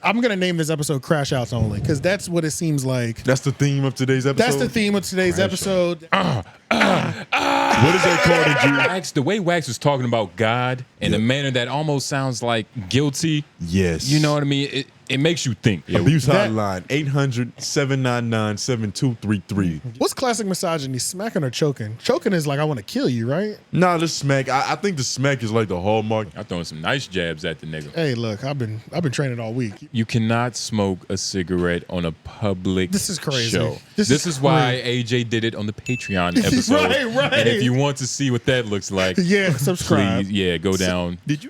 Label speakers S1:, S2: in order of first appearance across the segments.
S1: I'm gonna name this episode Crashouts only because that's what it seems like.
S2: That's the theme of today's episode.
S1: That's the theme of today's episode.
S2: What is that called?
S3: Wax, the way Wax was talking about God in a manner that almost sounds like guilty.
S2: Yes.
S3: You know what I mean? It makes you think.
S2: Abuse hotline 800-799-7233.
S1: What's classic misogyny? Smacking or choking? Choking is like I want to kill you, right?
S2: Nah, the smack. I think the smack is like the hallmark.
S3: I'm throwing some nice jabs at the nigga.
S1: Hey, look, I've been training all week.
S3: You cannot smoke a cigarette on a public
S1: This is crazy.
S3: show.
S1: This
S3: is why AJ did it on the Patreon episode.
S1: Right.
S3: And if you want to see what that looks like,
S1: yeah, subscribe.
S3: Please, go down.
S2: Did you?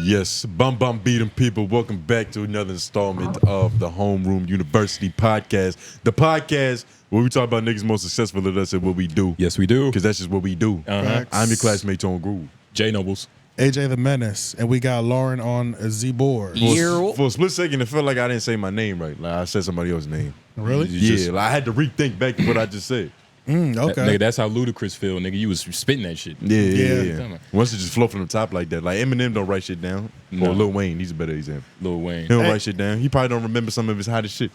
S2: Yes, bum beat 'em people. Welcome back to another installment of the Homeroom University podcast. The podcast where we talk about niggas more successful than us and what we do.
S3: Yes, we do.
S2: Because that's just what we do. I'm your classmate, Tone Groove.
S3: J Noblez.
S1: AJ the Menace, and we got Lauren on Z board.
S2: For a split second, it felt like I didn't say my name right. Like I said somebody else's name.
S1: Really?
S2: Yeah, like I had to rethink back to what I just said.
S1: Okay.
S3: Nigga, that's how ludicrous feel, nigga. You was spitting that shit.
S2: Yeah. Once it just flow from the top like that. Like Eminem don't write shit down.
S3: No.
S2: Or Lil Wayne, he's a better example.
S3: Lil Wayne.
S2: He don't write shit down. He probably don't remember some of his hottest shit.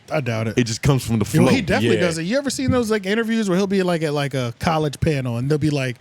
S1: I doubt it.
S2: It just comes from the flow.
S1: He definitely does it. You ever seen those like interviews where he'll be like at like a college panel and they'll be like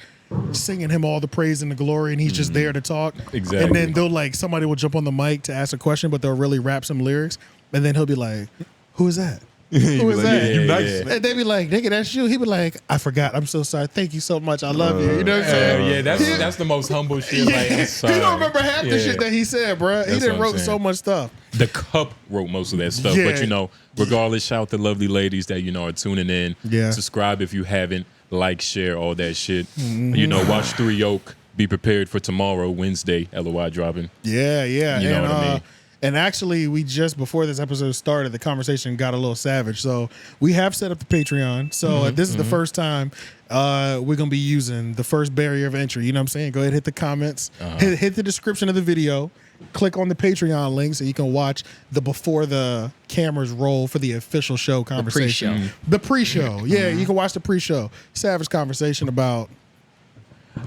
S1: singing him all the praise and the glory and he's just there to talk.
S3: Exactly.
S1: And then they'll like somebody will jump on the mic to ask a question, but they'll really rap some lyrics. And then he'll be like, "Who is that? Who is
S2: like,
S1: that?"
S2: Yeah, you nice.
S1: And they be like, "Nigga, that's you." He be like, "I forgot. I'm so sorry. Thank you so much. I love you." You know what I'm saying?
S3: Yeah, that's the most humble shit.
S1: Yeah.
S3: Like, I'm sorry.
S1: He don't remember half the shit that he said, bro. He
S3: That's
S1: done
S3: what I'm
S1: wrote so
S3: saying.
S1: much stuff.
S3: The Cup wrote most of that stuff.
S1: Yeah.
S3: But, you know, regardless, shout out to lovely ladies that, you know, are tuning in.
S1: Yeah.
S3: Subscribe if you haven't. Like, share, all that shit. You know, watch 3 Oak. Be prepared for tomorrow, Wednesday, LOI dropping.
S1: Yeah.
S3: You know what I mean?
S1: And actually, we just, before this episode started, the conversation got a little savage. So we have set up the Patreon. So this is the first time we're going to be using the first barrier of entry. You know what I'm saying? Go ahead, hit the comments, hit the description of the video, click on the Patreon link so you can watch the before the cameras roll for the official show conversation. The pre-show. Yeah, you can watch the pre-show. Savage conversation about...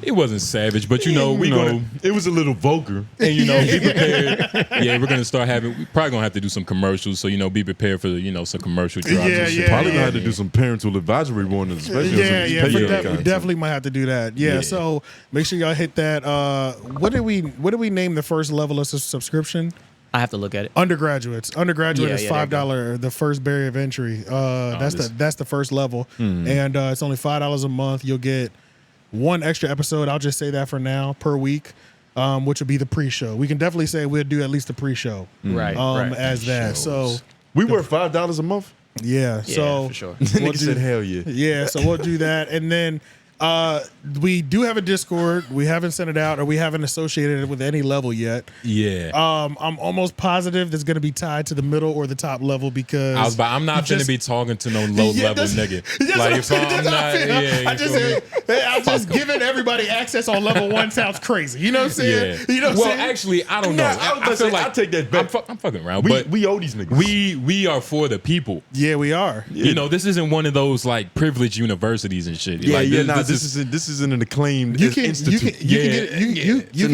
S3: It wasn't savage, but, you know,
S2: it was a little vulgar.
S3: And, you know, be prepared. Yeah, we're going to start having, we probably going to have to do some commercials. So, you know, be prepared for, you know, some commercial drops and shit.
S2: Probably going to have to do some parental advisory warnings, especially on some
S1: we
S2: content.
S1: definitely might have to do that. Yeah, so make sure y'all hit that. What did we name the first level of subscription?
S4: I have to look at it.
S1: Undergraduate is $5. The first barrier of entry. That's the first level, and it's only $5 a month. You'll get one extra episode. I'll just say that for now per week, which will be the pre-show. We can definitely say we'll do at least the pre-show,
S4: right?
S1: As that. So
S2: we worth $5 a month.
S1: Yeah. So
S4: for sure.
S2: Nigga said hell yeah.
S1: Yeah. So we'll do that, and then. We do have a Discord. We haven't sent it out, or we haven't associated it with any level yet.
S3: Yeah.
S1: I'm almost positive that's going to be tied to the middle or the top level because
S3: I'm not going to be talking to no low level nigga.
S1: Like if I'm not, I just giving everybody access on level 1 sounds crazy. You know what I'm saying?
S3: Yeah.
S1: You know what I'm saying?
S3: Actually, I don't know.
S2: I feel like I take that back.
S3: I'm fucking around.
S2: We owe these niggas.
S3: We are for the people.
S1: Yeah, we are.
S3: Yeah. You know, this isn't one of those like privileged universities and shit.
S2: Yeah,
S3: like,
S2: this isn't an acclaimed institute.
S1: You can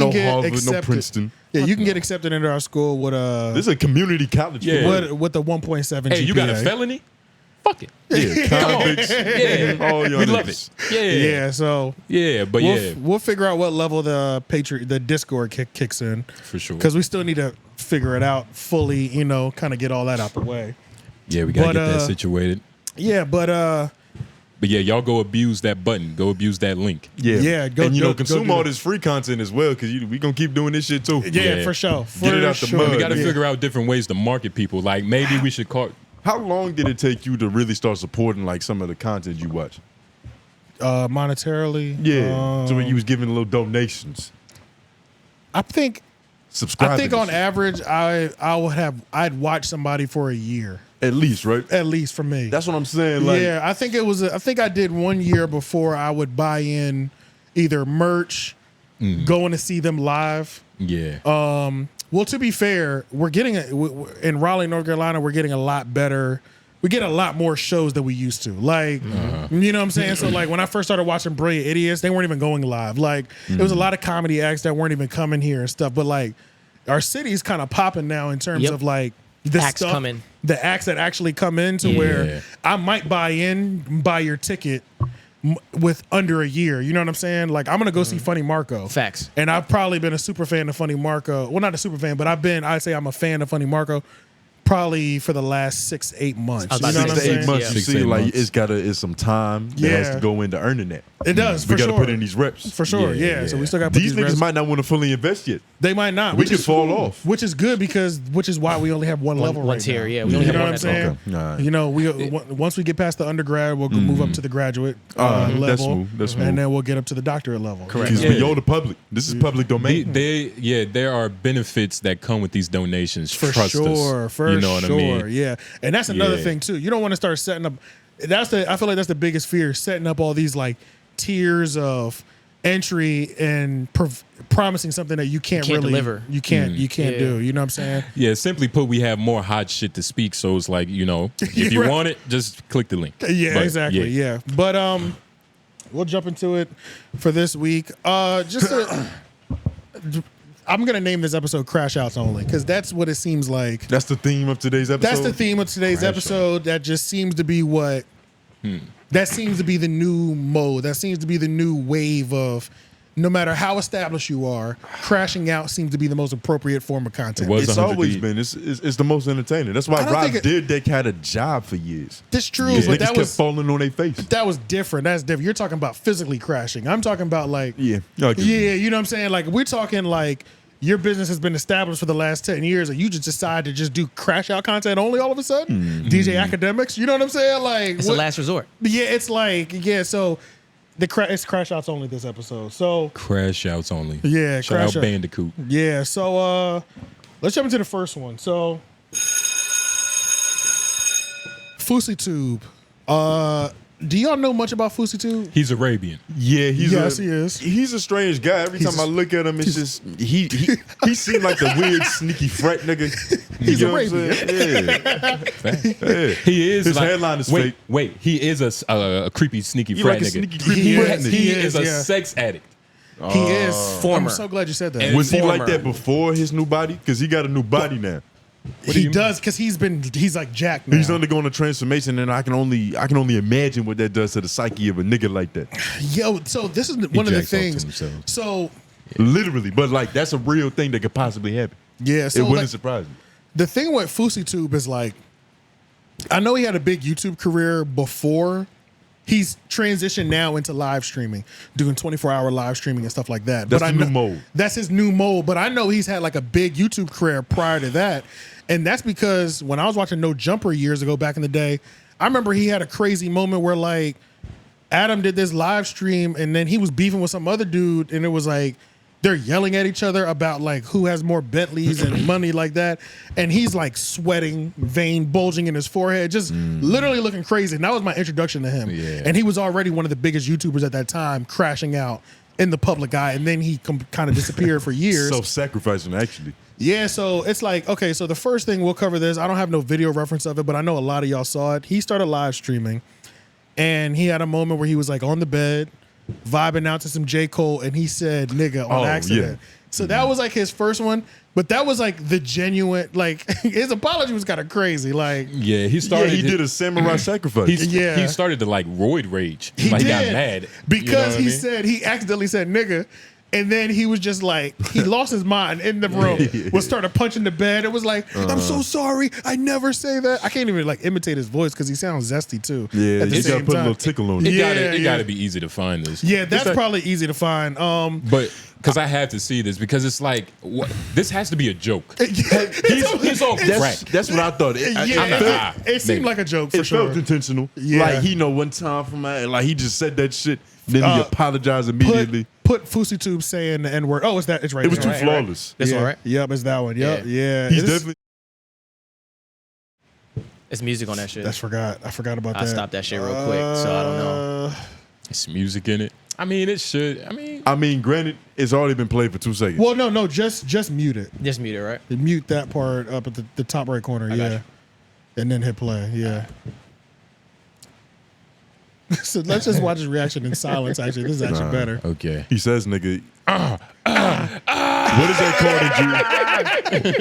S1: get
S2: Harvard,
S1: accepted.
S2: no Princeton.
S1: Yeah, you can get accepted into our school with
S2: This is a community college.
S1: With the 1.7 GPA.
S3: Hey, you got a felony? Fuck it.
S2: Yeah, convicts.
S3: Yeah,
S2: all y'all
S3: we
S2: niggas.
S3: love it. Yeah,
S1: yeah. So we'll figure out what level the Discord kicks in
S3: for sure.
S1: Because we still need to figure it out fully. You know, kind of get all that out the way.
S3: Yeah, we gotta get that situated.
S1: Yeah, but
S3: yeah, y'all go abuse that button. Go abuse that link.
S1: Yeah.
S2: Consume all this free content as well because we gonna keep doing this shit too.
S1: Yeah, for sure.
S2: Get it out the mud.
S3: We gotta figure out different ways to market people. Like maybe we should call.
S2: How long did it take you to really start supporting like some of the content you watch?
S1: Monetarily,
S2: so when you was giving little donations,
S1: I think
S2: subscribe.
S1: On average, I'd watch somebody for a year.
S2: At least, right?
S1: At least for me.
S2: That's what I'm saying. Like,
S1: yeah, I think I did 1 year before I would buy in either merch, going to see them live.
S3: Yeah.
S1: Well, to be fair, we're getting in Raleigh, North Carolina, we're getting a lot better. We get a lot more shows than we used to. Like, you know what I'm saying? So like when I first started watching Brilliant Idiots, they weren't even going live. Like there was a lot of comedy acts that weren't even coming here and stuff. But like our city's kind of popping now in terms of like the
S4: acts
S1: stuff,
S4: coming.
S1: the acts that actually come in to where I might buy your ticket with under a year. You know what I'm saying? Like, I'm going to go see Funny Marco.
S4: Facts.
S1: And I've probably been a super fan of Funny Marco. Well, not a super fan, but I'd say I'm a fan of Funny Marco probably for the last 6-8 months.
S4: I was
S1: You know
S4: about
S1: what
S4: to
S1: I'm
S4: say,
S2: 8
S1: saying?
S2: months,
S4: Yeah.
S2: you
S3: 6,
S2: see,
S3: 8
S2: like
S3: months.
S2: it's some time that has to go into earning that.
S1: It does,
S2: We
S1: for
S2: got to
S1: sure.
S2: put in these reps.
S1: For sure, yeah. So we still got to put
S2: These
S1: these
S2: niggas
S1: reps.
S2: might not want to fully invest yet.
S1: They might not.
S2: We
S1: which
S2: could
S1: is-
S2: fall off.
S1: Which is good which is why we only have one level
S4: one
S1: right
S4: tier,
S1: now.
S4: yeah. We only
S1: You
S4: have
S1: know
S4: one
S1: what I'm
S4: level.
S1: saying?
S2: Okay. All right.
S1: You know, once we get past the undergrad, we'll move up to the graduate level.
S2: That's smooth. That's smooth.
S1: And then we'll get up to the doctorate level.
S4: Correct.
S2: Because
S3: Yeah.
S2: we owe the public. This is public domain.
S3: There are benefits that come with these donations.
S1: For
S3: Trust
S1: sure,
S3: us.
S1: for
S3: You know what
S1: sure,
S3: I mean?
S1: yeah. And that's another
S3: Yeah.
S1: thing too. You don't want to start setting up. I feel like that's the biggest fear: setting up all these like tiers of entry and promising something that you can't really
S4: deliver.
S1: You can't
S4: Yeah.
S1: do. You know what I'm saying?
S3: Yeah, simply put, we have more hot shit to speak. So it's like, if you
S1: Right.
S3: want it, just click the link.
S1: Yeah,
S3: But,
S1: exactly. Yeah. But we'll jump into it for this week. I'm gonna name this episode "Crashouts" only because that's what it seems like.
S2: That's the theme of today's episode.
S1: That's the theme of today's episode. That just seems to be what. That seems to be the new mode. That seems to be the new wave of. No matter how established you are, crashing out seems to be the most appropriate form of content.
S3: It was
S2: It's
S3: 100
S2: always
S3: deep.
S2: been. It's the most entertaining. That's
S1: I
S2: why
S1: don't
S2: Rob
S1: think it-
S2: Dyrdek had a job for years.
S1: That's true,
S2: Because
S1: but
S2: niggas
S1: that
S2: kept
S1: was
S2: falling on their face.
S1: that was different. That's different. You're talking about physically crashing. I'm talking about like
S2: Yeah. I'll give you
S1: yeah. You know what I'm saying? Like we're talking like. Your business has been established for the last 10 years, and you just decide to just do crash out content only all of a sudden? DJ Akademiks, you know what I'm saying? Like
S4: It's the last resort.
S1: Yeah, it's like, yeah, so it's crash outs only this episode. So
S3: Crash outs only.
S1: Yeah,
S3: Shout
S1: crash
S3: out
S1: out.
S3: Bandicoot.
S1: yeah, so let's jump into the first one. So FouseyTube. Do y'all know much about FouseyTube?
S3: He's Arabian.
S2: Yeah,
S1: Yes, he is.
S2: He's a strange guy. Every time I look at him, it's just he seemed like the weird, sneaky frat nigga.
S1: He's
S2: You know what I'm
S1: Arabian.
S2: saying? Yeah.
S3: He is
S2: His
S3: like,
S2: hairline is
S3: wait,
S2: fake.
S3: Wait, he is a creepy, sneaky
S2: He
S3: frat
S2: like a
S3: nigga.
S2: sneaky, creepy
S1: He
S2: frat
S1: is.
S2: nigga.
S3: He
S1: He
S3: is
S1: is,
S3: a
S1: yeah.
S3: sex addict.
S1: He is.
S4: Former.
S1: I'm so glad you said that.
S3: And-
S2: Was he like
S4: Former.
S2: that before his new body? Because he got a new body now.
S1: He does because he's like Jack now.
S2: He's undergoing a transformation, and I can only imagine what that does to the psyche of a nigga like that.
S1: Yo, so this is one of the
S3: jacks off to
S1: things.
S3: himself.
S1: So
S2: Literally, but like that's a real thing that could possibly happen.
S1: yeah,
S2: It
S1: so
S2: wouldn't
S1: like,
S2: surprise me.
S1: the thing with FouseyTube is like, I know he had a big YouTube career before. He's transitioned now into live streaming, doing 24-hour live streaming and stuff like that.
S2: That's
S1: but
S2: the
S1: I
S2: new
S1: know,
S2: mode.
S1: That's his new mode. But I know he's had like a big YouTube career prior to that. And that's because when I was watching No Jumper years ago back in the day, I remember he had a crazy moment where like Adam did this live stream and then he was beefing with some other dude and it was like they're yelling at each other about like who has more Bentleys and money like that. And he's like sweating, vein bulging in his forehead, just literally looking crazy. And that was my introduction to him.
S3: Yeah.
S1: And he was already one of the biggest YouTubers at that time, crashing out in the public eye. And then he kind of disappeared for years.
S2: Self-sacrificing, actually.
S1: Yeah, so it's like, okay, so the first thing we'll cover this. I don't have no video reference of it, but I know a lot of y'all saw it. He started live streaming and he had a moment where he was like on the bed, vibing out to some J. Cole, and he said nigga on
S2: Oh,
S1: accident.
S2: yeah.
S1: So that was like his first one, but that was like the genuine, like his apology was kind of crazy. Like,
S3: Yeah, he started.
S2: He did a samurai sacrifice.
S1: Yeah.
S3: He started to like roid rage.
S1: he
S3: like,
S1: did.
S3: He got mad
S1: because
S3: You know what I
S1: he
S3: mean?
S1: said he accidentally said nigga. And then he was just like, he lost his mind in the room, was started punching the bed. It was like, I'm so sorry. I never say that. I can't even like imitate his voice because he sounds zesty too.
S2: Yeah,
S1: at the
S2: you gotta
S1: same
S2: put a
S1: time.
S2: little tickle on
S3: It
S2: it.
S1: Yeah,
S3: gotta,
S1: yeah.
S3: gotta be easy to find this.
S1: Yeah, that's
S3: It's like-
S1: probably easy to find.
S3: But because I have to see this because it's like this has to be a joke. He's on crack.
S2: That's what I thought. It, I-
S1: yeah,
S2: I felt-
S1: it seemed
S3: maybe.
S1: like a joke for
S2: it
S1: sure.
S2: felt intentional.
S1: Yeah.
S2: Like he know one time from like he just said that shit, then he apologized immediately.
S1: Put FouseyTube saying the N word. Oh, it's right.
S2: It was
S1: there.
S2: too flawless.
S4: This
S1: yeah.
S4: one, right?
S1: Yep, it's that one. Yep, yeah.
S2: He's
S1: It's-
S2: definitely.
S4: It's music on that shit.
S1: I forgot about that.
S4: I stopped that shit real quick, so I don't know.
S3: It's music in it. I mean, it should.
S2: I mean, granted, it's already been played for 2 seconds.
S1: Well, no, just mute it.
S4: Just mute it, right?
S1: Mute that part up at the top right corner.
S4: got
S1: Yeah,
S4: you.
S1: and then hit play. Yeah. So let's just watch his reaction in silence. Actually, this is actually better.
S3: Okay.
S2: He says, "Nigga, what is that called in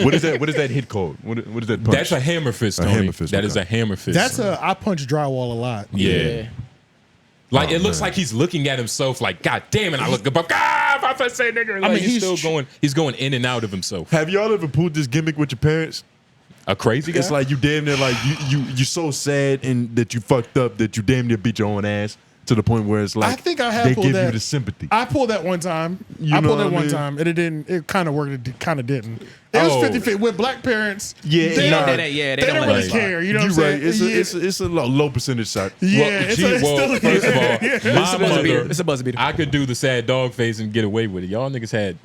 S2: What is that? What is that hit called? What is that punch?
S3: That's a hammer fist,
S2: A
S3: Tony.
S2: hammer fist,
S3: That is
S2: okay.
S3: a hammer fist.
S1: That's I punch drywall a lot.
S3: yeah. Like,
S2: Oh,
S3: it looks
S2: man.
S3: like he's looking at himself like, God damn it, I look above. Ah, if I say nigga. Like,
S1: mean,
S3: he's
S1: he's
S3: still he's going in and out of himself.
S2: Have y'all ever pulled this gimmick with your parents?
S3: A crazy guy?
S2: It's like you damn near like you so sad and that you fucked up that you damn near beat your own ass to the point where it's like
S1: I think I have
S2: they
S1: pulled
S2: give
S1: that.
S2: you the sympathy.
S1: I pulled that one time.
S2: You
S1: I
S2: know
S1: pulled
S2: what
S1: it
S2: I
S1: one
S2: mean?
S1: time, and it didn't. It kind of worked. It kind of didn't. It was
S3: Oh.
S1: 50-50 with black parents.
S2: Yeah,
S1: they
S2: nah.
S1: don't,
S4: They
S1: they
S4: don't
S1: don't
S4: let
S1: really
S4: it slide.
S1: care. You know what
S2: You're
S1: I'm
S2: right.
S1: saying?
S2: It's a low percentage shot.
S1: Yeah, it's still
S3: first of all, my mother,
S4: It's a buzzer beater.
S3: I could do the sad dog face and get away with it. Y'all niggas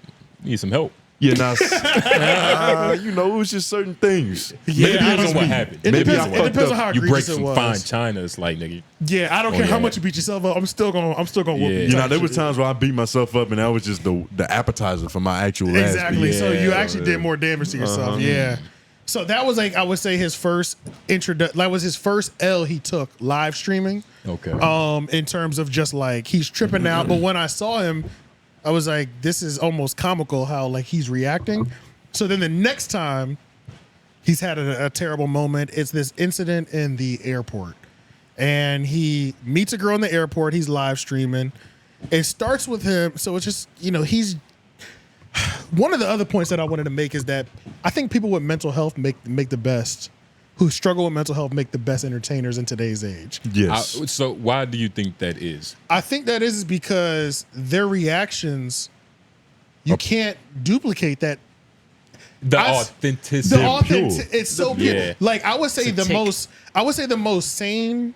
S3: need some help.
S2: Yeah, nah, you know, it was just certain things.
S1: Yeah,
S3: Maybe
S1: I
S3: it was
S1: don't
S3: what
S1: know.
S3: happened.
S1: It
S2: Maybe
S1: depends,
S2: I
S1: it
S2: fucked
S1: depends
S2: up.
S1: on how
S3: You break
S1: egregious it
S3: some
S1: was.
S3: fine china. It's like, nigga.
S1: Yeah, I don't care
S3: yeah.
S1: how much you beat yourself up. I'm still gonna whoop
S3: Yeah.
S1: you.
S2: You know, there was times where I beat myself up, and that was just the appetizer for my actual ass
S1: Exactly.
S2: beating.
S1: So you
S3: Yeah,
S1: actually did more damage to yourself. Yeah. So that was like I would say his first that was his first L he took live streaming.
S3: Okay.
S1: In terms of just like he's tripping out, but when I saw him, I was like, this is almost comical how like he's reacting. So then the next time he's had a terrible moment, it's this incident in the airport. And he meets a girl in the airport, he's live streaming. It starts with him, so it's just, you know, he's one of the other points that I wanted to make is that I think people with mental health make the best, who struggle with mental health make the best entertainers in today's age.
S2: Yes.
S3: So why do you think that is?
S1: I think that is because their reactions, you can't duplicate that.
S3: The
S1: I-
S3: authenticity.
S1: The authentic, it's so pure.
S3: Yeah.
S1: Like I would say
S4: It's a
S1: the most sane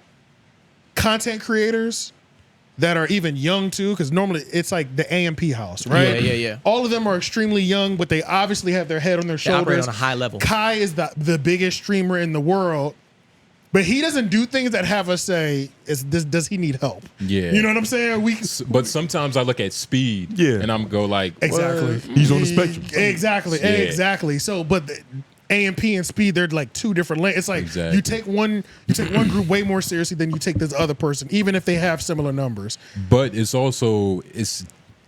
S1: content creators that are even young too, because normally it's like the AMP house, right?
S4: Yeah.
S1: All of them are extremely young, but they obviously have their head on their
S4: They operate
S1: shoulders.
S4: on a high level.
S1: Kai is the biggest streamer in the world, but he doesn't do things that have us say, does he need help?
S3: Yeah.
S1: You know what I'm saying?
S3: But sometimes I look at speed,
S2: Yeah.
S3: and I'm go like,
S1: Exactly.
S2: He's on the spectrum.
S1: Exactly.
S3: Yeah.
S1: Exactly. So, but the AMP and speed, they're like two different lanes. It's like
S3: Exactly.
S1: you take one group way more seriously than you take this other person, even if they have similar numbers.
S3: but it's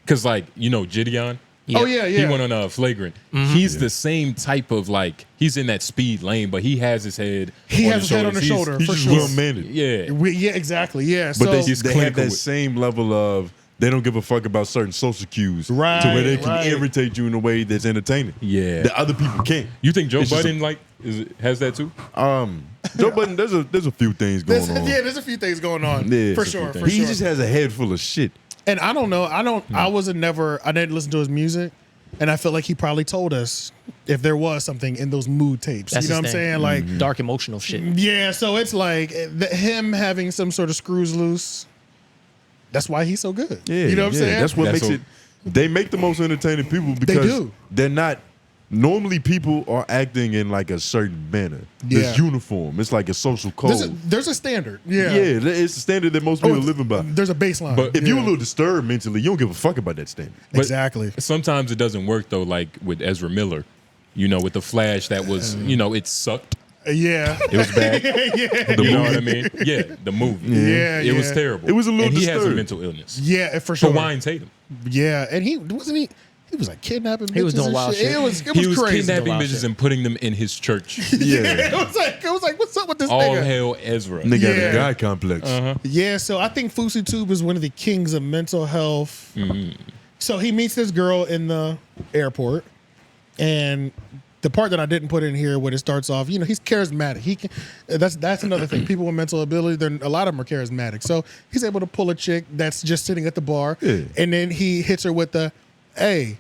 S3: because like, you know, Gideon.
S1: Oh yeah,
S3: He
S1: yeah.
S3: went on Flagrant. He's the same type of like, he's in that speed lane, but he has his head.
S1: He has his head on his
S3: shoulders.
S1: shoulder
S2: He's
S1: for
S2: just
S1: sure.
S2: well mannered.
S3: Yeah.
S1: Yeah, exactly. Yeah.
S2: But
S1: So
S3: he's
S2: they have
S3: clinical
S2: that
S3: with-
S2: same level of they don't give a fuck about certain social cues
S1: Right,
S2: to where they can
S1: right.
S2: irritate you in a way that's entertaining.
S3: Yeah.
S2: That other people can't.
S3: You think Joe
S2: It's just
S3: Budden has that too?
S2: Joe Budden, there's a few things going on.
S1: there's a few things going on.
S2: Yeah.
S1: For sure. For
S2: he
S1: sure.
S2: just has a head full of shit.
S1: And I don't know. I didn't listen to his music. And I feel like he probably told us if there was something in those mood tapes.
S4: That's
S1: you know what I'm
S4: his thing.
S1: saying? Like,
S4: Dark emotional shit.
S1: yeah, so it's like him having some sort of screws loose. That's why he's so good.
S2: Yeah,
S1: you know what I'm saying?
S2: That's what
S3: That's
S2: makes
S3: what-
S2: it. They make the most entertaining people because
S1: do.
S2: they're not. Normally, people are acting in like a certain manner.
S1: Yeah.
S2: It's uniform. It's like a social code.
S1: There's a standard. Yeah.
S2: yeah, it's a standard that most people are
S1: Oh,
S2: living by.
S1: There's a baseline.
S3: But
S2: If you're a little disturbed mentally, you don't give a fuck about that standard.
S3: But
S1: exactly.
S3: Sometimes it doesn't work though, like with Ezra Miller, you know, with the Flash that was, you know, it sucked.
S1: Yeah.
S3: It was bad.
S1: yeah.
S3: You know what I mean? Yeah, the movie.
S1: Yeah,
S3: It was
S1: yeah.
S3: terrible.
S2: It was a little
S3: and he has a
S2: disturbed.
S3: mental illness.
S1: Yeah, for sure.
S3: For Wine Tatum.
S1: Yeah, and he was like kidnapping bitches.
S4: He was doing
S1: and
S4: wild shit.
S1: It was
S3: He was
S1: crazy.
S3: kidnapping
S4: wild
S3: bitches
S4: shit.
S3: and putting them in his church.
S2: Yeah,
S1: it was like, what's up with this
S3: All
S1: nigga?
S3: hail Ezra.
S2: nigga got
S1: Yeah.
S2: a guy complex.
S1: Yeah, so I think FouseyTube is one of the kings of mental health.
S3: Mm-hmm.
S1: So he meets this girl in the airport, and the part that I didn't put in here when it starts off, you know, he's charismatic. He can, that's another thing. People with mental ability, a lot of them are charismatic. So he's able to pull a chick that's just sitting at the bar,
S2: Yeah.
S1: and then he hits her with the, "Hey,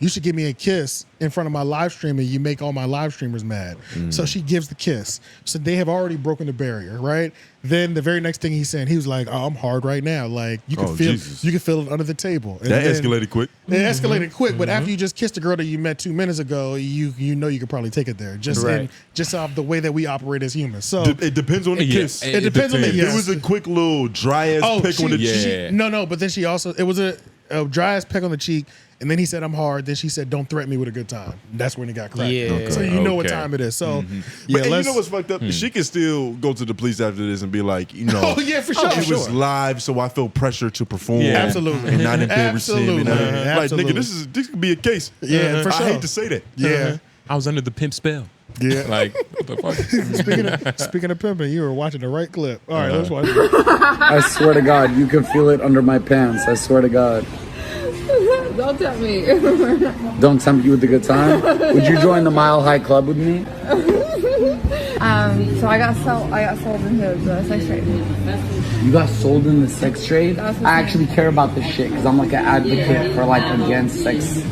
S1: you should give me a kiss in front of my live stream, and you make all my live streamers mad." So she gives the kiss. So they have already broken the barrier, right? Then the very next thing he said, he was like, "Oh, I'm hard right now. Like you can
S2: Oh,
S1: feel,
S2: Jesus.
S1: you can feel it under the table." And
S2: That
S1: then-
S2: escalated quick.
S1: It escalated quick, but after you just kissed a girl that you met 2 minutes ago, you know you could probably take it there. Just off the way that we operate as humans. So
S2: It depends on the
S3: Yeah,
S2: kiss.
S1: it depends on the
S2: If
S1: yes.
S2: it was a quick little dry ass pick on the
S3: Yeah.
S2: cheek.
S1: no, but then she also it was a dry ass peck on the cheek, and then he said, "I'm hard." Then she said, "Don't threaten me with a good time." That's when it got cracked.
S4: Yeah. Okay.
S1: So you know what
S3: Okay.
S1: time it is. So
S2: But and
S1: let's.
S2: you know what's fucked up? She can still go to the police after this and be like, you know,
S1: Oh, yeah, for sure.
S2: it was
S1: Sure.
S2: live, so I feel pressure to perform.
S3: Yeah.
S1: Absolutely.
S2: And not embarrass him.
S1: Absolutely.
S2: And like,
S1: Absolutely.
S2: nigga, this could be a case.
S1: Yeah, for
S2: I
S1: sure.
S2: hate to say that.
S1: Yeah.
S3: I was under the pimp spell.
S1: Yeah.
S3: Like, what the fuck?
S1: Speaking of pimping, you were watching the right clip. All right, let's watch it.
S5: I swear to God, you can feel it under my pants. I swear to God.
S6: Don't tempt me.
S5: Don't tempt you with a good time. Would you join the Mile High Club with me?
S6: So I got sold into the sex trade.
S5: You got sold in the sex trade?
S6: That was
S5: I actually care about this shit because I'm like an advocate for like against sex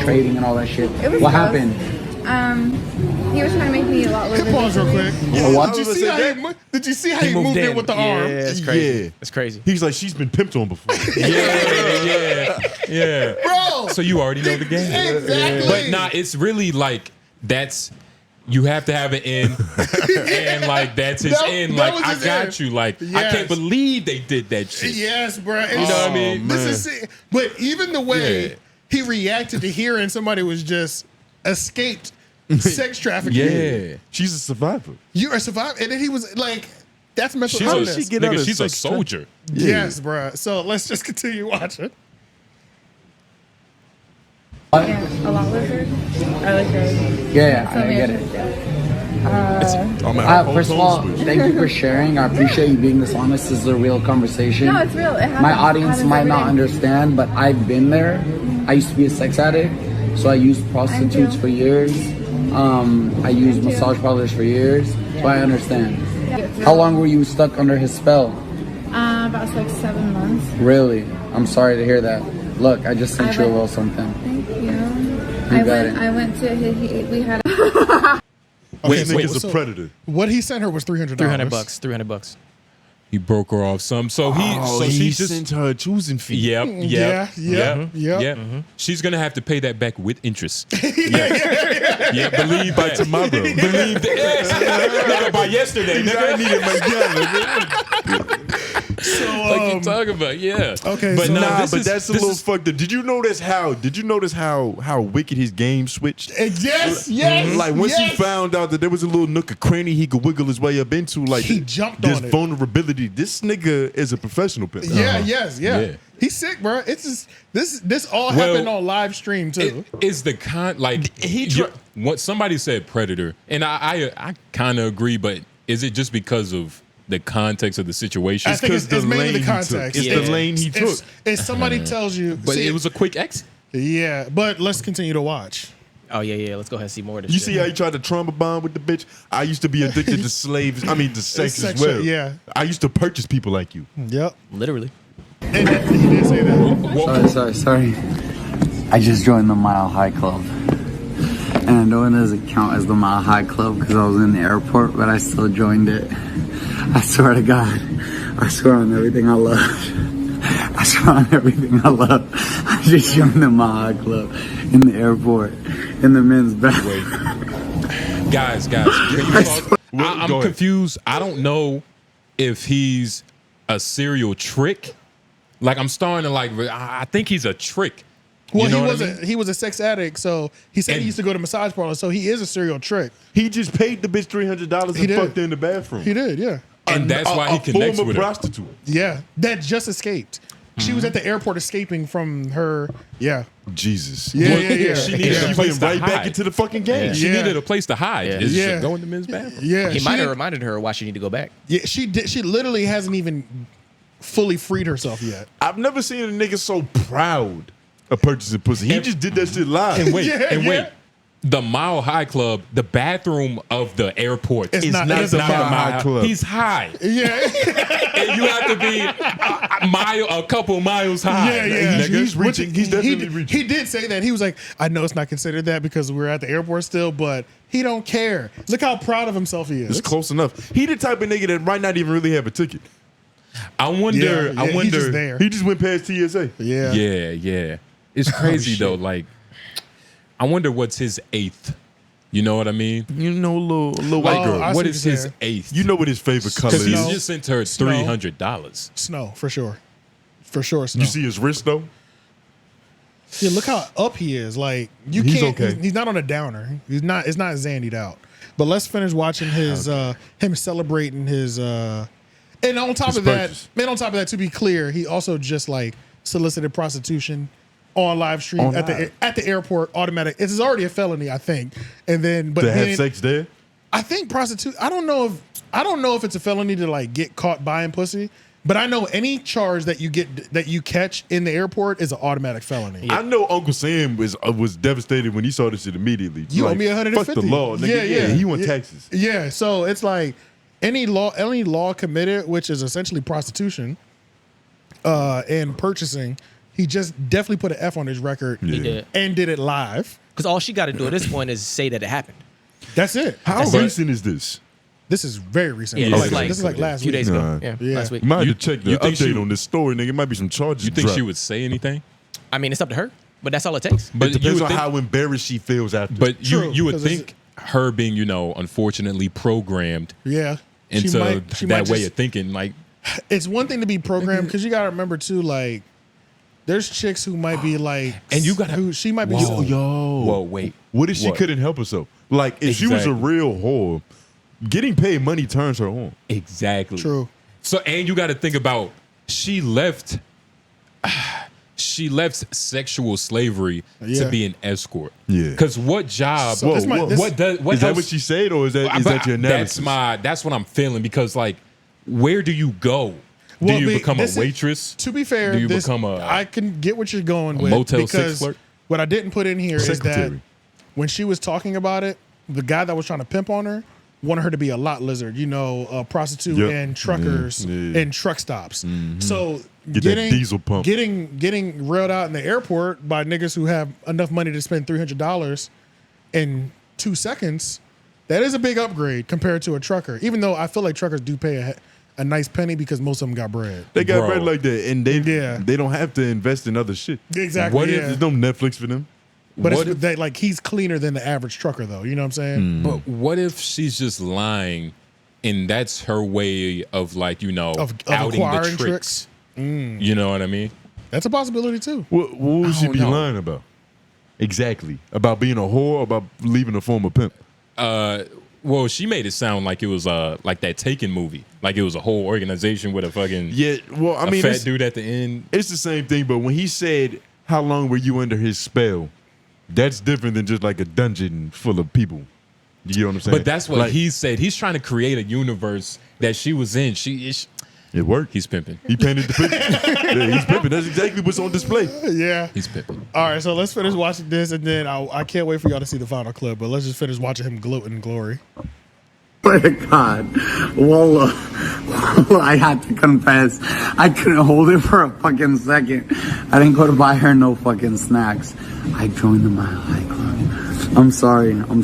S5: trading and all that shit.
S6: It was
S5: What
S6: gross.
S5: happened?
S6: He was trying to make me a lot
S1: Can
S6: live.
S1: pause real quick.
S5: What?
S1: Did you see how he moved in with the arm?
S4: Yeah, that's crazy.
S2: Yeah.
S4: That's crazy.
S2: He's like, she's been pimped on before.
S3: Yeah.
S1: Bro.
S3: So you already know the game.
S1: Exactly.
S3: But nah, it's really like you have to have an end, and like that's his end.
S1: that
S3: Like
S1: was
S3: I
S1: his
S3: got
S1: end.
S3: you. Like I
S1: Yes.
S3: can't believe they did that shit.
S1: Yes, bro.
S3: You know what I mean?
S1: This is, but even the way
S3: Yeah.
S1: he reacted to hearing somebody was just escaped sex trafficking.
S3: Yeah.
S2: She's a survivor.
S1: You're a survivor. And then he was like, that's mental
S3: She's
S1: illness.
S2: she get out of
S3: she's a
S2: sex trafficking?
S3: soldier.
S1: Yes, bro. So let's just continue watching.
S6: Yeah, a lot lizard. I like those.
S5: Yeah,
S6: So
S5: I get
S6: many-
S5: it.
S2: Oh, man,
S5: First of all, thank you for sharing. I appreciate you being this honest. This is a real conversation.
S6: No, it's real. It happens.
S5: My audience
S6: Happens
S5: might
S6: every
S5: not
S6: day.
S5: understand, but I've been there. I used to be a sex addict, so I used prostitutes
S6: too.
S5: for years. I used massage parlors for years, so I understand. How long were you stuck under his spell?
S6: About like 7 months.
S5: Really? I'm sorry to hear that. Look, I just sent
S6: I
S5: you a
S6: went-
S5: little something.
S6: Thank you.
S5: You got it.
S6: I went to we had.
S1: Okay,
S2: This nigga's a predator.
S1: What he sent her was $300.
S4: $300. $300.
S3: He broke her off some. So she just
S2: sent her a choosing fee.
S3: Yep.
S1: Yeah.
S3: She's gonna have to pay that back with interest. Yeah, believe by tomorrow. Believe that. Nigga, by yesterday. Nigga, I needed my
S1: So,
S3: Like you talking about, yeah.
S1: Okay,
S3: but
S1: so-
S3: nah,
S2: But that's a little fucked up. Did you notice how wicked his game switched?
S1: yes.
S2: Like once
S1: yes.
S2: he found out that there was a little nook of cranny he could wiggle his way up into, like
S1: He jumped
S2: this
S1: on it.
S2: vulnerability. This nigga is a professional pimp.
S1: Yeah, yeah.
S3: Yeah.
S1: He's sick, bro. It's just this all
S3: Well,
S1: happened on live stream too.
S3: It is the what somebody said predator, and I kind of agree, but is it just because of the context of the situation?
S1: I think it's
S2: the
S1: mainly
S2: lane
S1: the
S2: he
S1: context.
S2: took. It's the lane he took.
S1: If somebody tells you,
S3: But
S1: see,
S3: it was a quick exit.
S1: yeah. But let's continue to watch.
S4: Oh, yeah. Let's go ahead and see more of this
S2: You
S4: shit.
S2: see how he tried to trauma bond with the bitch? I used to be addicted to slaves. I mean, to sex as
S1: Sex,
S2: well.
S1: yeah.
S2: I used to purchase people like you.
S1: Yep.
S4: Literally.
S1: And he did say that.
S5: Sorry. I just joined the Mile High Club. And I know it doesn't count as the Mile High Club because I was in the airport, but I still joined it. I swear to God. I swear on everything I love. I swear on everything I love. I just joined the Mile High Club in the airport, in the men's bathroom.
S3: Guys, can you talk?
S2: Go
S3: I'm
S2: ahead.
S3: confused. I don't know if he's a serial trick. Like I'm starting to I think he's a trick.
S1: Well,
S3: You know
S1: he
S3: what
S1: was
S3: I mean?
S1: he was a sex addict, so he said he
S3: And-
S1: used to go to massage parlors, so he is a serial trick.
S2: He just paid the bitch $300
S1: He
S2: and
S1: did.
S2: fucked her in the bathroom.
S1: He did, yeah,
S3: And that's why he connects
S2: former
S3: with her.
S2: prostitute.
S1: yeah. That just escaped. She was at the airport escaping from her. Yeah,
S2: Jesus.
S1: yeah,
S3: Well,
S1: yeah, yeah.
S3: she
S1: yeah.
S3: needed
S2: She
S3: a place
S2: went
S3: to
S2: right back
S3: hide.
S2: into the fucking game.
S3: She
S1: Yeah.
S3: needed a place to hide.
S4: Yeah.
S3: Is
S1: Yeah.
S3: go in the men's bathroom.
S1: Yeah,
S4: He
S1: she
S4: might have
S1: did-
S4: reminded her why she need to go back.
S1: Yeah, she did. She literally hasn't even fully freed herself yet.
S2: I've never seen a nigga so proud of purchasing pussy. He just did that shit live.
S3: And wait,
S1: Yeah,
S3: and
S1: yeah.
S3: wait. The Mile High Club, the bathroom of the airport
S1: It's
S3: is
S1: not-
S3: not
S1: it's
S3: the
S1: not
S3: Mile
S2: the High
S3: High
S2: Club.
S3: He's high.
S1: Yeah,
S3: And you have to be a couple miles high.
S1: yeah, yeah.
S2: He's
S1: Which
S2: reaching. He's definitely
S1: he,
S2: reaching.
S1: He did say that. He was like, I know it's not considered that because we're at the airport still, but he don't care. Look how proud of himself he is.
S2: It's close enough. He the type of nigga that might not even really have a ticket.
S3: I wonder.
S1: Yeah,
S3: I
S1: he's
S3: wonder.
S1: just there.
S2: He just went past TSA.
S1: Yeah.
S3: Yeah. It's crazy though. Like, I wonder what's his eighth. You know what I mean?
S2: You know, little
S3: Like,
S2: white girl.
S1: I see
S3: what
S1: what
S3: is
S1: you're
S3: his
S1: saying.
S3: eighth?
S2: You know what his favorite color
S3: Because he
S2: is.
S3: just sent her
S1: Snow.
S3: $300.
S1: Snow, for sure. For sure, Snow.
S2: You see his wrist though?
S1: Yeah, look how up he is. Like you
S2: He's
S1: can't.
S2: okay.
S1: He's not on a downer. He's not. It's not zandied out. But let's finish watching his him celebrating his. And on top
S2: His
S1: of that,
S2: purchase.
S1: man. On top of that, to be clear, he also just like solicited prostitution on live stream
S2: On
S1: at
S2: live.
S1: the airport, automatic. It's already a felony, I think. And then, but
S2: To have
S1: then,
S2: sex there?
S1: I think prostitute. I don't know if it's a felony to like get caught buying pussy, but I know any charge that you catch in the airport is an automatic felony.
S2: I know Uncle Sam was devastated when he saw this shit immediately.
S1: You owe me $150.
S2: Fuck the law, nigga.
S1: Yeah.
S2: He want taxes.
S1: Yeah, so it's like any law committed, which is essentially prostitution, and purchasing. He just definitely put an F on his record.
S4: He did.
S1: And did it live.
S4: Because all she got to do at this point is say that it happened.
S1: That's it.
S2: How recent is this?
S1: This is very recent.
S4: Yeah,
S1: This is like last
S4: a few
S1: week.
S4: days ago.
S2: Nah.
S4: Yeah, last week.
S2: You might have to check the
S3: you think
S2: update
S3: she-
S2: on this story, nigga. It might be some charges.
S3: You think she
S2: dropped.
S3: would say anything?
S4: I mean, it's up to her, but that's all it takes.
S3: But
S2: It
S3: you
S2: depends
S3: would
S2: on
S3: think,
S2: how embarrassed she feels after.
S3: but
S1: True,
S3: you would
S1: 'cause
S3: think her being, unfortunately programmed
S1: Yeah.
S3: into
S1: She
S3: that way
S1: just-
S3: of thinking, like
S1: It's one thing to be programmed because you got to remember too, like, there's chicks who might be like,
S3: And you gotta-
S1: who she might be.
S2: yo,
S3: whoa, wait.
S2: what if she
S3: What?
S2: couldn't help herself? Like, if she was a
S3: Exactly.
S2: real whore, getting paid money turns her on.
S3: Exactly.
S1: True.
S3: So, and you got to think about she left sexual slavery
S1: Yeah.
S3: to be an escort.
S2: Yeah.
S3: Because what job?
S1: So this might- this-
S3: what does? What
S2: Is that
S3: else-
S2: what she said, or is that your analysis?
S3: That's what I'm feeling. Because like, where do you go?
S1: Well,
S3: do you
S1: be-
S3: become a
S1: this is-
S3: waitress?
S1: To be fair,
S3: Do you become
S1: I can get what you're going
S3: a
S1: with
S3: Motel 6
S1: because
S3: flirt?
S1: what I didn't put in here is that
S2: Secretary.
S1: when she was talking about it, the guy that was trying to pimp on her wanted her to be a lot lizard, a prostitute
S2: Yep.
S1: and truckers
S2: Yeah.
S1: and truck stops. So
S2: Get that diesel pump.
S1: getting railed out in the airport by niggas who have enough money to spend $300 in 2 seconds, that is a big upgrade compared to a trucker. Even though I feel like truckers do pay a nice penny because most of them got bread.
S2: They got
S3: Bro.
S2: bread like that, and
S1: Yeah.
S2: they don't have to invest in other shit.
S1: Exactly.
S3: What if
S1: yeah.
S2: There's no Netflix for them.
S1: But
S3: What
S1: it's
S3: if-
S1: that, like, he's cleaner than the average trucker, though. You know what I'm saying?
S3: But what if she's just lying, and that's her way of like
S1: Of
S3: outing the
S1: acquiring
S3: tricks?
S1: tricks.
S3: You know what I mean?
S1: That's a possibility too.
S2: What would she
S3: don't
S2: be
S3: know.
S2: lying about? Exactly. About being a whore or about leaving a former pimp?
S3: Well, she made it sound like it was like that Taken movie, like it was a whole organization with a fucking
S2: Yeah, well, I
S3: a
S2: mean,
S3: fat
S2: it's,
S3: dude at the end.
S2: it's the same thing, but when he said, how long were you under his spell? That's different than just like a dungeon full of people. You know what I'm saying?
S3: But that's what
S2: Like,
S3: he said. He's trying to create a universe that she was in.
S2: It worked.
S3: He's pimping.
S2: He painted the picture. Yeah, he's pimping. That's exactly what's on display.
S1: Yeah.
S3: He's pimping.
S1: All right, so let's finish watching this, and then I can't wait for y'all to see the final clip. But let's just finish watching him gloat in glory.
S5: Swear to God, Wallah, I had to confess, I couldn't hold it for a fucking second. I didn't go to buy her no fucking snacks. I joined the Mile High Club. I'm sorry. I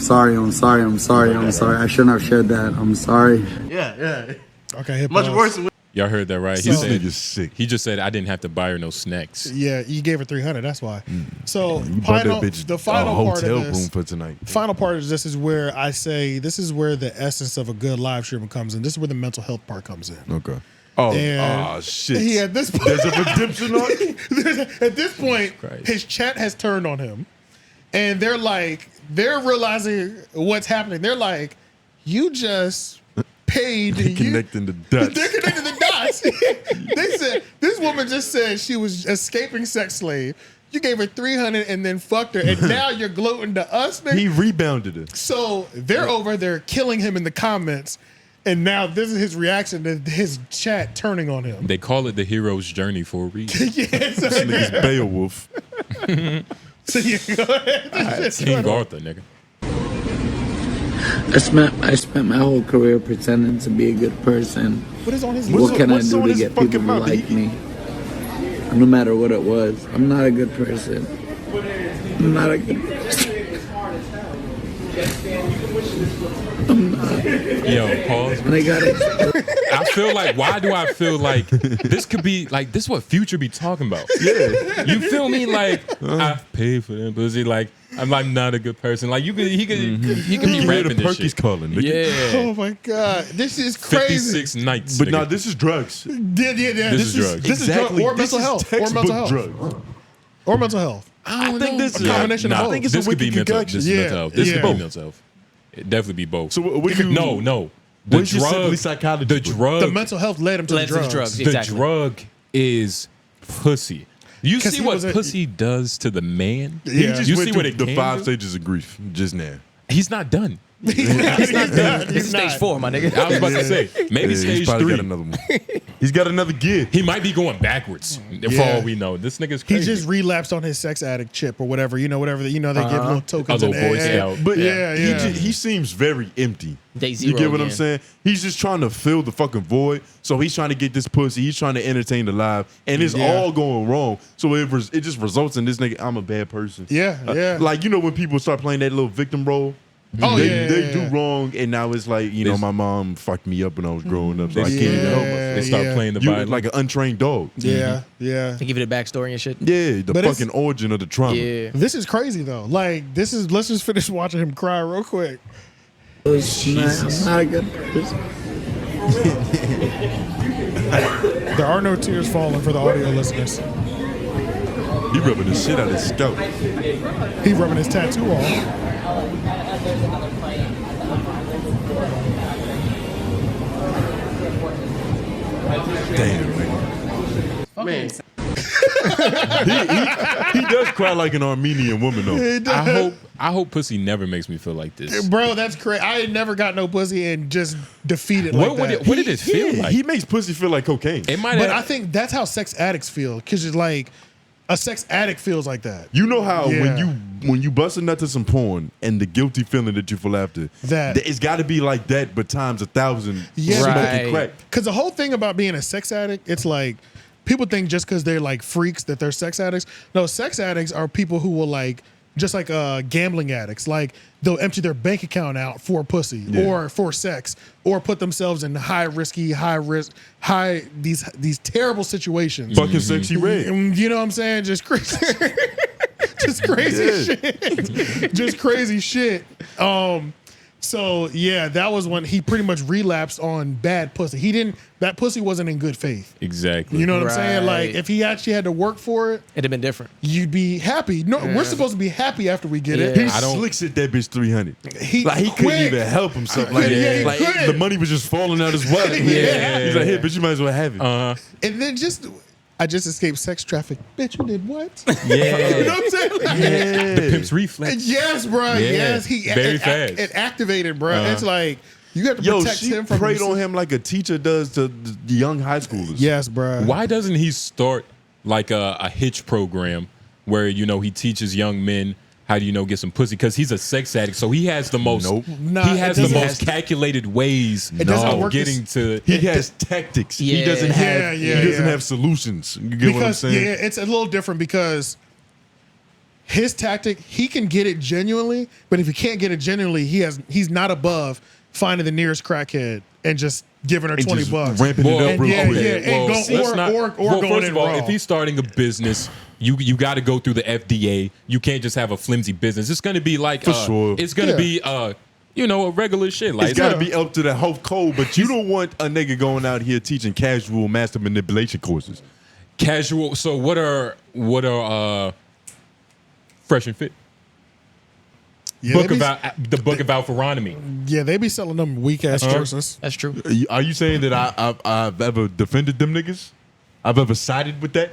S5: shouldn't have shared that. I'm sorry.
S7: Yeah.
S1: Okay, hit
S7: Much
S1: pause.
S7: worse than
S3: Y'all heard that right? He
S2: This
S3: said
S2: nigga's sick.
S3: he just said I didn't have to buy her no snacks.
S1: Yeah, you gave her 300. That's why. So
S2: You bought
S1: final,
S2: that bitch
S1: the final
S2: a
S1: part
S2: hotel
S1: of this,
S2: room for tonight.
S1: final part of this is where I say this is where the essence of a good live stream comes in. This is where the mental health part comes in.
S2: Okay. Oh,
S1: And
S2: shit.
S1: he at this point,
S2: There's a redemption arc?
S1: at this point,
S3: Christ.
S1: his chat has turned on him, and they're realizing what's happening. They're like, you just paid.
S2: Connecting the dots.
S1: They're connecting the dots. They said this woman just said she was escaping sex slave. You gave her 300 and then fucked her, and now you're gloating to us, nigga.
S2: He rebounded it.
S1: So they're over there killing him in the comments, and now this is his reaction to his chat turning on him.
S3: They call it the hero's journey for a reason.
S1: Yeah, so,
S2: This nigga's Beowulf.
S1: so yeah, go ahead.
S3: King Arthur, nigga.
S5: I spent my whole career pretending to be a good person.
S1: What is on his
S5: What can I
S2: what's
S5: do
S2: on
S5: to
S2: his
S5: get people
S2: fucking
S5: to
S2: mouth?
S5: like me? No matter what it was, I'm not a good person. I'm not a good person.
S3: Yo, pause.
S5: And I got it.
S3: I feel like, why do I feel like this could be like this? What Future be talking about?
S2: Yeah.
S3: You feel me? Like I paid for them pussy. Like I'm not a good person. Like he could be
S2: You hear
S3: rapping
S2: the
S3: this
S2: Perky's
S3: shit.
S2: calling, nigga.
S3: Yeah,
S1: Oh my god, this is crazy.
S3: 56 nights.
S2: But
S3: nigga.
S2: no, this is drugs.
S1: Yeah.
S3: This is drugs.
S1: This is drug or
S2: this
S1: mental
S2: is
S1: health or
S2: textbook
S1: mental health
S2: drugs.
S1: or mental health.
S2: I think this
S1: A
S2: is
S1: combination of
S3: nah,
S1: both.
S2: I think it's
S3: this
S2: a
S3: could be
S2: wicked
S3: mental.
S2: concoction.
S3: This is
S1: Yeah,
S3: mental health. This
S1: yeah.
S3: could be mental health. It definitely be both.
S2: So what do you?
S3: no.
S2: What is your simply psychology
S3: The
S2: book?
S3: drug.
S1: The mental health led him to the
S4: Led to the
S1: drugs.
S4: drugs.
S3: The
S4: Exactly.
S3: drug is pussy. You
S1: 'Cause
S3: see
S1: he
S3: what
S1: was a-
S3: pussy does to the man?
S1: Yeah.
S2: He just
S3: You
S2: went
S3: see
S2: through
S3: what it
S2: the
S3: can
S2: 5
S3: do?
S2: stages of grief just now.
S3: He's not done.
S1: He's not done.
S4: This
S1: He's
S4: is stage
S1: not.
S4: 4, my nigga.
S3: I was about to say, maybe
S2: Yeah, he's
S3: stage
S2: probably
S3: 3.
S2: got another one. He's got another gear.
S3: He might be going backwards for
S1: Yeah.
S3: all we know. This nigga's
S1: He
S3: crazy.
S1: just relapsed on his sex addict chip or whatever. They give little tokens.
S3: A little
S1: and-
S3: Boy Scout.
S2: But
S1: Yeah, yeah.
S2: he seems very empty.
S4: Day
S2: You
S4: zero
S2: get what I'm
S4: again.
S2: saying? He's just trying to fill the fucking void. So he's trying to get this pussy. He's trying to entertain the live, and it's
S1: Yeah.
S2: all going wrong. So it just results in this nigga. I'm a bad person.
S1: Yeah, yeah.
S2: Like when people start playing that little victim role.
S1: Oh,
S2: they,
S1: yeah,
S2: they
S1: yeah,
S2: do
S1: yeah.
S2: wrong, and now it's like my mom fucked me up when I was growing up, so I can't even help myself.
S3: They start playing the
S2: You
S3: violin.
S2: like an untrained dog.
S1: Yeah, yeah.
S4: To give it a backstory and shit.
S2: Yeah, the
S1: But it's-
S2: fucking origin of the trauma.
S4: Yeah.
S1: This is crazy though. Like let's just finish watching him cry real quick.
S5: I'm not a good person.
S1: There are no tears falling for the audio listeners.
S2: He rubbing the shit out of his scalp.
S1: He rubbing his tattoo off.
S2: Damn, nigga.
S7: Man,
S2: He does cry like an Armenian woman though.
S3: I hope pussy never makes me feel like this.
S1: Bro, that's crazy. I ain't never got no pussy and just defeated
S3: What
S1: like
S3: would
S1: that.
S3: it- what did it feel like?
S2: He makes pussy feel like cocaine.
S3: It might
S1: But
S3: have.
S1: I think that's how sex addicts feel. Because it's like a sex addict feels like that.
S2: You know how
S1: Yeah.
S2: when you bust a nut to some porn and the guilty feeling that you feel after,
S1: That-
S2: it's got to be like that, but times 1,000.
S1: Yeah.
S2: smoking
S4: Right.
S2: crack.
S1: Because the whole thing about being a sex addict, it's like people think just because they're like freaks that they're sex addicts. No, sex addicts are people who will like just like gambling addicts. Like they'll empty their bank account out for pussy or for sex or put themselves in high risk, these terrible situations.
S2: Fucking sexy red.
S1: You know what I'm saying? Just crazy, just crazy shit, just crazy shit. So yeah, that was when he pretty much relapsed on bad pussy. That pussy wasn't in good faith.
S3: Exactly.
S1: You know what I'm saying? Like
S4: Right.
S1: if he actually had to work for it,
S4: It'd have been different.
S1: you'd be happy. No, we're supposed to be happy after we get it.
S4: Yeah.
S2: He
S3: I don't-
S2: slicks at that bitch 300.
S1: He
S2: Like he couldn't
S1: quick.
S2: even help himself. Like,
S1: Yeah, he
S2: like
S1: couldn't.
S2: the money was just falling out his wallet.
S1: Yeah.
S2: He's like, here, bitch, you might as well have it.
S1: And then I just escaped sex traffic. Bitch, you did what?
S3: Yeah.
S1: You know what I'm saying? Like,
S3: The pimp's reflex.
S1: yes, bro.
S3: Yeah.
S1: Yes,
S3: Very fast.
S1: It activated, bro. It's like you got to
S2: Yo,
S1: protect
S2: she
S1: him from
S2: preyed on him like a teacher does to the young high schoolers.
S1: Yes, bro.
S3: Why doesn't he start like a hitch program where he teaches young men how to get some pussy? Because he's a sex addict, so he has the most.
S2: Nope.
S1: Nah,
S3: he has
S1: it
S3: the
S1: doesn't-
S3: most calculated ways
S1: doesn't
S3: of
S1: work
S3: getting to.
S2: He has tactics. He
S4: Yeah.
S2: doesn't have.
S1: Yeah,
S2: he doesn't
S1: yeah.
S2: have solutions. You get what I'm
S1: Because
S2: saying?
S1: yeah, it's a little different because his tactic, he can get it genuinely, but if he can't get it genuinely, he's not above finding the nearest crackhead and just giving her
S2: And
S1: $20.
S2: just ramping it up
S1: And
S2: real
S1: yeah,
S2: quick.
S1: yeah, and going
S3: first
S1: in
S3: of all,
S1: raw.
S3: if he's starting a business, you got to go through the FDA. You can't just have a flimsy business. It's going to be like
S2: For sure.
S3: It's going to be a regular shit. Like
S2: It's got to be up to the health code, but you don't want a nigga going out here teaching casual master manipulation courses.
S3: casual. So what are Fresh and Fit?
S1: yeah,
S3: Book
S1: they be,
S3: about the book about Veronomy.
S1: yeah, they be selling them weak ass choices.
S4: That's true.
S2: Are you saying that I've ever defended them niggas? I've ever sided with that?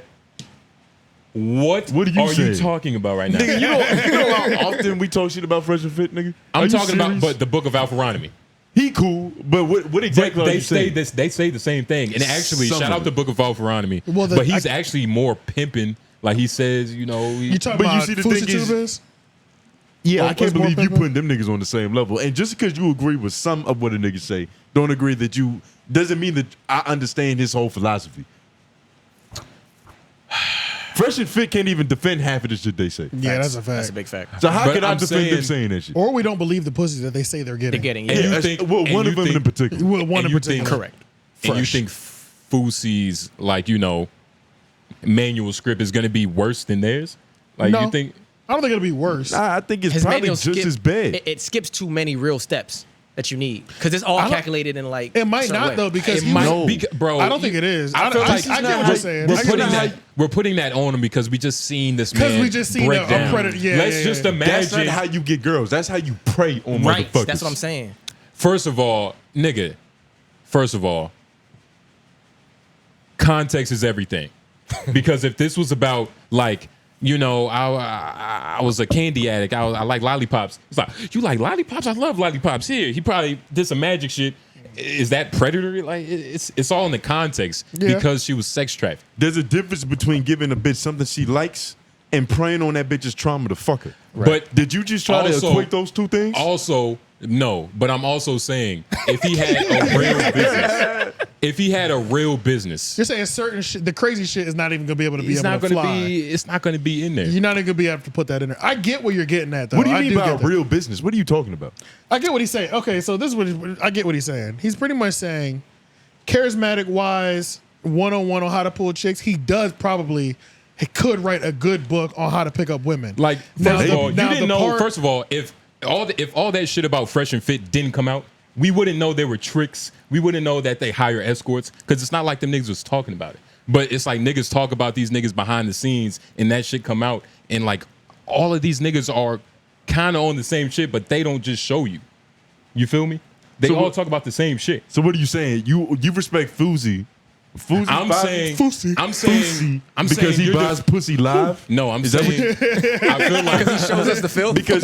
S3: What
S2: What are you
S3: are you
S2: saying?
S3: talking about right now?
S2: Nigga, you know how often we talk shit about Fresh and Fit, nigga? Are
S3: I'm
S2: you
S3: talking about
S2: serious?
S3: but the book of Veronomy.
S2: He cool, but what exactly are
S3: They
S2: you
S3: say
S2: saying?
S3: this. They say the same thing. And actually,
S2: Some
S3: shout
S2: of
S3: out
S2: it.
S3: the book of Veronomy.
S1: Well,
S3: but he's actually more pimping. Like he says,
S1: You talking
S2: But you
S1: about
S2: see, the thing
S1: FouseyTube is?
S2: Yeah, I
S1: What's
S2: can't
S1: more
S2: believe you
S1: pimpin'?
S2: putting them niggas on the same level. And just because you agree with some of what a nigga say, don't agree that you doesn't mean that I understand his whole philosophy. Fresh and Fit can't even defend half of the shit they say.
S1: Yeah, that's a fact.
S4: That's a big fact.
S2: So how
S3: But
S2: can I
S3: I'm
S2: defend them
S3: saying-
S2: saying that shit?
S1: Or we don't believe the pussies that they say they're getting.
S4: They're getting
S3: And
S4: yeah.
S3: you
S2: Yeah,
S3: think-
S2: well,
S3: and
S2: one
S3: you
S2: of them in
S3: think-
S2: particular.
S1: Well, one
S3: And
S1: in
S3: you
S1: particular.
S3: think-
S4: correct.
S3: and you
S1: Fresh.
S3: think Fousey's manual script is going to be worse than theirs? Like
S1: No.
S3: you think?
S1: I don't think it'll be worse.
S2: Nah, I think it's
S4: His
S2: probably
S4: manual
S2: just
S4: skip,
S2: as bad.
S4: It skips too many real steps that you need because it's all
S1: I don't-
S4: calculated in like.
S1: It might
S4: certain
S1: not
S4: way.
S1: though because
S3: It
S1: he
S3: might
S1: was-
S3: be, bro.
S1: I don't think it is.
S3: I feel like
S1: I get what you're saying.
S3: We're
S1: I get
S3: putting
S1: what you're
S3: that.
S1: saying.
S3: We're putting that on him because we just seen this
S1: 'Cause
S3: man.
S1: we just seen
S3: break
S1: a
S3: down.
S1: predator- yeah,
S3: Let's
S1: yeah,
S3: just
S1: yeah.
S2: That's
S3: imagine.
S2: not how you get girls. That's how you prey on
S4: Right.
S2: motherfuckers.
S4: That's what I'm saying.
S3: First of all, nigga. First of all, context is everything. Because if this was about like, you know, I was a candy addict. I like lollipops. It's like, you like lollipops? I love lollipops. Here, he probably did some magic shit. Is that predatory? Like, it's all in the context because she was sex trafficked.
S2: There's a difference between giving a bitch something she likes and preying on that bitch's trauma to fuck her.
S3: Right. But
S2: did you just try to equate those two things?
S3: Also, no. But I'm also saying if he had a real business,
S1: you're saying certain shit, the crazy shit is not even gonna be able to
S3: it's not gonna be in there.
S1: You're not even gonna be able to put that in there. I get what you're getting at, though.
S2: What do you mean by real business? What are you talking about?
S1: I get what he's saying. Okay, so this is what I get what he's saying. He's pretty much saying, charismatic wise, 101 on how to pull chicks. He could write a good book on how to pick up women.
S3: Like, first of all, you didn't know. First of all, if all that shit about Fresh and Fit didn't come out, we wouldn't know there were tricks. We wouldn't know that they hire escorts because it's not like them niggas was talking about it. But it's like niggas talk about these niggas behind the scenes and that shit come out and like all of these niggas are kind of on the same shit, but they don't just show you. You feel me? They all talk about the same shit.
S2: So what are you saying? You respect Fousey?
S3: I'm saying
S2: because he buys pussy live.
S3: No, I'm saying I feel like
S4: he shows us the filth.
S2: Because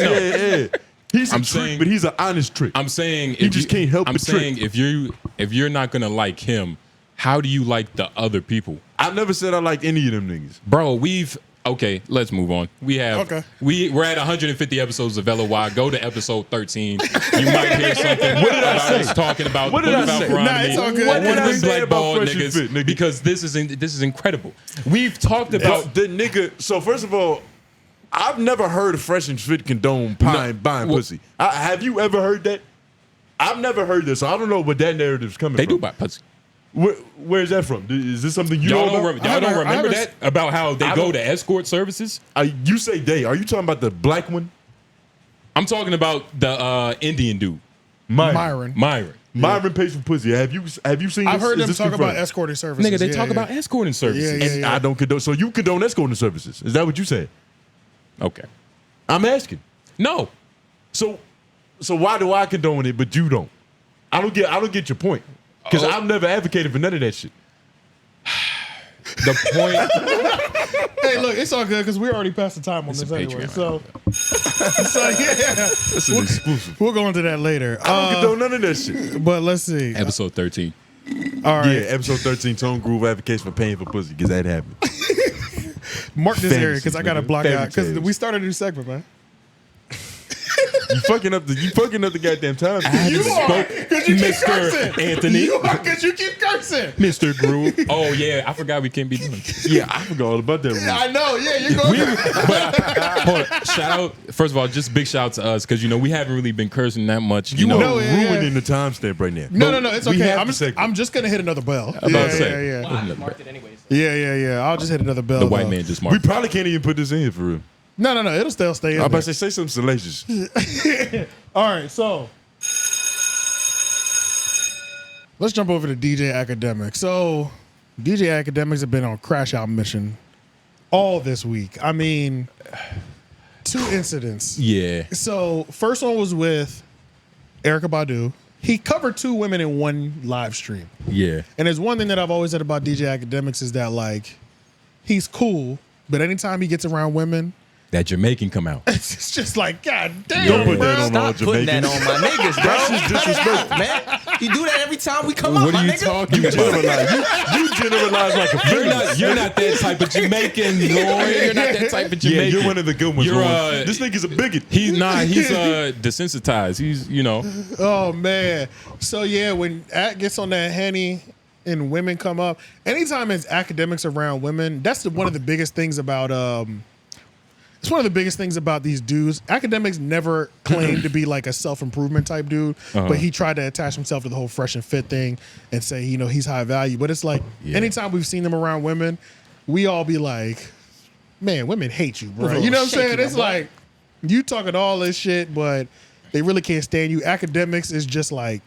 S2: he's a trick, but he's an honest trick.
S3: I'm saying
S2: he just can't help.
S3: I'm saying if you're not gonna like him, how do you like the other people?
S2: I never said I liked any of them niggas,
S3: bro. Okay, let's move on. We're at 150 episodes of LOY. Go to episode 13. You might hear something.
S2: What did I say?
S3: Us talking about
S2: what did I say?
S1: Nah, it's all good.
S2: What did I say
S3: blackball
S2: about Fresh and Fit, nigga?
S3: Because this is incredible. We've talked about
S2: the nigga. So first of all, I've never heard of Fresh and Fit condone buying pussy. Have you ever heard that? I've never heard this. So I don't know what that narrative's coming from.
S3: They do buy pussy.
S2: Where's that from? Is this something
S3: y'all
S2: know about?
S3: Y'all don't remember that? About how they go to escort services?
S2: You say they. Are you talking about the black one?
S3: I'm talking about the Indian dude.
S1: Myron.
S2: Myron pays for pussy. Have you seen
S1: I've
S2: this?
S1: heard them talk about escorting services.
S3: Nigga, they talk about escorting services.
S2: And I don't condone. So you condone escorting services. Is that what you said?
S3: Okay.
S2: I'm asking.
S3: No.
S2: So why do I condone it, but you don't? I don't get your point. Because I've never advocated for none of that shit.
S3: The point.
S1: Hey, look, it's all good because we're already past the time on this anyway. So yeah,
S2: that's an exclusive.
S1: We'll go into that later.
S2: I don't condone none of that shit.
S1: But let's see.
S3: Episode 13.
S1: All right.
S2: Yeah, episode 13. Tone Groove advocates for paying for pussy because that happened.
S1: Mark this area because I got to block out because we started a new segment, man.
S2: You fucking up the goddamn time.
S1: You are because you keep cursing,
S3: Anthony.
S1: You are because you keep cursing,
S3: Mr. Groove. Oh yeah, I forgot we can't be doing this.
S2: Yeah, I forgot all about that.
S1: I know. Yeah, you're going.
S3: Hold on. Shout out. First of all, just big shout out to us because we haven't really been cursing that much.
S2: You know, ruining the timestamp right now.
S1: No, it's okay. I'm just gonna hit another bell.
S3: Yeah.
S4: Well, I marked it anyways. So.
S1: Yeah. I'll just hit another bell.
S3: The white man just marked.
S2: We probably can't even put this in here for real.
S1: No. It'll still stay in.
S2: I'm about to say something salacious.
S1: All right, so let's jump over to DJ Akademiks. So DJ Akademiks have been on crash out mission all this week. I mean, 2 incidents.
S3: Yeah.
S1: So first one was with Eryka Badu. He covered 2 women in one live stream.
S3: Yeah.
S1: And there's one thing that I've always said about DJ Akademiks is that like he's cool, but anytime he gets around women,
S3: that Jamaican come out.
S1: It's just like, God damn,
S2: don't put that on
S4: Stop
S2: all
S4: putting that
S2: Jamaicans.
S4: on my niggas, bro.
S2: That's just disrespectful.
S4: Man, you do that every time we come out,
S3: What
S4: my
S3: are you
S4: nigga.
S3: talking
S2: You
S3: about?
S2: generalize. You generalize like a feminist.
S3: You're not that type of Jamaican, Lloyd. You're not that type of Jamaican.
S2: Yeah, you're one of the good ones.
S3: You're,
S2: Ron. This nigga's a bigot.
S3: He's desensitized. He's
S1: Oh man. So yeah, when Ak gets on that Henny and women come up, anytime it's Akademiks around women, that's one of the biggest things about it's one of the biggest things about these dudes. Akademiks never claimed to be like a self-improvement type dude, but he tried to attach himself to the whole Fresh and Fit thing and say, he's high value. But it's like anytime we've seen them around women, we all be like, man, women hate you, bro. You know what I'm saying? It's like you talking all this shit, but they really can't stand you. Akademiks is just like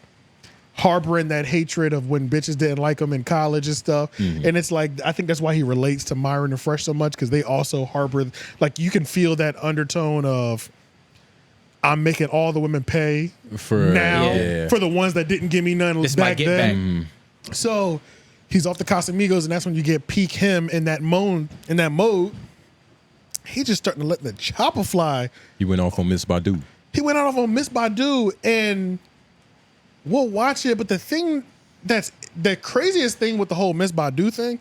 S1: harboring that hatred of when bitches didn't like him in college and stuff. And it's like, I think that's why he relates to Myron and Fresh so much, because they also harbor, like you can feel that undertone of, I'm making all the women pay for the ones that didn't give me none
S4: This
S1: back
S4: might get
S1: then.
S4: back.
S1: So He's off the Casamigos, and that's when you get peak him in that mode. He just starting to let the chopper fly.
S3: He went off on Miss Badu.
S1: He went off on Miss Badu, and we'll watch it. But that's the craziest thing with the whole Miss Badu thing.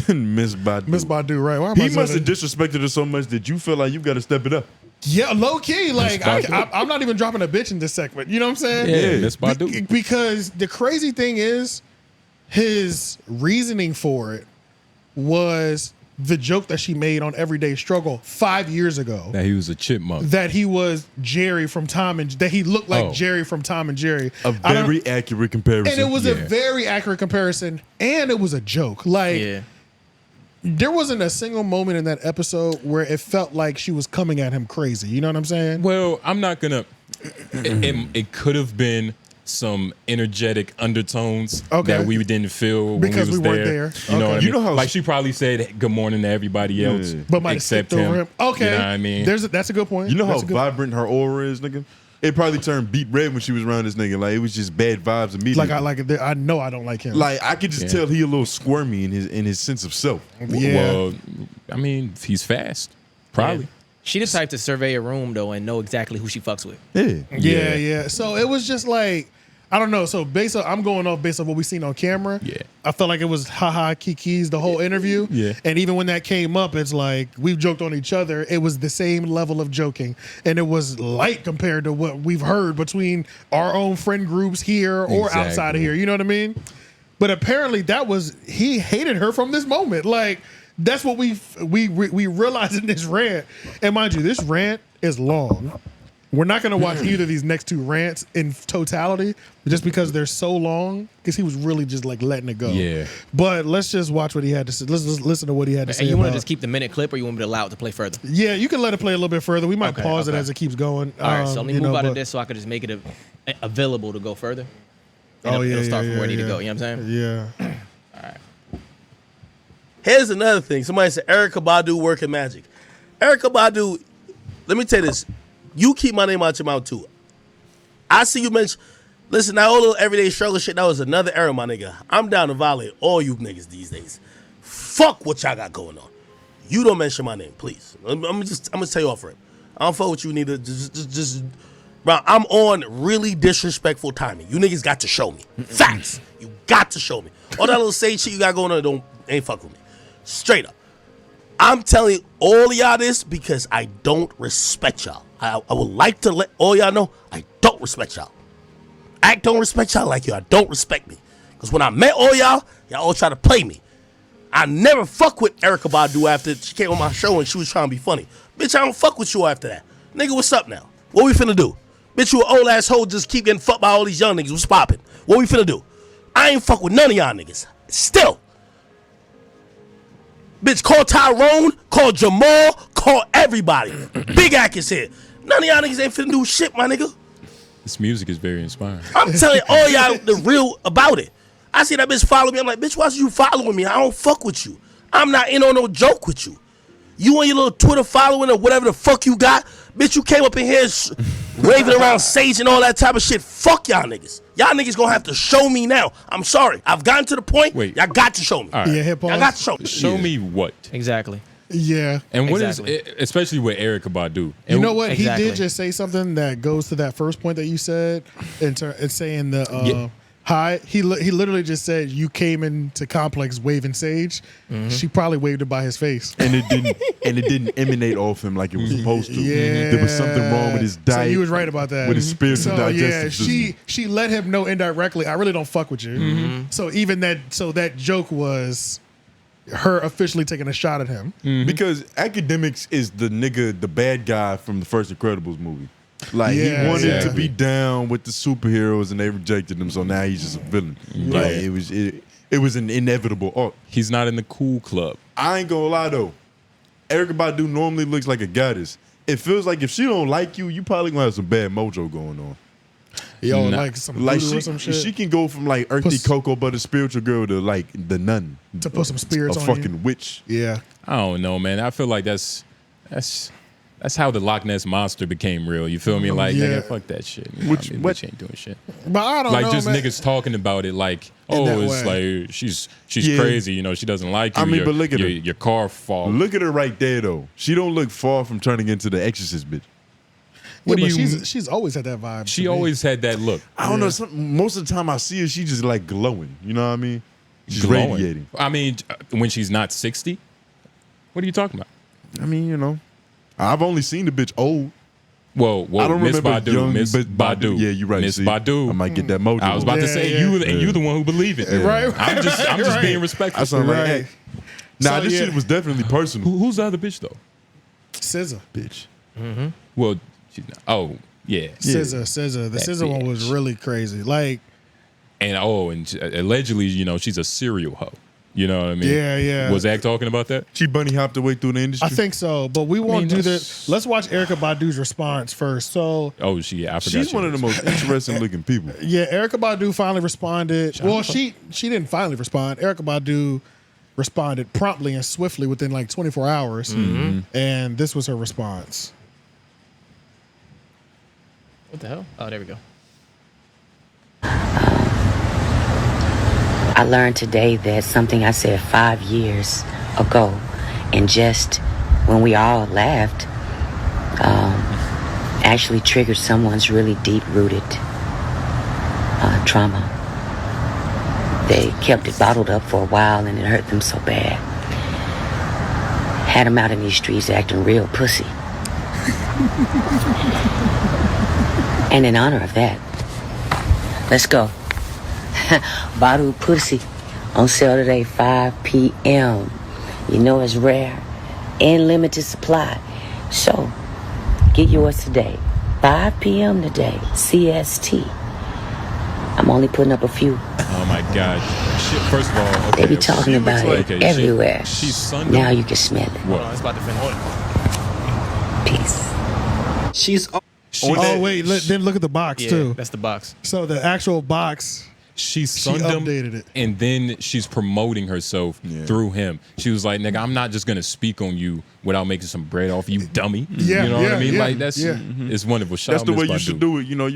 S2: Miss Badu.
S1: Miss Badu, right? Why am
S2: He
S1: I saying
S2: must have
S1: that?
S2: disrespected her so much that you feel like you got to step it up.
S1: Yeah, low key. Like
S3: Miss Badu.
S1: I'm not even dropping a bitch in this segment. You know what I'm saying?
S3: Yeah, Miss Badu.
S1: Because the crazy thing is, his reasoning for it was the joke that she made on Everyday Struggle 5 years ago.
S3: That he was a chipmunk.
S1: That he was Jerry from Tom and that he looked like
S3: Oh.
S1: Jerry from Tom and Jerry.
S2: A very accurate comparison.
S1: And it was a
S3: Yeah.
S1: very accurate comparison, and it was a joke. Like there wasn't a single moment in that episode where it felt like she was coming at him crazy. You know what I'm saying?
S3: Well, I'm not gonna. It could have been some energetic undertones that we didn't feel
S1: because
S3: when
S1: we
S3: was
S1: weren't there.
S3: You know what I mean?
S2: You know how
S3: like she probably said good morning to everybody else,
S1: But might have
S3: except
S1: skipped over
S3: him.
S1: him. Okay,
S3: You know what I mean?
S1: That's a good point.
S2: You know
S1: That's
S2: how
S1: a good-
S2: vibrant her aura is, nigga? It probably turned beet red when she was around this nigga. Like, it was just bad vibes immediately.
S1: I know I don't like him.
S2: Like, I could just tell he a little squirmy in his sense of self.
S1: Yeah.
S3: Well, I mean, he's fast. Probably.
S4: She the type to survey a room though and know exactly who she fucks with.
S1: Yeah. So it was just like, I don't know. So I'm going off based on what we seen on camera.
S3: Yeah.
S1: I felt like it was 𝚑𝚑𝚃𝚃s the whole interview.
S3: Yeah.
S1: And even when that came up, it's like we've joked on each other. It was the same level of joking, and it was light compared to what we've heard between our own friend groups here or outside of
S3: Exactly.
S1: here. You know what I mean? But apparently he hated her from this moment. Like that's what we realized in this rant. And mind you, this rant is long. We're not going to watch either of these next two rants in totality just because they're so long, because he was really just like letting it go.
S3: Yeah.
S1: But let's just watch what he had to say. Let's just listen to what he had to say.
S4: And you want to
S1: about-
S4: just keep the minute clip, or you want me to allow it to play further?
S1: Yeah, you can let it play a little bit further. We might
S4: Okay,
S1: pause it
S4: okay.
S1: as it keeps going.
S4: All right, so let me
S1: you
S4: move
S1: know,
S4: out of
S1: but-
S4: this so I could just make it available to go further.
S1: Oh, yeah,
S4: it'll start
S1: yeah,
S4: from where I need
S1: yeah.
S4: to go. You know what I'm saying?
S1: Yeah.
S7: Here's another thing. Somebody said Erykah Badu working magic. Erykah Badu, let me tell you this. You keep my name out your mouth too. I see you mention. Listen, that whole little everyday struggle shit, that was another era, my nigga. I'm down to violate all you niggas these days. Fuck what y'all got going on. You don't mention my name, please. I'm gonna tell you off rip. I don't fuck with you, neither. Just bro, I'm on really disrespectful timing. You niggas got to show me. Facts. You got to show me. All that little sage shit you got going on ain't fuck with me. Straight up. I'm telling all of y'all this because I don't respect y'all. I would like to let all y'all know I don't respect y'all. I don't respect y'all like y'all don't respect me. Because when I met all y'all all try to play me. I never fuck with Eryka Badu after she came on my show and she was trying to be funny. Bitch, I don't fuck with you after that. Nigga, what's up now? What we finna do? Bitch, you an old ass hoe just keep getting fucked by all these young niggas. What's poppin'? What we finna do? I ain't fuck with none of y'all niggas. Still. Bitch, call Tyrone, call Jamal, call everybody. Big Ack is here. None of y'all niggas ain't finna do shit, my nigga.
S3: This music is very inspiring.
S7: I'm telling all y'all the real about it. I see that bitch follow me. I'm like, bitch, why you following me? I don't fuck with you. I'm not in on no joke with you. You and your little Twitter following or whatever the fuck you got, bitch, you came up in here raving around Sage and all that type of shit. Fuck y'all niggas. Y'all niggas gonna have to show me now. I'm sorry. I've gotten to the point.
S3: Wait.
S7: Y'all got to show me.
S3: All right.
S1: Yeah, hip
S7: Y'all got to show me.
S3: Show me what?
S4: Exactly.
S1: Yeah.
S3: And what is
S4: Exactly.
S3: it, especially with Erykah Badu?
S1: You know what?
S4: Exactly.
S1: He did just say something that goes to that first point that you said in saying the hi. He literally just said you came into Complex waving Sage. She probably waved it by his face.
S2: And it didn't emanate off him like it was supposed to.
S1: Yeah.
S2: There was something wrong with his diet.
S1: So you was right about that.
S2: With his spiritual
S1: so
S2: digestive system.
S1: she let him know indirectly, I really don't fuck with you. So even that joke was her officially taking a shot at him.
S2: Because Akademiks is the bad guy from the first Incredibles movie. Like
S1: Yeah,
S2: he wanted to
S3: exactly.
S2: be down with the superheroes and they rejected him, so now he's just a villain. Like it was an inevitable arc.
S3: He's not in the cool club.
S2: I ain't gonna lie though. Erykah Badu normally looks like a goddess. It feels like if she don't like you, you probably gonna have some bad mojo going on.
S1: Yo,
S3: Nah.
S1: like some
S2: Like
S1: voodoo or some shit
S2: she can go from like earthy
S1: Puss-
S2: cocoa butter spiritual girl to like the nun.
S1: to put some spirits
S2: a
S1: on
S2: fucking
S1: you.
S2: witch.
S1: Yeah.
S3: I don't know, man. I feel like that's That's how the Loch Ness monster became real. You feel me? Like,
S1: Yeah.
S3: nigga, fuck that shit. You know what I mean? Bitch ain't doing shit.
S1: But I don't
S3: Like
S1: know,
S3: just
S1: man.
S3: niggas talking about it like,
S1: In
S3: oh,
S1: that
S3: it's
S1: way.
S3: like she's crazy. You know, she doesn't like you.
S2: I mean, but look at her.
S3: Your car fall.
S2: Look at her right there, though. She don't look far from turning into the Exorcist bitch.
S3: What
S1: Yeah,
S3: do
S1: but
S3: you?
S1: she's always had that vibe.
S3: She
S1: to me.
S3: always had that look.
S2: I don't know. Most of the time I see her, she just like glowing. You know what I mean? She's
S3: Glowing.
S2: radiating.
S3: I mean, when she's not 60. What are you talking about?
S2: I mean, you know, I've only seen the bitch old.
S3: Whoa,
S2: I don't
S3: Miss
S2: remember
S3: Badu,
S2: young
S3: Miss Badu.
S2: Yeah, you're right.
S3: Miss
S2: See,
S3: Badu.
S2: I might get that mojo.
S3: I was about to
S1: Yeah,
S3: say
S1: yeah.
S3: you the one who believe it.
S1: Right.
S3: I'm just
S1: Right.
S3: being respectful.
S2: I sound like,
S1: Right.
S2: hey. Nah,
S1: So,
S2: this
S1: yeah.
S2: shit was definitely personal.
S3: Who's the other bitch though?
S1: SZA.
S2: Bitch.
S3: Well, she's not. Oh, yeah.
S1: SZA. The SZA one was
S3: bitch.
S1: really crazy. Like,
S3: And allegedly, you know, she's a serial hoe. You know what I mean?
S1: Yeah, yeah.
S3: Was Zach talking about that?
S2: She bunny hopped her way through the industry.
S1: I think so, but we won't do
S3: that's-
S1: this. Let's watch Eryka Badu's response first. So,
S3: Oh, I forgot.
S2: she's one of the most interesting looking people.
S1: yeah, Eryka Badu finally responded. Well, she didn't finally respond. Eryka Badu responded promptly and swiftly within like 24 hours, and this was her response.
S4: What the hell? Oh, there we go.
S8: I learned today that something I said 5 years ago, and just when we all laughed, actually triggered someone's really deep-rooted trauma. They kept it bottled up for a while, and it hurt them so bad. Had them out in these streets acting real pussy. And in honor of that, let's go. Badu Pussy on sale today, 5 p.m. You know it's rare and limited supply. So, get yours today. 5 p.m. today, CST. I'm only putting up a few.
S3: Oh my God! Shit, first of all, okay,
S8: They be talking about it
S3: okay,
S8: everywhere.
S3: She's Sunday.
S8: Now you can smell it.
S4: Hold on, it's about to finish.
S8: Peace.
S3: She's
S1: Oh wait, then look at the box
S4: Yeah,
S1: too.
S4: that's the box.
S1: So the actual box.
S3: She
S1: She
S3: sunned him,
S1: updated it.
S3: and then she's promoting herself through him. She was like, "Nigga, I'm not just gonna speak on you without making some bread off you, dummy."
S1: Yeah,
S3: you know what I
S1: yeah,
S3: mean?
S1: yeah,
S3: Like that's
S1: yeah.
S3: it's wonderful. Shout
S2: That's
S3: out
S2: the
S3: Miss
S2: way you
S3: Badu.
S2: should do it. You know,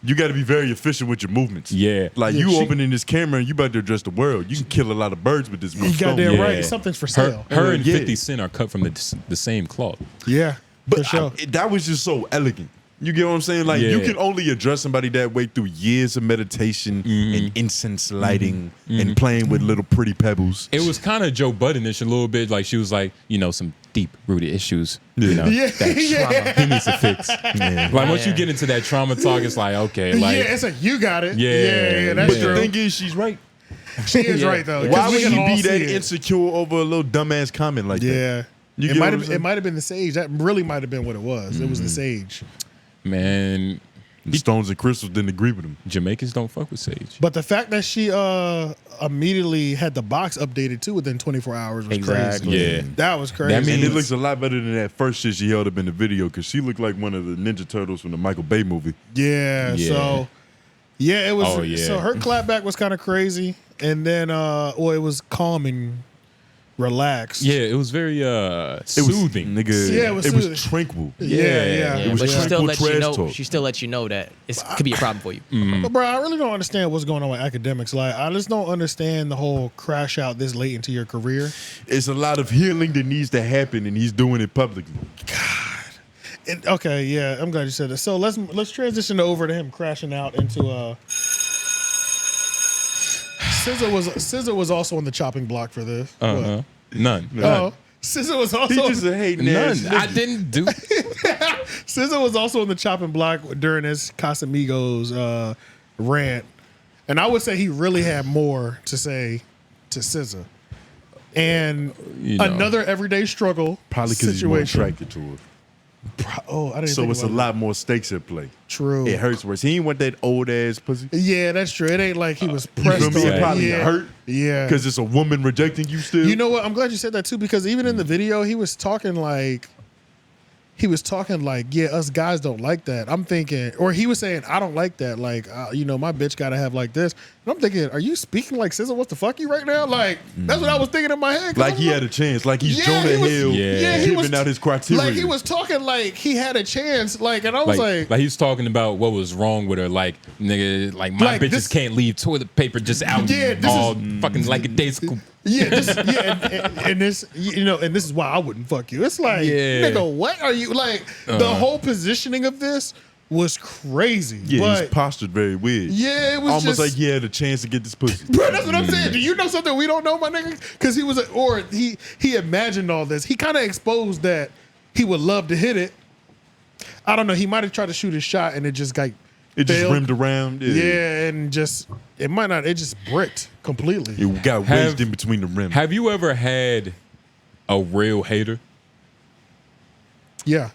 S2: you gotta be very efficient with your movements.
S3: Yeah.
S2: Like
S1: Yeah,
S2: you
S1: she-
S2: opening this camera and you about to address the world. You can kill a lot of birds with this one
S1: You
S2: stone.
S1: goddamn
S3: Yeah.
S1: right. Something's for
S3: Her,
S1: sale.
S3: her and
S2: Yeah.
S3: 50 Cent are cut from the same cloth.
S1: Yeah,
S2: But
S1: for sure.
S2: that was just so elegant. You get what I'm saying? Like
S3: Yeah.
S2: you can only address somebody that way through years of meditation and incense lighting and playing with little pretty pebbles.
S3: It was kind of Joe Buddenish a little bit. Like she was like, you know, some deep rooted issues. You know,
S1: Yeah,
S3: that
S1: yeah.
S3: he needs to fix. Like once you get into that trauma talk, it's like okay, like
S1: yeah, it's like you got it.
S3: Yeah,
S1: yeah, that's
S2: But
S1: true.
S2: the thing is, she's right.
S1: She is right though.
S2: Why
S1: 'cause
S2: would
S1: we can
S2: he
S1: all
S2: be
S1: see
S2: that
S1: it.
S2: insecure over a little dumbass comment like that?
S1: Yeah.
S2: You
S1: It
S2: get
S1: might
S2: what I'm
S1: have
S2: saying?
S1: it might have been the sage. That really might have been what it was. It was the sage.
S3: man,
S2: The Stones and Crystals didn't agree with him.
S3: Jamaicans don't fuck with sage.
S1: But the fact that she immediately had the box updated too within 24 hours was
S4: Exactly.
S1: crazy.
S3: Yeah.
S1: That was crazy.
S3: That means-
S2: And it looks a lot better than that first shit she held up in the video because she looked like one of the Ninja Turtles from the Michael Bay movie.
S1: yeah,
S3: Yeah.
S1: so yeah, it was
S3: Oh, yeah.
S1: so her clapback was kind of crazy. And then well, it was calm and relaxed.
S3: Yeah, it was very
S2: It was
S3: soothing.
S2: nigga.
S1: Yeah, it was soothing.
S2: tranquil.
S1: Yeah, yeah.
S4: Yeah,
S2: was
S4: but she still
S2: tranquil
S4: lets you
S2: trash
S4: know.
S2: talk.
S4: She still lets you know that it could be a problem for you.
S1: But bro, I really don't understand what's going on with academics. Like, I just don't understand the whole crash out this late into your career.
S2: It's a lot of healing that needs to happen, and he's doing it publicly.
S1: Okay, yeah, I'm glad you said that. So let's transition over to him crashing out into SZA was also on the chopping block for this.
S3: Uh-huh. None.
S1: Oh, SZA was
S2: He
S1: also
S2: just a hating ass.
S3: None. I didn't do.
S1: SZA was also on the chopping block during his Casamigos rant, and I would say he really had more to say to SZA. And
S3: You know.
S1: another everyday struggle
S2: Probably because he's more
S1: situation.
S2: attracted to her.
S1: Oh, I didn't.
S2: So
S1: think
S2: it's a
S1: about
S2: lot more stakes at play.
S1: that. True.
S2: It hurts worse. He ain't want that old ass pussy.
S1: Yeah, that's true. It ain't like he was
S2: You feel
S1: pressed
S2: me?
S1: on
S2: It probably
S1: yeah.
S2: hurt
S1: Yeah,
S2: because it's a woman rejecting you still.
S1: you know what? I'm glad you said that too, because even in the video, he was talking like he was talking like, yeah, us guys don't like that. I'm thinking, or he was saying, I don't like that. Like, you know, my bitch got to have like this. And I'm thinking, are you speaking like SZA wants to fuck you right now? Like, that's what I was thinking in my head.
S2: Like he had a chance. Like he's Jonah Hill giving out his criteria.
S1: Like he was talking like he had a chance. Like, and I was like
S3: he's talking about what was wrong with her. Like, nigga, like my bitches can't leave toilet paper just out all fucking like a day school.
S1: Yeah, and this, you know, and this is why I wouldn't fuck you. It's like, nigga, what are you like? The whole positioning of this was crazy.
S2: Yeah,
S1: but
S2: he's postured very weird.
S1: Yeah, it was
S2: almost
S1: just,
S2: like he had a chance to get this pussy.
S1: Bro, that's what I'm saying. Do you know something we don't know, my nigga? Because he was, or he imagined all this. He kind of exposed that he would love to hit it. I don't know. He might have tried to shoot his shot and it just got.
S2: It just rimmed around.
S1: Yeah, and just it might not. It just bricked completely.
S2: It got wedged in between the rims.
S3: Have you ever had a real hater?
S1: Yeah.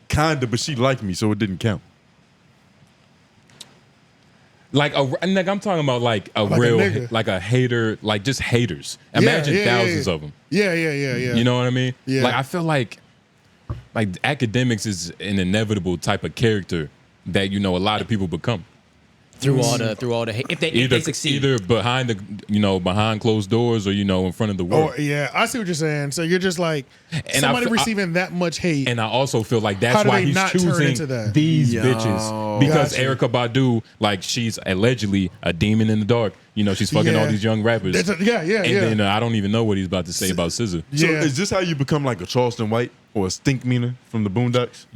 S2: Kinda, but she liked me, so it didn't count.
S3: Like I'm talking about like a real, like a hater, like just haters. Imagine thousands of them.
S1: Yeah.
S3: You know what I mean?
S1: Yeah.
S3: Like I feel like Akademiks is an inevitable type of character that, you know, a lot of people become
S4: through all the hate. If they succeed,
S3: either behind behind closed doors or, you know, in front of the world.
S1: Oh yeah, I see what you're saying. So you're just like somebody receiving that much hate,
S3: and I also feel like that's why he's choosing these bitches, because Erykah Badu, like, she's allegedly a demon in the dark. You know, she's fucking all these young rappers. And then I don't even know what he's about to say about SZA.
S2: So is this how you become like a Charleston White or a Stinkmeaner from the Boondocks?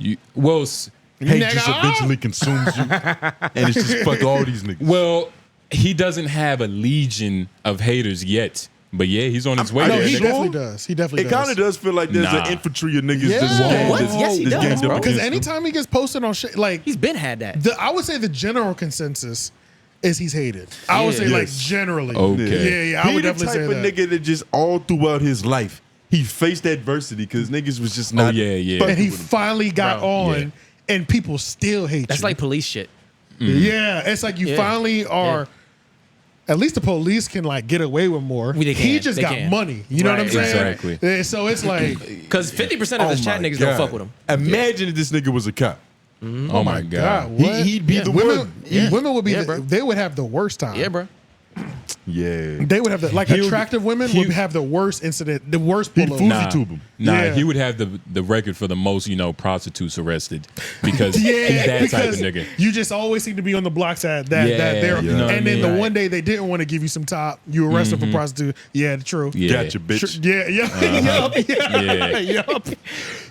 S2: Hate just eventually consumes you, and it's just fuck all these niggas.
S3: Well, he doesn't have a legion of haters yet, but yeah, he's on his way.
S1: No, he definitely does. He definitely does.
S2: It kind of does feel like there's an infantry of niggas.
S4: Yes, he does, bro.
S1: Because anytime he gets posted on shit, like
S4: he's been had that.
S1: I would say the general consensus is he's hated. I would say like generally.
S3: Okay.
S1: Yeah. I would definitely say that.
S2: He the type of nigga that just all throughout his life he faced adversity because niggas was just not.
S1: And he finally got on. Yeah. And people still hate you.
S4: That's like police shit.
S1: Yeah, it's like you finally are. At least the police can like get away with more. He just got money. You know what I'm saying?
S3: Exactly.
S1: So it's like
S4: because 50% of his chat niggas don't fuck with him.
S2: Imagine if this nigga was a cop.
S3: Oh my God.
S2: He'd be the one.
S1: Women would be. They would have the worst time.
S4: Yeah, bro.
S2: Yeah,
S1: they would have attractive women would have the worst incident, the worst pullover.
S2: FouseyTube him.
S3: He would have the record for the most, you know, prostitutes arrested because he's that type of nigga.
S1: You just always seem to be on the block side and then the one day they didn't want to give you some top, you arrested for prostitute. Yeah, true.
S2: Gotcha, bitch.
S1: Yup.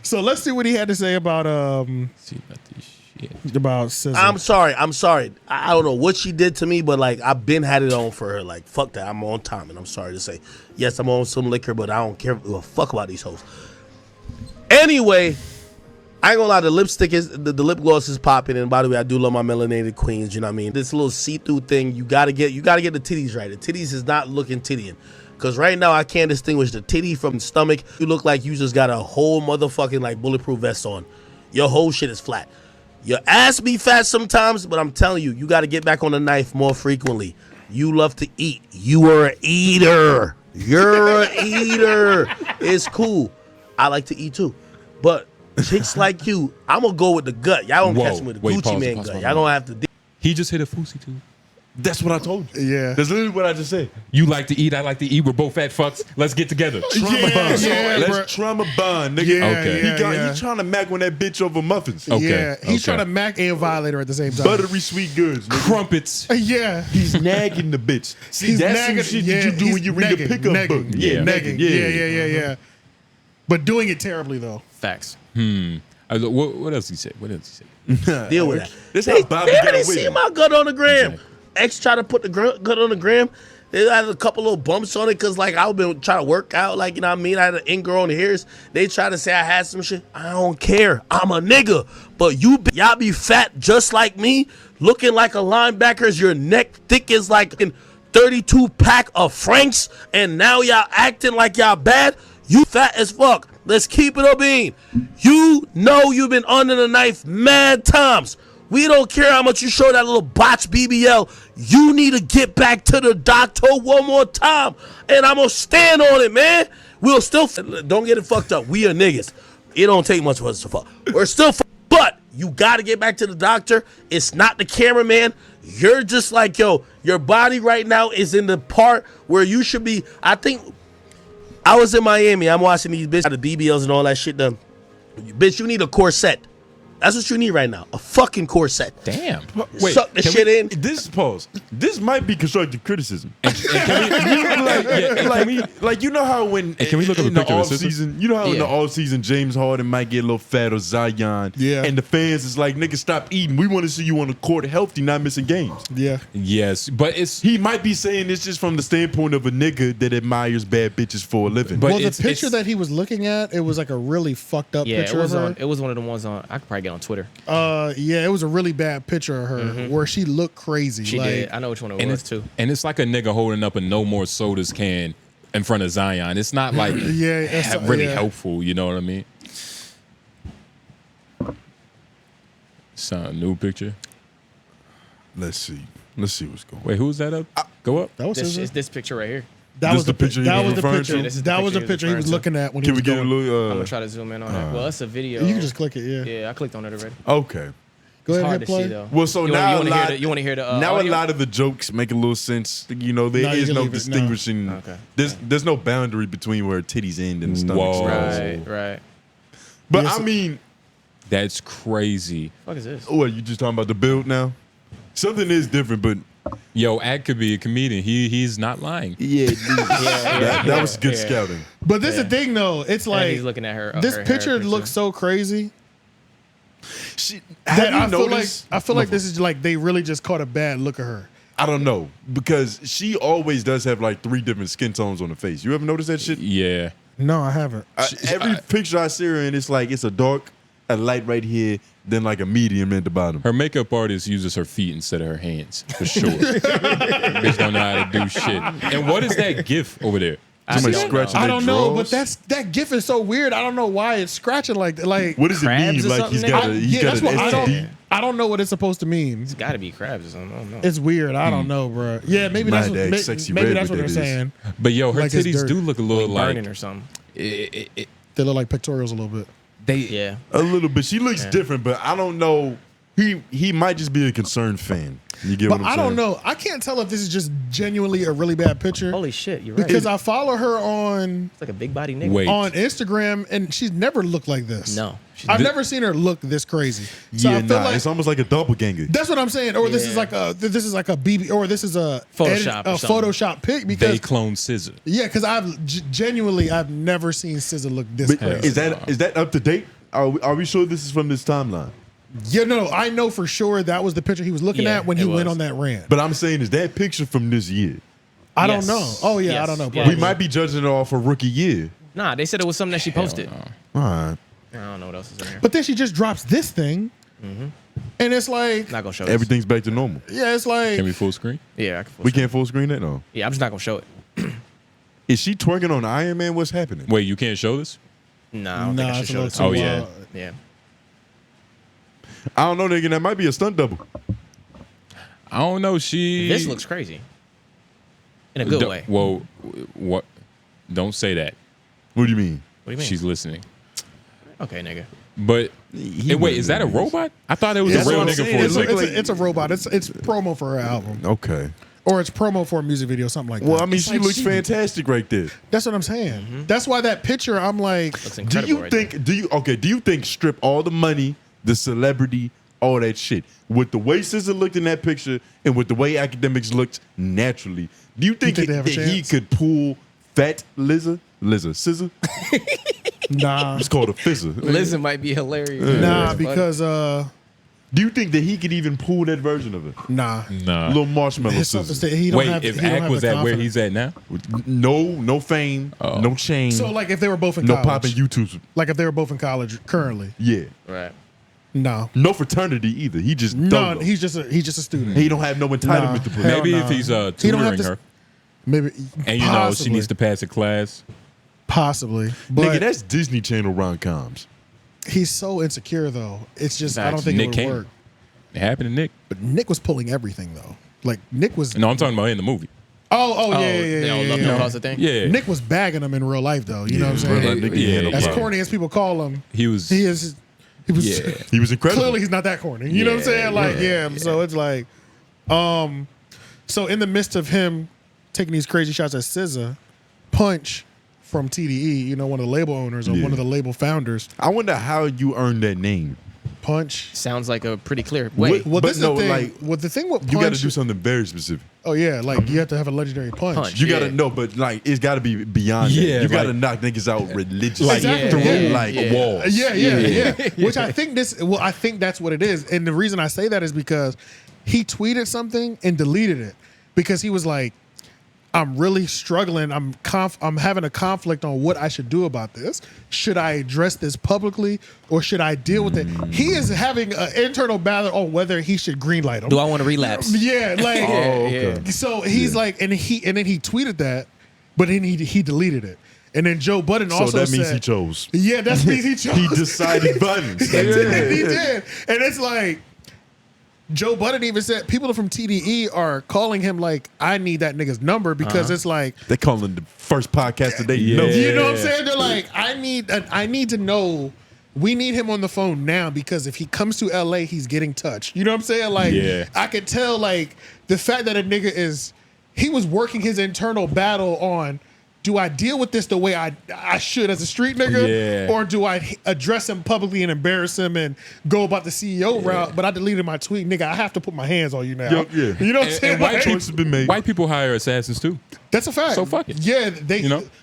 S1: So let's see what he had to say about about SZA.
S7: I'm sorry. I don't know what she did to me, but like I've been had it on for her. Like fuck that. I'm on time, and I'm sorry to say. Yes, I'm on some liquor, but I don't care a fuck about these hoes. Anyway, I ain't gonna lie. The lipstick is the lip gloss is popping, and by the way, I do love my melanated queens. You know what I mean? This little see-through thing, you gotta get the titties right. The titties is not looking tittying. Cause right now I can't distinguish the titty from the stomach. You look like you just got a whole motherfucking like bulletproof vest on. Your whole shit is flat. Your ass be fat sometimes, but I'm telling you, you got to get back on the knife more frequently. You love to eat. You are an eater. You're an eater. It's cool. I like to eat too. But chicks like you, I'm going to go with the gut. Y'all don't catch me with the Gucci Man gut. Y'all going to have to.
S3: He just hit a FouseyTube.
S2: That's what I told you.
S1: Yeah.
S2: That's literally what I just said.
S3: You like to eat, I like to eat. We're both fat fucks. Let's get together.
S2: Trauma bond. Let's trauma bond, nigga.
S3: Okay.
S2: He trying to mac on that bitch over muffins.
S1: Okay. He's trying to mac and violate her at the same time.
S2: Buttery sweet goods, nigga.
S3: Crumpets.
S1: Yeah.
S2: He's nagging the bitch. See, that's some shit that you do when you read a pickup book.
S1: Yeah. Nagging. Yeah. But doing it terribly though.
S4: Facts.
S3: What else he say?
S7: Deal with that.
S2: This how Bobby got away.
S7: See my gut on the gram. X tried to put the gut on the gram. They had a couple little bumps on it because, like, I've been trying to work out, like, you know what I mean? I had an ingrown hairs. They tried to say I had some shit. I don't care. I'm a nigga. But y'all be fat just like me, looking like a linebacker. Your neck thick as like a 32 pack of Franks, and now y'all acting like y'all bad. You fat as fuck. Let's keep it a bean. You know you've been under the knife mad times. We don't care how much you show that little botch BBL. You need to get back to the doctor one more time. And I'm going to stand on it, man. We'll still... Don't get it fucked up. We are niggas. It don't take much for us to fuck. We're still but you got to get back to the doctor. It's not the cameraman. You're just like, yo, your body right now is in the part where you should be. I think I was in Miami. I'm watching these bitches, the BBLs and all that shit done. Bitch, you need a corset. That's what you need right now. A fucking corset.
S3: Damn.
S2: Wait,
S7: suck the shit in.
S2: This pause. This might be constructive criticism. Like you know how when
S3: can we look up a
S2: in the
S3: picture of
S2: off
S3: his sister?
S2: season, you know how in the off season James Harden might get a little fat or Zion, and the fans is like, nigga, stop eating. We want to see you on the court healthy, not missing games.
S1: Yeah.
S3: Yes, but
S2: he might be saying this just from the standpoint of a nigga that admires bad bitches for a living.
S1: But the picture that he was looking at, it was like a really fucked up picture of her.
S4: It was one of the ones on. I could probably get on Twitter.
S1: Yeah, it was a really bad picture of her where she looked crazy.
S4: She did. I know which one it was too.
S3: And it's like a nigga holding up a No More Sodas can in front of Zion. It's not like really helpful. You know what I mean? It's a new picture.
S2: Let's see what's going on.
S3: Wait, who's that up? Go up.
S1: That was
S4: this picture right here.
S1: That was the picture. That was the picture.
S4: That
S1: was the picture he was looking at when he was going.
S4: I'm gonna try to zoom in on it. Well, it's a video.
S1: You can just click it. Yeah,
S4: I clicked on it already.
S2: Okay.
S1: Go ahead,
S4: hard
S1: hit
S4: to
S1: play.
S4: see though.
S2: Well, so
S4: you
S2: now
S4: want to hear the
S2: now
S4: audio?
S2: a lot of the jokes make a little sense. You know, there is no distinguishing.
S4: Okay.
S2: There's no boundary between where titties end and stomach.
S4: Right.
S2: But I mean,
S3: that's crazy.
S4: What is this?
S2: What, you just talking about the build now? Something is different, but
S3: yo, Ad could be a comedian. He's not lying.
S2: Yeah, that was good scouting.
S1: But this is the thing, though. It's like
S4: he's looking at her.
S1: This
S4: her
S1: picture looks so crazy.
S2: Have you
S1: I
S2: noticed?
S1: feel like this is like they really just caught a bad look of her.
S2: I don't know, because she always does have like 3 different skin tones on her face. You ever notice that shit?
S3: Yeah.
S1: No, I haven't.
S2: Every picture I see her in, it's like it's a dark, a light right here, then like a medium at the bottom.
S3: Her makeup artist uses her feet instead of her hands, for sure. Bitch don't know how to do shit. And what is that GIF over there?
S2: Somebody scratching
S1: I don't know,
S2: drawers?
S1: but that GIF is so weird. I don't know why it's scratching like
S2: what does it mean? Like he's got an STD?
S1: I don't know what it's supposed to mean.
S4: It's got to be crabs or something. I don't know.
S1: It's weird. I don't know, bro. Yeah, maybe that's what, maybe that's what they're saying.
S3: But yo, her
S1: Like it's
S3: titties
S1: dirt.
S3: do look a little like
S4: burning or something.
S1: They look like pectorals a little bit.
S2: A little bit. She looks different, but I don't know. He might just be a concerned fan. You get
S1: But
S2: what I'm
S1: I
S2: saying?
S1: don't know. I can't tell if this is just genuinely a really bad picture.
S4: Holy shit, you're right.
S1: Because I follow her on
S4: It's like a big body nigga.
S1: on Instagram, and she's never looked like this.
S4: No.
S1: I've never seen her look this crazy. So
S2: Yeah,
S1: I feel
S2: nah,
S1: like
S2: it's almost like a doppelganger.
S1: that's what I'm saying. Or this is like a BB, or this is a
S4: Photoshop or something.
S1: Photoshop pic
S3: they
S1: because
S3: clone SZA.
S1: yeah, because I've genuinely I've never seen SZA look this
S2: But
S1: crazy.
S2: is that up to date? Are we sure this is from this timeline?
S1: Yeah, no, I know for sure that was the picture he was looking
S4: Yeah,
S1: at when he
S4: it
S1: went
S4: was.
S1: on that rant.
S2: But I'm saying, is that picture from this year?
S1: I
S4: Yes.
S1: don't know. Oh yeah, I
S4: Yes.
S1: don't know.
S4: Yeah.
S1: Probably.
S2: We might be judging it off a rookie year.
S4: Nah, they said it was something that she posted.
S2: All right.
S4: I don't know what else is in here.
S1: But then she just drops this thing, and it's like
S4: Not gonna show this.
S2: Everything's back to normal.
S1: yeah, it's like
S3: Can we full screen?
S4: Yeah, I can
S2: We can't full screen that? No.
S4: Yeah, I'm just not gonna show it.
S2: Is she twerking on Iron Man? What's happening?
S3: Wait, you can't show this?
S4: Nah, I don't think I should
S1: it's a
S4: show
S1: little
S4: this.
S1: too
S3: Oh, yeah.
S1: wild.
S4: Yeah.
S2: I don't know, nigga. That might be a stunt double.
S3: I don't know. She
S4: This looks crazy. In a good
S3: Don't-
S4: way.
S3: Well, what? Don't say that.
S2: What do you mean?
S4: What do you mean?
S3: She's listening.
S4: Okay, nigga.
S3: But wait, is that a robot? I thought it was
S2: That's
S3: a real
S2: what I'm
S3: nigga
S2: saying.
S3: for a
S2: It look
S3: second.
S2: like-
S1: It's a robot. It's promo for her album,
S2: Okay.
S1: or it's promo for a music video, something like that.
S2: Well, I mean,
S1: It's
S2: she
S1: like
S2: looks fantastic right there.
S1: That's what I'm saying. That's why that picture, I'm like,
S4: Looks
S2: Do
S4: incredible
S2: you
S4: right
S2: think?
S4: there.
S2: Do you think strip all the money, the celebrity, all that shit, with the way SZA looked in that picture and with the way Akademiks looked naturally? Do you think,
S1: think they have a
S2: that he
S1: chance?
S2: could pull fat SZA?
S1: nah,
S2: It's called a fizzer.
S4: Lizzo might be hilarious.
S1: nah,
S4: It's funny.
S1: because
S2: Do you think that he could even pull that version of it?
S1: nah.
S3: Nah.
S2: Little marshmallow
S1: His self-esteem,
S2: scissors.
S1: he don't
S3: Wait,
S1: have,
S3: if
S1: he don't
S3: Ak
S1: have
S3: was
S1: the
S3: at where
S1: confidence.
S3: he's at now,
S2: No fame, no chain,
S1: So like if they were both in
S2: no
S1: college,
S2: popping YouTube.
S1: like if they were both in college currently,
S2: Yeah,
S4: Right.
S1: no,
S2: no fraternity either. He just
S1: no,
S2: dolo.
S1: he's just a student.
S2: He don't have no entitlement
S1: Nah.
S2: to put.
S1: Hell
S3: maybe
S1: no.
S3: if he's
S1: He don't have
S3: tutoring
S1: to-
S3: her,
S1: Maybe,
S3: and you know she needs to pass a class.
S1: possibly,
S2: Nigga,
S1: but
S2: that's Disney Channel rom-coms.
S1: he's so insecure though. It's just I don't
S4: Facts.
S1: think
S3: Nick
S1: it would
S3: can't.
S1: work.
S3: It happened to Nick.
S1: But Nick was pulling everything though. Like Nick was
S3: No, I'm talking about in the movie.
S4: No cause a thing.
S3: Yeah.
S1: Nick was bagging him in real life though. You know what I'm saying? As corny as people call him, he was
S2: incredible.
S1: Clearly, he's not that corny. You know what I'm saying? Like, so it's like, so in the midst of him taking these crazy shots at SZA, Punch from TDE, you know, one of the label owners or one of the label founders.
S2: I wonder how you earned that name.
S1: Punch
S4: sounds like a pretty clear way.
S1: Well, this is the thing. Like, the thing with Punch,
S2: you got to do something very specific.
S1: Oh yeah, like you have to have a legitimary punch.
S2: You got to know, but like it's got to be beyond that. You got to knock niggas out religiously,
S1: like
S2: through like a wall.
S1: Yeah. Which I think I think that's what it is. And the reason I say that is because he tweeted something and deleted it because he was like, I'm really struggling. I'm having a conflict on what I should do about this. Should I address this publicly or should I deal with it? He is having an internal battle on whether he should greenlight him.
S4: Do I want to relapse?
S1: Yeah, like So he's like, and then he tweeted that, but then he deleted it. And then Joe Budden also said,
S2: so that means he chose.
S1: Yeah, that means he chose.
S2: He decided buttons.
S1: He did. And it's like, Joe Budden even said people from TDE are calling him like, I need that nigga's number because it's like
S2: they call him the first podcast that they know.
S1: You know what I'm saying? They're like, I need to know. We need him on the phone now because if he comes to LA, he's getting touched. You know what I'm saying? Like, I could tell like the fact that a nigga he was working his internal battle on. Do I deal with this the way I should as a street nigga? Or do I address him publicly and embarrass him and go about the CEO route? But I deleted my tweet. Nigga, I have to put my hands on you now. You know what I'm saying?
S3: White choices been made. White people hire assassins too.
S1: That's a fact.
S3: So fuck it.
S1: Yeah,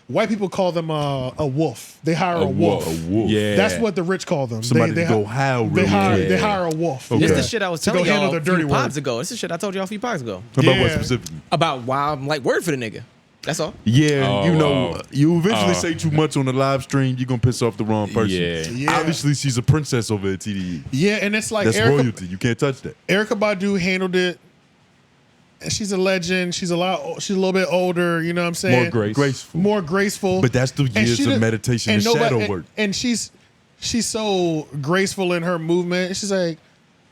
S1: white people call them a wolf. They hire a wolf.
S2: A wolf.
S3: Yeah.
S1: That's what the rich call them.
S2: Somebody to go howl real quick.
S1: They hire a wolf.
S4: This is the shit I was telling y'all a few
S1: dirty
S4: pods ago. This is shit I told y'all a few pods ago.
S2: About what specifically?
S4: About why I'm like word for the nigga. That's all.
S2: Yeah, you eventually say too much on the live stream, you're gonna piss off the wrong person.
S1: Yeah.
S2: Obviously, she's a princess over at TDE.
S1: Yeah, and it's like
S2: that's royalty. You can't touch that.
S1: Erykah Badu handled it. And she's a legend. She's a little bit older. You know what I'm saying?
S2: More graceful. But that's the years of meditation and shadow work.
S1: And she's so graceful in her movement. She's like,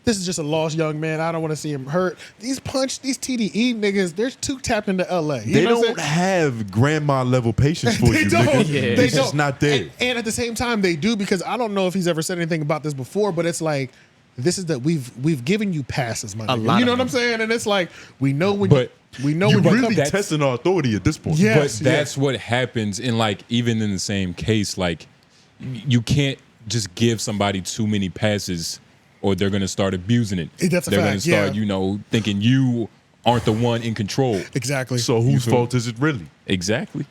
S1: this is just a lost young man. I don't want to see him hurt. These TDE niggas, they're too tapped into LA.
S2: They don't have grandma level patience for you.
S1: Don't.
S2: They
S1: They
S2: just
S1: don't.
S2: not there.
S1: And at the same time, they do because I don't know if he's ever said anything about this before, but it's like, this is that we've given you passes, my nigga. You know what I'm saying? And it's like, we know when
S2: you're really testing our authority at this point.
S1: Yes,
S3: but that's what happens in like, even in the same case, like you can't just give somebody too many passes or they're going to start abusing it.
S1: That's a
S3: they're
S1: fact,
S3: going to start, thinking you aren't the one in control.
S1: Exactly.
S2: So whose fault is it really?
S3: Exactly.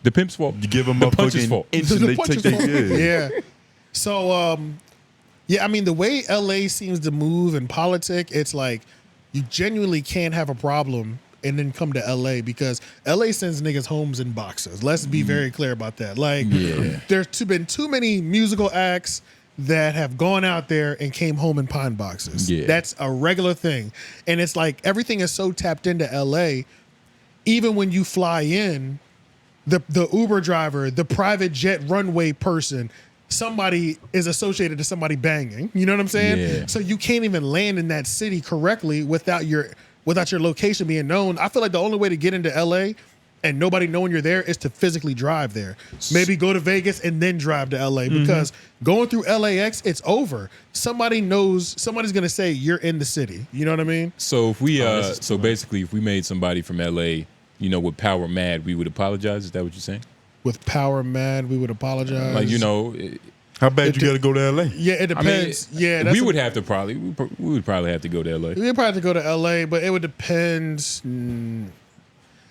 S3: The pimp's fault.
S2: You give them a
S3: punch's fault.
S2: They take their
S1: Yeah. So, I mean, the way LA seems to move in politics, it's like you genuinely can't have a problem and then come to LA because LA sends niggas homes in boxes. Let's be very clear about that. Like, there's been too many musical acts that have gone out there and came home in pine boxes.
S3: Yeah.
S1: That's a regular thing. And it's like everything is so tapped into LA, even when you fly in, the Uber driver, the private jet runway person, somebody is associated to somebody banging. You know what I'm saying?
S3: Yeah.
S1: So you can't even land in that city correctly without your location being known. I feel like the only way to get into LA and nobody knowing you're there is to physically drive there. Maybe go to Vegas and then drive to LA because going through LAX, it's over. Somebody knows, somebody's gonna say you're in the city. You know what I mean?
S3: So if we, basically, if we made somebody from LA, with power mad, we would apologize. Is that what you're saying?
S1: With power mad, we would apologize.
S3: Like,
S2: how bad you got to go to LA?
S1: Yeah, it depends.
S3: We would have to probably have to go to LA.
S1: We'd probably have to go to LA, but it would depend.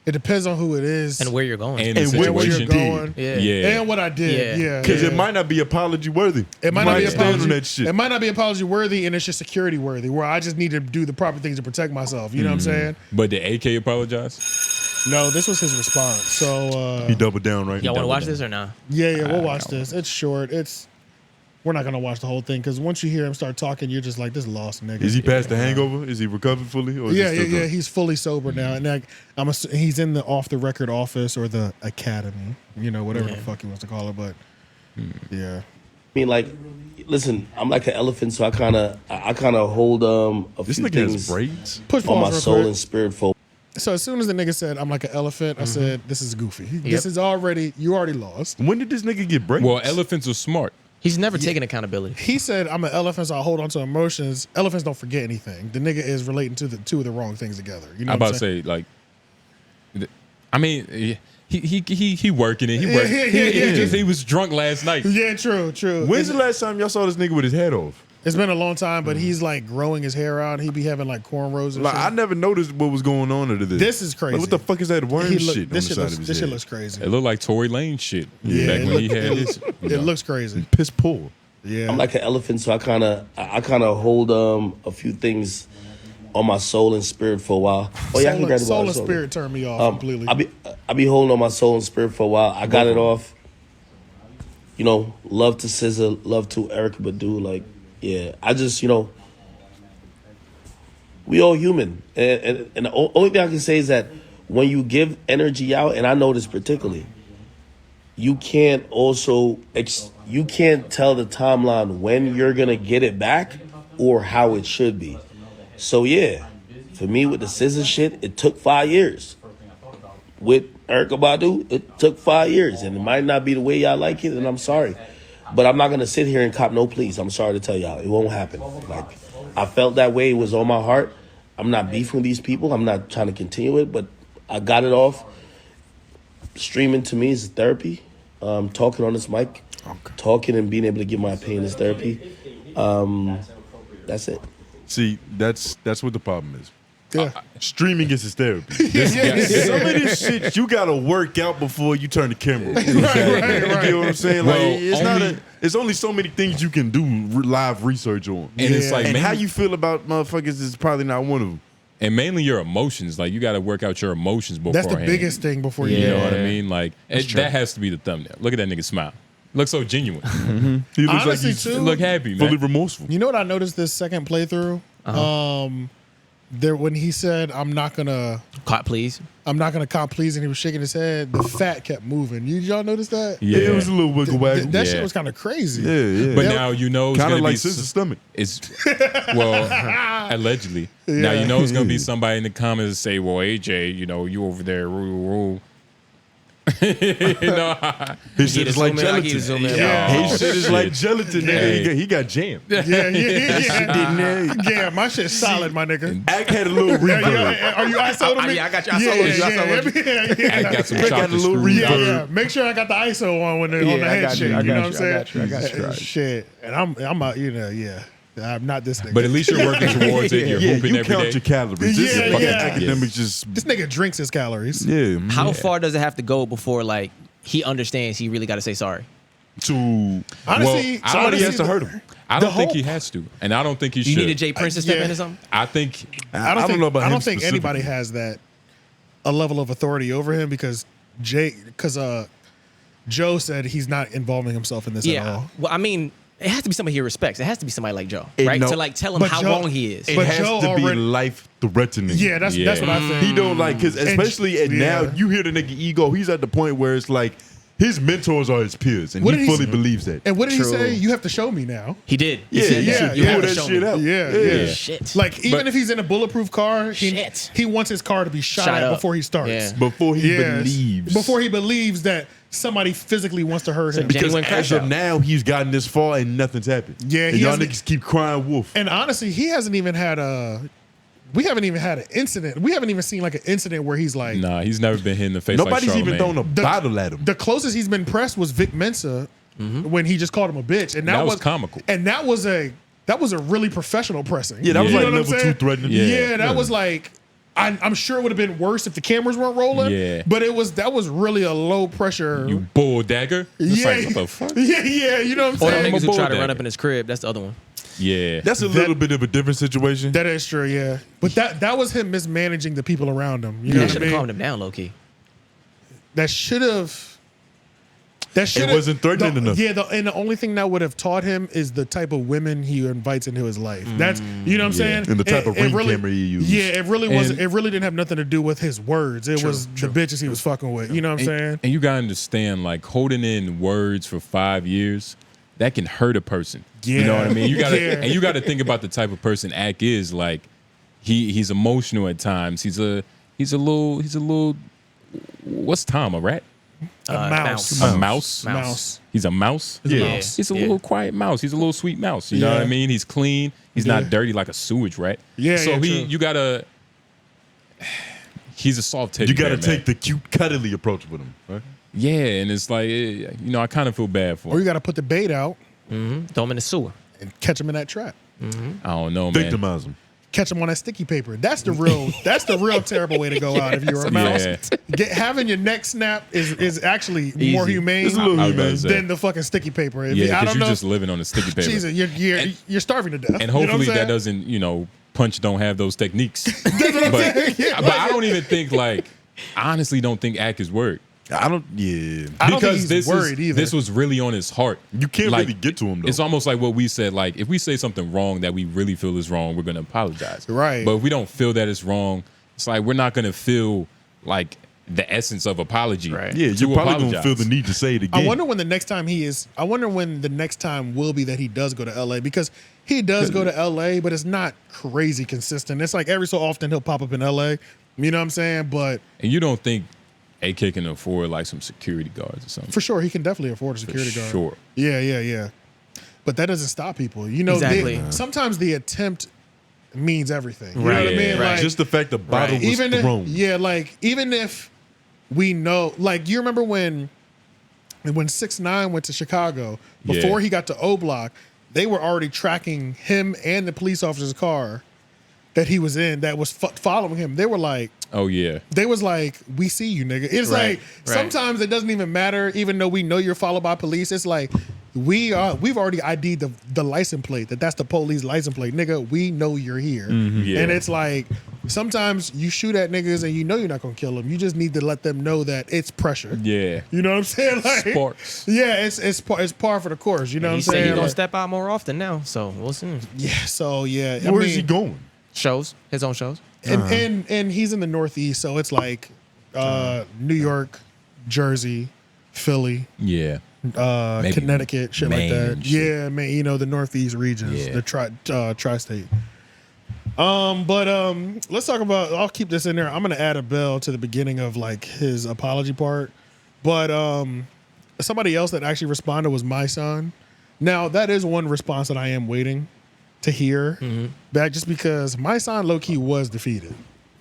S1: It depends on who it is
S4: and where you're going,
S3: and
S1: where you're going,
S3: yeah,
S1: and what I did,
S2: because it might not be apology worthy.
S1: It might not be apology.
S2: That shit.
S1: It might not be apology worthy, and it's just security worthy, where I just need to do the proper things to protect myself. You know what I'm saying?
S3: But did AK apologize?
S1: No, this was his response. So
S2: he doubled down, right?
S4: Y'all want to watch this or not?
S1: Yeah, we'll watch this. It's short. We're not gonna watch the whole thing because once you hear him start talking, you're just like, this lost nigga.
S2: Is he past the hangover? Is he recovered fully? Or is
S1: he's fully sober now, and he's in the off the record office or the academy, whatever the fuck he wants to call it. But yeah,
S7: I mean, like, listen, I'm like an elephant, so I kind of hold a
S2: this
S7: few
S2: nigga has
S7: things
S2: braids.
S7: on my soul and spirit for.
S1: So as soon as the nigga said, I'm like an elephant, I said, this is goofy. This is already, you already lost.
S2: When did this nigga get breaks?
S3: Well, elephants are smart.
S4: He's never taken accountability.
S1: He said, I'm an elephant, so I hold on to emotions. Elephants don't forget anything. The nigga is relating to the two of the wrong things together. You know
S3: I'm
S1: what
S3: about
S1: I'm saying?
S3: to say, like, I mean, he working it. He was drunk last night.
S1: Yeah, true.
S2: When's the last time y'all saw this nigga with his head off?
S1: It's been a long time, but he's like growing his hair out. He be having like cornrows and
S2: Like,
S1: shit.
S2: I never noticed what was going on under this.
S1: This is crazy.
S2: Like, what the fuck is that worm shit on the side of his
S1: This shit
S2: head?
S1: looks crazy.
S3: It looked like Tory Lane shit.
S1: Yeah,
S3: back
S1: it
S3: when he
S1: look-
S3: had
S1: it
S3: his.
S1: It looks crazy.
S2: Piss poor.
S1: Yeah.
S7: I'm like an elephant, so I kind of hold a few things on my soul and spirit for a while. Oh yeah, I can grab it.
S1: Soul and spirit turned me off completely.
S7: I be holding on my soul and spirit for a while. I got it off. You know, love to SZA, love to Eryka Badu. Like, yeah, I just, you know, we all human, and the only thing I can say is that when you give energy out, and I know this particularly, you can't you can't tell the timeline when you're gonna get it back or how it should be. So yeah, for me with the SZA shit, it took 5 years. With Eryka Badu, it took 5 years, and it might not be the way y'all like it, and I'm sorry. But I'm not gonna sit here and cop no pleas. I'm sorry to tell y'all, it won't happen. Like, I felt that way, it was on my heart. I'm not beefing with these people. I'm not trying to continue it, but I got it off. Streaming to me is therapy. Talking on this mic, talking and being able to give my opinion is therapy. That's it.
S2: See, that's what the problem is.
S1: Yeah.
S2: Streaming is his therapy. Some of this shit you gotta work out before you turn the camera.
S1: Right.
S2: You know what I'm saying?
S3: Well,
S2: Like, it's only so many things you can do live research on.
S3: And it's like,
S2: and
S3: mainly,
S2: how you feel about motherfuckers is probably not one of them.
S3: and mainly your emotions. Like, you got to work out your emotions beforehand.
S1: That's the biggest thing before you
S3: You
S1: do
S3: know
S1: it.
S3: what I mean? Like, that has to be the thumbnail. Look at that nigga smile. Looks so genuine.
S2: He looks
S1: Honestly,
S2: like he's
S1: too,
S3: Look happy,
S2: fully
S3: man.
S2: remorseful.
S1: You know what I noticed this second playthrough? There when he said, I'm not gonna
S4: Caught, please.
S1: cop please, and he was shaking his head, the fat kept moving. Y'all notice that?
S3: Yeah.
S2: It was a little wiggle waggle.
S1: That
S3: Yeah.
S1: shit was kind of crazy.
S2: Yeah.
S3: But now you know it's
S2: Kind
S3: gonna
S2: of like
S3: be
S2: Sister's stomach.
S3: It's well, allegedly. Now you know it's gonna be somebody in the comments that say, "Well, AJ, you know, you over there, rule." You know,
S2: His shit is like gelatin.
S1: Yeah.
S2: His shit is like gelatin.
S3: Hey.
S2: Nigga. He got jammed.
S1: Yeah, my shit's solid, my nigga.
S2: Ack had a little reverb.
S1: Are you ISO to me?
S4: Yeah, I got you. I
S3: I got some
S2: Got a
S3: chocolate
S2: little
S3: screws.
S1: Yeah. Make sure I got the ISO on when they're on the head shit. You know what I'm saying?
S2: I got you.
S1: Shit. And I'm out, I'm not this nigga.
S3: But at least you're working towards it. You're
S2: Yeah,
S3: hooping
S2: you
S3: every
S2: count
S3: day.
S2: your calories. This is
S1: Yeah,
S2: fucking
S1: yeah.
S2: academics just
S1: this nigga drinks his calories.
S2: yeah.
S4: How far does it have to go before like he understands he really got to say sorry?
S1: Honestly,
S2: Somebody has to hurt him.
S3: I don't think he has to, and I don't think he
S4: You
S3: should.
S4: need a Jay Prince to step
S1: yeah.
S4: in or something?
S3: I think
S1: I don't
S2: know about
S1: I
S2: him
S1: don't think anybody
S2: specifically.
S1: has that a level of authority over him because Joe said he's not involving himself in this at all.
S4: Well, I mean, it has to be somebody he respects. It has to be somebody like Joe,
S2: It-
S4: right?
S2: no.
S4: To like tell him
S1: But
S4: how
S1: Joe-
S4: wrong he is.
S2: It
S1: But
S2: has
S1: Joe
S2: to be
S1: already-
S2: life threatening.
S1: Yeah, that's what I think.
S2: He don't like because especially at now you hear the nigga ego. He's at the point where it's like his mentors are his peers, and
S1: What
S2: he
S1: did he
S2: fully
S1: say?
S2: believes that.
S1: And what did
S4: True.
S1: he say? You have to show me now.
S4: He did. He
S2: Yeah,
S4: said
S2: you
S4: that.
S2: should
S4: You
S2: pull
S4: have to
S2: that
S4: show
S2: shit
S4: me.
S2: out.
S1: Yeah.
S4: Shit.
S1: Like even
S3: But-
S1: if he's in a bulletproof car, he wants his car to be shot at
S4: up.
S1: before he starts.
S4: Yeah.
S2: Before he
S1: Yes.
S2: believes.
S1: Before he believes that somebody physically wants to hurt him.
S4: Because-
S2: Because
S4: Genuine
S2: as of
S4: Crashout.
S2: now, he's gotten this far and nothing's happened.
S1: Yeah,
S2: and
S1: he
S2: y'all
S1: hasn't-
S2: niggas keep crying wolf.
S1: And honestly, he hasn't even had we haven't even had an incident. We haven't even seen like an incident where he's like,
S3: nah, he's never been hit in the face.
S2: Nobody's
S3: like
S2: even thrown a
S3: Charlamagne.
S2: bottle at him.
S1: the closest he's been pressed was Vic Mensa when he just called him a bitch, and
S3: That was comical.
S1: And that was a really professional pressing.
S2: Yeah, that was
S1: You
S2: like
S1: know what I'm
S2: level 2
S1: saying?
S2: threatening.
S1: Yeah, that was like. I'm sure it would have been worse if the cameras weren't rolling.
S3: Yeah.
S1: But that was really a low pressure.
S3: You bull dagger. It's
S1: yeah,
S3: like, what the fuck?
S1: yeah, you know what I'm
S4: Or the
S1: saying?
S3: I'm a
S4: niggas who try to
S3: bulldog.
S4: run up in his crib. That's the other one.
S3: Yeah.
S2: That's a little bit of a different situation.
S1: That is true, yeah. But that was him mismanaging the people around him. You know
S4: I
S1: what
S4: should
S1: I
S4: have
S1: mean?
S4: calmed him down, low key.
S1: That should have.
S2: It wasn't threatening enough.
S1: Yeah, and the only thing that would have taught him is the type of women he invites into his life. That's you know what I'm saying.
S2: And the type of ring
S1: really,
S2: camera he used.
S1: Yeah, it really wasn't.
S3: And-
S1: It really didn't have nothing to do with his words. It was the bitches he was fucking with. You know what I'm saying?
S3: And you gotta understand, like holding in words for 5 years, that can hurt a person. You know what I mean? You gotta
S1: Yeah.
S3: and you gotta think about the type of person Ack is. Like he's emotional at times. He's a little. What's Tom? A rat?
S1: A mouse.
S3: A mouse.
S1: Mouse.
S3: He's a mouse. He's a little quiet mouse. He's a little sweet mouse. You know what I mean? He's clean. He's not dirty like a sewage rat.
S1: Yeah.
S3: So
S1: true.
S3: you gotta. He's a soft teddy.
S2: You got to
S3: bear,
S2: take the cute, cuddly approach with him, right?
S3: Yeah, and it's like I kind of feel bad for him.
S1: Or you got to put the bait out
S4: Throw him in the sewer.
S1: and catch him in that trap.
S3: I don't know, man.
S2: Victimize him.
S1: Catch him on that sticky paper. That's the real terrible way to go out if you're a mouse.
S3: Yeah.
S1: Having your neck snap is actually more
S4: Easy.
S1: humane
S2: It's a little humane.
S1: than the fucking sticky paper. If
S3: Yeah,
S1: I
S3: because
S1: don't
S3: you're
S1: know.
S3: just living on the sticky paper.
S1: Jesus, you're starving to death.
S3: And
S1: You know what I'm
S3: hopefully that
S1: saying?
S3: doesn't, Punch don't have those techniques.
S1: That's what I'm
S3: but,
S1: saying. Yeah,
S3: but I don't even think I honestly don't think Ack is worried.
S2: I don't. Yeah.
S1: I don't think
S3: Because
S1: he's worried either.
S3: this was really on his heart.
S2: You can't really get to him though.
S3: It's almost like what we said. Like if we say something wrong that we really feel is wrong, we're gonna apologize.
S1: Right.
S3: But if we don't feel that it's wrong, it's like we're not gonna feel like the essence of apology.
S4: Right.
S2: Yeah,
S3: to
S2: you're probably gonna
S3: apologize.
S2: feel the need to say it again.
S1: I wonder when the next time will be that he does go to LA, because he does go to LA, but it's not crazy consistent. It's like every so often he'll pop up in LA. You know what I'm saying? But
S3: And you don't think AK can afford like some security guards or something?
S1: for sure, he can definitely afford a security guard.
S3: Sure.
S1: Yeah. But that doesn't stop people.
S4: Exactly.
S1: Sometimes the attempt means everything. You know
S4: Right.
S1: what I mean?
S3: Right.
S1: Like,
S2: just the fact the bottle was
S1: even
S2: thrown.
S1: even if we know, like, you remember when 6ix9ine went to Chicago, before he got to O Block, they were already tracking him and the police officer's car that he was in that was following him. They were like,
S3: Oh yeah.
S1: they was like, we see you, nigga. It's
S4: Right,
S1: like
S4: right.
S1: sometimes it doesn't even matter, even though we know you're followed by police. It's like we've already ID'd the license plate. That's the police license plate, nigga. We know you're here,
S3: Yeah.
S1: and it's like sometimes you shoot at niggas and you know you're not gonna kill them. You just need to let them know that it's pressure.
S3: Yeah.
S1: You know what I'm saying? Like,
S3: Sparks.
S1: yeah, it's par for the course. You know what I'm
S4: He said
S1: saying?
S4: he's gonna
S1: Like,
S4: step out more often now, so we'll see.
S1: yeah. So yeah,
S2: Where is he going?
S4: Shows, his own shows.
S1: And he's in the Northeast, so it's like New York, Jersey, Philly,
S3: Yeah. Maybe
S1: Connecticut, shit
S3: Maine
S1: like that.
S3: and shit.
S1: Yeah, man, the Northeast regions,
S3: Yeah.
S1: the tri-state. But let's talk about. I'll keep this in there. I'm gonna add a bell to the beginning of like his apology part. But somebody else that actually responded was my son. Now that is one response that I am waiting to hear back, just because my son low key was defeated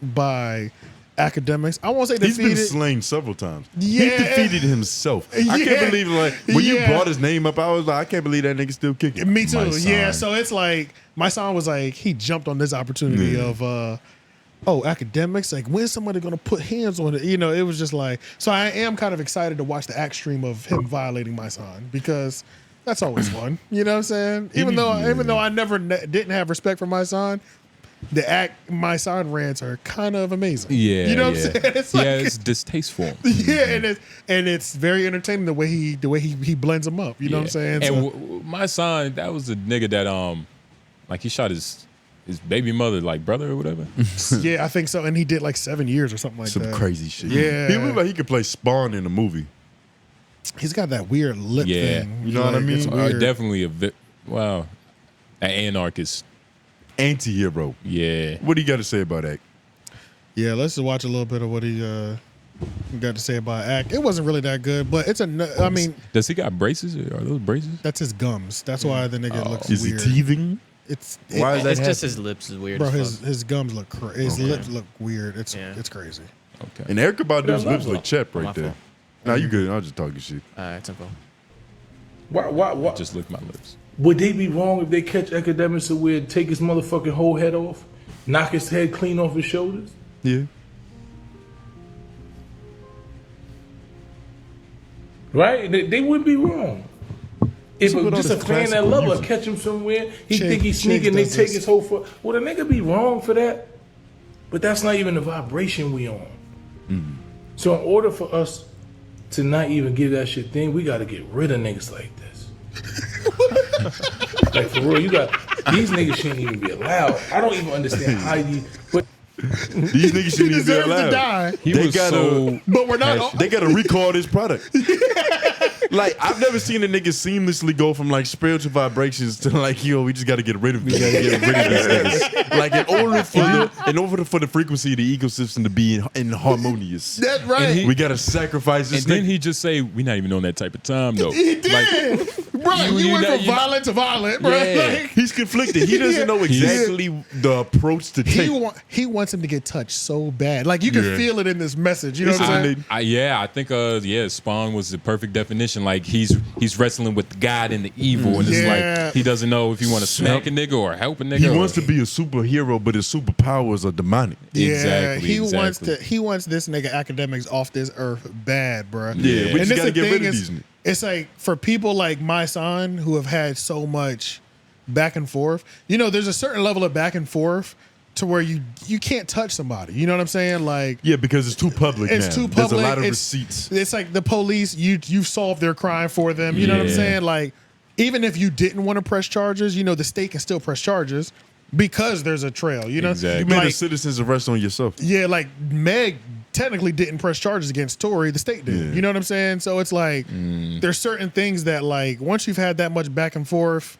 S1: by Akademiks. I won't say
S2: He's
S1: defeated.
S2: been slain several times.
S1: Yeah.
S2: He defeated himself. I
S1: Yeah.
S2: can't believe when you
S1: Yeah.
S2: brought his name up, I was like, I can't believe that nigga still kicking.
S1: Me too.
S3: My
S1: Yeah.
S3: son.
S1: So it's like my son was like, he jumped on this opportunity of Akademiks, like, when's somebody gonna put hands on it? It was just like, so I am kind of excited to watch the act stream of him violating my son, because that's always fun. You know what I'm saying? Even though I never didn't have respect for my son, my son rants are kind of amazing.
S3: Yeah.
S1: You know what I'm saying? It's like,
S3: it's distasteful.
S1: yeah, and it's very entertaining the way he blends them up. You know what I'm saying?
S3: And
S1: So-
S3: my son, that was the nigga that like he shot his baby mother, like brother or whatever.
S1: yeah, I think so. And he did like 7 years or something like
S2: Some
S1: that.
S2: crazy shit.
S1: Yeah.
S2: He looked like he could play Spawn in a movie.
S1: He's got that weird lip
S3: Yeah.
S1: thing.
S2: You know what I mean?
S1: It's weird.
S3: Definitely an anarchist.
S2: Anti-hero.
S3: Yeah.
S2: What do you got to say about that?
S1: Yeah, let's just watch a little bit of what he got to say about Act. It wasn't really that good, but I mean,
S3: Does he got braces? Are those braces?
S1: that's his gums. That's why the nigga looks
S2: Is
S1: weird.
S2: he teething?
S1: Why
S2: is that
S4: It's just
S2: happening?
S4: his lips is weird.
S1: Bro,
S4: as fuck.
S1: his gums look his lips look weird. It's crazy.
S3: Okay.
S2: And Erykah Badu's lips look chapped
S4: My
S2: right there.
S4: fault.
S2: Nah, you good. I'll just talk your shit.
S4: All right, simple.
S9: Why
S3: Just lick my lips.
S9: would they be wrong if they catch Akademiks to where take his motherfucking whole head off, knock his head clean off his shoulders?
S2: Yeah.
S9: Right? They wouldn't be wrong. If
S2: What's up with
S9: just
S2: all
S9: a
S2: this
S9: fan that
S2: classical
S9: love her
S2: music?
S9: catch him somewhere, he
S1: Chig-
S9: think he's
S1: Chig
S9: sneaking, they
S1: does
S9: take this.
S1: this.
S9: his whole foot. Would a nigga be wrong for that? But that's not even the vibration we on. So in order for us to not even give that shit thing, we gotta get rid of niggas like this. Like for real, these niggas shouldn't even be allowed. I don't even understand how you. But
S2: These niggas shouldn't even be
S1: deserves to
S2: allowed.
S1: die.
S3: He
S2: They
S3: was
S2: gotta-
S3: so.
S1: But we're not.
S2: They got to recall this product. Like, I've never seen a nigga seamlessly go from like spiritual vibrations to like, yo, we just got to get rid of these niggas. Like, in order for the frequency of the ecosystem to be in harmonious,
S1: That's right.
S2: we got to sacrifice this.
S3: And then he just say, "We not even on that type of time, though."
S1: He did, bro. You went from violent to violent, bro.
S3: Yeah.
S1: Like,
S2: he's conflicted. He doesn't know exactly the approach to take.
S1: he wants him to get touched so bad. Like, you can feel it in this message. You know what I'm saying?
S3: I think Spawn was the perfect definition. Like, he's wrestling with God and the evil, and it's like he doesn't know if he want to smack a nigga or help a nigga.
S2: He wants to be a superhero, but his superpowers are demonic.
S1: Yeah,
S3: Exactly.
S1: he wants this nigga Akademiks off this earth bad, bro.
S2: Yeah, we just gotta get rid of these niggas.
S1: It's like, for people like my son who have had so much back and forth, you know, there's a certain level of back and forth to where you can't touch somebody. You know what I'm saying? Like,
S2: Yeah, because it's too public now.
S1: it's too public.
S2: There's a lot of
S1: It's-
S2: receipts.
S1: It's like the police, you've solved their crime for them. You know what I'm
S3: Yeah.
S1: saying? Like, even if you didn't want to press charges, you know, the state can still press charges because there's a trail. You know,
S3: Exactly.
S2: You made a
S1: Like,
S2: citizen's arrest on yourself.
S1: yeah, like Meg technically didn't press charges against Tory. The state did.
S2: Yeah.
S1: You know what I'm saying? So it's like there's certain things that, like, once you've had that much back and forth,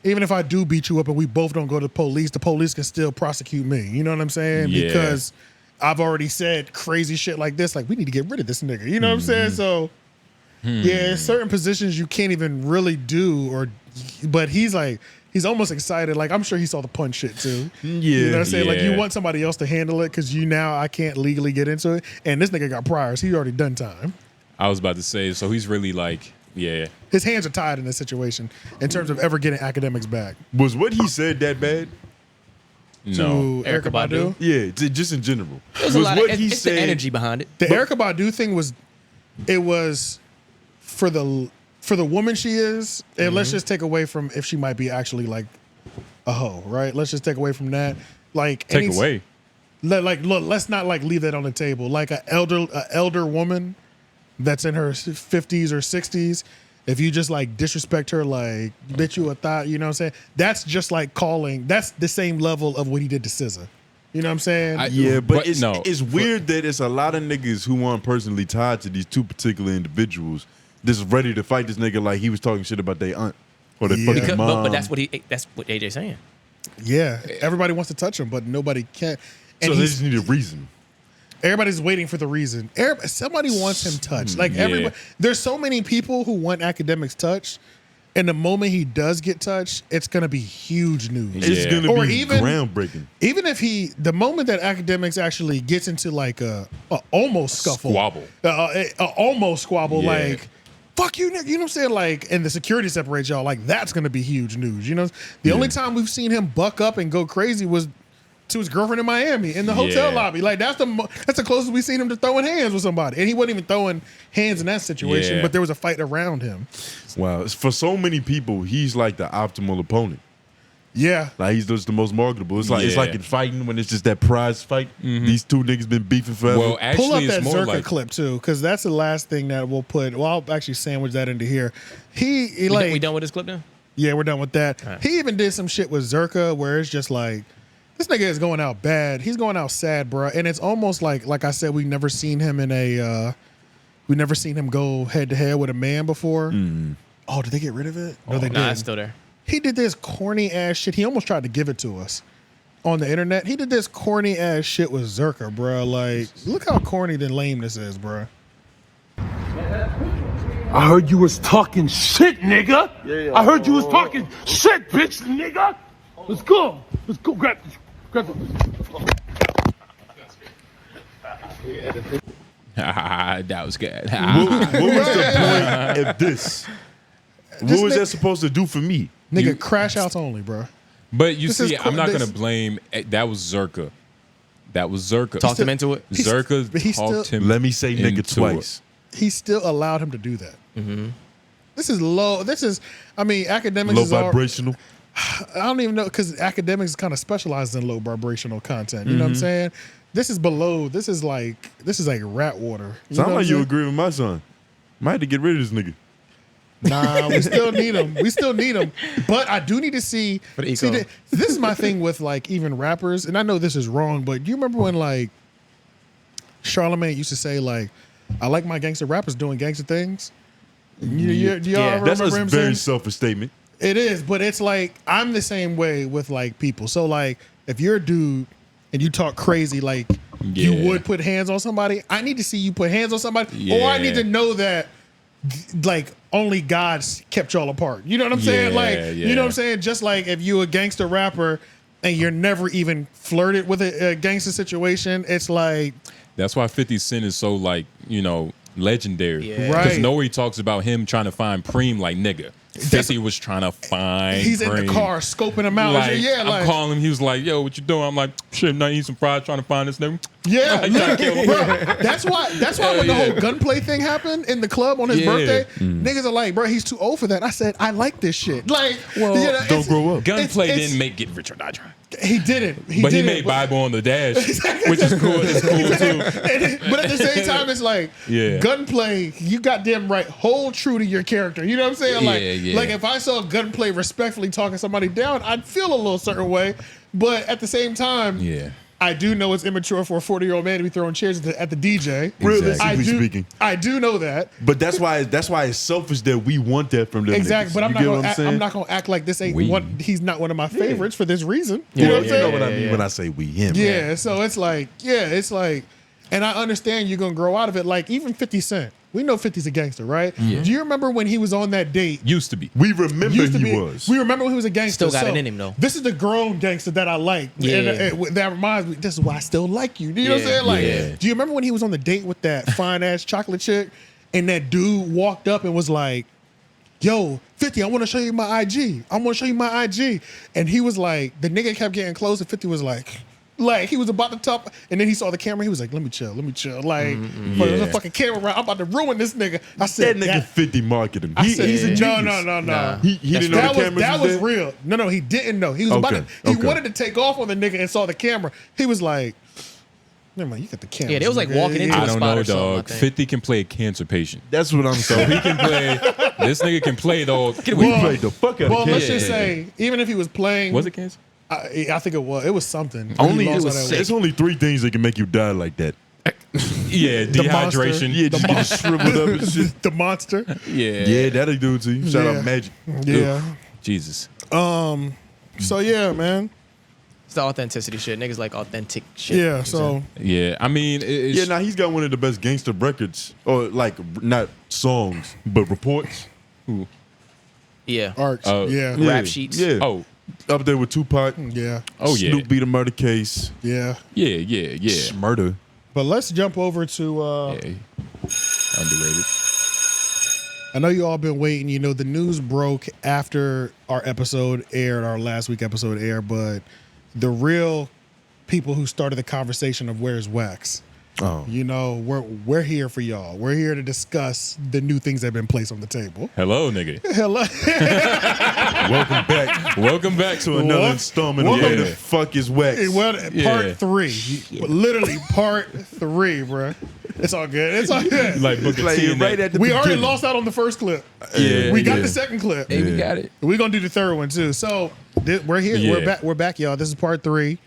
S1: even if I do beat you up and we both don't go to the police can still prosecute me. You know what I'm saying?
S3: Yeah.
S1: Because I've already said crazy shit like this. Like, we need to get rid of this nigga. You know what I'm saying? So yeah, certain positions you can't even really do, but he's almost excited. Like, I'm sure he saw the punch shit too. You know what I'm saying? Like, you want somebody else to handle it because I can't legally get into it. And this nigga got priors. He already done time.
S3: I was about to say, so he's really like,
S1: His hands are tied in this situation in terms of ever getting Akademiks back.
S2: Was what he said that bad?
S3: no.
S1: To Eryka Badu.
S2: Yeah, just in general.
S4: There's a lot of it's the energy behind it.
S1: The Eryka Badu thing was for the woman she is, and let's just take away from if she might be actually like a hoe, right? Let's just take away from that. Like,
S3: Take away.
S1: Look, let's not like leave that on the table. Like a elder woman that's in her 50s or 60s, if you just like disrespect her, like, bitch, you a thought, you know what I'm saying? That's just like that's the same level of what he did to SZA. You know what I'm saying?
S2: But it's weird that it's a lot of niggas who aren't personally tied to these two particular individuals that's ready to fight this nigga like he was talking shit about their aunt or their fucking mom.
S4: But that's what AJ's saying.
S1: Yeah, everybody wants to touch him, but nobody can. And
S2: So they just need a reason.
S1: Everybody's waiting for the reason. Somebody wants him touched. Like, everybody, there's so many people who want Akademiks touched, and the moment he does get touched, it's gonna be huge news.
S2: It's gonna be groundbreaking.
S1: Even if the moment that Akademiks actually gets into like a almost scuffle,
S3: Squabble.
S1: almost squabble,
S3: Yeah.
S1: like, fuck you, nigga. You know what I'm saying? Like, and the security separates y'all. Like, that's gonna be huge news. You know, the only time we've seen him buck up and go crazy was to his girlfriend in Miami in the hotel lobby. Like, that's the closest we've seen him to throwing hands with somebody. And he wasn't even throwing hands in that situation, but there was a fight around him.
S2: Wow. For so many people, he's like the optimal opponent.
S1: Yeah.
S2: Like, he's just the most marketable. It's like in fighting when it's just that prize fight. These two niggas been beefing forever.
S3: Well, actually,
S1: Pull up
S3: it's
S1: that
S3: more
S1: Zerka
S3: like
S1: clip too, because that's the last thing that we'll put. Well, I'll actually sandwich that into here.
S4: We done with this clip now?
S1: Yeah, we're done with that.
S4: Right.
S1: He even did some shit with Zerka where it's just like, this nigga is going out bad. He's going out sad, bro. And it's almost like I said, we never seen him go head to head with a man before. Oh, did they get rid of it? No, they didn't.
S4: It's still there.
S1: He did this corny ass shit. He almost tried to give it to us on the internet. He did this corny ass shit with Zerka, bro. Like, look how corny and lame this is, bro.
S10: I heard you was talking shit, nigga. I heard you was talking shit, bitch, nigga. Let's go. Let's go. Grab this.
S3: that was good.
S2: What was the point of this? What was that supposed to do for me?
S1: Nigga, Crashouts only, bro.
S3: But you
S1: This
S3: see,
S1: is
S3: I'm not
S1: this-
S3: gonna blame. That was Zerka. That was Zerka.
S4: Talked him into it.
S3: Zerka
S1: but he
S3: talked
S1: still-
S3: him.
S2: Let me say nigga
S3: into
S2: twice.
S1: He still allowed him to do that. This is low. I mean, Akademiks
S2: Low
S1: is all,
S2: vibrational.
S1: I don't even know, because Akademiks kind of specializes in low vibrational content. You know what I'm saying? This is below. This is like rat water. You know
S2: Sound
S1: what
S2: like
S1: I'm
S2: you
S1: saying?
S2: agree with my son. Might have to get rid of this nigga.
S1: Nah, we still need him. We still need him. But I do need to see.
S4: For the
S1: see
S4: eco.
S1: this is my thing with like even rappers, and I know this is wrong, but do you remember when like Charlamagne used to say like, "I like my gangster rappers doing gangster things." Do y'all remember
S2: That's a
S1: him
S2: very
S1: saying?
S2: selfish statement.
S1: It is, but it's like I'm the same way with like people. So like if you're a dude and you talk crazy like you would put hands on somebody, I need to see you put hands on somebody, or I need to know that like only God's kept y'all apart. You know what I'm saying? Like you know what I'm saying? Just like if you a gangster rapper and you're never even flirted with a gangster situation, it's like
S3: that's why 50 Cent is so like, you know, legendary.
S1: Yeah.
S3: Because
S1: Right.
S3: nowhere he talks about him trying to find Preem like nigga. 50 was trying to find
S1: he's
S3: Preem.
S1: in the car scoping him out.
S3: Like,
S1: Yeah, like
S3: I'm calling him. He was like, "Yo, what you doing?" I'm like, "Shit, I'm not eating some fries, trying to find this nigga."
S1: yeah,
S3: Like, trying to kill him.
S1: bro, that's why when the whole gunplay thing happened in the club on his birthday, niggas are like, bro, he's too old for that. I said, I like this shit. Like,
S3: Well,
S1: you know,
S2: don't grow up.
S3: Gunplay didn't make Get Rich or Die Trying.
S1: He didn't.
S3: But he made Bible on the Dash, which is cool. It's cool too.
S1: But at the same time, it's like gunplay. You goddamn right. Hold true to your character. You know what I'm saying? Like if I saw gunplay respectfully talking somebody down, I'd feel a little certain way. But at the same time, I do know it's immature for a 40-year-old man to be throwing chairs at the DJ.
S2: Realistically speaking,
S1: I do know that.
S2: But that's why it's selfish that we want that from them.
S1: Exactly.
S2: Niggas.
S1: But
S2: I'm
S1: not gonna act like this ain't
S2: We.
S1: one. He's not one of my favorites for this reason. You know what I'm saying?
S2: You know what I mean when I say we him.
S1: Yeah. So it's like, and I understand you're gonna grow out of it. Like even 50 Cent. We know 50's a gangster, right?
S3: Yeah.
S1: Do you remember when he was on that date?
S3: Used to be.
S2: We remember he was.
S1: We remember when he was a gangster.
S4: Still got it in him, though.
S1: This is the grown gangster that I like.
S4: Yeah.
S1: And that reminds me, this is why I still like you. You know what I'm saying? Like, do you remember when he was on the date with that fine ass chocolate chick and that dude walked up and was like, yo, 50, I want to show you my IG. I want to show you my IG. And he was like, the nigga kept getting close and 50 was like he was about to top, and then he saw the camera. He was like, "Let me chill. Like, there's a fucking camera around. I'm about to ruin this nigga." I said,
S2: that nigga 50 marketing.
S1: I said,
S2: He's a genius.
S1: No.
S2: He didn't know the cameras
S1: That was
S2: there?
S1: real. No, he didn't know. He was about to. He wanted to take off on the nigga and saw the camera. He was like, "Never mind, you got the camera."
S4: Yeah, they was like walking into
S3: I
S4: a
S3: don't
S4: spot
S3: know,
S4: or something, I
S3: dog.
S4: think.
S3: 50 can play a cancer patient.
S2: That's what I'm saying.
S3: So he can play. This nigga can play though.
S2: We played the fuck out of
S1: Well, let's
S2: cancer.
S1: just say, even if he was playing,
S3: Was it cancer?
S1: I think it was. It was something.
S2: Only
S1: He lost
S2: it
S1: all
S2: was.
S1: that weight.
S2: It's only 3 things that can make you die like that.
S3: Yeah,
S1: The monster.
S3: dehydration.
S2: Yeah, just get shriveled up and shit.
S1: The monster.
S2: Yeah, that'll do it to you. Shout out Magic.
S1: Yeah.
S3: Jesus.
S1: So yeah, man.
S4: It's the authenticity shit. Niggas like authentic shit.
S1: Yeah. So
S3: Yeah, I mean, it's,
S2: Yeah, now he's got one of the best gangster records, or like not songs, but reports.
S4: Yeah.
S1: arcs. Yeah.
S4: Rap sheets.
S2: Yeah.
S3: Oh,
S2: Up there with Tupac.
S1: Yeah.
S3: oh yeah,
S2: Snoop beat a murder case.
S1: Yeah.
S3: yeah.
S2: Murder.
S1: But let's jump over to.
S3: Yeah. Underrated.
S1: I know you all been waiting. You know, the news broke after our episode aired, our last week episode aired, but the real people who started the conversation of where's Wax.
S2: Oh.
S1: You know, we're here for y'all. We're here to discuss the new things that have been placed on the table.
S3: Hello, nigga.
S1: Hello.
S2: Welcome back
S3: Welcome back
S2: to another
S1: What?
S2: installment of
S3: Yeah.
S2: Who the Fuck is Wax.
S1: Well,
S3: Yeah.
S1: part 3. Literally part 3, bruh. It's all good. It's all good.
S3: Like Booker
S2: Like,
S3: T. in
S2: right
S3: that.
S2: at the
S1: We already
S2: beginning.
S1: lost out on the first clip.
S3: Yeah,
S1: We got
S3: yeah.
S1: the second clip.
S3: Hey, we got it.
S1: We're gonna do the third one too. So we're here.
S3: Yeah.
S1: We're back. We're back, y'all. This is part 3.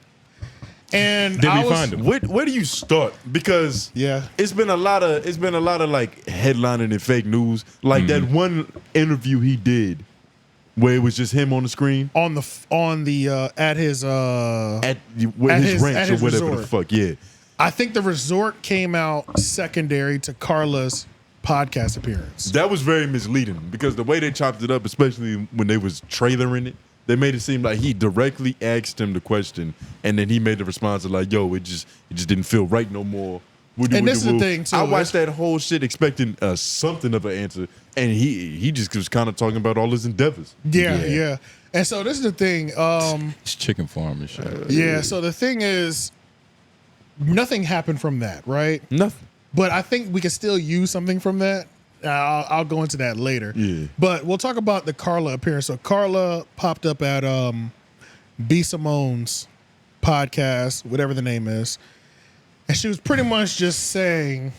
S1: And
S3: Did
S1: I
S3: we
S1: was,
S3: find him?
S2: Where do you start? Because it's been a lot of like headlining and fake news. Like that one interview he did where it was just him on the screen
S1: on the at his
S2: at his ranch or whatever
S1: resort.
S2: the fuck. Yeah,
S1: I think the resort came out secondary to Carla's podcast appearance.
S2: that was very misleading because the way they chopped it up, especially when they was trailering it, they made it seem like he directly asked him the question and then he made the response of like, "Yo, it just didn't feel right no more."
S1: And this is the thing, too.
S2: I watched that whole shit expecting something of an answer, and he just was kind of talking about all his endeavors.
S1: Yeah. And so this is the thing.
S3: It's chicken farm and shit.
S1: Yeah. So the thing is, nothing happened from that, right?
S2: Nothing.
S1: But I think we can still use something from that. I'll go into that later.
S2: Yeah.
S1: But we'll talk about the Carla appearance. So Carla popped up at B. Simone's podcast, whatever the name is. And she was pretty much just saying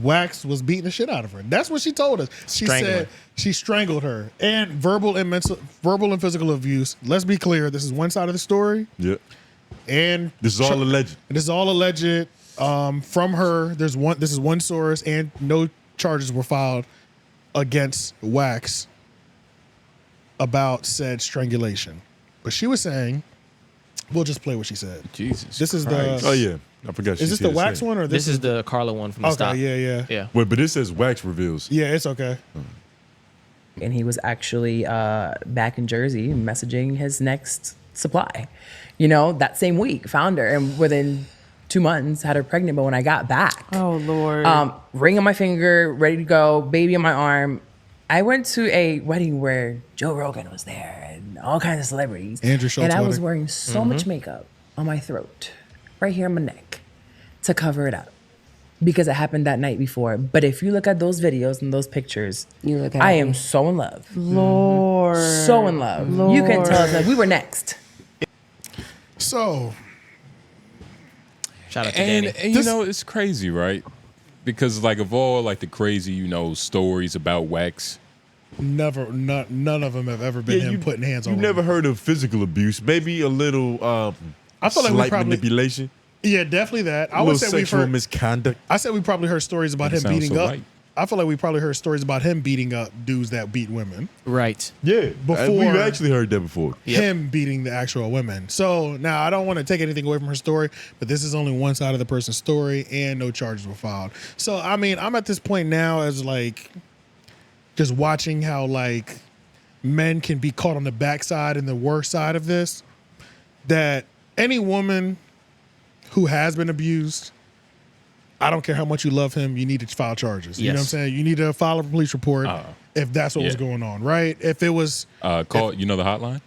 S1: Wax was beating the shit out of her. That's what she told us. She said she strangled her. And verbal and physical abuse. Let's be clear, this is one side of the story.
S2: Yeah.
S1: And
S2: this is all alleged.
S1: This is all alleged from her. This is one source, and no charges were filed against Wax about said strangulation. But she was saying, we'll just play what she said.
S3: Jesus.
S1: This is
S3: Christ.
S2: Oh yeah, I forgot.
S1: Is this the Wax one or
S4: This is the Carla one from the
S1: Okay,
S4: stop.
S1: yeah.
S2: Wait, but it says Wax reveals.
S1: Yeah, it's okay.
S11: And he was actually back in Jersey messaging his next supply. You know, that same week, found her, and within 2 months had her pregnant. But when I got back,
S6: Oh Lord.
S11: ring on my finger, ready to go, baby on my arm. I went to a wedding where Joe Rogan was there and all kinds of celebrities.
S1: Andrew Schultz
S11: and I was
S1: wedding.
S11: wearing so much makeup on my throat, right here on my neck, to cover it up. Because it happened that night before. But if you look at those videos and those pictures, I am so in love.
S6: Lord.
S11: So in love. You can tell us that we were next.
S1: So,
S4: Shout out to
S3: And,
S4: Danny.
S3: and you know, it's crazy, right? Because like of all like the crazy, you know, stories about Wax,
S1: none of them have ever been him putting hands on
S2: You
S1: women.
S2: never heard of physical abuse? Maybe a little
S1: I feel like we
S2: slight
S1: probably-
S2: manipulation.
S1: Yeah, definitely that. I
S2: A
S1: would
S2: little
S1: say we've
S2: sexual
S1: heard.
S2: misconduct.
S1: I said we probably heard stories about him
S3: Sounds
S1: beating
S3: so
S1: up.
S3: right.
S1: I feel like we probably heard stories about him beating up dudes that beat women.
S4: Right.
S2: Yeah,
S1: Before-
S2: we've actually heard that before.
S1: Him beating the actual women. So now I don't want to take anything away from her story, but this is only one side of the person's story, and no charges were filed. So I mean, I'm at this point now as like just watching how like men can be caught on the backside and the worst side of this. That any woman who has been abused, I don't care how much you love him, you need to file charges. You know what I'm
S4: Yes.
S1: saying? You need to file a police report if that's what was
S3: yeah.
S1: going on, right? If it was,
S3: call you know the hotline.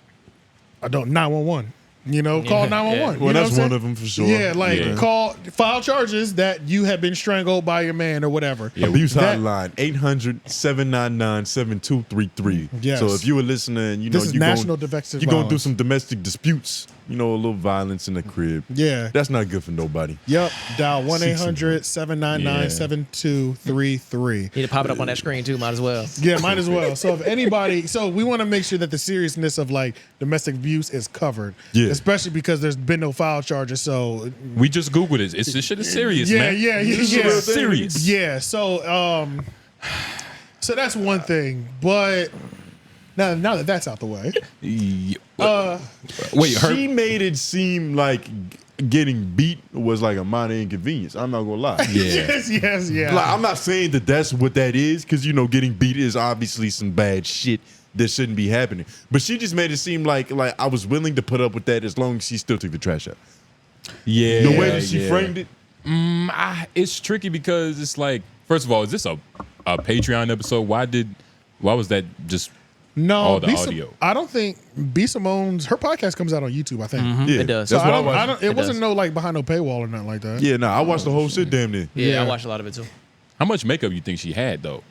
S1: I don't 911. You know, call 911.
S2: Well,
S1: You know
S2: that's
S1: what I'm
S2: one
S1: saying?
S2: of them for sure.
S1: Yeah, like
S3: Yeah.
S1: file charges that you have been strangled by your man or whatever.
S3: Yeah,
S2: Abuse
S1: That-
S2: hotline 800-799-7233.
S1: Yes.
S2: So if you were listening, you know
S1: This is
S2: you're
S1: National
S2: going,
S1: Domestic
S2: you're going through
S1: Violence.
S2: some domestic disputes. You know, a little violence in the crib.
S1: Yeah.
S2: That's not good for nobody.
S1: Yep. Dial 1-800-799-7233.
S4: Need to pop it up on that screen too. Might as well.
S1: Yeah, might as well. So if anybody, so we want to make sure that the seriousness of like domestic abuse is covered.
S2: Yeah.
S1: Especially because there's been no file charges. So
S3: We just Googled it. This shit is serious, man. This shit is serious.
S1: Yeah. So so that's one thing. But now that that's out the way,
S3: Yeah. Wait,
S2: She made it seem like getting beat was like a minor inconvenience. I'm not gonna lie.
S3: Yeah.
S1: yes, yeah.
S2: Like, I'm not saying that that's what that is, because you know, getting beat is obviously some bad shit that shouldn't be happening. But she just made it seem like I was willing to put up with that as long as she still took the trash out.
S3: Yeah.
S2: The way that she framed it,
S3: It's tricky because it's like, first of all, is this a Patreon episode? Why was that just
S1: No,
S3: all the
S1: B.
S3: audio?
S1: I don't think B. Simone's her podcast comes out on YouTube. I think.
S2: yeah,
S4: It does.
S1: So
S2: That's
S1: I
S2: why
S1: don't.
S2: I watched.
S1: It wasn't no like behind no paywall or nothing like that.
S2: Yeah, I watched the whole shit damn near.
S4: Yeah,
S1: Yeah.
S4: I watched a lot of it too.
S3: How much makeup you think she had though?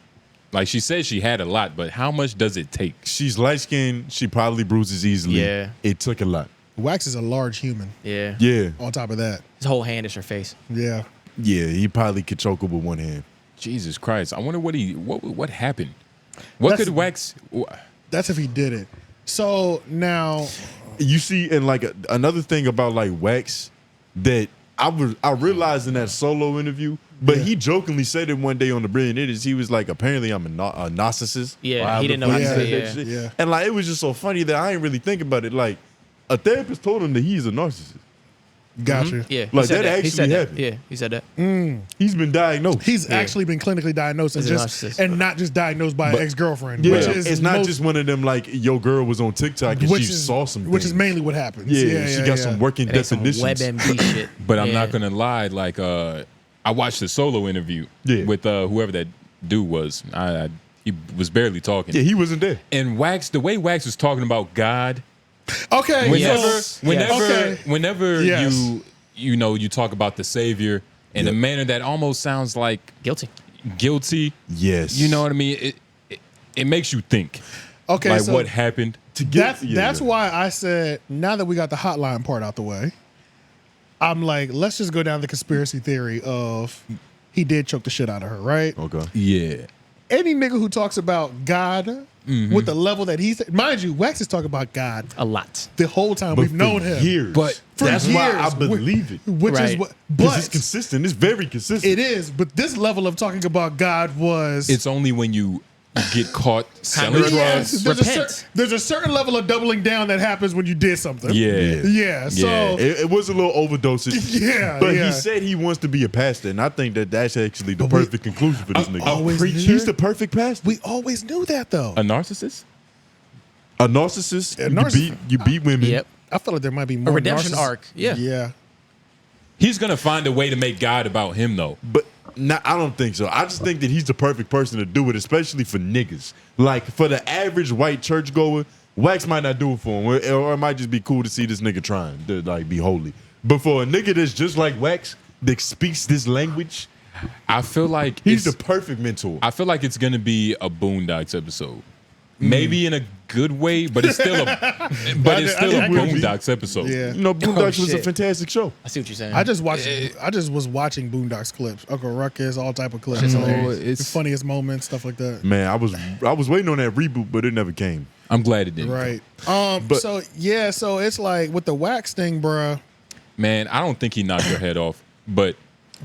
S3: Like she said she had a lot, but how much does it take?
S2: She's light skinned. She probably bruises easily.
S4: Yeah.
S2: It took a lot.
S1: Wax is a large human.
S4: Yeah.
S2: Yeah.
S1: On top of that,
S4: His whole hand is her face.
S1: yeah.
S2: Yeah, he probably could choke her with one hand.
S3: Jesus Christ! I wonder what happened. What
S1: That's-
S3: could Wax?
S1: That's if he did it. So now,
S2: You see, and like another thing about like Wax that I realized in that solo interview, but he jokingly said it one day on the Brilliant Idiots. He was like, apparently I'm a narcissist.
S4: Yeah,
S2: Or however
S4: he didn't
S2: the
S4: know
S2: fuck
S4: how to
S2: said
S4: say
S2: that
S4: it,
S2: shit.
S1: yeah.
S2: And like it was just so funny that I didn't really think about it. Like a therapist told him that he's a narcissist.
S1: gotcha.
S4: Yeah.
S2: Like,
S4: he said
S2: that
S4: He said
S2: actually
S4: that.
S2: happened.
S4: Yeah, he said that.
S2: He's been diagnosed.
S1: He's actually been clinically diagnosed and
S4: As a
S1: just
S4: narcissist.
S1: and not just diagnosed by an ex-girlfriend.
S2: Yeah,
S1: which is
S2: it's not
S1: most-
S2: just one of them like your girl was on TikTok and
S1: which
S2: she
S1: is,
S2: saw some
S1: which is
S2: things.
S1: mainly what happens.
S2: Yeah, she got some working
S4: It ain't some
S2: definitions.
S4: WebMD shit.
S3: But I'm
S4: Yeah.
S3: not gonna lie. Like I watched the solo interview
S2: Yeah.
S3: with whoever that dude was. He was barely talking.
S2: Yeah, he wasn't there.
S3: And Wax, the way Wax was talking about God,
S1: Okay.
S3: whenever
S1: Yes.
S3: you know you talk about the Savior in a manner that almost sounds like
S4: Guilty.
S2: Yes.
S3: You know what I mean? It makes you think.
S1: Okay.
S3: Like
S1: so
S3: what happened?
S1: that's why I said now that we got the hotline part out the way, I'm like, let's just go down the conspiracy theory of he did choke the shit out of her, right?
S2: Okay.
S3: Yeah.
S1: Any nigga who talks about God with the level that he's, mind you, Wax is talking about God
S4: A lot.
S1: the whole time
S2: But
S1: we've known
S2: for
S1: him.
S2: years.
S3: But
S1: For
S2: that's
S1: years,
S2: why I believe it.
S1: Which is
S4: Right.
S1: what,
S2: Because
S1: but
S2: it's consistent. It's very consistent.
S1: it is. But this level of talking about God was
S3: It's only when you get caught selling drugs.
S1: There's a certain level of doubling down that happens when you did something.
S3: Yeah.
S1: So
S2: it was a little overdosage. But
S1: yeah.
S2: he said he wants to be a pastor, and I think that's actually the perfect conclusion for this nigga.
S1: He's
S2: the perfect pastor.
S1: We always knew that though.
S3: A narcissist.
S2: A narcissist. You beat women.
S4: Yep.
S1: I feel like there might be more
S4: A redemption arc. Yeah.
S1: Yeah.
S3: He's gonna find a way to make God about him though.
S2: But I don't think so. I just think that he's the perfect person to do it, especially for niggas. Like for the average white churchgoer, wax might not do it for him, or it might just be cool to see this nigga trying to like be holy. But for a nigga that's just like wax that speaks this language,
S3: I feel like
S2: he's the perfect mentor.
S3: I feel like it's gonna be a Boondocks episode. Maybe in a good way, but it's still a Boondocks episode.
S1: Yeah.
S2: You know, Boondocks was a fantastic show.
S4: I see what you're saying.
S1: I just was watching Boondocks clips, Uncle Ruckus, all type of clips. The funniest moments, stuff like that.
S2: Man, I was waiting on that reboot, but it never came.
S3: I'm glad it didn't.
S1: Right. So it's like with the wax thing, bruh.
S3: Man, I don't think he knocked her head off, but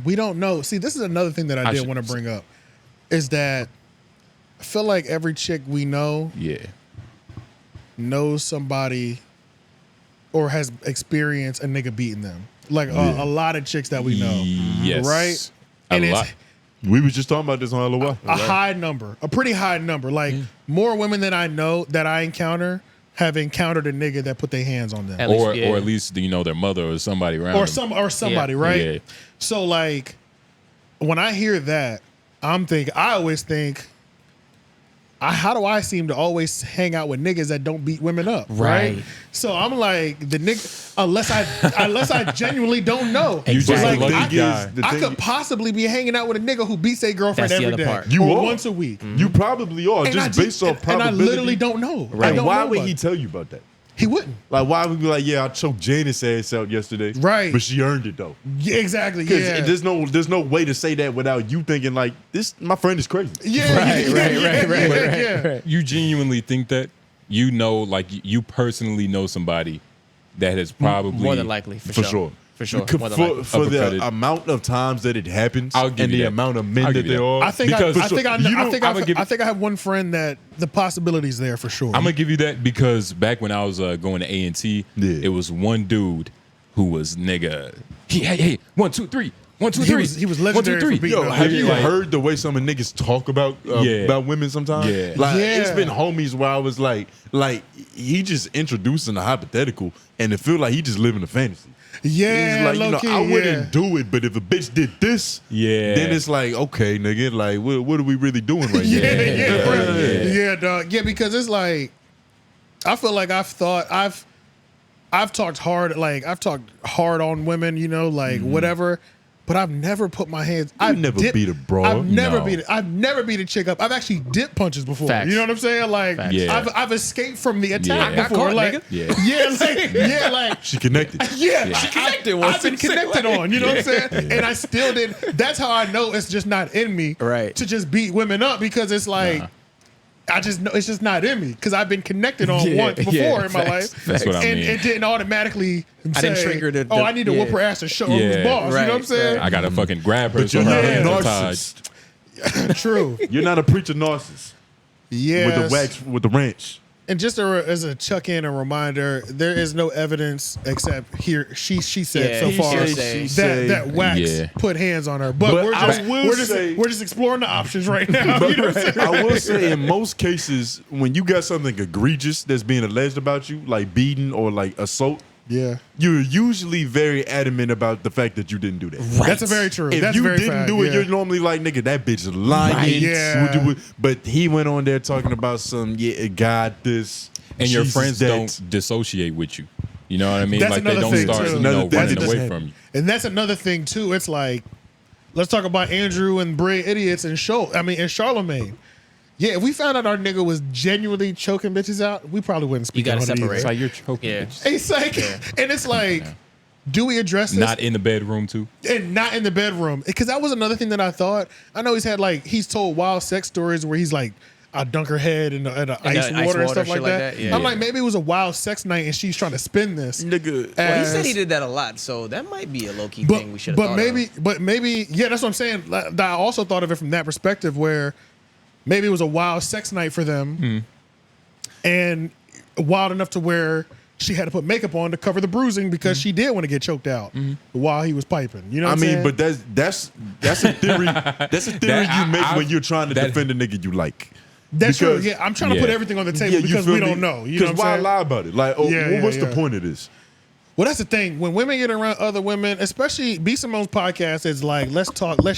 S1: we don't know. See, this is another thing that I did want to bring up, is that I feel like every chick we know knows somebody or has experienced a nigga beating them. Like a lot of chicks that we know.
S3: Yes.
S1: Right?
S3: A lot.
S2: We was just talking about this on LOL.
S1: A high number. A pretty high number. Like more women than I know that I encounter have encountered a nigga that put their hands on them.
S3: Or at least their mother or somebody around them.
S1: Or somebody, right?
S3: Yeah.
S1: So like when I hear that, I always think, how do I seem to always hang out with niggas that don't beat women up, right? So I'm like the nigga, unless I genuinely don't know.
S3: Exactly.
S1: Like, I could possibly be hanging out with a nigga who beats their girlfriend every day, or once a week.
S2: You probably are, just based off probability.
S1: And I literally don't know.
S2: Right. Why would he tell you about that?
S1: He wouldn't.
S2: Like, why would he be like, yeah, I choked Janice's ass out yesterday.
S1: Right.
S2: But she earned it, though.
S1: Yeah, exactly.
S2: Because there's no way to say that without you thinking, like, my friend is crazy.
S1: Right.
S3: You genuinely think that? You know, like, you personally know somebody that has probably...
S4: More than likely, for sure. For sure.
S2: For the amount of times that it happens and the amount of men that there are.
S1: I think I have one friend that the possibility's there for sure.
S3: I'm gonna give you that because back when I was going to A&T, it was one dude who was nigga. Hey, 1, 2, 3. 1, 2, 3.
S1: He was legendary for beating up.
S2: Have you heard the way some of niggas talk about women sometimes?
S3: Yeah.
S2: It's been homies where I was like he just introducing a hypothetical and it feel like he just living a fantasy.
S1: Yeah,
S2: he's like, I wouldn't do it, but if a bitch did this, then it's like, okay, nigga, like, what are we really doing right now?
S1: Yeah, dog. Yeah, because it's like, I feel like I've talked hard, like I've talked hard on women, like whatever. But I've never put my hands. I've
S2: never beat a bro.
S1: I've never beat a chick up. I've actually dipped punches before.
S4: Facts.
S1: You know what I'm saying? Like I've escaped from the attack before. Like
S2: she connected.
S1: She connected. I've been connected on. You know what I'm saying? And I still did. That's how I know it's just not in me to just beat women up because it's like. I just know it's just not in me because I've been connected on once before in my life.
S3: That's what I mean.
S1: It didn't automatically
S4: I didn't trigger the
S1: I need to whoop her ass and show her who's boss. You know what I'm saying?
S3: I gotta fucking grab her.
S2: But you're not a narcissist.
S1: True.
S2: You're not a preacher narcissist.
S1: Yeah.
S2: With the wrench.
S1: And just as a chuck in a reminder, there is no evidence except she said so far that Wax put hands on her. But we're just exploring the options right now. You know what I'm saying?
S2: I will say in most cases, when you got something egregious that's being alleged about you, like beating or like assault, you're usually very adamant about the fact that you didn't do that.
S1: Right. That's very true.
S2: If
S1: That's
S2: you
S1: very
S2: didn't
S1: fact,
S2: do it, you're normally like, nigga, that bitch is lying.
S1: Right. Yeah.
S2: But he went on there talking about some, God, this.
S3: And your friends
S2: that.
S3: don't dissociate with you. You know what I mean?
S1: That's
S3: like they don't start running away from you.
S1: And that's another thing too. It's like, let's talk about Andrew and Bray idiots and Charlamagne. Yeah, if we found out our nigga was genuinely choking bitches out, we probably wouldn't speak.
S4: You gotta
S1: on
S4: separate.
S3: It's like you're choking bitches.
S1: It's like, and it's like, do we address this?
S3: Not in the bedroom too.
S1: And not in the bedroom, because that was another thing that I thought. I know he's told wild sex stories where he's like, I dunk her head in the ice water and stuff like that. I'm like, maybe it was a wild sex night and she's trying to spin this.
S2: Nigga.
S4: Well, he said he did that a lot, so that might be a low-key thing we should have thought of.
S1: But maybe, yeah, that's what I'm saying. I also thought of it from that perspective where maybe it was a wild sex night for them, and wild enough to where she had to put makeup on to cover the bruising because she did want to get choked out while he was piping. You know what I'm saying?
S2: But that's a theory. That's a theory you make when you're trying to defend a nigga you like.
S1: That's true. Yeah, I'm trying to put everything on the table because we don't know. You know what I'm
S2: why
S1: saying?
S2: lie about it? Like, what's the point of this?
S1: Well, that's the thing. When women get around other women, especially B. Simone's podcast is like, let's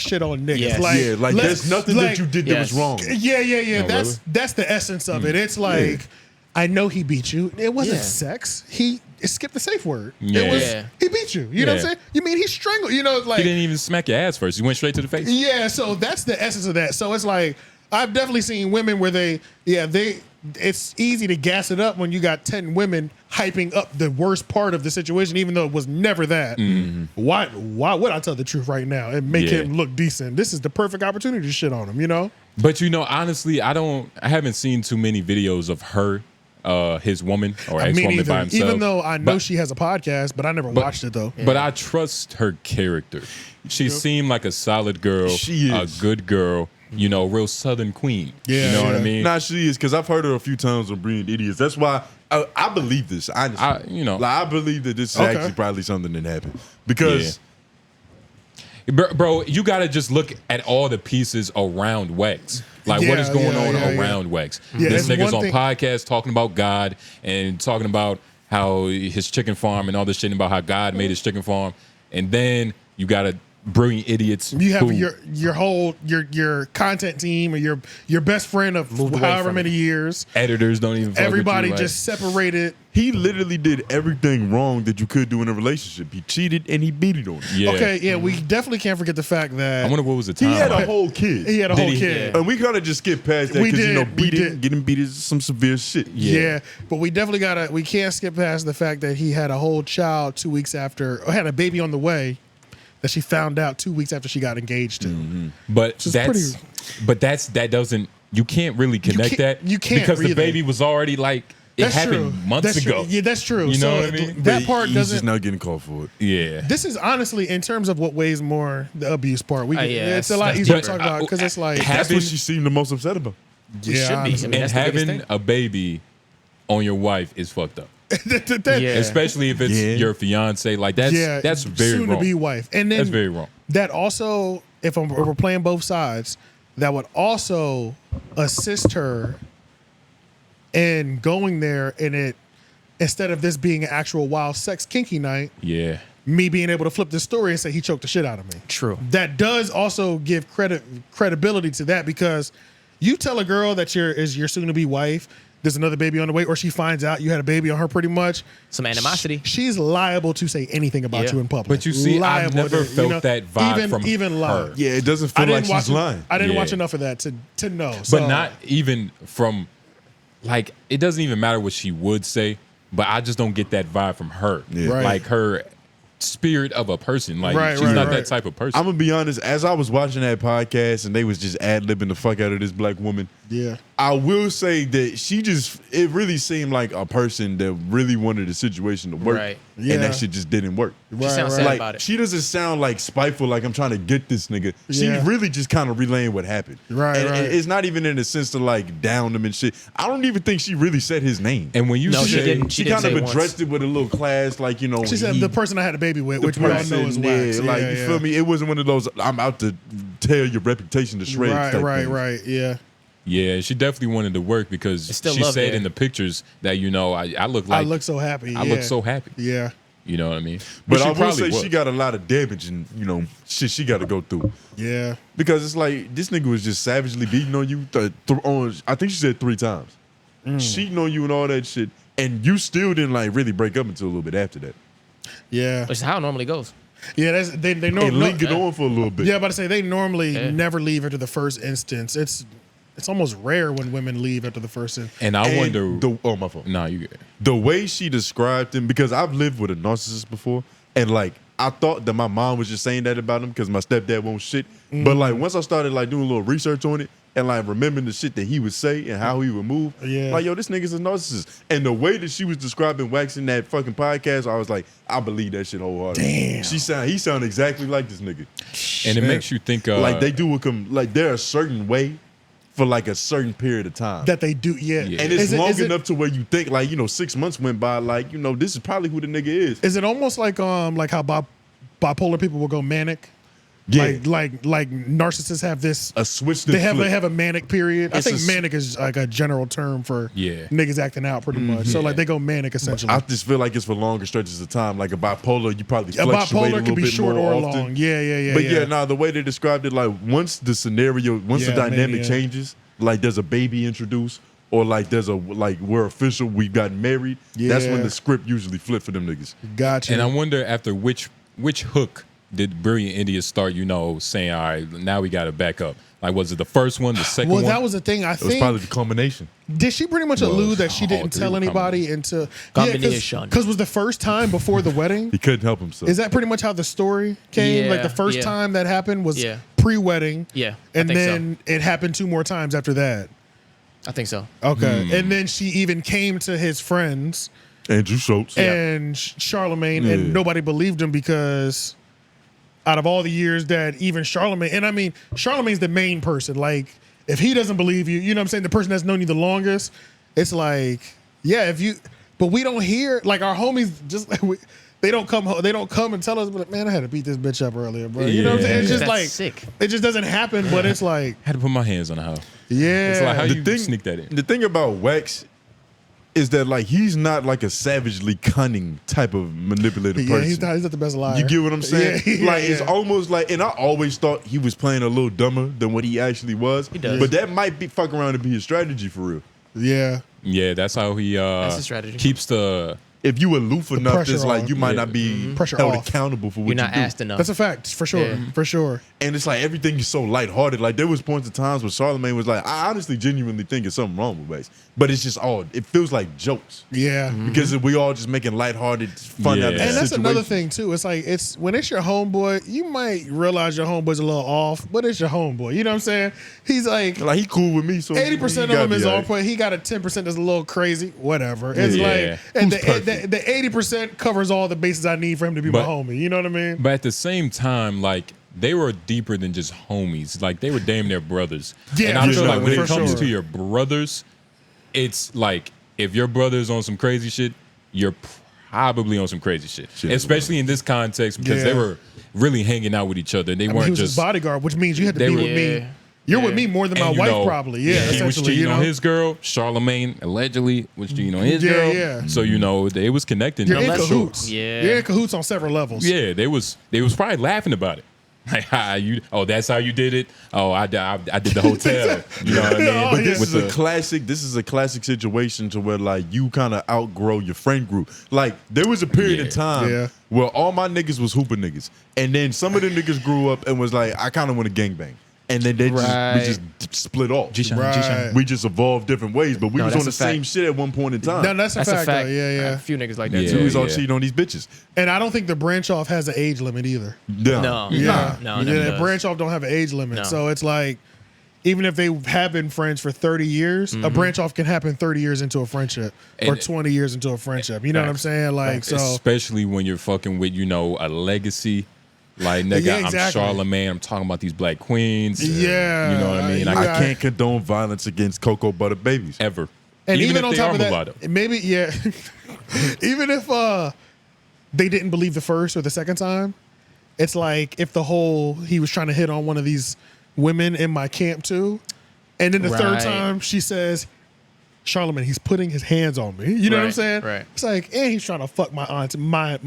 S1: shit on niggas.
S2: Yes. Like there's nothing that you did that was wrong.
S1: Yeah.
S2: No,
S1: that's the essence of it. It's like, I know he beat you. It wasn't sex. He skipped the safe word. It was he beat you. You know what I'm saying? You mean he strangled? You know, like
S3: he didn't even smack your ass first. He went straight to the face.
S1: Yeah. So that's the essence of that. So it's like I've definitely seen women where it's easy to gas it up when you got 10 women hyping up the worst part of the situation, even though it was never that. Why would I tell the truth right now and make him look decent? This is the perfect opportunity to shit on him, you know?
S3: But you know, honestly, I haven't seen too many videos of her, his woman or ex-woman by himself.
S1: Even though I know she has a podcast, but I never watched it though.
S3: But I trust her character. She seemed like a solid girl, a good girl. You know, real Southern queen. You know what I mean?
S2: Nah, she is, because I've heard her a few times on Brilliant Idiots. That's why I believe this. Honestly, I believe that this is actually probably something that happened because.
S3: Bro, you got to just look at all the pieces around Wex. Like, what is going on around Wex? This nigga's on podcast talking about God and talking about how his chicken farm and all this shit about how God made his chicken farm. And then you got to Brilliant Idiots.
S1: You have your whole your content team or your best friend of however many years.
S3: Editors don't even.
S1: Everybody just separated.
S2: He literally did everything wrong that you could do in a relationship. He cheated and he beat it on you.
S1: Yeah. Okay, we definitely can't forget the fact that
S3: I wonder what was the time.
S2: He had a whole kid.
S1: He had a whole kid,
S2: and we kind of just skip past that because getting beat is some severe shit.
S1: Yeah, but we definitely we can't skip past the fact that he had a whole child 2 weeks after, or had a baby on the way. That she found out 2 weeks after she got engaged to.
S3: But that doesn't, you can't really connect that.
S1: You can't
S3: because the baby was already like it happened months ago.
S1: Yeah, that's true.
S3: You know what I mean?
S1: That part
S2: he's
S1: doesn't.
S2: just not getting called for it.
S3: Yeah.
S1: This is honestly, in terms of what weighs more, the abuse part. It's a lot easier to talk about because it's like
S2: that's what she seemed the most upset about.
S1: Yeah,
S3: and having a baby on your wife is fucked up. Especially if it's your fiance, like that's very
S1: soon
S3: wrong.
S1: To be wife, and then
S3: that's very wrong.
S1: That also, if we're playing both sides, that would also assist her in going there, and it instead of this being an actual wild sex kinky night, me being able to flip the story and say he choked the shit out of me.
S4: True.
S1: That does also give credibility to that because you tell a girl that your soon to be wife. There's another baby on the way, or she finds out you had a baby on her pretty much.
S4: Some animosity.
S1: She's liable to say anything about you in public.
S3: But you see, I've never felt that vibe from her.
S2: Yeah, it doesn't feel like she's lying.
S1: I didn't watch enough of that to know.
S3: But not even from, like, it doesn't even matter what she would say, but I just don't get that vibe from her.
S2: Yeah.
S1: Right.
S3: Like her spirit of a person. Like she's not that type of person.
S2: I'm gonna be honest, as I was watching that podcast and they was just ad-libbing the fuck out of this black woman, I will say that it really seemed like a person that really wanted the situation to work. And that shit just didn't work.
S4: She sounds sad about it.
S2: She doesn't sound like spiteful, like I'm trying to get this nigga. She really just kind of relaying what happened. And it's not even in the sense to like down him and shit. I don't even think she really said his name.
S3: And when you
S2: she kind of addressed it with a little class, like, you know.
S1: She said the person I had a baby with, which we all know is wax.
S2: Like, you feel me? It wasn't one of those, I'm out to tear your reputation to shreds.
S1: Right.
S3: Yeah, she definitely wanted to work because she said in the pictures that, you know, I look like.
S1: I look so happy.
S3: I look so happy.
S1: Yeah.
S3: You know what I mean?
S2: But I will say she got a lot of damage and, you know, shit she got to go through.
S1: Yeah.
S2: Because it's like, this nigga was just savagely beating on you. I think she said 3 times. Cheating on you and all that shit. And you still didn't like really break up until a little bit after that.
S1: Yeah.
S4: Which is how it normally goes.
S1: Yeah, they normally
S2: link it on for a little bit.
S1: Yeah, but I say they normally never leave after the first instance. It's almost rare when women leave after the first instance.
S3: And I wonder.
S2: My fault.
S3: Nah, you good.
S2: The way she described him, because I've lived with a narcissist before, and like I thought that my mom was just saying that about him because my stepdad won't shit. But like once I started like doing a little research on it and like remembering the shit that he would say and how he would move, like yo, this nigga's a narcissist. And the way that she was describing Wax in that fucking podcast, I was like, I believe that shit wholeheartedly. Damn. He sound exactly like this nigga.
S3: And it makes you think
S2: like they do like they're a certain way for like a certain period of time.
S1: That they do, yeah.
S2: And it's long enough to where you think like, 6 months went by, like, this is probably who the nigga is.
S1: Is it almost like how bipolar people will go manic?
S2: Yeah.
S1: Like narcissists have this
S2: a switch.
S1: They have a manic period. I think manic is like a general term for niggas acting out pretty much. So like they go manic essentially.
S2: I just feel like it's for longer stretches of time. Like a bipolar, you probably fluctuate
S1: bipolar
S2: a little
S1: can be
S2: bit
S1: short
S2: more
S1: or
S2: often.
S1: long. Yeah.
S2: But the way they described it, like once the dynamic changes, like there's a baby introduced, or like there's we're official, we got married. That's when the script usually flip for them niggas.
S1: Gotcha.
S3: And I wonder after which hook did Brilliant India start, saying, all right, now we got to back up? Like, was it the first one, the second one?
S1: Well, that was the thing. I think
S2: it was probably the culmination.
S1: Did she pretty much allude that she didn't tell anybody until combination? Because was the first time before the wedding?
S2: He couldn't help himself.
S1: Is that pretty much how the story came?
S4: Yeah,
S1: like the first time that happened was pre-wedding.
S4: Yeah,
S1: and then it happened 2 more times after that.
S4: I think so.
S1: Okay, and then she even came to his friends,
S2: Andrew Schultz
S1: and Charlamagne, and nobody believed him because out of all the years that even Charlamagne, and I mean, Charlamagne's the main person. Like, if he doesn't believe you, you know what I'm saying? The person that's known you the longest, it's like, but we don't hear, like our homies just, they don't come and tell us, but man, I had to beat this bitch up earlier, bro. You know what I'm saying? It's just like,
S4: sick.
S1: It just doesn't happen, but it's like.
S3: I had to put my hands on the house.
S1: Yeah.
S3: It's like, how you sneak that in?
S2: The thing about Wax is that like he's not like a savagely cunning type of manipulative person.
S1: He's not the best liar.
S2: You get what I'm saying? It's almost like, and I always thought he was playing a little dumber than what he actually was.
S4: He does.
S2: But that might be fuck around to be his strategy for real.
S1: Yeah.
S3: Yeah, that's how he
S4: that's his strategy.
S3: Keeps the.
S2: If you aloof enough, it's like you might not be held
S1: off.
S2: accountable for what
S4: You're not
S2: you do.
S4: asked enough.
S1: That's a fact, for sure.
S4: Yeah.
S1: For sure.
S2: And it's like everything is so lighthearted. Like there was points of times where Charlamagne was like, I honestly genuinely think it's something wrong with Wax. But it's just it feels like jokes.
S1: Yeah.
S2: Because we all just making lighthearted fun out of the
S1: And that's
S2: situation.
S1: another thing too. It's like when it's your homeboy, you might realize your homeboy's a little off, but it's your homeboy. You know what I'm saying? He's like
S2: he cool with me, so
S1: 80% of him is on point. He got a 10% that's a little crazy. Whatever. It's like, and the 80% covers all the bases I need for him to be my homie. You know what I mean?
S3: But at the same time, like they were deeper than just homies. Like they were damn near brothers.
S1: Yeah,
S3: and I feel like when
S1: for
S3: it comes
S1: sure.
S3: to your brothers, it's like if your brother's on some crazy shit, you're probably on some crazy shit. Especially in this context because they were really hanging out with each other. They weren't
S1: he was
S3: just
S1: his bodyguard, which means you had to be with me. You're with me more than my
S3: and
S1: wife, probably. Yeah,
S3: he was cheating on his girl. Charlamagne allegedly was cheating on his girl.
S1: Yeah.
S3: So they was connecting.
S1: You're in
S3: I'm
S1: cahoots.
S3: sure.
S4: Yeah.
S1: You're in cahoots on several levels.
S3: Yeah, they was probably laughing about it. Like, that's how you did it. Oh, I did the hotel. You know what I mean?
S2: But this is a classic situation to where like you kind of outgrow your friend group. Like there was a period of time where all my niggas was hooper niggas, and then some of the niggas grew up and was like, I kind of want to gangbang. And then we just split off. We just evolved different ways, but we was on the same shit at one point in time.
S1: No, that's a fact. Though. Yeah.
S4: A few niggas like that
S2: We
S4: too.
S2: was all cheating on these bitches.
S1: And I don't think the branch off has an age limit either.
S4: No.
S1: The branch off don't have an age limit.
S4: No.
S1: So it's like, even if they have been friends for 30 years, a branch off can happen 30 years into a friendship or 20 years into a friendship. You know what I'm saying? Like, so
S3: especially when you're fucking with, a legacy. Like, nigga, exactly. I'm Charlamagne. I'm talking about these black queens.
S1: Yeah.
S3: You know what I mean?
S2: I can't condone violence against cocoa butter babies.
S3: Ever.
S1: And even
S3: if
S1: on
S3: they
S1: top
S3: are
S1: of that,
S3: mulatto.
S1: maybe, even if they didn't believe the first or the second time, it's like if he was trying to hit on one of these women in my camp too, and then the third time she says, Charlamagne, he's putting his hands on me. You know what I'm saying?
S4: Right.
S1: It's like, and he's trying to fuck my aunt, my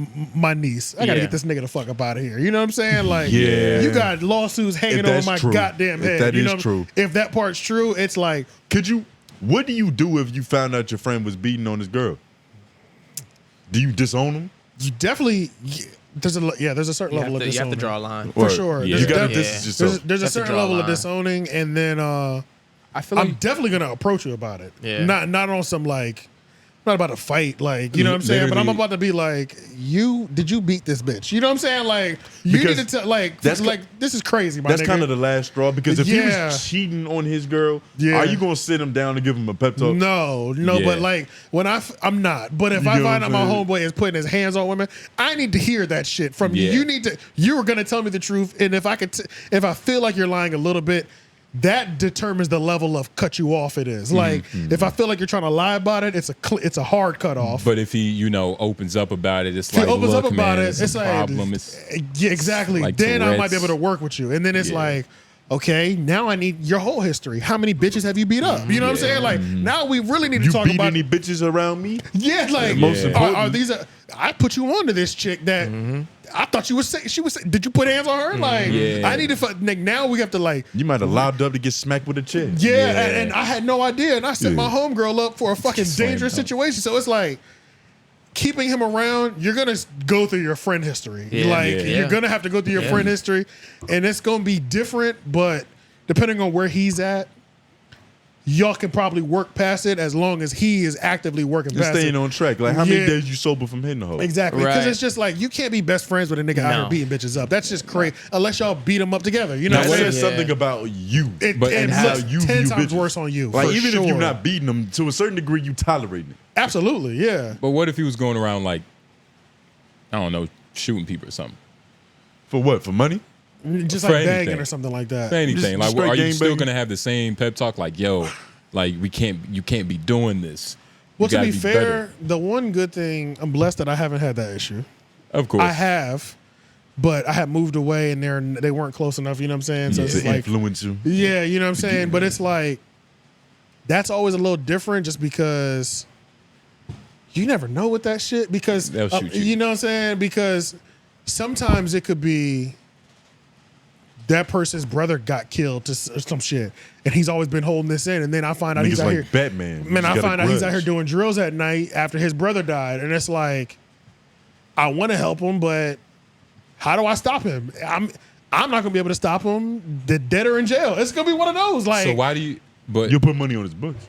S1: niece. I gotta get this nigga the fuck up out of here. You know what I'm saying? Like, you got lawsuits hanging over my goddamn head.
S2: That is true.
S1: If that part's true, it's like,
S2: what do you do if you found out your friend was beating on his girl? Do you disown him?
S1: You definitely. There's a certain level of disowning.
S4: You have to draw a line.
S1: For sure.
S2: Yeah.
S1: There's a certain level of disowning, and then
S4: I feel like
S1: I'm definitely gonna approach you about it.
S4: Yeah.
S1: Not on some like, not about to fight, like, you know what I'm saying? But I'm about to be like, did you beat this bitch? You know what I'm saying? Like, you need to tell, like, this is crazy, my nigga.
S2: That's kind of the last straw, because if he was cheating on his girl, are you gonna sit him down and give him a pep talk?
S1: No, but like, when I'm not. But if I find out my homeboy is putting his hands on women, I need to hear that shit from you. You were gonna tell me the truth, and if I feel like you're lying a little bit, that determines the level of cut you off it is. Like, if I feel like you're trying to lie about it, it's a hard cut off.
S3: But if he, opens up about it, it's
S1: if
S3: like,
S1: he opens
S3: look,
S1: up about
S3: man,
S1: it, it's like,
S3: problem.
S1: yeah, exactly.
S3: like
S1: then I might be
S3: Tourette's.
S1: able to work with you. And then it's like, okay, now I need your whole history. How many bitches have you beat up? You know what I'm saying? Like, now we really need to talk
S2: You beat
S1: about
S2: any bitches around me?
S1: Yeah, like,
S2: most important.
S1: are these? I put you on to this chick that I thought you would say. She was. Did you put hands on her? Like, I need to. Like, now we have to like.
S2: You might have lobbed up to get smacked with a chair.
S1: Yeah, and I had no idea, and I set my homegirl up for a fucking dangerous situation. So it's like, keeping him around, you're gonna go through your friend history. You're gonna have to go through your friend history, and it's gonna be different. But depending on where he's at, y'all can probably work past it as long as he is actively working past
S2: staying
S1: it.
S2: on track. Like, how many days you sober from hitting the hoe?
S1: Exactly, because it's just like you can't be best friends with a nigga out here beating bitches up. That's just crazy. Unless y'all beat them up together, you know.
S2: That
S1: what I'm
S2: says
S1: saying?
S2: something about you,
S1: and
S2: how
S1: looks
S2: you
S1: 10
S2: view
S1: times
S2: bitches.
S1: worse on you.
S2: Like,
S1: for
S2: even if
S1: sure.
S2: you're not beating them, to a certain degree, you tolerating it.
S1: Absolutely, yeah.
S3: But what if he was going around like, I don't know, shooting people or something?
S2: For what? For money?
S1: Just
S3: For
S1: like
S3: anything.
S1: banging or something like that.
S3: For anything.
S2: Just
S3: Like, are you
S2: straight
S3: still
S2: gangbanging.
S3: gonna have the same pep talk? Like, yo, like you can't be doing this.
S1: Well,
S3: You
S1: to
S3: gotta
S1: be fair,
S3: better.
S1: the one good thing, I'm blessed that I haven't had that issue.
S3: Of course,
S1: I have, but I had moved away and they weren't close enough. You know what I'm saying? So
S2: To
S1: it's like,
S2: influence you.
S1: yeah, you know what I'm saying. But it's like that's always a little different, just because you never know with that shit. Because
S3: They'll shoot you.
S1: you know what I'm saying? Because sometimes it could be that person's brother got killed to some shit, and he's always been holding this in. And then I find out
S2: Niggas
S1: he's out
S2: like
S1: here.
S2: Batman.
S1: Man,
S2: Just
S1: I
S2: got a
S1: find out he's out
S2: grudge.
S1: here doing drills at night after his brother died, and it's like, I want to help him, but how do I stop him? I'm not gonna be able to stop him. The dead or in jail. It's gonna be one of those. Like,
S3: so why do you? But
S2: You put money on his books.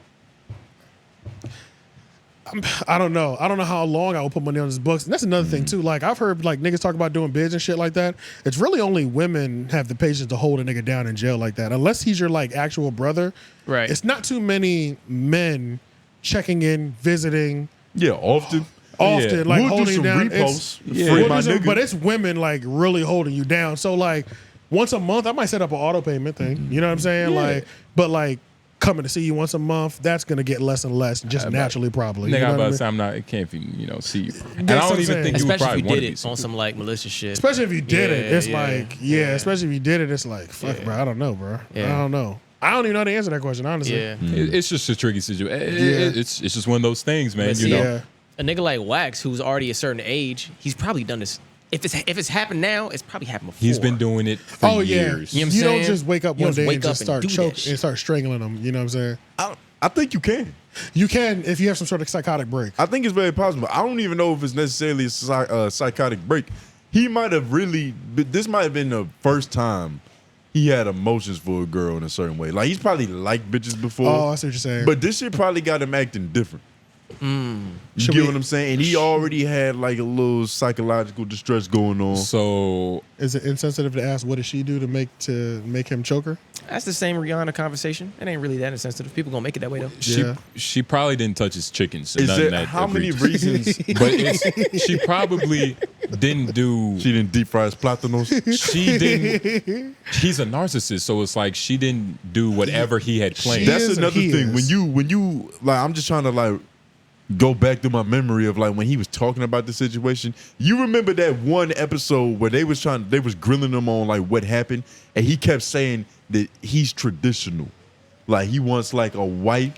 S1: I don't know. I don't know how long I will put money on his books. And that's another thing too. Like, I've heard like niggas talk about doing bids and shit like that. It's really only women have the patience to hold a nigga down in jail like that. Unless he's your like actual brother.
S4: Right.
S1: It's not too many men checking in, visiting.
S2: Yeah, often.
S1: Often, like
S2: We'll do
S1: holding you
S2: some
S1: down.
S2: reposts.
S1: It's-
S2: Free
S1: we'll
S2: my
S1: do some-
S2: nigga.
S1: but it's women like really holding you down. So like once a month, I might set up an auto payment thing. You know what I'm saying? Like, but like coming to see you once a month, that's gonna get less and less, just naturally probably.
S3: nigga,
S1: You know
S3: I'm
S1: what I
S3: about to
S1: mean?
S3: say I'm not. It can't be see you. And
S1: That's
S3: I
S1: what
S3: don't
S1: I'm
S3: even
S1: saying.
S3: think you would
S4: Especially
S3: probably
S4: if you
S3: want
S4: did
S3: to be.
S4: it on some like malicious shit.
S1: Especially if you did it, it's
S4: yeah,
S1: like Especially if you did it, it's like fuck, bro. I don't know, bro. I don't know. I don't even know the answer to that question, honestly.
S4: Yeah.
S3: It's just a tricky situation.
S1: Yeah.
S3: It's just one of those things, man.
S4: But
S3: You
S4: see,
S3: know.
S1: Yeah.
S4: A nigga like Wax, who's already a certain age, he's probably done this. If it's happened now, it's probably happened before.
S3: He's been doing it for
S1: Oh yeah.
S3: years.
S4: You know what I'm
S1: You don't
S4: saying?
S1: just wake up
S4: You
S1: one
S4: don't
S1: day
S4: wake
S1: and
S4: up
S1: just
S4: and
S1: start
S4: do that
S1: choking
S4: shit.
S1: and start strangling them. You know what I'm saying?
S2: I think you can.
S1: You can if you have some sort of psychotic break.
S2: I think it's very possible. I don't even know if it's necessarily a psychotic break. He might have really. This might have been the first time he had emotions for a girl in a certain way. Like, he's probably liked bitches before.
S1: Oh, I see what you're saying.
S2: But this shit probably got him acting different. You
S1: Should
S2: get
S1: we-
S2: what I'm saying? And he already had like a little psychological distress going on.
S3: So
S1: Is it insensitive to ask what did she do to make him choke her?
S4: That's the same Rihanna conversation. It ain't really that insensitive. People gonna make it that way though.
S1: Yeah.
S3: she probably didn't touch his chickens.
S2: Is
S3: None
S2: there
S3: of that
S2: how many
S3: egregious.
S2: reasons
S3: But she probably didn't do.
S2: she didn't deep fry his plátanos?
S3: She didn't. He's a narcissist, so it's like she didn't do whatever he had planned.
S1: She
S2: That's
S1: is or
S2: another
S1: he
S2: thing.
S1: is?
S2: When you like, I'm just trying to like go back through my memory of like when he was talking about the situation. You remember that one episode where they was grilling him on like what happened, and he kept saying that he's traditional, like he wants like a white.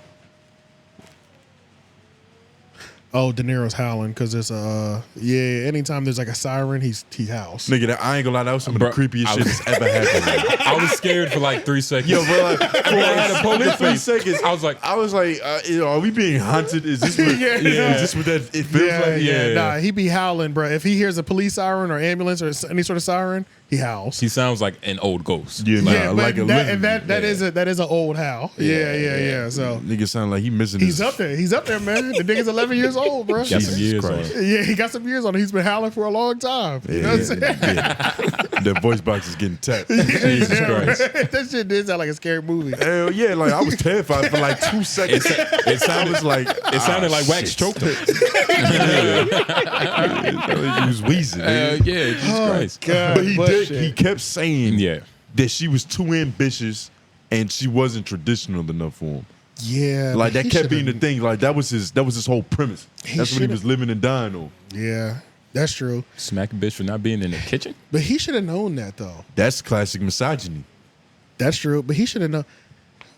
S1: Oh, De Niro's howling because it's anytime there's like a siren, he howls.
S2: Nigga, I ain't gonna lie, that was some of the
S3: Bro,
S2: creepiest
S3: I
S2: shit
S3: was-
S2: that's ever happened.
S3: I was scared for like 3 seconds.
S2: Yo, bro, like, for
S3: I had a poker
S2: split 3
S3: face.
S2: seconds,
S3: I was like,
S2: are we being haunted? Is this what, is this what that it feels like?
S1: Yeah.
S3: Yeah.
S1: Nah, he be howling, bro. If he hears a police siren or ambulance or any sort of siren, he howls.
S3: he sounds like an old ghost.
S2: Yeah, nah,
S1: Yeah, but
S2: like a living.
S1: that is an old howl. Yeah. So
S2: Nigga sound like he missing
S1: he's
S2: his,
S1: up there. He's up there, man. The nigga's 11 years old, bro.
S3: Got some
S2: Jesus
S3: years on
S2: Christ.
S3: him.
S1: Yeah, he got some years on it. He's been howling for a long time. You know what I'm saying?
S2: That voice box is getting tapped.
S3: Jesus
S1: Yeah,
S3: Christ.
S1: man. That shit did sound like a scary movie.
S2: Hell yeah, like I was terrified for like 2 seconds.
S3: It sounded
S2: was like
S3: it sounded like Wax
S2: shit.
S3: choked him.
S2: He was wheezing.
S3: Yeah, Jesus Christ.
S1: God,
S2: but he
S1: shit.
S2: kept saying
S3: Yeah.
S2: that she was too ambitious and she wasn't traditional enough for him.
S1: Yeah,
S2: like
S1: but
S2: that
S1: he
S2: kept being the
S1: should've-
S2: thing. Like that was his whole premise. That's what he
S1: should've-
S2: was living and dying on.
S1: Yeah, that's true.
S3: Smack a bitch for not being in the kitchen.
S1: But he should have known that though.
S2: That's classic misogyny.
S1: That's true. But he should have known.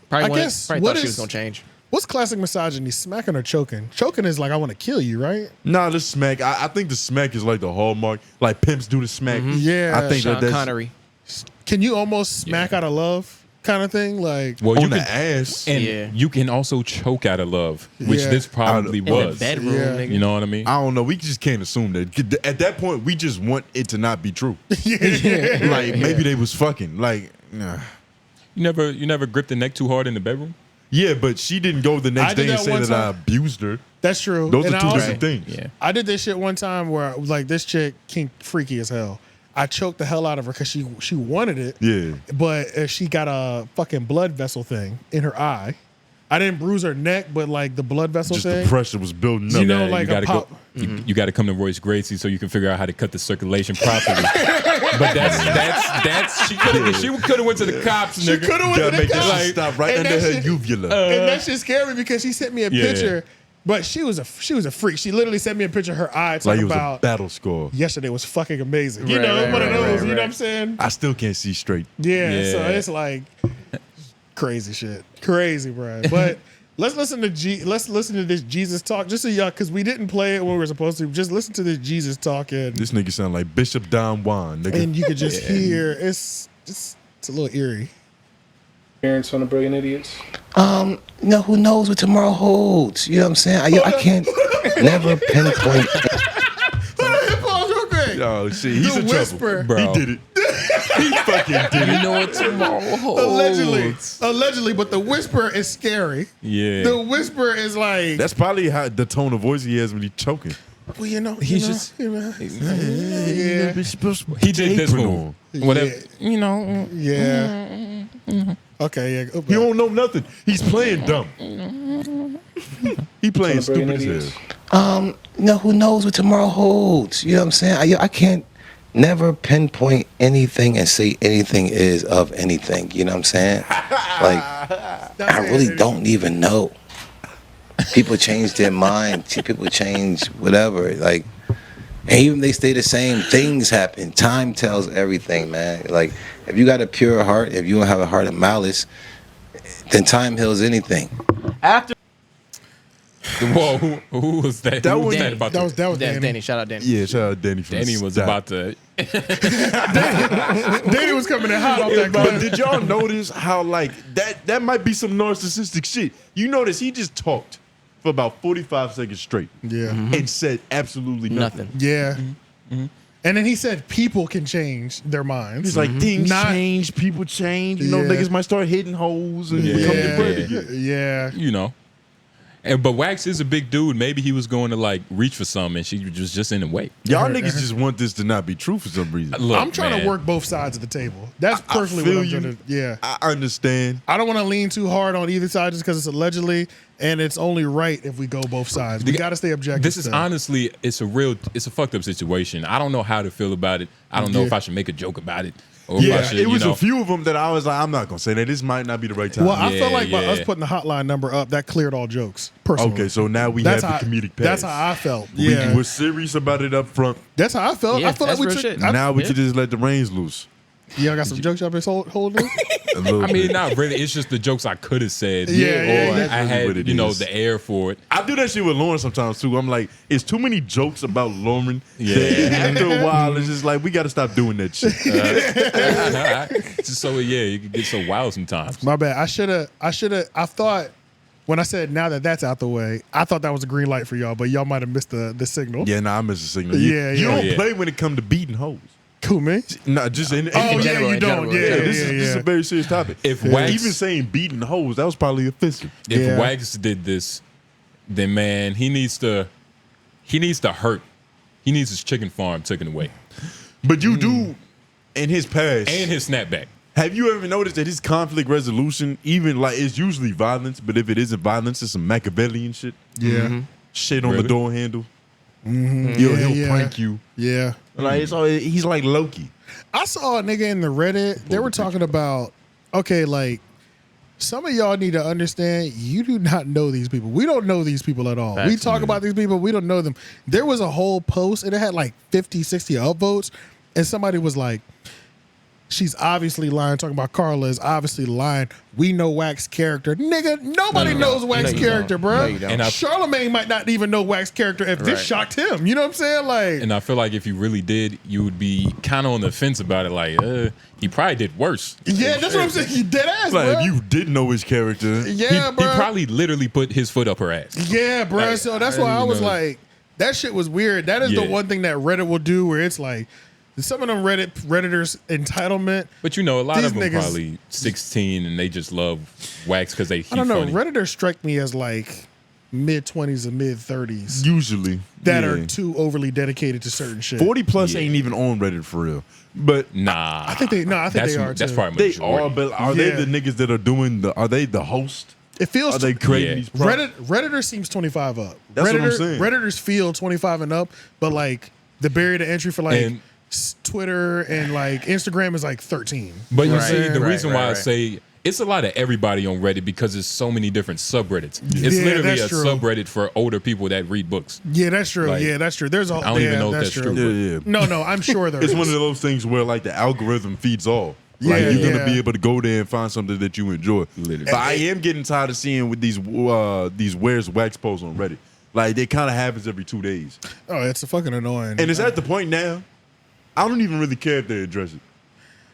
S4: Probably,
S1: I guess
S4: probably
S1: what
S4: thought she
S1: is-
S4: was gonna change.
S1: What's classic misogyny? Smacking or choking? Choking is like I want to kill you, right?
S2: Nah, the smack. I think the smack is like the hallmark. Like pimps do the smack.
S1: Yeah.
S2: I think
S4: Sean
S2: that's
S4: Connery.
S1: Can you almost smack out of love, kind of thing? Like,
S3: Well, you
S2: on the
S3: can,
S2: ass.
S3: and
S4: Yeah.
S3: you can also choke out of love, which
S1: Yeah.
S3: this probably
S4: In the
S3: was.
S4: bedroom,
S1: Yeah.
S4: nigga.
S3: You know what I mean?
S2: I don't know. We just can't assume that. At that point, we just want it to not be true.
S1: yeah.
S2: Like maybe they was fucking. Like, nah.
S3: You never gripped the neck too hard in the bedroom.
S2: Yeah, but she didn't go the
S1: I
S2: next
S1: did
S2: day and
S1: that
S2: say
S1: one
S2: that I
S1: time.
S2: abused her.
S1: That's true.
S2: Those
S1: And
S2: are
S1: I
S2: two
S1: also-
S2: different things.
S3: Yeah.
S1: I did this shit one time where like this chick kink freaky as hell. I choked the hell out of her because she wanted it.
S2: Yeah.
S1: But she got a fucking blood vessel thing in her eye. I didn't bruise her neck, but like the blood vessel
S2: Just
S1: thing.
S2: the pressure was building up.
S1: You know,
S3: Yeah,
S1: like
S3: you gotta
S1: a pop.
S3: go. You got to come to Royce Gracie so you can figure out how to cut the circulation properly. But that's she could have went to the cops.
S1: She
S3: Nigga.
S1: could have went to
S2: Gotta
S1: the
S2: make that
S1: cops.
S2: shit stop right
S1: And
S2: under
S1: that
S2: her
S1: shit-
S2: uvula.
S1: And that shit scared me because she sent me a
S3: Yeah.
S1: picture, but she was a freak. She literally sent me a picture of her eye
S2: like
S1: talking
S2: it was a
S1: about
S2: battle score.
S1: yesterday was fucking amazing. You
S4: Right,
S1: know,
S4: right,
S1: one of
S4: right,
S1: those.
S4: right,
S1: You know
S4: right.
S1: what I'm saying?
S2: I still can't see straight.
S1: Yeah.
S3: Yeah.
S1: So it's like crazy shit, crazy, bro. But let's listen to this Jesus talk, just so y'all, because we didn't play it when we were supposed to. Just listen to this Jesus talk, and
S2: This nigga sound like Bishop Don Juan, nigga.
S1: you could just hear it's a little eerie.
S9: Parents on the brilliant idiots.
S12: No, who knows what tomorrow holds? You know what I'm saying? I can't never pinpoint.
S1: Pause real quick.
S2: Oh shit, he's
S1: The
S2: in
S1: whisper.
S2: trouble. He did it. He fucking did it.
S3: You know what tomorrow holds.
S1: Allegedly, but the whisper is scary.
S3: Yeah.
S1: The whisper is like,
S2: That's probably how the tone of voice he has when he's choking.
S1: well,
S3: He's just-
S1: yeah,
S3: He did this move. Whatever.
S1: Yeah.
S3: You know.
S1: yeah. Okay, yeah.
S2: He don't know nothing. He's playing dumb. He playing stupid as hell.
S12: No, who knows what tomorrow holds? You know what I'm saying? I can't never pinpoint anything and say anything is of anything. You know what I'm saying? Like, I really don't even know. People change their mind. People change whatever. Like, and even if they stay the same, things happen. Time tells everything, man. Like, if you got a pure heart, if you don't have a heart of malice, then time heals anything.
S9: After
S3: Whoa, who was that?
S2: That
S3: Who was
S2: was-
S3: that about
S1: That
S3: to-
S1: was Danny.
S4: Danny. Shout out Danny.
S2: Yeah, shout out Danny. From
S3: Danny was
S2: Stop.
S3: about to.
S1: Danny was coming in hot off that
S2: But
S1: glass.
S2: did y'all notice how like that might be some narcissistic shit? You notice he just talked for about 45 seconds straight.
S1: Yeah.
S2: And said absolutely nothing.
S1: Yeah. And then he said people can change their minds.
S2: He's like, things
S1: Not-
S2: change, people change. You know,
S1: Yeah.
S2: niggas might start hitting hoes and
S3: Yeah.
S2: become
S1: Yeah.
S2: your bread again.
S1: Yeah.
S3: You know. But Wax is a big dude. Maybe he was going to like reach for something, and she was just in the way.
S2: Y'all niggas just want this to not be true for some reason.
S3: Look,
S1: I'm trying
S3: man.
S1: to work both sides of the table. That's
S2: I
S1: personally
S2: feel
S1: what I'm
S2: you.
S1: trying to. Yeah.
S2: I understand.
S1: I don't want to lean too hard on either side just because it's allegedly, and it's only right if we go both sides. We got to stay objective.
S3: This is
S1: still.
S3: honestly, it's a fucked up situation. I don't know how to feel about it. I don't know if I should make a joke about it. Or if I
S2: Yeah,
S3: should,
S2: it was
S3: you know.
S2: a few of them that I was like, I'm not gonna say that. This might not be the right time.
S1: Well, I felt
S3: Yeah,
S1: like by
S3: yeah.
S1: us putting the hotline number up, that cleared all jokes. Personally.
S2: Okay, so now we
S1: That's
S2: have the comedic pass.
S1: That's how I felt.
S2: We
S1: Yeah.
S2: were serious about it up front.
S1: That's how I felt.
S4: Yeah,
S1: I feel like
S4: that's
S1: we
S4: real
S1: took.
S4: shit.
S2: Now we could just let the reins loose.
S1: Y'all got some jokes y'all been holding?
S2: A little
S3: I mean,
S2: bit.
S3: not really. It's just the jokes I could have said.
S1: Yeah,
S3: or
S1: yeah,
S2: that's
S3: I
S2: really
S3: had,
S2: what it
S3: you know,
S2: is.
S3: the air for it.
S2: I do that shit with Lauren sometimes too. I'm like, it's too many jokes about Lauren.
S3: Yeah.
S2: that after a while, it's just like we got to stop doing that shit.
S3: Just so yeah, you can get so wild sometimes.
S1: My bad. I thought when I said now that that's out the way, I thought that was a green light for y'all, but y'all might have missed the signal.
S2: Yeah, nah, I miss the signal.
S1: Yeah,
S2: you
S1: yeah.
S2: don't
S3: Yeah.
S2: play when it come to beating hoes.
S1: Cool, man.
S2: Nah, just in
S1: Oh, yeah,
S4: general,
S1: you
S4: in
S1: don't.
S4: general.
S1: Yeah,
S2: this is a very serious topic.
S3: If Wax-
S2: even saying beating hoes, that was probably offensive.
S3: If
S1: Yeah.
S3: Wags did this, then man, he needs to hurt. He needs his chicken farm taken away
S2: But you do in his past.
S3: and his snapback.
S2: Have you ever noticed that his conflict resolution, even like it's usually violence, but if it isn't violence, it's some Machiavellian shit.
S1: Yeah.
S2: Shit on
S3: Really?
S2: the door handle.
S1: Yeah,
S2: He'll
S1: yeah.
S2: prank you.
S1: Yeah.
S2: Like it's all, he's like Loki.
S1: I saw a nigga in the Reddit. They were talking about, okay, like some of y'all need to understand you do not know these people. We don't know these people at all.
S4: Facts,
S1: we talk about these people. We don't know them. There was a whole post and it had like 50, 60 upvotes. And somebody was like, she's obviously lying, talking about Carla is obviously lying. We know Wax character. Nigga, nobody knows Wax character, bro.
S4: No,
S1: and Charlamagne might not even know Wax character if this shocked him. You know what I'm saying? Like,
S3: and I feel like if you really did, you would be kind of on the fence about it. Like, he probably did worse.
S1: Yeah, that's what I'm saying. He dead ass,
S2: like,
S1: bro.
S2: if you did know his character.
S1: Yeah, bro.
S3: He probably literally put his foot up her ass.
S1: Yeah, bro.
S3: Like,
S1: so that's why I was like, that shit was weird. That is the
S3: Yeah.
S1: one thing that Reddit will do where it's like, some of them Redditors entitlement.
S3: But you know, a lot
S1: These
S3: of them
S1: niggas-
S3: probably 16 and they just love Wax because they.
S1: I don't know.
S3: Funny.
S1: Redditors strike me as like mid-20s and mid-30s.
S2: Usually.
S1: That are too overly dedicated to certain shit.
S2: 40 plus ain't even on Reddit for real. But
S3: nah.
S1: I think they they are
S3: That's
S1: too.
S3: probably
S2: they are, but are they the niggas that are doing are they the host?
S1: It feels
S2: Are they creating these
S1: Redditor seems 25 up.
S2: That's what I'm saying.
S1: Redditors feel 25 and up, but like the barrier to entry for like Twitter and like Instagram is like 13.
S3: But you see, the reason why I say it's a lot of everybody on Reddit because there's so many different subreddits. It's literally a subreddit for older people that read books.
S1: Yeah, that's true.
S3: Like,
S1: yeah, that's true. There's a
S3: I don't even know if that's true.
S2: Yeah.
S1: No, I'm sure there
S2: It's
S1: is.
S2: one of those things where like the algorithm feeds all.
S1: Yeah,
S2: Like you're gonna
S1: yeah.
S2: be able to go there and find something that you enjoy. But I am getting tired of seeing with these Where's Wax posts on Reddit. Like it kind of happens every 2 days.
S1: Oh, it's fucking annoying.
S2: And it's at the point now, I don't even really care if they address it.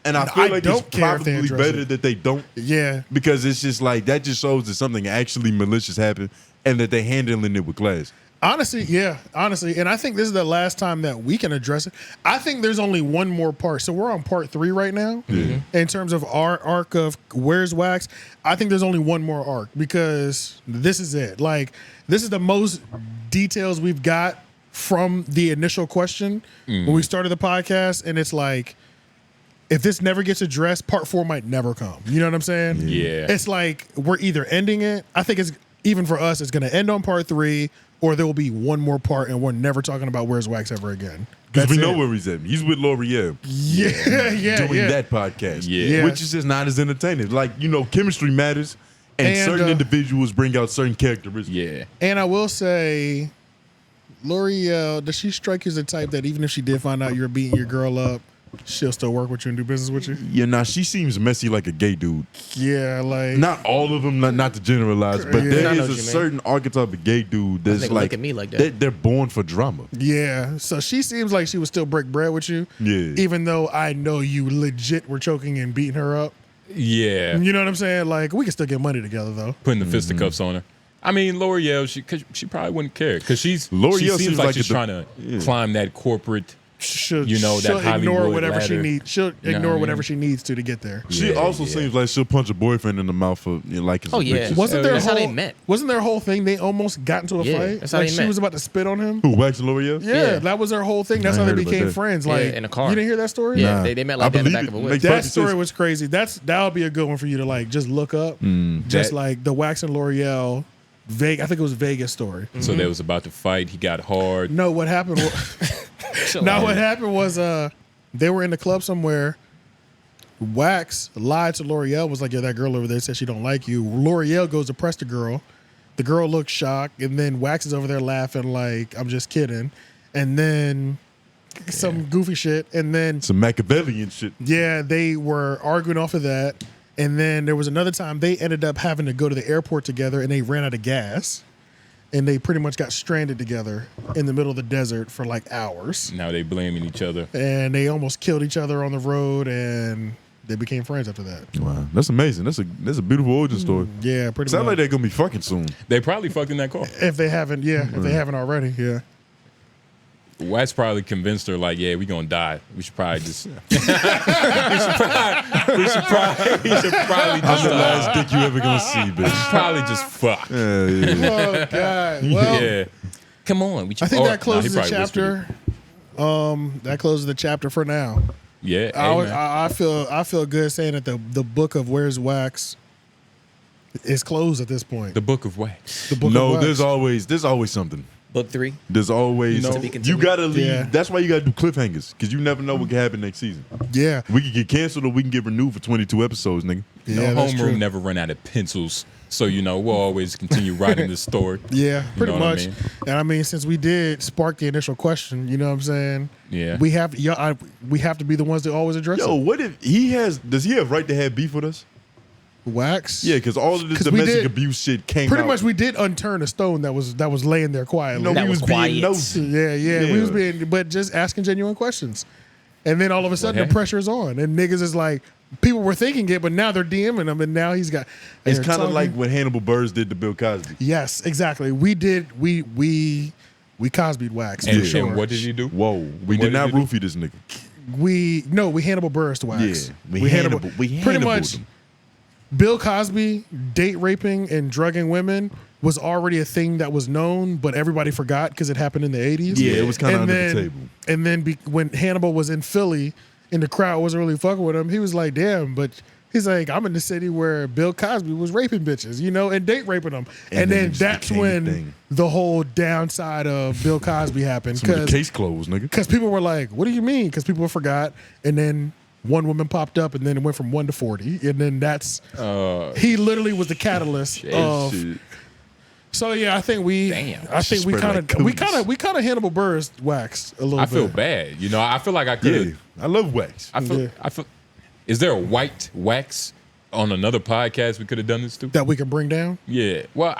S2: And I
S1: No,
S2: feel
S1: I
S2: like
S1: don't
S2: it's
S1: care if they
S2: probably
S1: address
S2: better
S1: it.
S2: that they don't.
S1: Yeah.
S2: Because it's just like, that just shows that something actually malicious happened and that they're handling it with class.
S1: Honestly, yeah, honestly. And I think this is the last time that we can address it. I think there's only one more part. So we're on part 3 right now. In terms of our arc of Where's Wax, I think there's only one more arc because this is it. Like, this is the most details we've got from the initial question when we started the podcast. And it's like, if this never gets addressed, part 4 might never come. You know what I'm saying?
S3: Yeah.
S1: It's like we're either ending it. I think it's, even for us, it's going to end on part 3, or there will be one more part and we're never talking about Where's Wax ever again.
S2: Because we
S1: That's
S2: know
S1: it.
S2: where he's at. He's with L'Oreal.
S1: Yeah,
S2: Doing that podcast.
S3: Yeah.
S2: Which is just not as entertaining. Like, you know, chemistry matters and certain individuals bring out certain characteristics.
S3: Yeah.
S1: And I will say, L'Oreal, does she strike you as the type that even if she did find out you're beating your girl up, she'll still work with you and do business with you?
S2: Yeah, nah, she seems messy like a gay dude.
S1: Yeah, like
S2: Not all of them, not to generalize, but
S1: Yeah.
S2: there
S4: I know
S2: is
S4: what
S2: a
S4: you mean.
S2: certain archetype of gay dude that's
S4: Nigga
S2: like,
S4: look at me like that.
S2: They're born for drama.
S1: yeah. So she seems like she would still break bread with you.
S2: Yeah.
S1: Even though I know you legit were choking and beating her up.
S3: Yeah.
S1: You know what I'm saying? Like, we can still get money together though.
S3: Putting the fisticuffs on her. I mean, L'Oreal, she probably wouldn't care because she
S2: L'Oreal
S3: seems
S2: seems
S3: like
S2: like
S3: she's
S2: a-
S3: trying to
S2: yeah.
S3: climb that corporate.
S1: She'll,
S3: You know, that
S1: she'll ignore
S3: Hollywood
S1: whatever she
S3: ladder.
S1: needs. She'll
S3: You know
S1: ignore
S3: what I
S1: whatever
S3: mean?
S1: she needs to get there.
S2: She
S3: Yeah,
S2: also
S3: yeah.
S2: seems like she'll punch a boyfriend in the mouth for like his
S4: Oh, yeah.
S2: bitches.
S1: Wasn't there
S4: That's
S1: a whole,
S4: how they met.
S1: Wasn't there a whole thing? They almost got into a
S4: Yeah,
S1: fight.
S4: that's how
S1: Like
S4: they
S1: she
S4: met.
S1: was about to spit on him.
S2: Who, Wax and L'Oreal?
S1: Yeah, that was their whole thing. That's
S2: I
S1: how they
S2: heard about
S1: became
S2: that.
S1: friends.
S4: Yeah,
S1: Like
S4: in a car.
S1: You didn't hear that story?
S4: Yeah,
S2: Nah.
S4: they met
S2: I
S4: like that in the
S2: believe
S4: back
S2: it.
S4: of a whip.
S2: Makes
S1: That
S2: perfect
S1: story
S2: sense.
S1: was crazy. That'll be a good one for you to like just look up. Just
S3: That-
S1: like the Wax and L'Oreal, I think it was Vegas story.
S3: So they was about to fight. He got hard.
S1: No, what happened? What happened was they were in the club somewhere. Wax lied to L'Oreal, was like, yeah, that girl over there said she don't like you. L'Oreal goes to press the girl. The girl looks shocked, and then Wax is over there laughing like, I'm just kidding. And then some goofy shit. And then,
S2: Some Machiavellian shit.
S1: yeah, they were arguing off of that. And then there was another time they ended up having to go to the airport together, and they ran out of gas. And they pretty much got stranded together in the middle of the desert for like hours.
S3: Now they blaming each other.
S1: And they almost killed each other on the road, and they became friends after that.
S2: Wow, that's amazing. That's a beautiful origin story.
S1: Yeah, pretty
S2: Sounds
S1: much.
S2: like they're gonna be fucking soon.
S3: They probably fucked in that car.
S1: If they haven't, if they haven't already, yeah.
S3: Wax probably convinced her, like, yeah, we gonna die. We should probably just. we should probably
S2: I'm
S3: just.
S2: the last dick you ever gonna see, bitch.
S3: Probably just fuck.
S2: Yeah.
S1: Oh God. Well,
S3: Yeah. Come on.
S1: I think that closes the chapter. That closes the chapter for now.
S3: Yeah.
S1: I feel good saying that the book of Where's Wax is closed at this point.
S3: The Book of Wax.
S1: The book of
S2: No,
S1: Wax.
S2: there's always something.
S4: Book 3.
S2: There's always
S4: To be
S2: you
S4: continued.
S2: gotta leave.
S1: Yeah.
S2: That's why you gotta do cliffhangers because you never know what can happen next season.
S1: Yeah.
S2: We can get canceled or we can get renewed for 22 episodes, nigga.
S1: Yeah, that's
S3: Homeroom
S1: true.
S3: never run out of pencils, so we'll always continue writing this story.
S1: Yeah, pretty
S3: know what I
S1: much.
S3: mean?
S1: And I mean, since we did spark the initial question, you know what I'm saying?
S3: Yeah.
S1: We have we have to be the ones that always address
S2: Yo,
S1: it.
S2: what if does he have right to have beef with us?
S1: Wax?
S2: Yeah, because all of this
S1: 'Cause we
S2: domestic
S1: did-
S2: abuse shit came
S1: Pretty
S2: out.
S1: much, we did unturn a stone that was laying there quietly.
S2: we was being nosy.
S1: Yeah. We was being, but just asking genuine questions, and then all of a sudden the
S3: happened?
S1: pressure is on, and niggas is like, people were thinking it, but now they're DMing him, and now he's got.
S2: It's
S1: they're
S2: kind of
S1: talking.
S2: like what Hannibal Buress did to Bill Cosby.
S1: Yes, exactly. We did. We Cosby'd Wax for
S3: And,
S1: sure.
S3: and what did you do?
S2: Whoa, we
S3: What
S2: did not
S3: did you
S2: roofie this nigga.
S1: We Hannibal Buress Wax.
S2: Yeah, we Hannibal.
S1: pretty
S2: Hannibaled
S1: much.
S2: him.
S1: Bill Cosby date raping and drugging women was already a thing that was known, but everybody forgot because it happened in the 80s.
S2: Yeah, it was kinda
S1: And
S2: under the
S1: then-
S2: table.
S1: And then when Hannibal was in Philly and the crowd wasn't really fucking with him, he was like, damn, but he's like, I'm in the city where Bill Cosby was raping bitches, and date raping them. And
S2: then
S1: then
S2: it just
S1: that's
S2: became a
S1: when
S2: thing.
S1: the whole downside of Bill Cosby happened.
S2: Some of the case closed, nigga.
S1: Because people were like, what do you mean? Because people forgot. And then one woman popped up and then it went from 1 to 40. And then that's, he literally was the catalyst of.
S2: Shit.
S1: So yeah, I think we
S2: Spread
S1: kind
S2: like
S1: of we kind of Hannibal Buress waxed a little
S3: I
S1: bit.
S3: feel bad. I feel like I could.
S2: Yeah, I love wax.
S3: I feel. Is there a white wax on another podcast we could have done this to?
S1: That we can bring down.
S3: Yeah. Well,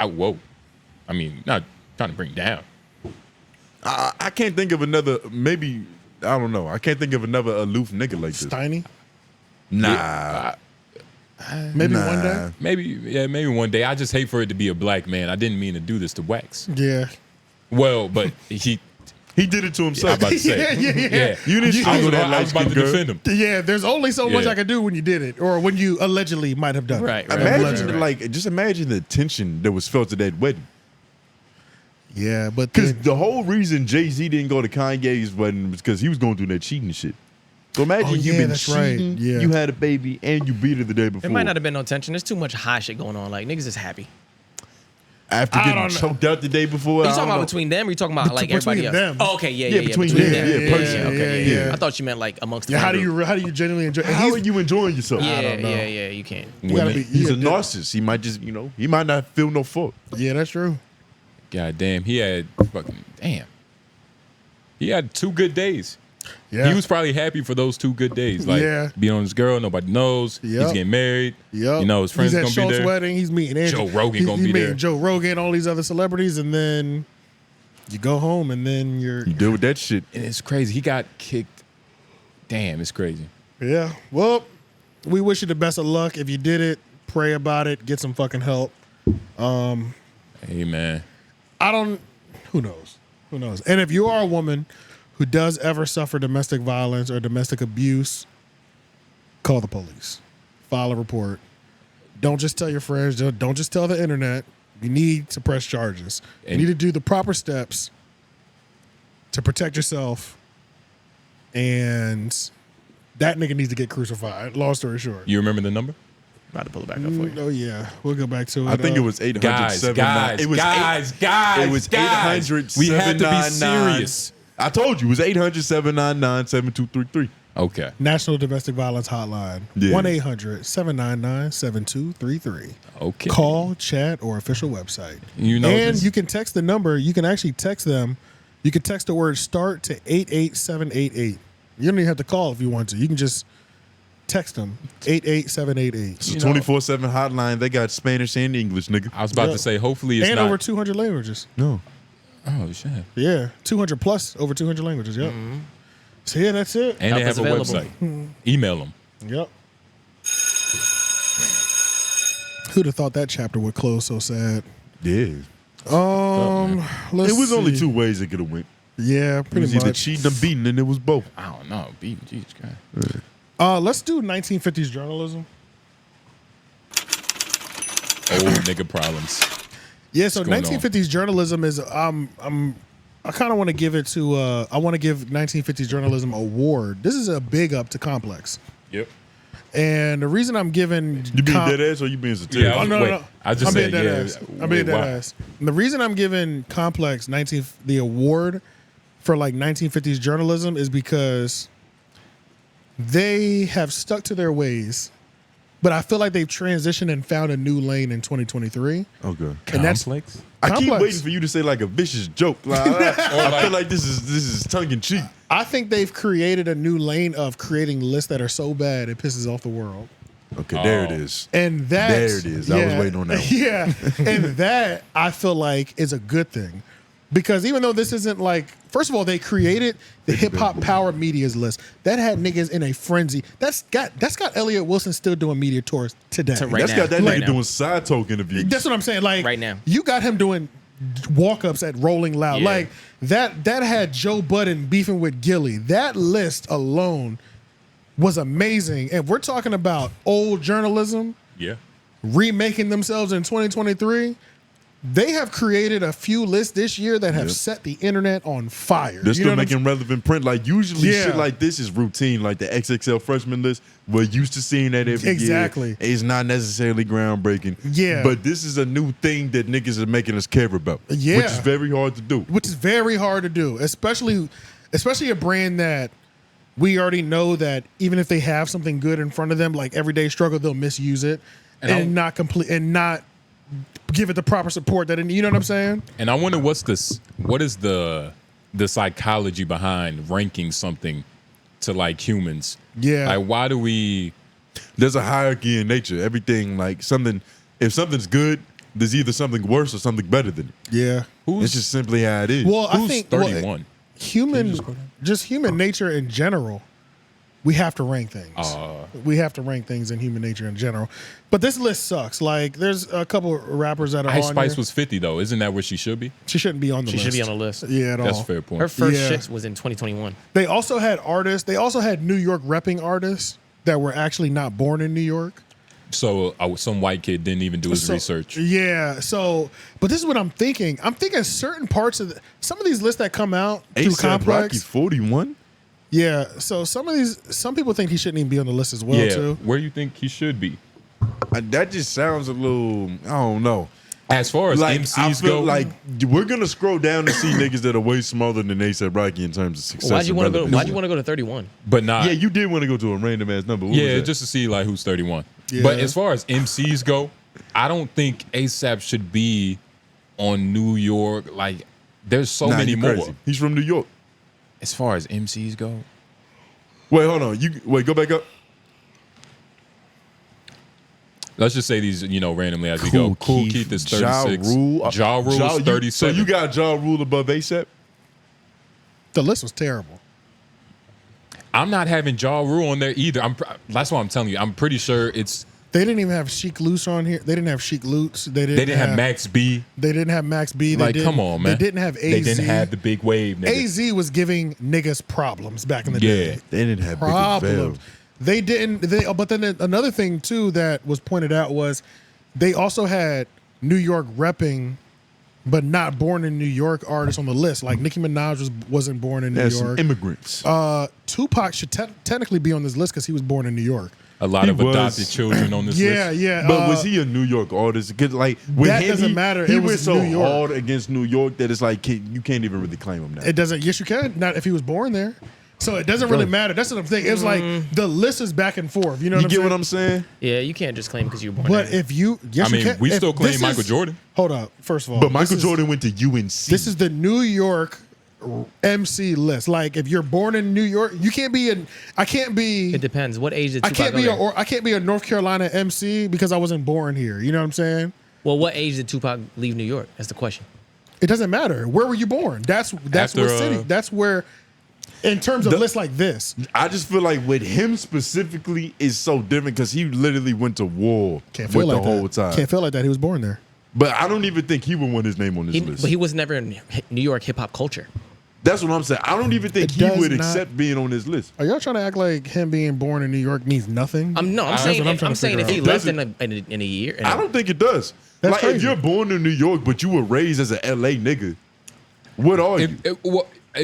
S3: I mean, not trying to bring down.
S2: I can't think of another. Maybe I don't know. I can't think of another aloof nigga like this.
S1: Steiny.
S2: Nah.
S1: Maybe one day.
S3: Maybe one day. I just hate for it to be a black man. I didn't mean to do this to Wax.
S1: Yeah.
S3: Well, but he
S2: did it to himself.
S3: I'm about to say.
S1: Yeah.
S2: You didn't strangle that
S3: I was about to
S2: light-skinned girl.
S3: defend him.
S1: Yeah, there's only so much
S3: Yeah.
S1: I could do when you did it, or when you allegedly might have done it.
S4: Right.
S2: Imagine just imagine the tension that was felt at that wedding.
S1: Yeah, but
S2: Because the whole reason Jay-Z didn't go to Kanye's wedding was because he was going through that cheating shit. So imagine
S1: Oh,
S2: you've
S1: yeah,
S2: been
S1: that's right.
S2: cheating,
S1: Yeah.
S2: you had a baby, and you beat her the day before.
S4: It might not have been no tension. There's too much high shit going on. Like niggas is happy.
S2: After
S1: I
S2: getting
S1: don't know.
S2: choked out the day before.
S4: Are you
S2: I
S4: talking
S2: don't
S4: about
S2: know.
S4: between them? Or you talking about like
S1: Between
S4: everybody else?
S1: them.
S4: Oh, okay, yeah,
S2: between
S4: between
S2: them,
S4: them.
S2: yeah, personally.
S4: okay,
S1: Yeah.
S4: I thought you meant like amongst the
S1: Yeah, how do
S4: friend
S1: you genuinely enjoy?
S2: How are you enjoying yourself?
S4: group.
S1: I
S4: Yeah,
S1: don't know.
S4: yeah, you can't.
S1: You gotta
S3: Women.
S1: be-
S2: He's a
S1: yeah,
S2: narcissist. He might just, he might not feel no fault.
S1: Yeah, that's true.
S3: God damn, he had He had 2 good days.
S1: Yeah.
S3: He was probably happy for those 2 good days. Like
S1: Yeah.
S3: being on his girl, nobody knows.
S1: Yep.
S3: He's getting married.
S1: Yep.
S3: His friends
S1: he's at
S3: gonna be
S1: Schultz's
S3: there.
S1: wedding. He's meeting Andrew.
S3: Joe Rogan gonna
S1: he's
S3: be
S1: meeting
S3: there.
S1: Joe Rogan, all these other celebrities, and then you go home, and then you're
S2: You deal with that shit.
S3: And it's crazy. He got kicked. Damn, it's crazy.
S1: yeah. Well, we wish you the best of luck. If you did it, pray about it. Get some fucking help.
S3: Hey man.
S1: Who knows? Who knows? And if you are a woman who does ever suffer domestic violence or domestic abuse, call the police. File a report. Don't just tell your friends. Don't just tell the internet. You need to press charges. You need to do the proper steps to protect yourself. And that nigga needs to get crucified. Long story short.
S3: You remember the number?
S4: About to pull it back up for you.
S1: Oh yeah, we'll go back to it.
S2: I think it was 800.
S3: Guys.
S2: It was 800.
S3: We have to be serious.
S2: I told you it was 800-799-7233.
S3: Okay.
S1: National Domestic Violence Hotline.
S2: Yeah.
S1: 1-800-799-7233.
S3: Okay.
S1: Call, chat, or official website.
S3: You know
S1: and
S3: this-
S1: you can text the number. You can actually text them. You can text the word START to 88788. You don't even have to call if you want to. You can just text them 88788.
S2: It's a 24/7 hotline. They got Spanish and English, nigga.
S3: I was about to say, hopefully it's
S1: And
S3: not.
S1: over 200 languages.
S2: No.
S3: Oh shit.
S1: Yeah, 200 plus over 200 languages. Yep. So yeah, that's it.
S3: And
S4: Help
S3: they
S4: is
S3: have a
S4: available.
S3: website. Email them.
S1: Yep. Who'd have thought that chapter would close so sad?
S2: Yeah.
S1: Let's
S2: It was only
S1: see.
S2: 2 ways it could have went.
S1: Yeah,
S2: It
S1: pretty
S2: was either
S1: much.
S2: cheating or beating, and it was both.
S3: I don't know. Jesus Christ.
S1: Let's do 1950s journalism.
S3: Old nigga problems.
S1: Yeah, so
S3: What's going
S1: 1950s journalism is I kind of want to give it to I want to give 1950s journalism award. This is a big up to Complex.
S3: Yep.
S1: And the reason I'm giving
S2: you being dead ass or you being satirical?
S3: Yeah,
S1: no.
S3: I just
S1: I'm
S3: said
S1: being dead ass. I'm being dead ass. And the reason I'm giving Complex the award for like 1950s journalism is because they have stuck to their ways, but I feel like they've transitioned and found a new lane in 2023.
S2: Okay.
S1: And that's
S3: Complex?
S2: I keep waiting for you to say like a vicious joke. Like, I feel like this is tongue in cheek.
S1: I think they've created a new lane of creating lists that are so bad it pisses off the world.
S2: Okay, there it is.
S1: And that
S2: there it is. I was waiting on that one.
S1: Yeah. And that I feel like is a good thing. Because even though this isn't like, first of all, they created the Hip Hop Power Medias list. That had niggas in a frenzy. That's got Elliott Wilson still doing media tours today.
S2: That's got that nigga doing side talk interviews.
S1: That's what I'm saying. Like
S4: right now.
S1: You got him doing walk-ups at Rolling Loud.
S4: Yeah.
S1: Like that had Joe Budden beefing with Gilly. That list alone was amazing. And we're talking about old journalism remaking themselves in 2023. They have created a few lists this year that have set the internet on fire.
S2: They're still making relevant print. Like usually shit like this is routine. Like the XXL freshman list, we're used to seeing that every year. It's not necessarily groundbreaking.
S1: Yeah.
S2: But this is a new thing that niggas are making us care about.
S1: Yeah.
S2: Which is very hard to do.
S1: Which is very hard to do. Especially a brand that we already know that even if they have something good in front of them, like Everyday Struggle, they'll misuse it and not give it the proper support that you know what I'm saying?
S3: And I wonder what is the psychology behind ranking something to like humans?
S1: Yeah.
S3: Like why do we
S2: there's a hierarchy in nature. Everything like something if something's good, there's either something worse or something better than it.
S1: Yeah.
S2: It's just simply how it is.
S1: Well,
S3: Who's
S1: I think
S3: 31?
S1: Human nature in general, we have to rank things. We have to rank things in human nature in general. But this list sucks. Like, there's a couple of rappers that are
S3: Ice
S1: on
S3: Spice
S1: here.
S3: was 50 though. Isn't that where she should be?
S1: She shouldn't be on the list.
S4: She should be on the list.
S1: Yeah, at all.
S3: That's a fair point.
S4: Her first shit was in 2021.
S1: They also had artists. They also had New York repping artists that were actually not born in New York.
S3: So some white kid didn't even do his research.
S1: Yeah. So, but this is what I'm thinking. I'm thinking certain parts of some of these lists that come out through
S2: A$AP
S1: Complex.
S2: Rocky 41?
S1: Yeah. So some people think he shouldn't even be on the list as well too.
S3: Where you think he should be?
S2: That just sounds a little, I don't know.
S3: As far as
S2: like,
S3: MCs
S2: I feel
S3: go,
S2: like we're gonna scroll down to see niggas that are way smaller than A$AP Rocky in terms of success.
S4: Why'd you want to go to 31?
S3: But not.
S2: Yeah, you did want to go to a random ass number. What was
S3: Yeah,
S2: that?
S3: just to see like who's 31.
S1: Yeah.
S3: But as far as MCs go, I don't think A$AP should be on New York. Like, there's so many
S2: you
S3: more.
S2: crazy. He's from New York.
S3: As far as MCs go,
S2: Wait, hold on. Go back up.
S3: let's just say these, randomly as we go. Cool Keith is 36. Ja Rule is 37.
S2: So you got Ja Rule above A$AP?
S1: The list was terrible.
S3: I'm not having Ja Rule on there either. That's why I'm telling you. I'm pretty sure it's.
S1: They didn't even have Sheek Loose on here. They didn't have Sheek Lutz. They didn't
S3: have Max B.
S1: They didn't have Max B.
S3: Like, come on, man.
S1: They didn't have AZ.
S3: They didn't have the big wave. Nigga.
S1: AZ was giving niggas problems back in the day.
S2: Yeah, they didn't have
S1: problems. They didn't. But then another thing too that was pointed out was they also had New York repping, but not born in New York artists on the list. Like Nicki Minaj wasn't born in New York.
S2: Immigrants.
S1: Tupac should technically be on this list because he was born in New York.
S3: A lot of adopted children on this list.
S1: Yeah.
S2: But was he a New York artist? Cause like with
S1: that
S2: him,
S1: doesn't matter.
S2: He
S1: It
S2: went
S1: was
S2: so
S1: New York.
S2: hard against New York that it's like you can't even really claim him now.
S1: It doesn't. Yes, you can. Not if he was born there. So it doesn't really matter. That's what I'm saying. It was like the list is back and forth. You know
S2: You get what I'm saying?
S4: Yeah, you can't just claim because you were born
S1: But
S4: there.
S1: if you, yes,
S3: I mean,
S1: you can.
S3: we
S1: If
S3: still claim
S1: this
S3: Michael
S1: is-
S3: Jordan.
S1: Hold up. First of all,
S2: But Michael
S1: this is-
S2: Jordan went to UNC.
S1: This is the New York MC list. Like if you're born in New York, you can't be in. I can't be.
S4: It depends. What age did
S1: I
S4: Tupac
S1: can't
S4: go
S1: be.
S4: there?
S1: I can't be a North Carolina MC because I wasn't born here. You know what I'm saying?
S4: Well, what age did Tupac leave New York? That's the question.
S1: It doesn't matter. Where were you born? That's
S3: After,
S1: what city. That's where. In terms of lists like this,
S2: I just feel like with him specifically is so different because he literally went to war
S1: can't
S2: with
S1: feel
S2: the
S1: like
S2: whole
S1: that.
S2: time.
S1: Can't feel like that. He was born there.
S2: But I don't even think he would want his name on this list.
S4: But he was never in New York hip hop culture.
S2: That's what I'm saying. I don't even think
S1: It
S2: he
S1: does
S2: would
S1: not-
S2: accept being on this list.
S1: Are y'all trying to act like him being born in New York means nothing?
S4: I'm
S1: That's
S4: saying
S1: what
S4: I'm saying if he
S1: figure out.
S4: left in a year.
S2: I don't think it does.
S1: That's
S2: like if
S1: crazy.
S2: you're born in New York but you were raised as an LA nigga, what are you?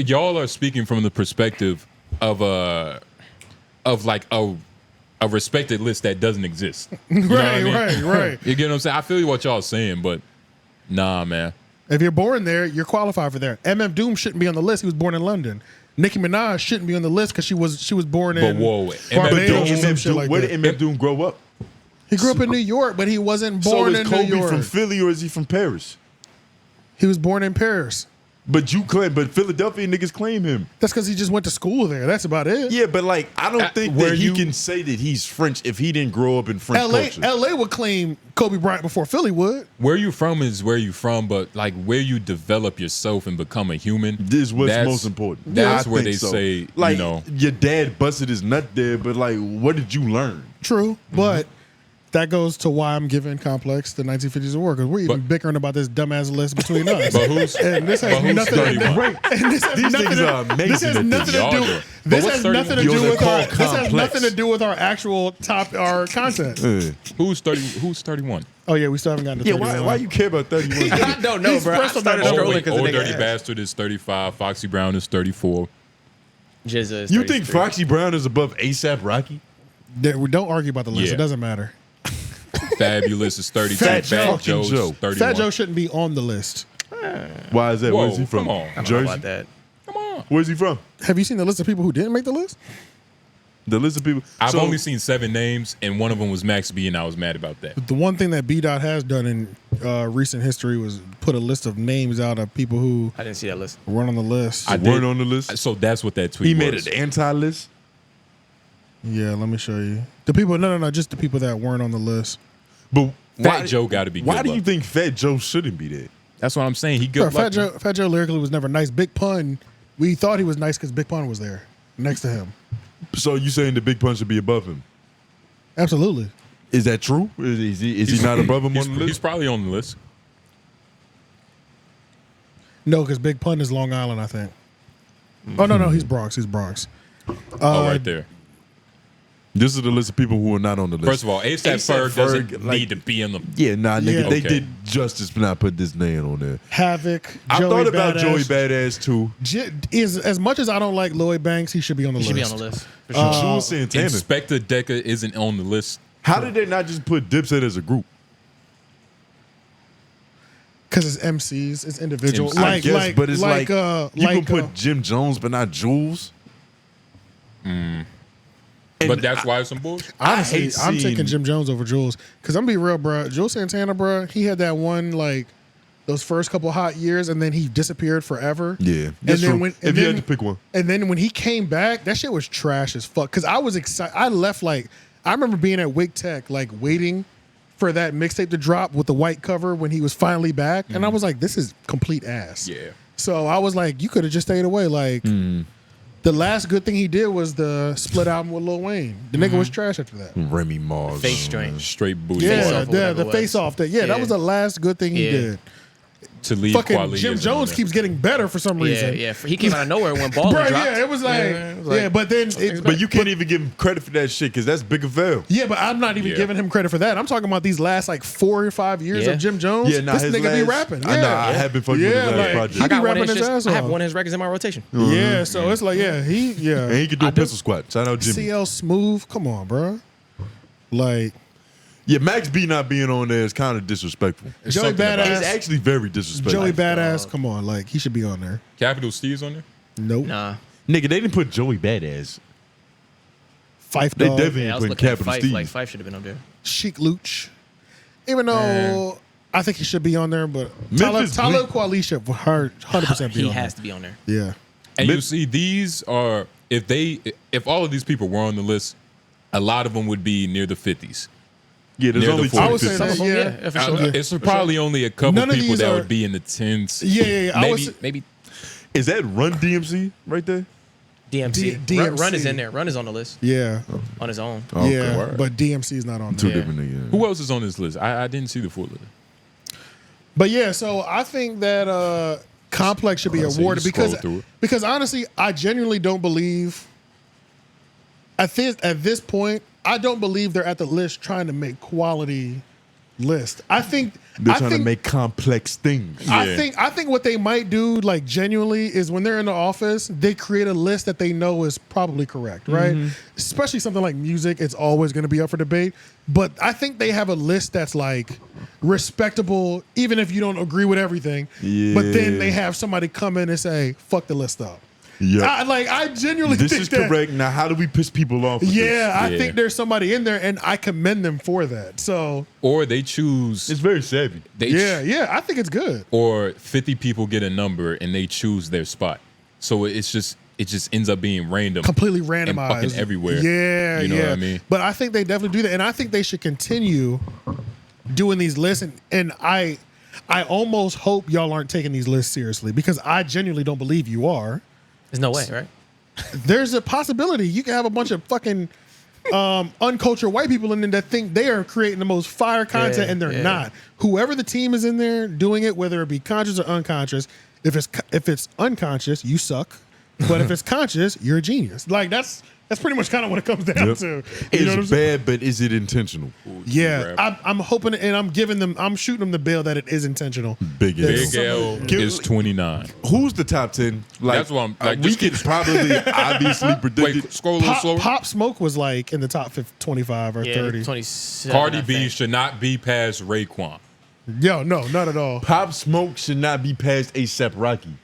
S3: Y'all are speaking from the perspective of like a a respected list that doesn't exist. You know what I mean?
S1: right.
S3: You get what I'm saying? I feel what y'all saying, but nah, man.
S1: If you're born there, you're qualified for there. MF Doom shouldn't be on the list. He was born in London. Nicki Minaj shouldn't be on the list because she was born in Barbados or some shit like
S2: where
S1: that.
S2: did MF Doom grow up?
S1: He grew up in New York, but he wasn't born in New York.
S2: So is Kobe from Philly or is he from Paris?
S1: He was born in Paris.
S2: But Philadelphia niggas claim him.
S1: That's because he just went to school there. That's about it.
S2: Yeah, but like I don't think that he can say that he's French if he didn't grow up in French culture.
S1: LA would claim Kobe Bryant before Philly would.
S3: Where you from is where you from, but like where you develop yourself and become a human.
S2: This is what's most important.
S3: That's where they say,
S2: like,
S3: you know,
S2: your dad busted his nut there, but like, what did you learn?
S1: True, but that goes to why I'm giving Complex the 1950s award, because we're even bickering about this dumbass list between us.
S3: But who's
S1: and this has nothing to do. And this has nothing to do. This has nothing to do. This has nothing to do with our. This has nothing to do with our actual our content.
S3: Who's 31?
S1: Oh yeah, we still haven't gotten to 31.
S2: Why you care about 31?
S4: I don't know, bro. I started scrolling because
S3: Old
S4: the
S3: Dirty
S4: nigga
S3: Bastard is 35. Foxy Brown is 34.
S4: Jizza is
S2: You
S4: 33.
S2: think Foxy Brown is above ASAP Rocky?
S1: Don't argue about the list.
S3: Yeah.
S1: It doesn't matter.
S3: Fabulous is 32.
S1: Fat
S3: Joe's
S2: Joe.
S3: 31.
S1: Fat Joe shouldn't be on the list.
S2: Why is that?
S3: Whoa,
S2: Where's he from?
S3: come on.
S4: I don't
S2: Jersey?
S4: know about that.
S3: Come on.
S2: Where's he from?
S1: Have you seen the list of people who didn't make the list?
S2: The list of people.
S3: I've only seen 7 names, and one of them was Max B, and I was mad about that.
S1: The one thing that B. Dot has done in recent history was put a list of names out of people who
S4: I didn't see that list.
S1: weren't on the list.
S3: I
S2: weren't
S3: did.
S2: on the list.
S3: So that's what that tweet
S2: He made
S3: was.
S2: an anti-list.
S1: Yeah, let me show you. The people, no, just the people that weren't on the list.
S2: But
S3: Fat Joe got to be good.
S2: Why do you
S3: luck.
S2: think Fat Joe shouldn't be there?
S3: That's what I'm saying. He
S1: Bro,
S3: good.
S1: Fat Joe lyrically was never nice. Big Pun, we thought he was nice because Big Pun was there next to him.
S2: So you saying the Big Pun should be above him?
S1: Absolutely.
S2: Is that true? Is he not above him on the
S3: He's
S2: list?
S3: probably on the list.
S1: No, because Big Pun is Long Island, I think. Oh, no, he's Bronx. He's Bronx.
S3: Oh, right there.
S2: This is the list of people who are not on the list.
S3: First of all, ASAP Ferg doesn't need to be in the.
S2: Yeah, nigga, they
S3: Okay.
S2: did justice for not put this name on there.
S1: Havoc.
S2: I
S1: Joey
S2: thought about
S1: Badass.
S2: Joey Badass too.
S1: As much as I don't like Lloyd Banks, he should be on the
S4: He
S1: list.
S4: should be on the list. For sure.
S2: Jules Santana.
S3: Inspector Decker isn't on the list.
S2: How did they not just put Dipset as a group?
S1: Because it's MCs, it's individuals.
S2: I guess, but it's like you can put
S1: uh,
S2: Jim Jones, but not Jules.
S3: But that's why it's some bullshit.
S1: honestly,
S2: hate
S1: I'm
S2: seeing-
S1: taking Jim Jones over Jules. Because I'm going to be real, bro. Jules Santana, bro, he had that one, like, those first couple hot years, and then he disappeared forever.
S2: Yeah,
S1: And
S2: that's
S1: then
S2: true.
S1: when,
S2: If
S1: and
S2: you
S1: then,
S2: had to pick one,
S1: and then when he came back, that shit was trash as fuck. Because I was excited. I left, like, I remember being at Wig Tech, like, waiting for that mixtape to drop with the white cover when he was finally back. And I was like, this is complete ass.
S3: Yeah.
S1: So I was like, you could have just stayed away. Like, the last good thing he did was the split album with Lil Wayne. The nigga was trash after that.
S2: Remy Mars,
S4: Face joint.
S3: Straight booty.
S1: Yeah,
S4: Face Off or whatever
S1: the
S4: it was.
S1: face off. That that was the last good thing he
S4: Yeah.
S1: did.
S3: To leave
S1: Fucking
S3: Kweli
S1: Jim
S3: isn't on
S1: Jones
S3: there.
S1: keeps getting better for some reason.
S4: Yeah. He came out of nowhere when Ball
S1: Bro,
S4: dropped.
S1: yeah, it was like, but then,
S2: but you can't even give him credit for that shit because that's Big Avail.
S1: yeah, but I'm not even giving him credit for that. I'm talking about these last like 4 or 5 years
S4: Yeah.
S1: of Jim Jones.
S2: Yeah, nah,
S1: this
S2: his
S1: nigga be
S2: last-
S1: rapping.
S2: I
S1: Yeah,
S2: know, I have been fucking with his last project.
S1: He
S4: I
S1: be
S4: got one
S1: rapping
S4: of
S1: his
S4: his.
S1: ass
S4: I have
S1: off.
S4: one of his records in my rotation.
S1: Yeah, so it's like,
S2: and he could do a pistol squat. Shout out Jimmy.
S1: CL Smooth. Come on, bro. Like,
S2: Yeah, Max B not being on there is kind of disrespectful.
S1: Joey Badass.
S2: It's actually very disrespectful.
S1: Joey Badass. Come on, like he should be on there.
S3: Capital Steve's on there?
S1: Nope.
S4: Nah.
S2: Nigga, they didn't put Joey Badass.
S1: Fife
S2: They
S1: Dog.
S2: definitely
S4: Yeah, I
S2: ain't
S4: was
S2: putting
S4: looking at
S2: Capital
S4: Fife.
S2: Steve.
S4: Like Fife should have been up there.
S1: Chic Luch. Even though I think he should be on there, but
S2: Memphis
S1: Tyler
S2: Bleak.
S1: Kweli should 100% be
S4: He
S1: on
S4: has
S1: there.
S4: to be on there.
S1: Yeah.
S3: And you see, these are if all of these people were on the list, a lot of them would be near the 50s.
S2: Yeah, there's
S3: Near
S2: only
S3: the
S2: two.
S1: I would say
S4: Some
S1: that,
S4: of them,
S1: yeah.
S4: yeah, for sure.
S3: It's probably only a couple
S1: None of
S3: people
S1: these
S3: that
S1: are-
S3: would be in the 10s.
S1: Yeah. I
S3: Maybe,
S1: was,
S3: maybe.
S2: Is that Run DMC right there?
S4: DMC.
S1: DMC.
S4: Run is in there. Run is on the list
S1: yeah.
S4: on his own.
S1: Yeah.
S2: word.
S1: But DMC is not on
S2: Two
S1: there.
S2: different niggas.
S3: Who else is on this list? I didn't see the full list.
S1: But yeah, so I think that Complex should be
S3: So you
S1: awarded
S3: scroll through it.
S1: because honestly, I genuinely don't believe at this point, I don't believe they're at the list trying to make quality list. I think
S2: they're trying to make complex things.
S1: I think what they might do, like genuinely, is when they're in the office, they create a list that they know is probably correct, right? Especially something like music, it's always going to be up for debate. But I think they have a list that's like respectable, even if you don't agree with everything.
S2: Yeah.
S1: But then they have somebody come in and say, "Fuck the list up."
S2: Yeah,
S1: I genuinely
S2: this
S1: think
S2: is
S1: that,
S2: correct. Now, how do we piss people off? With
S1: Yeah,
S2: this?
S1: I think there's somebody in there, and I commend them for that. So,
S3: or they choose.
S2: It's very savvy.
S1: Yeah, I think it's good.
S3: Or 50 people get a number and they choose their spot. So it just ends up being random,
S1: Completely
S3: and
S1: randomized,
S3: fucking everywhere.
S1: Yeah,
S3: you know what I mean.
S1: But I think they definitely do that, and I think they should continue doing these lists. And I almost hope y'all aren't taking these lists seriously, because I genuinely don't believe you are.
S4: There's no way, right?
S1: There's a possibility you can have a bunch of fucking uncultured white people in there that think they are creating the most fire content, and they're not. Whoever the team is in there doing it, whether it be conscious or unconscious, if it's unconscious, you suck. But if it's conscious, you're a genius. Like that's pretty much kind of what it comes down to. You know what I'm saying?
S2: Bad, but is it intentional?
S1: Yeah, I'm hoping, and I'm shooting them the bail that it is intentional.
S2: Big
S3: L is 29.
S2: Who's the top 10? Like,
S3: That's what I'm like.
S2: we could probably obviously predict.
S3: Wait, scroll a little slower.
S1: Pop Smoke was like in the top 25 or 30.
S4: 27.
S3: Cardi B should not be past Raekwon.
S1: Yo, no, not at all.
S2: Pop Smoke should not be past ASAP Rocky.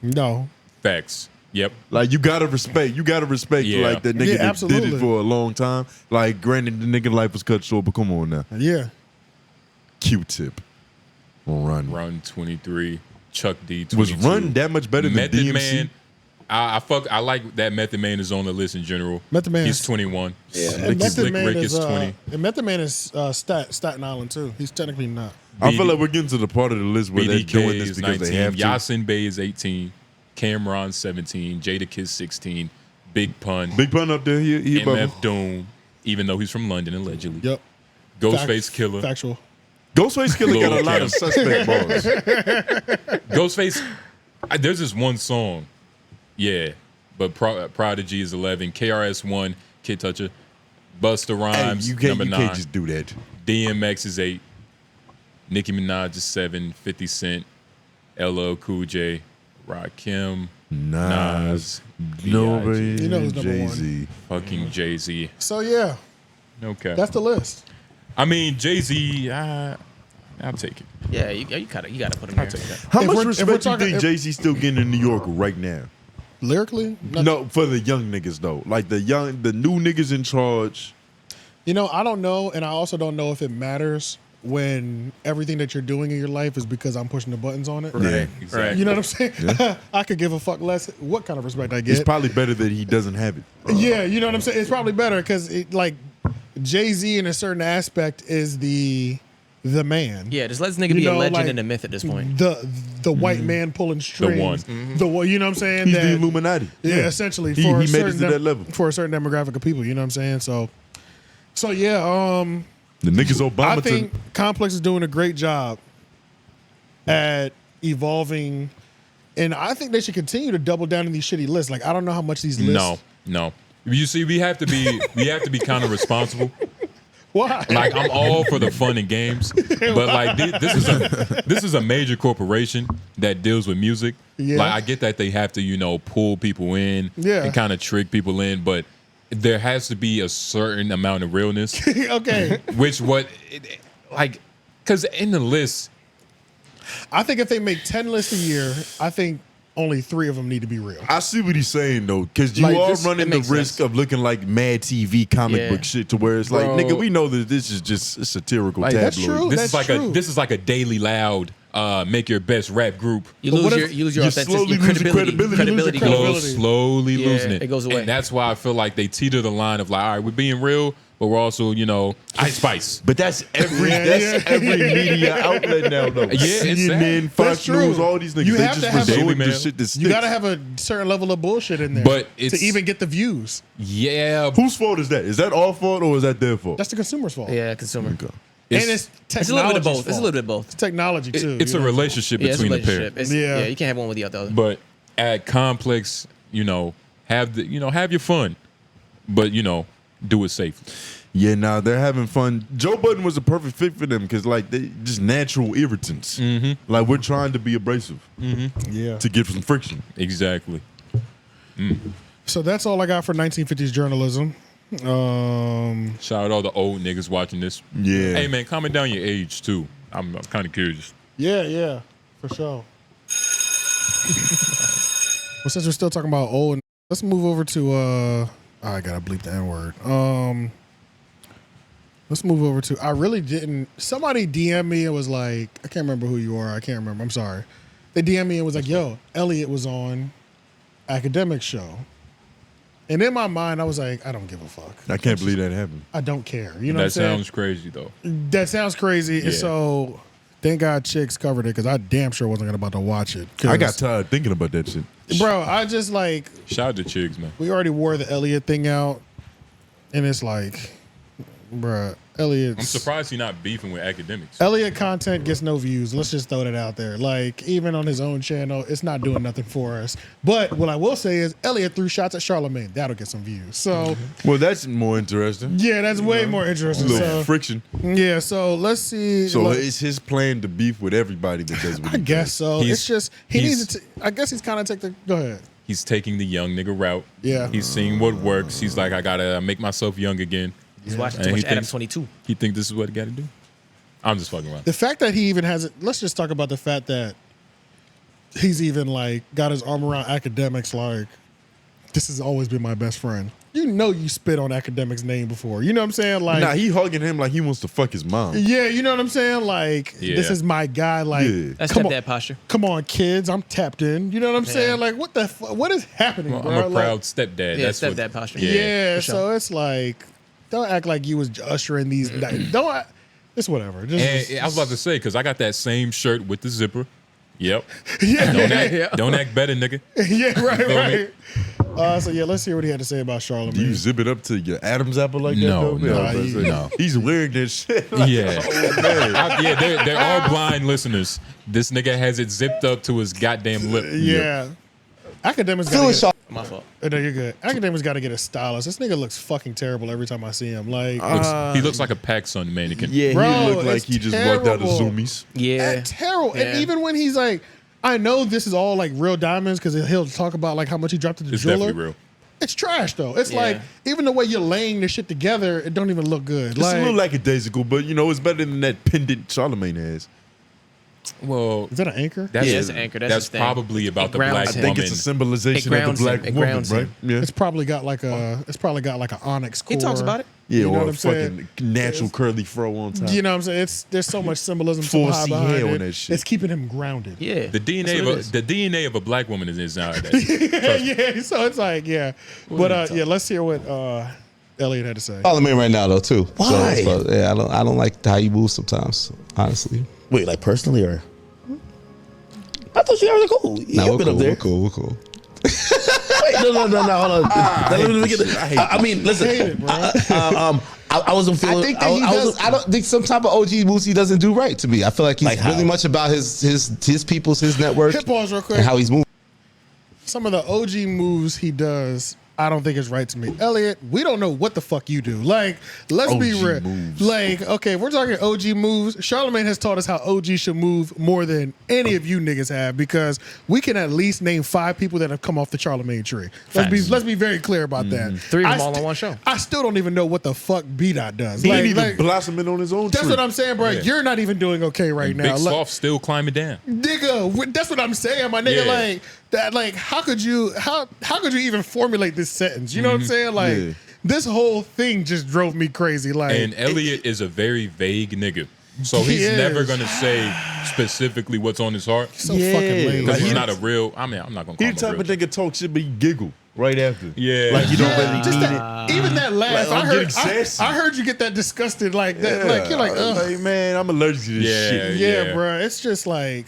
S1: No.
S3: Facts. Yep.
S2: Like you gotta respect. Like the nigga that did it for a long time. Like granted, the nigga life was cut short, but come on now.
S1: Yeah.
S2: Q-Tip. Run
S3: 23. Chuck D 22.
S2: Was Run that much better than
S3: Method
S2: DMC?
S3: Man. I like that Method Man is on the list in general.
S1: Method Man.
S3: He's 21.
S1: Yeah.
S3: Slick Rick is 20.
S1: And Method Man is Staten Island too. He's technically not.
S2: I feel like we're getting to the part of the list where they're
S3: BDK
S2: doing this
S3: is
S2: because
S3: 19.
S2: they have to.
S3: Yasin Bey is 18. Cameron 17. Jadakiss 16. Big Pun.
S2: Big Pun up there. He
S3: MF Doom, even though he's from London allegedly.
S1: Yep.
S3: Ghostface Killer.
S1: Factual.
S2: Ghostface Killer got a lot of suspect bars.
S3: Ghostface, there's this one song. Yeah. But Prodigy is 11. KRS 1, Kid Toucher. Busta Rhymes,
S2: you can't
S3: number 9.
S2: just do that.
S3: DMX is 8. Nicki Minaj is 7. 50 Cent. LL Cool J. Rakim. Nas.
S2: Nobody.
S1: You know who's number
S2: Jay-Z.
S3: Fucking Jay-Z.
S1: So yeah,
S3: Okay.
S1: that's the list.
S3: I mean, Jay-Z, I'll take it.
S4: Yeah, you gotta put him there.
S2: How
S1: If
S2: much
S1: we're
S2: respect do you
S1: talking-
S2: think Jay-Z still getting in New York right now?
S1: Lyrically,
S2: No, for the young niggas though. Like the new niggas in charge.
S1: You know, I don't know, and I also don't know if it matters when everything that you're doing in your life is because I'm pushing the buttons on it.
S2: Yeah,
S3: exactly.
S1: You know what I'm saying?
S2: Yeah.
S1: I could give a fuck less what kind of respect I get.
S2: It's probably better that he doesn't have it.
S1: Yeah, you know what I'm saying? It's probably better because like Jay-Z in a certain aspect is the man.
S4: Yeah, just let this nigga be a legend and a myth at this point.
S1: The white man pulling strings.
S3: one.
S1: The one, you know what I'm saying?
S2: He's the Illuminati.
S1: Yeah, essentially
S2: He
S1: for
S2: made
S1: a
S2: it
S1: certain
S2: to that level.
S1: for a certain demographic of people, you know what I'm saying? So yeah,
S2: The niggas Obama.
S1: I think Complex is doing a great job at evolving, and I think they should continue to double down in these shitty lists. Like I don't know how much these lists.
S3: No. You see, we have to be kind of responsible.
S1: Why?
S3: Like I'm all for the fun and games, but like this is a major corporation that deals with music.
S1: Yeah.
S3: Like I get that they have to pull people in
S1: Yeah.
S3: and kind of trick people in, but there has to be a certain amount of realness.
S1: Okay.
S3: Because in the list,
S1: I think if they make 10 lists a year, I think only 3 of them need to be real.
S2: I see what he's saying though, because you
S1: Like,
S2: are
S1: this-
S2: running
S4: it
S2: the
S4: makes
S2: risk
S4: sense.
S2: of looking like Mad TV comic book shit, to where it's like,
S3: Bro.
S2: nigga, we know that this is just a satirical
S3: like,
S2: tabloid.
S1: that's true.
S3: this is like a Daily Loud, make your best rap group.
S4: You
S1: But what
S4: lose
S1: if
S4: your
S2: you slowly lose your credibility?
S4: Credibility
S1: You lose your
S4: goes.
S3: Slowly
S4: Yeah,
S3: losing it.
S4: it goes away.
S3: And that's why I feel like they teeter the line of like, all right, we're being real, but we're also, Ice Spice.
S2: But that's every
S1: Yeah.
S2: every media outlet now though.
S3: Yeah, it's
S2: CNN,
S3: sad.
S2: Fox
S1: That's true.
S2: News, all these niggas,
S1: You
S2: they
S1: have to
S2: just
S1: have
S2: resort
S3: Daily
S2: to
S3: Mail.
S2: shit that sticks.
S1: You got to have a certain level of bullshit in there
S3: But
S1: to
S3: it's-
S1: even get the views.
S3: Yeah.
S2: Whose fault is that? Is that our fault or is that their fault?
S1: That's the consumer's fault.
S4: Yeah, consumer.
S1: And it's
S4: It's a little bit of
S1: technology's
S4: both. It's a
S1: fault.
S4: little bit of both.
S1: It's technology too.
S3: It's
S1: you
S3: a
S1: know?
S3: relationship
S4: Yeah, it's a
S3: between the pair.
S4: relationship. It's,
S1: Yeah.
S4: yeah, you can't have one without the other.
S3: But at Complex, have your fun, but do it safely.
S2: Yeah, nah, they're having fun. Joe Budden was a perfect fit for them because, like, they just natural irritants. Like, we're trying to be abrasive.
S1: Yeah.
S2: To get some friction.
S3: Exactly.
S1: So that's all I got for 1950s journalism.
S3: Shout out all the old niggas watching this.
S2: Yeah.
S3: Hey, man, comment down your age, too. I'm kind of curious.
S1: Yeah, for sure. Well, since we're still talking about old, let's move over to I gotta bleep the N-word. Let's move over to I really didn't. Somebody DM me and was like, I can't remember who you are. I can't remember. I'm sorry. They DM me and was like, yo, Elliott was on Akademiks show. And in my mind, I was like, I don't give a fuck.
S2: I can't believe that happened.
S1: I don't care. You know what I'm saying?
S3: That sounds crazy, though.
S1: That sounds crazy.
S3: Yeah.
S1: And so thank God Chicks covered it because I damn sure wasn't about to watch it.
S2: I got tired thinking about that shit.
S1: Bro, I just like.
S3: Shout out to Chicks, man.
S1: We already wore the Elliott thing out. And it's like, bruh, Elliott.
S3: I'm surprised he's not beefing with Akademiks.
S1: Elliott content gets no views. Let's just throw that out there. Like, even on his own channel, it's not doing nothing for us. But what I will say is Elliott threw shots at Charlamagne. That'll get some views. So,
S2: well, that's more interesting.
S1: Yeah, that's way more interesting.
S2: A little friction.
S1: Yeah, so let's see.
S2: So it's his plan to beef with everybody that does what
S1: I guess so. It's just, he needs to, I guess he's kind of take the, go ahead.
S3: He's taking the young nigga route.
S1: Yeah.
S3: He's seeing what works. He's like, I gotta make myself young again.
S4: He's watching too much Adam22.
S3: He think this is what he got to do. I'm just fucking around.
S1: The fact that he even has it, let's just talk about the fact that he's even like got his arm around Akademiks like, this has always been my best friend. You know you spit on Akademiks' name before. You know what I'm saying? Like,
S2: nah, he hugging him like he wants to fuck his mom.
S1: Yeah, you know what I'm saying? Like, this is my guy. Like,
S4: That's stepdad posture.
S1: Come on, kids, I'm tapped in. You know what I'm saying? Like, what the what is happening,
S3: Well,
S1: bro?
S3: I'm a proud
S1: Like,
S3: stepdad.
S4: Yeah,
S3: That's
S4: stepdad
S3: what,
S4: posture.
S1: Yeah,
S4: for sure.
S1: so it's like, don't act like you was ushering these. Don't. It's whatever. Just,
S3: And I was about to say, because I got that same shirt with the zipper. Yep.
S1: Yeah.
S3: Don't act better, nigga.
S1: Yeah, right,
S3: Feel me?
S1: right. So yeah, let's hear what he had to say about Charlamagne.
S2: Do you zip it up to your Adam's apple like that?
S3: No,
S2: though?
S3: no,
S2: no. He's wearing this shit. Like,
S3: Yeah.
S2: oh, man.
S3: Yeah, there are blind listeners. This nigga has it zipped up to his goddamn lip.
S1: Yeah. Akademiks got to
S4: My fault.
S1: no, you're good. Akademiks got to get a stylist. This nigga looks fucking terrible every time I see him. Like,
S3: He looks like a PacSun mannequin.
S2: Yeah,
S1: Bro,
S2: he looked like
S1: it's
S2: he just walked out of
S1: terrible.
S2: Zoomies.
S4: Yeah.
S1: terrible.
S4: Yeah.
S1: And even when he's like, I know this is all like real diamonds because he'll talk about like how much he dropped at the
S3: It's
S1: jeweler.
S3: definitely real.
S1: It's trash though. It's
S4: Yeah.
S1: like even the way you're laying this shit together, it don't even look good.
S2: It's
S1: Like,
S2: a little lackadaisical, but you know, it's better than that pendant Charlamagne has.
S3: Well,
S1: is that an anchor?
S3: that's,
S4: Yeah, it's an anchor. That's his thing.
S3: probably about
S4: It
S3: the
S4: grounds
S3: black
S2: I
S4: him.
S2: think
S3: woman.
S2: it's a symbolization
S4: It
S2: of
S4: grounds
S2: the black
S4: him. It
S2: woman,
S4: grounds
S2: right?
S4: him.
S2: Yeah.
S1: It's probably got like an onyx core.
S4: He talks about it.
S2: Yeah,
S1: You know
S2: or
S1: what
S2: a
S1: I'm saying?
S2: fucking natural curly fro on top.
S1: You know what I'm saying? There's so much symbolism
S2: Full
S1: behind
S2: hair on
S1: it.
S2: that shit.
S1: It's keeping him grounded.
S4: Yeah.
S3: The DNA
S4: That's
S3: of
S4: what
S3: a,
S4: it is.
S3: the DNA of a black woman is nowadays.
S1: Yeah. So it's like, yeah. But yeah, let's hear what Elliott had to say.
S13: Charlamagne right now though too.
S14: Why?
S13: So, yeah, I don't like how you move sometimes. Honestly.
S14: Wait, like personally or? I thought you guys were cool.
S13: Nah,
S14: You've
S13: we're
S14: been
S13: cool.
S14: up there.
S13: We're cool. We're cool.
S14: Wait, no, hold on. Now, let me get it. I mean, listen.
S1: hate it, bro.
S14: I wasn't feeling.
S13: I think that he does. I don't think some type of OG moves he doesn't do right to me. I feel like he's
S14: Like how?
S13: really much about his people's, his network,
S1: Hit pause real quick.
S13: and how he's moving.
S1: Some of the OG moves he does, I don't think it's right to me. Elliott, we don't know what the fuck you do. Like, let's be
S2: OG
S1: real.
S2: moves.
S1: Like, okay, if we're talking OG moves, Charlamagne has taught us how OG should move more than any of you niggas have because we can at least name 5 people that have come off the Charlamagne tree. Let's be very clear about that.
S4: 3 of them all on one show.
S1: I still don't even know what the fuck 𝐵 does.
S2: He
S1: Like,
S2: ain't even
S1: like,
S2: blossoming on his own
S1: that's
S2: tree.
S1: what I'm saying, bro.
S3: Yeah.
S1: You're not even doing okay right
S3: And
S1: now.
S3: Big
S1: Like,
S3: Soft still climbing down.
S1: nigga, that's what I'm saying, my nigga.
S3: Yeah.
S1: Like that, like how could you even formulate this sentence? You know what I'm saying? Like
S2: Yeah.
S1: this whole thing just drove me crazy. Like
S3: And Elliott is a very vague nigga. So
S1: He
S3: he's never
S1: is.
S3: gonna say specifically what's on his heart.
S1: so fucking lame.
S3: Because
S1: Like,
S3: he's not a real, I'm not gonna call
S2: He
S3: him
S2: the
S3: a
S2: type
S3: real.
S2: of nigga talk shit, but he giggle right after.
S3: Yeah.
S2: Like you don't
S1: yeah,
S2: really
S1: just
S2: mean
S1: that, even that laugh.
S2: Like, I'm getting
S1: I
S2: sassy.
S1: heard you get that disgusted like that.
S2: it.
S1: Like you're like,
S2: Yeah.
S1: ugh.
S2: Like, man, I'm allergic to this
S3: Yeah.
S2: shit.
S1: Yeah, bro. It's just like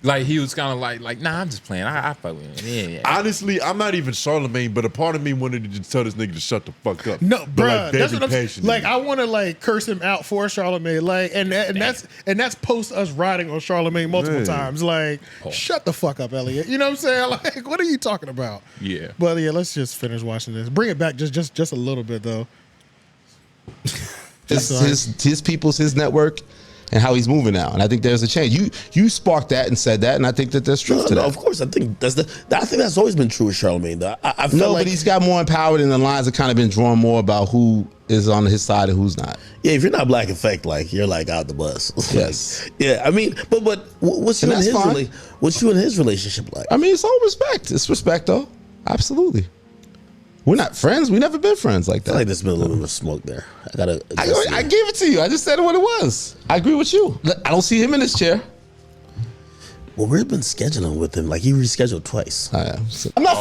S3: Like he was kind of like, nah, I'm just playing. I fuck with him. Yeah.
S2: Honestly, I'm not even Charlamagne, but a part of me wanted to just tell this nigga to shut the fuck up.
S1: no,
S2: But,
S1: bro.
S2: like,
S1: That's
S2: very
S1: what I'm
S2: passionate.
S1: like. I want to like curse him out for Charlamagne. Like, and that's post us riding on Charlamagne multiple
S2: Man.
S1: times. Like, shut the fuck up, Elliott. You know what I'm saying? Like, what are you talking about?
S3: Yeah.
S1: But yeah, let's just finish watching this. Bring it back just a little bit though.
S13: his people's his network. And how he's moving now, and I think there's a change. You sparked that and said that, and I think that there's truth to that.
S14: Of course, I think that's always been true with Charlamagne. Though I feel like
S13: but he's got more empowered, and the lines have kind of been drawn more about who is on his side and who's not.
S14: Yeah, if you're not Black Effect, like you're like out the bus.
S13: Yes.
S14: Yeah, I mean, but what's you and his relationship like?
S13: I mean, it's all respect. It's respect, though. Absolutely. We're not friends. We never been friends like that.
S14: I feel like there's been a little bit of smoke there.
S13: I gave it to you. I just said what it was. I agree with you. I don't see him in this chair.
S14: Well, we've been scheduling with him. Like he rescheduled twice.
S13: I'm not.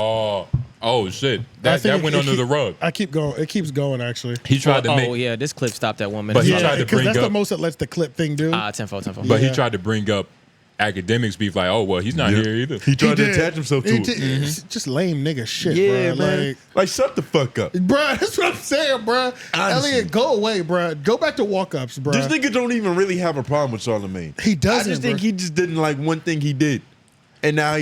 S3: Oh shit! That went under the rug.
S1: I keep going. It keeps going. Actually,
S3: he tried to make.
S4: Oh yeah, this clip stopped at 1 minute.
S3: But he tried to bring
S1: that's
S3: up.
S1: the most that lets the clip thing do.
S4: 10-4.
S3: But he tried to bring up Akademiks beef like, oh well, he's not here either.
S2: He tried to attach himself to it.
S1: It's just lame nigga shit,
S2: Yeah,
S1: bro.
S2: man. Like shut the fuck up,
S1: bro. That's what I'm saying, bro.
S2: Honestly.
S1: Elliott, go away, bro. Go back to walk-ups, bro.
S2: This nigga don't even really have a problem with Charlamagne.
S1: He doesn't.
S2: I just think he just didn't like one thing he did. And now,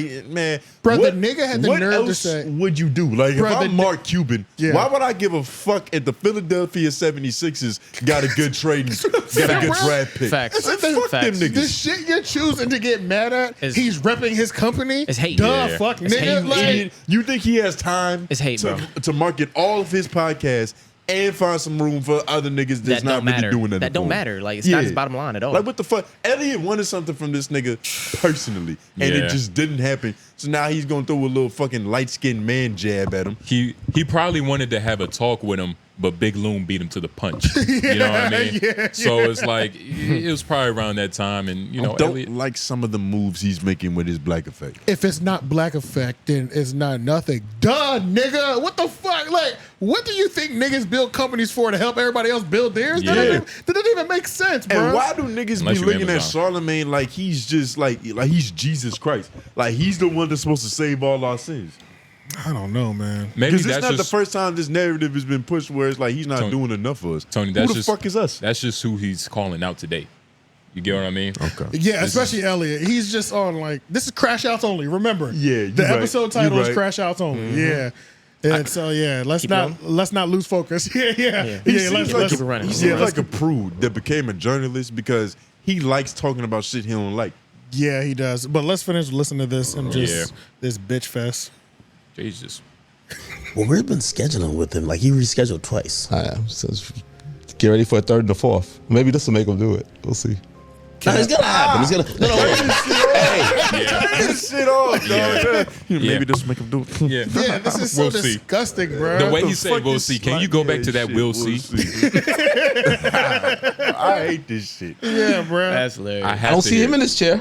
S1: bro, the nigga had the nerve to say,
S2: what would you do? Like,
S1: bro,
S2: if I'm Mark Cuban, why would I give a fuck if the Philadelphia 76ers got a good trade, got a good draft pick?
S4: Facts.
S2: Like, fuck them niggas.
S1: The shit you're choosing to get mad at, he's repping his company.
S4: It's hate.
S1: Fuck,
S4: It's
S1: nigga.
S4: hate.
S1: Like,
S2: You think he has time to market all of his podcasts and find some room for other niggas that's not really doing anything?
S4: That don't matter. Like, it's not his bottom line at all.
S2: Like, what the fuck? Elliott wanted something from this nigga personally, and it just didn't happen. So now he's going to throw a little fucking light-skinned man jab at him.
S3: He probably wanted to have a talk with him, but Big Loom beat him to the punch. You know what I mean? So it's like, it was probably around that time. And, you know,
S2: I don't like some of the moves he's making with his Black Effect.
S1: if it's not Black Effect, then it's not nothing. Duh, nigga. What the fuck? Like, what do you think niggas build companies for, to help everybody else build theirs? That doesn't even make sense, bro.
S2: And why do niggas be looking at Charlamagne like he's just like he's Jesus Christ? Like he's the one that's supposed to save all our sins.
S1: I don't know, man.
S3: Maybe
S2: Because
S3: that's
S2: it's not
S3: just,
S2: the first time this narrative has been pushed where it's like he's not doing enough for us.
S3: Tony, that's
S2: who the fuck is us?
S3: That's just who he's calling out today. You get what I mean?
S2: Okay.
S1: Yeah, especially Elliott. He's just on like, this is Crashouts only. Remember?
S2: Yeah,
S1: the episode title is
S2: right.
S1: Crashouts only. Yeah. And so let's not lose focus.
S2: He
S1: let's
S2: keep it running. He seems like a prude that became a journalist because he likes talking about shit he don't like.
S1: Yeah, he does. But let's finish listening to this and just this bitch fest.
S3: Jesus.
S14: Well, we've been scheduling with him. Like he rescheduled twice.
S13: So get ready for a third and a fourth. Maybe this will make him do it. We'll see.
S14: No, it's gonna happen. He's gonna.
S2: Turn this shit off, dog. Maybe this will make him do it.
S1: Yeah, this is so disgusting, bro.
S3: The way he said we'll see. Can you go back to that we'll see?
S2: I hate this shit.
S1: Yeah, bro.
S4: That's hilarious.
S13: I don't see him in this chair.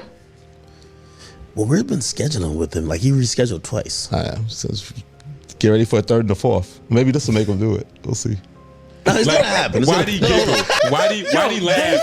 S14: Well, we've been scheduling with him. Like he rescheduled twice.
S13: So get ready for a third and a fourth. Maybe this will make him do it. We'll see.
S14: No, it's gonna happen.
S3: Why do you giggle? Why do you laugh?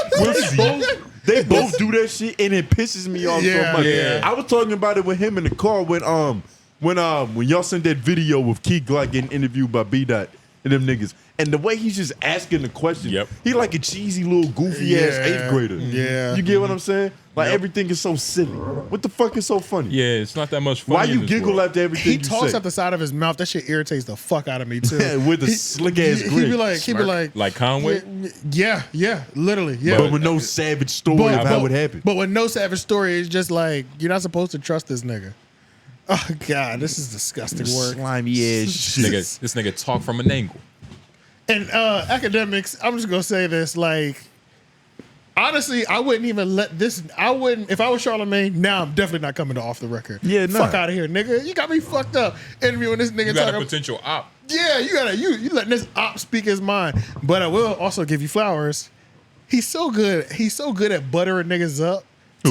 S2: They both do that shit, and it pisses me off so much.
S3: Yeah.
S2: I was talking about it with him in the car when y'all sent that video with Key Glock getting interviewed by B-Dot and them niggas. And the way he's just asking the question, he like a cheesy little goofy ass 8th grader.
S1: Yeah.
S2: You get what I'm saying? Like everything is so silly. What the fuck is so funny?
S3: Yeah, it's not that much fun.
S2: Why you giggle after everything
S1: He
S2: you
S1: talks
S2: say?
S1: at the side of his mouth. That shit irritates the fuck out of me too.
S2: With a slick ass grin.
S1: He'd be like
S3: Conway.
S1: Yeah, literally. Yeah,
S2: but with no savage story of how it happened.
S1: But with no savage story, it's just like you're not supposed to trust this nigga. Oh God, this is disgusting work.
S2: Slimy ass shit.
S3: This nigga talk from an angle.
S1: And Akademiks, I'm just gonna say this, like, honestly, I wouldn't even let this. I wouldn't if I was Charlamagne. Now I'm definitely not coming to Off the Record.
S2: Yeah, no.
S1: Fuck out of here, nigga. You got me fucked up interviewing this nigga.
S3: You got a potential op.
S1: Yeah, you letting this op speak his mind. But I will also give you flowers. He's so good. He's so good at buttering niggas up.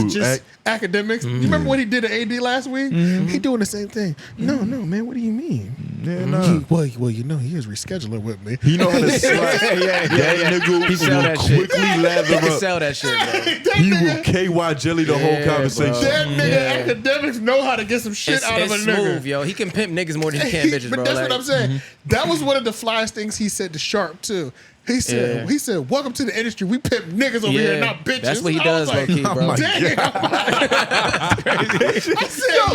S1: Just Akademiks. You remember what he did to AD last week? He doing the same thing. No, man. What do you mean?
S2: Yeah, no.
S1: Well, you know he is rescheduling with me.
S2: He know how to slide. That nigga
S4: He sell that shit.
S2: quickly lather
S4: He can
S2: up.
S4: sell that shit, bro.
S2: He will KY jelly the whole conversation.
S1: That nigga Akademiks know how to get some shit out of a
S4: It's
S1: nigga.
S4: smooth, yo. He can pimp niggas more than he can bitches,
S1: But
S4: bro.
S1: that's
S4: Like,
S1: what I'm saying. That was one of the flyest things he said to Sharp too. He said, welcome to the industry. We pimp niggas over here, not bitches.
S4: That's what he does, low key, bro.
S1: Damn. I said, yo.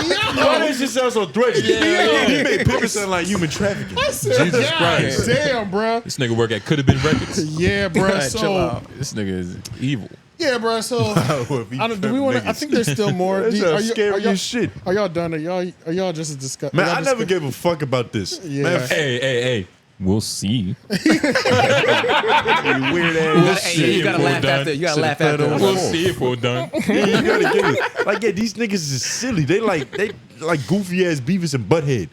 S2: Why does this sound so threatening? He made pimping sound like human trafficking.
S1: I said,
S3: Jesus Christ.
S1: Damn, bro.
S3: This nigga work at Could Have Been Records.
S1: Yeah, bro. So
S3: this nigga is evil.
S1: yeah, bro. So do we want to? I think there's still more.
S2: That's scary as shit.
S1: Are y'all done? Are y'all just as disgusting?
S2: Man, I never gave a fuck about this.
S1: Yeah.
S2: Man,
S3: Hey. We'll see.
S2: you weird ass.
S4: You gotta laugh after. You gotta laugh after.
S3: We'll see if we're done.
S2: Yeah, you gotta get it. Like, yeah, these niggas is silly. They like goofy ass Beavis and Butthead.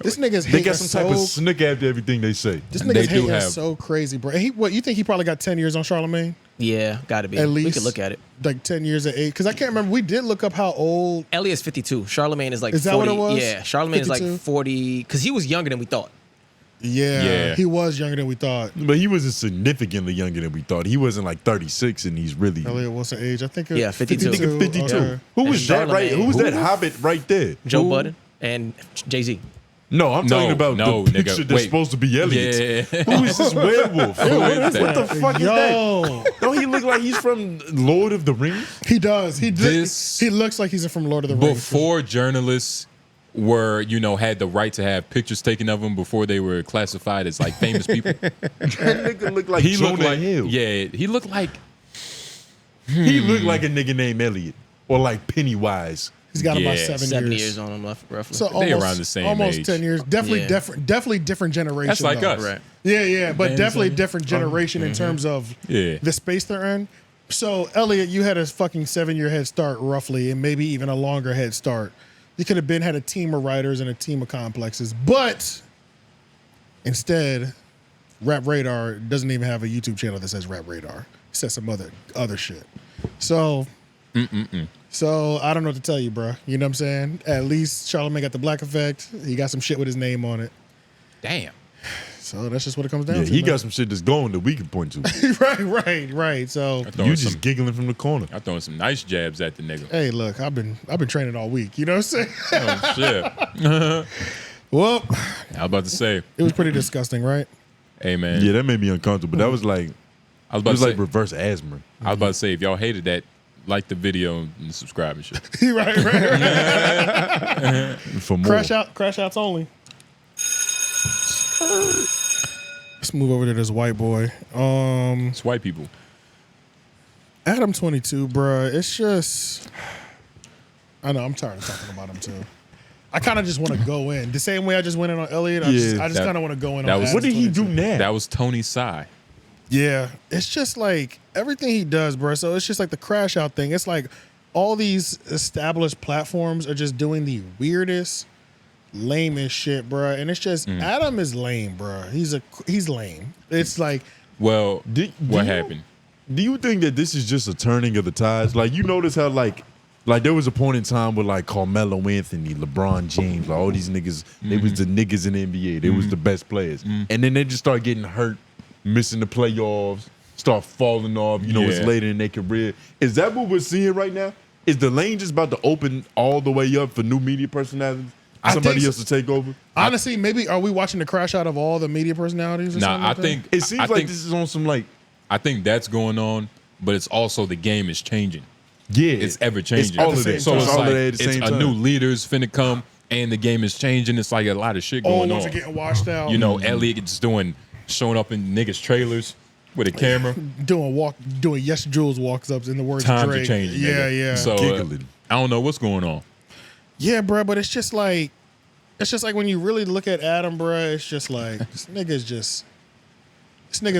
S1: This nigga's
S2: They got some type of snick after everything they say.
S1: This nigga's hating is so crazy, bro. What you think he probably got 10 years on Charlamagne?
S4: Yeah, gotta be.
S1: At least
S4: we could look at it.
S1: Like 10 years at 8. Because I can't remember. We did look up how old.
S4: Elliott's 52. Charlamagne is like 40.
S1: Is that what it was?
S4: Yeah, Charlamagne is like 40. Because he was younger than we thought.
S1: Yeah, he was younger than we thought.
S2: But he wasn't significantly younger than we thought. He wasn't like 36 and he's really.
S1: Elliott, what's the age? I think
S4: 52.
S2: 52.
S1: Okay.
S2: Who was that right? Who was that hobbit right there?
S4: Joe Budden and Jay-Z.
S2: No, I'm talking about the picture that's supposed to be Elliott.
S3: Yeah.
S2: Who is this werewolf?
S3: What
S2: the fuck is that? Don't he look like he's from Lord of the Rings?
S1: He does. He looks like he's from Lord of the Rings.
S3: Before journalists were, had the right to have pictures taken of them before they were classified as like famous people.
S2: That nigga looked like Jonah Hill.
S3: Yeah, he looked like.
S2: He looked like a nigga named Elliott or like Pennywise.
S1: He's got about 7
S4: years on him, roughly.
S1: So
S3: they around the same
S1: almost
S3: age.
S1: 10 years. Definitely different generation.
S3: That's like
S1: though.
S3: us.
S4: Right.
S1: Yeah, but definitely different generation in terms of the space they're in. So, Elliott, you had a fucking 7-year head start, roughly, and maybe even a longer head start. You could have had a team of writers and a team of complexes, but instead, Rap Radar doesn't even have a YouTube channel that says Rap Radar. It says some other shit. So, so I don't know what to tell you, bro. You know what I'm saying? At least Charlamagne got the black effect. He got some shit with his name on it.
S3: Damn.
S1: So that's just what it comes down to.
S2: He got some shit that's going that we can point to.
S1: Right. So
S2: you just giggling from the corner.
S3: I'm throwing some nice jabs at the nigga.
S1: Hey, look, I've been training all week. You know what I'm saying?
S3: Oh shit.
S1: Well,
S3: I was about to say
S1: it was pretty disgusting, right?
S3: Hey man.
S2: Yeah, that made me uncomfortable. But that was like,
S3: I was about to say,
S2: like reverse asthma.
S3: I was about to say, if y'all hated that, like the video and subscribe and shit.
S1: right.
S2: For more.
S1: Crashouts only. Let's move over to this white boy.
S3: It's white people.
S1: Adam22, bruh. It's just, I know I'm tired of talking about him too. I kind of just want to go in the same way I just went in on Elliott. I just kind of want to go in on.
S3: What did he do
S2: now?
S3: That was Tony Sai.
S1: Yeah, it's just like everything he does, bro. So it's just like the crash out thing. It's like all these established platforms are just doing the weirdest, lamest shit, bro. And it's just Adam is lame, bro. He's lame. It's like,
S3: well, what happened?
S2: Do you think that this is just a turning of the tides? Like, you notice how like there was a point in time where like Carmelo Anthony, LeBron James, like all these niggas, they was the niggas in the NBA. They was the best players, and then they just start getting hurt, missing the playoffs, start falling off. It's later in their career. Is that what we're seeing right now? Is the lane just about to open all the way up for new media personalities? Somebody else to take over?
S1: Honestly, maybe are we watching the crash out of all the media personalities? Or something like
S3: think
S2: it seems like this is on some like.
S3: I think that's going on, but it's also the game is changing.
S2: Yeah,
S3: it's ever changing.
S2: It's all of it.
S3: So it's
S2: all
S3: like
S2: at the same
S3: a
S2: time.
S3: new leader's finna come, and the game is changing. It's like a lot of shit going on.
S1: Are getting washed out.
S3: Elliott's showing up in niggas' trailers with a camera,
S1: doing Yes Jules walks ups in the words.
S3: Times
S1: of Drake.
S3: are changing.
S1: Yeah.
S3: So I don't know what's going on.
S1: Yeah, bro, but it's just like when you really look at Adam, bro. It's just like this nigga's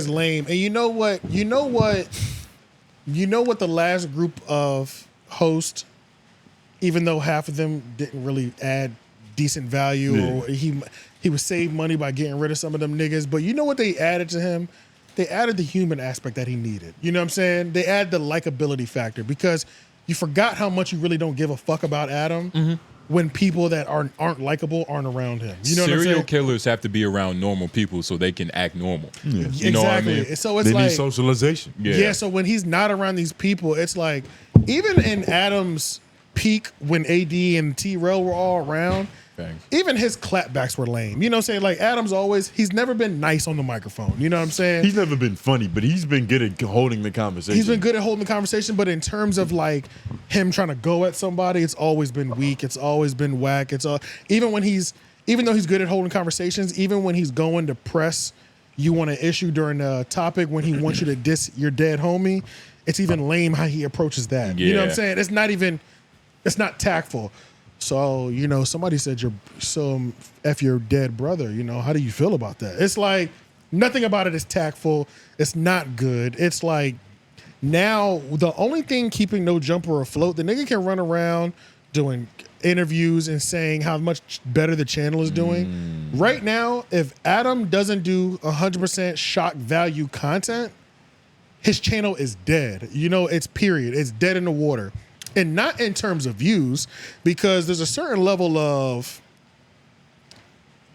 S1: lame. And you know what the last group of hosts, even though half of them didn't really add decent value, or he would save money by getting rid of some of them niggas, but you know what they added to him? They added the human aspect that he needed. You know what I'm saying? They add the likability factor, because you forgot how much you really don't give a fuck about Adam when people that aren't likable aren't around him. You know what I'm saying?
S3: Serial killers have to be around normal people so they can act normal.
S2: Yeah.
S3: You know what I mean?
S1: So it's
S2: they need socialization.
S1: Yeah. So when he's not around these people, it's like even in Adam's peak when AD and T-Rail were all around, Even his clapbacks were lame. You know what I'm saying? Like Adam's always, he's never been nice on the microphone. You know what I'm saying?
S2: He's never been funny, but he's been good at holding the conversation.
S1: He's been good at holding the conversation, but in terms of like him trying to go at somebody, it's always been weak. It's always been whack. It's even though he's good at holding conversations, even when he's going to press you on an issue during a topic, when he wants you to diss your dead homie, it's even lame how he approaches that. You know what I'm saying? It's not tactful. So, you know, somebody said F your dead brother, you know, how do you feel about that? It's like nothing about it is tactful. It's not good. It's like now the only thing keeping No Jumper afloat, the nigga can run around doing interviews and saying how much better the channel is doing. Right now, if Adam doesn't do 100% shock value content, his channel is dead. You know, it's period. It's dead in the water. And not in terms of views, because there's a certain level of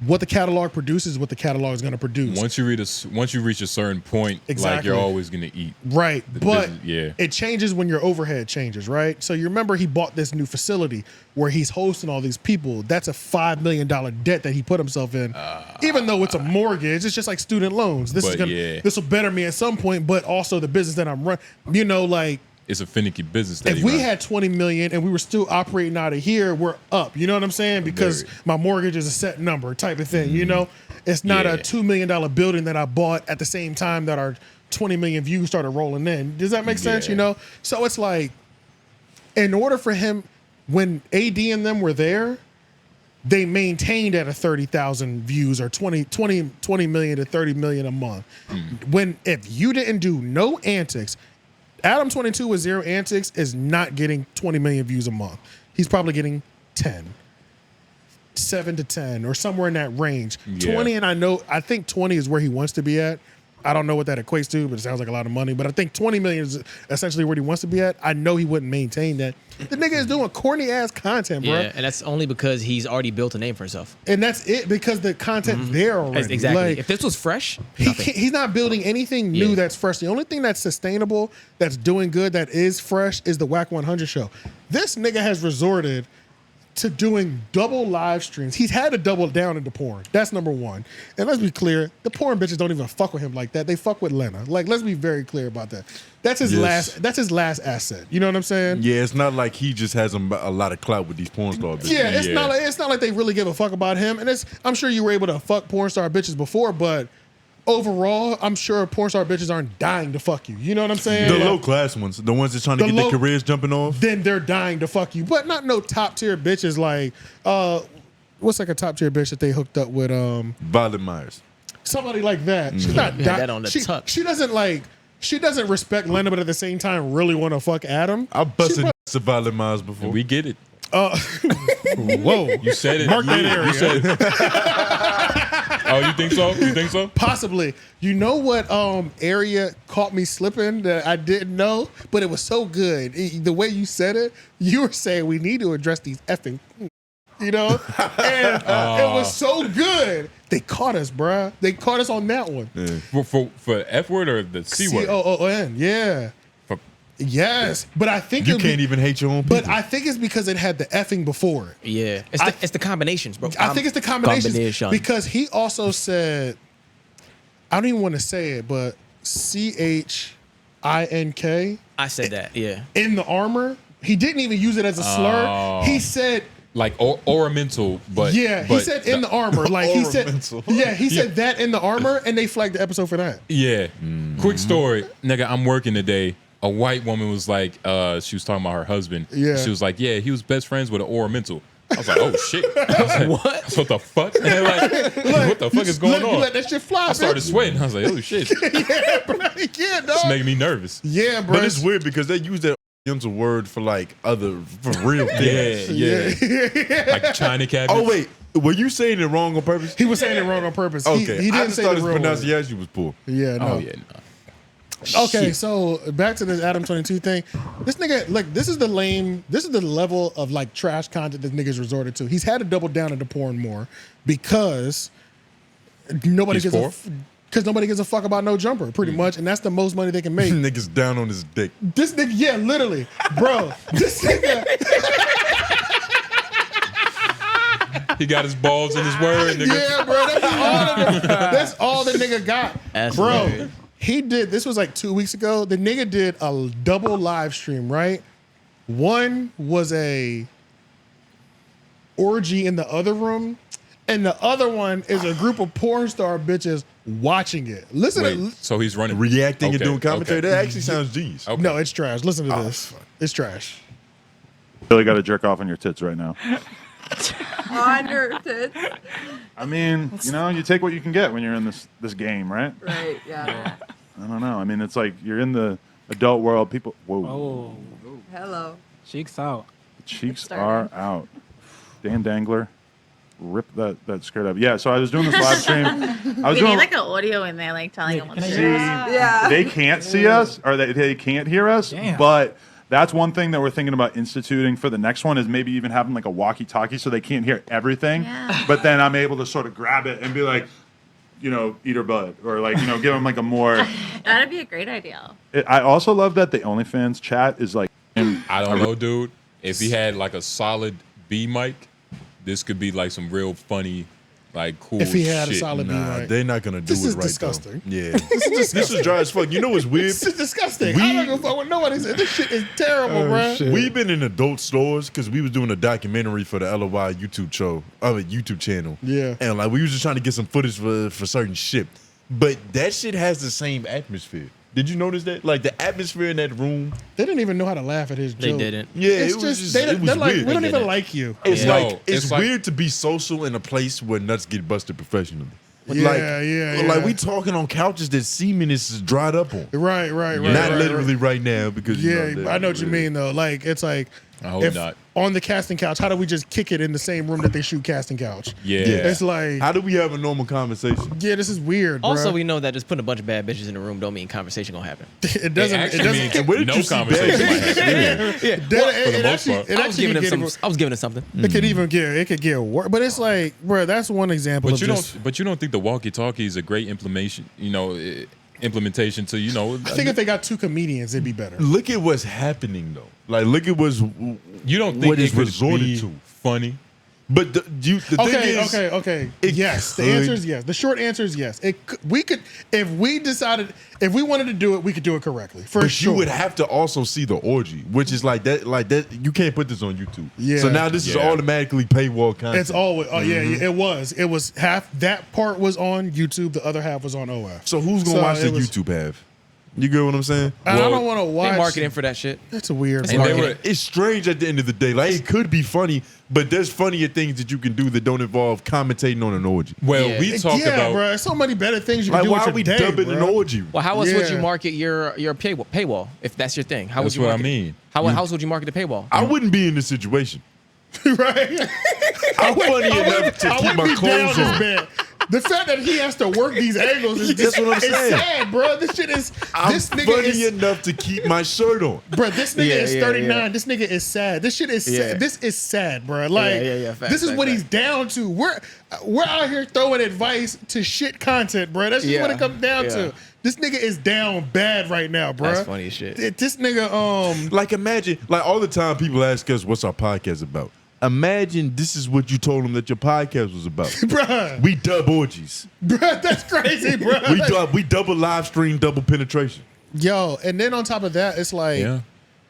S1: what the catalog produces, what the catalog is going to produce.
S3: Once you reach a certain point, like you're always going to eat.
S1: Right, but it changes when your overhead changes, right? So you remember he bought this new facility where he's hosting all these people. That's a $5 million debt that he put himself in. Even though it's a mortgage, it's just like student loans. This will better me at some point, but also the business that I'm running, you know, like.
S3: It's a finicky business.
S1: If we had 20 million and we were still operating out of here, we're up. You know what I'm saying? Because my mortgage is a set number type of thing. You know, it's not a $2 million building that I bought at the same time that our 20 million views started rolling in. Does that make sense? You know, so it's like, in order for him, when AD and them were there, they maintained at a 30,000 views or 20 million to 30 million a month. If you didn't do no antics, Adam22 with zero antics is not getting 20 million views a month. He's probably getting 7 to 10 or somewhere in that range. 20, and I think 20 is where he wants to be at. I don't know what that equates to, but it sounds like a lot of money. But I think 20 million is essentially where he wants to be at. I know he wouldn't maintain that. The nigga is doing corny ass content, bro.
S4: Yeah, and that's only because he's already built a name for himself.
S1: And that's it, because the content's there already.
S4: Exactly.
S1: Like,
S4: if this was fresh,
S1: he's not building anything new that's fresh. The only thing that's sustainable, that's doing good, that is fresh, is the Whack 100 show. This nigga has resorted to doing double live streams. He's had to double down into porn. That's number one. And let's be clear, the porn bitches don't even fuck with him like that. They fuck with Lena. Like, let's be very clear about that. That's his last asset. You know what I'm saying?
S2: Yeah, it's not like he just has a lot of clout with these porn star bitches.
S1: Yeah, it's not like they really give a fuck about him. And I'm sure you were able to fuck porn star bitches before, but overall, I'm sure porn star bitches aren't dying to fuck you. You know what I'm saying?
S2: The low class ones, the ones that's trying to get their careers jumping off.
S1: Then they're dying to fuck you, but not no top tier bitches like what's like a top tier bitch that they hooked up with?
S2: Violet Myers.
S1: Somebody like that. She's not
S4: that on the tuck.
S1: She doesn't respect Lena, but at the same time really want to fuck Adam.
S2: I've busted Violet Myers before.
S3: We get it.
S1: Whoa!
S3: You said it.
S1: Mark that area.
S3: You said it. Oh, you think so? You think so?
S1: Possibly. You know what area caught me slipping that I didn't know, but it was so good. The way you said it, you were saying we need to address these effing, you know? And it was so good. They caught us, bruh. They caught us on that one.
S3: Yeah. For F word or the C word?
S1: C-O-O-N, yeah. Yes, but I think
S2: you can't even hate your own people.
S1: But I think it's because it had the effing before it.
S4: Yeah, it's the combinations, bro.
S1: I think it's the combinations because he also said, I don't even want to say it, but CHINK.
S4: I said that, yeah.
S1: In the armor, he didn't even use it as a slur. He said
S3: like ornamental, but
S1: he said in the armor, like he said, he said that in the armor, and they flagged the episode for that.
S3: Yeah, quick story, nigga. I'm working today. A white woman was like, she was talking about her husband. Yeah. She was like, yeah, he was best friends with an ornamental. I was like, oh shit. I was like, what the fuck? And like, what the fuck is going on?
S1: You let that shit fly.
S3: I started sweating. I was like, oh shit.
S1: Yeah, bro. Yeah, dog.
S3: It's making me nervous.
S1: Yeah, bro.
S2: But it's weird because they use that word for like for real things.
S3: Yeah. Like China cabbage.
S2: Oh wait, were you saying it wrong on purpose?
S1: He was saying it wrong on purpose.
S2: Okay,
S1: he didn't
S2: I just
S1: say
S2: thought
S1: the
S2: his
S1: real
S2: pronunciation was poor.
S1: Yeah, no.
S3: Oh yeah, no.
S1: Okay,
S3: Shit.
S1: so back to this Adam22 thing. This nigga, like, this is the level of like trash content this nigga's resorted to. He's had to double down into porn more because nobody gives a fuck about No Jumper, pretty much, and that's the most money they can make.
S2: Nigga's down on his dick.
S1: This nigga, yeah, literally, bro. This nigga.
S3: He got his balls in his word, nigga.
S1: Yeah, bro. That's all the nigga got.
S4: That's
S1: bro,
S4: weird.
S1: he did, this was like 2 weeks ago. The nigga did a double live stream, right? One was a orgy in the other room, and the other one is a group of porn star bitches watching it. Listen to
S3: So he's running,
S2: reacting and
S3: Okay,
S2: doing commentary.
S3: okay.
S2: That actually sounds genius.
S3: Okay.
S1: No, it's trash. Listen to this. It's trash.
S15: Really got to jerk off on your tits right now.
S6: On your tits.
S15: I mean, you know, you take what you can get when you're in this game, right?
S6: Right, yeah.
S15: I don't know. I mean, it's like you're in the adult world. People, whoa,
S6: Oh. Hello.
S16: Cheeks out.
S15: the cheeks
S6: started.
S15: are out. Dan Dangler, rip that skirt up. Yeah, so I was doing this live stream. I was
S17: We
S15: doing.
S17: need like an audio in there, like telling them what to
S15: See,
S17: do.
S6: Yeah.
S15: they can't see us, or they can't hear us,
S16: Damn.
S15: but that's one thing that we're thinking about instituting for the next one is maybe even having like a walkie-talkie so they can't hear everything,
S17: Yeah.
S15: but then I'm able to sort of grab it and be like, you know, eat her butt, or like, you know, give them like a more.
S17: That'd be a great idea.
S15: I also love that the OnlyFans chat is like.
S3: I don't know, dude. If he had like a solid B mic, this could be like some real funny, like cool.
S1: If he had a
S3: shit.
S1: solid B
S2: Nah,
S1: mic.
S2: they're not gonna do
S1: This
S2: it
S1: is
S2: right
S1: disgusting.
S2: though. Yeah,
S1: This
S2: is dry as fuck. You know what's weird?
S1: This is disgusting. I don't give a fuck what nobody said. This shit is terrible, bro.
S2: We've been in adult stores because we was doing a documentary for the LOY YouTube show, YouTube channel.
S1: Yeah.
S2: And like we was just trying to get some footage for certain shit. But that shit has the same atmosphere. Did you notice that? Like the atmosphere in that room.
S1: They didn't even know how to laugh at his joke.
S4: They didn't.
S2: Yeah,
S1: It's
S2: it was
S1: just,
S2: just
S1: they,
S2: it was
S1: they're like,
S2: weird.
S1: we don't
S4: They
S1: even
S4: didn't.
S1: like you.
S2: It's
S3: Yeah.
S2: like
S3: No,
S2: it's
S3: it's like-
S2: weird to be social in a place where nuts get busted professionally.
S1: Yeah,
S2: like,
S1: yeah,
S2: Like
S1: yeah.
S2: we talking on couches that semen is dried up on.
S1: Right.
S2: Not literally right now because
S1: Yeah,
S2: you know,
S1: I know what you mean though. Like it's like
S3: I hope
S1: if
S3: not.
S1: on the casting couch, how do we just kick it in the same room that they shoot casting couch?
S3: Yeah.
S1: It's like,
S2: How do we have a normal conversation?
S1: yeah, this is weird.
S4: Also,
S1: bruh.
S4: we know that just putting a bunch of bad bitches in the room don't mean conversation gonna happen.
S1: it doesn't. It
S3: actually
S1: doesn't.
S3: means
S2: And where did
S3: no
S2: you see
S3: conversation
S2: bad
S3: might happen.
S4: Yeah,
S1: It,
S3: for the
S1: it
S3: most
S1: actually,
S3: part.
S1: it
S4: I was
S1: actually
S4: giving him
S1: could
S4: some.
S1: get,
S4: I was giving him something.
S1: it could even get, it could get worse. But it's like, bro, that's one example.
S3: But
S1: of
S3: you
S1: just,
S3: don't. But you don't think the walkie-talkie is a great implementation? You know, implementation to
S1: I think if they got two comedians, it'd be better.
S2: Look at what's happening though. Like look at what's
S3: you don't think
S2: what
S3: it
S2: is
S3: could
S2: resorted
S3: be
S2: to.
S3: funny?
S2: But the thing is,
S1: Okay.
S2: it
S1: Yes, the
S2: could-
S1: answer is yes. The short answer is yes. We could, if we decided, if we wanted to do it, we could do it correctly. For
S2: but
S1: sure.
S2: you would have to also see the orgy, which is like that. Like that, you can't put this on YouTube.
S1: Yeah.
S2: So now this is
S3: Yeah.
S2: automatically paywall content.
S1: It's always. Oh yeah,
S2: Mm-hmm.
S1: it was. It was half. That part was on YouTube. The other half was on OF.
S2: So who's gonna
S1: So
S2: watch the
S1: it was-
S2: YouTube half? You get what I'm saying?
S1: I don't want to watch.
S4: They marketing for that shit.
S1: That's a weird.
S3: And
S1: marketing.
S3: they were,
S2: It's strange at the end of the day. Like it could be funny, but there's funnier things that you can do that don't involve commentating on an orgy.
S3: well,
S4: Yeah.
S3: we talk
S1: yeah,
S3: about.
S1: bro. There's so many better things you can
S2: Like
S1: do
S2: why
S1: with
S2: are
S1: your
S2: we
S1: day,
S2: dubbing
S1: bro.
S2: an orgy?
S4: Well, how else would you
S1: Yeah.
S4: market your paywall if that's your thing? How
S3: That's
S4: would you
S3: what I
S4: market it?
S3: mean.
S4: How else would you market the paywall?
S2: I wouldn't be in this situation.
S1: right?
S2: I'm funny enough to
S1: I
S2: keep
S1: wouldn't
S2: my
S1: be down
S2: clothes
S1: this
S2: on.
S1: bad. The fact that he has to work these angles is
S2: That's what I'm
S1: it's
S2: saying.
S1: sad, bro. This shit is.
S2: I'm
S1: This nigga
S2: funny
S1: is.
S2: enough to keep my shirt on.
S1: Bro, this nigga
S4: Yeah,
S1: is
S4: yeah,
S1: 39.
S4: yeah.
S1: This nigga is sad. This shit is
S4: Yeah.
S1: sad. This is sad, bro. Like,
S4: yeah. Facts,
S1: this is
S4: facts,
S1: what
S4: facts.
S1: he's down to. We're out here throwing advice to shit content, bro. That's just what
S4: Yeah.
S1: it comes down
S4: Yeah.
S1: to. This nigga is down bad right now, bro.
S4: That's funny as shit.
S1: This nigga,
S2: Like imagine, like all the time people ask us, "What's our podcast about?" Imagine this is what you told them that your podcast was about.
S1: bruh,
S2: We dub orgies.
S1: bruh, that's crazy, bro.
S2: We double live stream, double penetration.
S1: Yo, and then on top of that, it's like
S3: Yeah.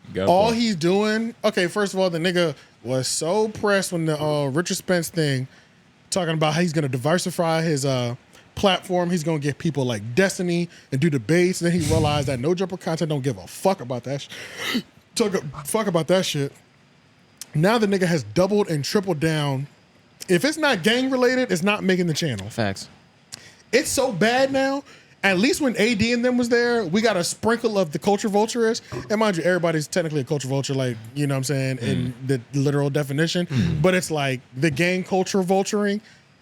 S3: You got a
S1: all
S3: point.
S1: he's doing. Okay, first of all, the nigga was so pressed when the Richard Spence thing, talking about how he's gonna diversify his platform. He's gonna get people like Destiny and do debates. And then he realized that no jumper content don't give a fuck about that. Fuck about that shit. Now the nigga has doubled and tripled down. If it's not gang related, it's not making the channel.
S4: Facts.
S1: It's so bad now. At least when AD and them was there, we got a sprinkle of the culture vulturists. And mind you, everybody's technically a culture vulture, like, you know what I'm saying, in the literal definition. But it's like the gang culture vulturing.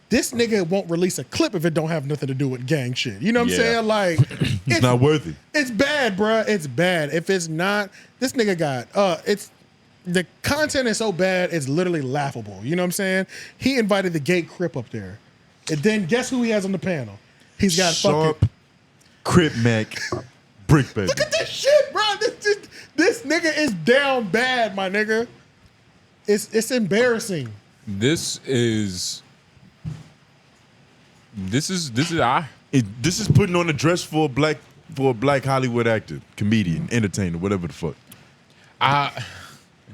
S1: This nigga won't release a clip if it don't have nothing to do with gang shit. You know what I'm
S3: Yeah.
S1: saying? Like,
S2: It's not worthy.
S1: it's bad, bruh. It's bad. If it's not, this nigga got, the content is so bad, it's literally laughable. You know what I'm saying? He invited the gay Crip up there. And then guess who he has on the panel? He's got
S2: Sharp,
S1: fucking...
S2: Crip Mac, Brick Baby.
S1: Look at this shit, bro. This nigga is down bad, my nigga. It's embarrassing.
S3: This is
S2: putting on a dress for a black Hollywood actor, comedian, entertainer, whatever the fuck.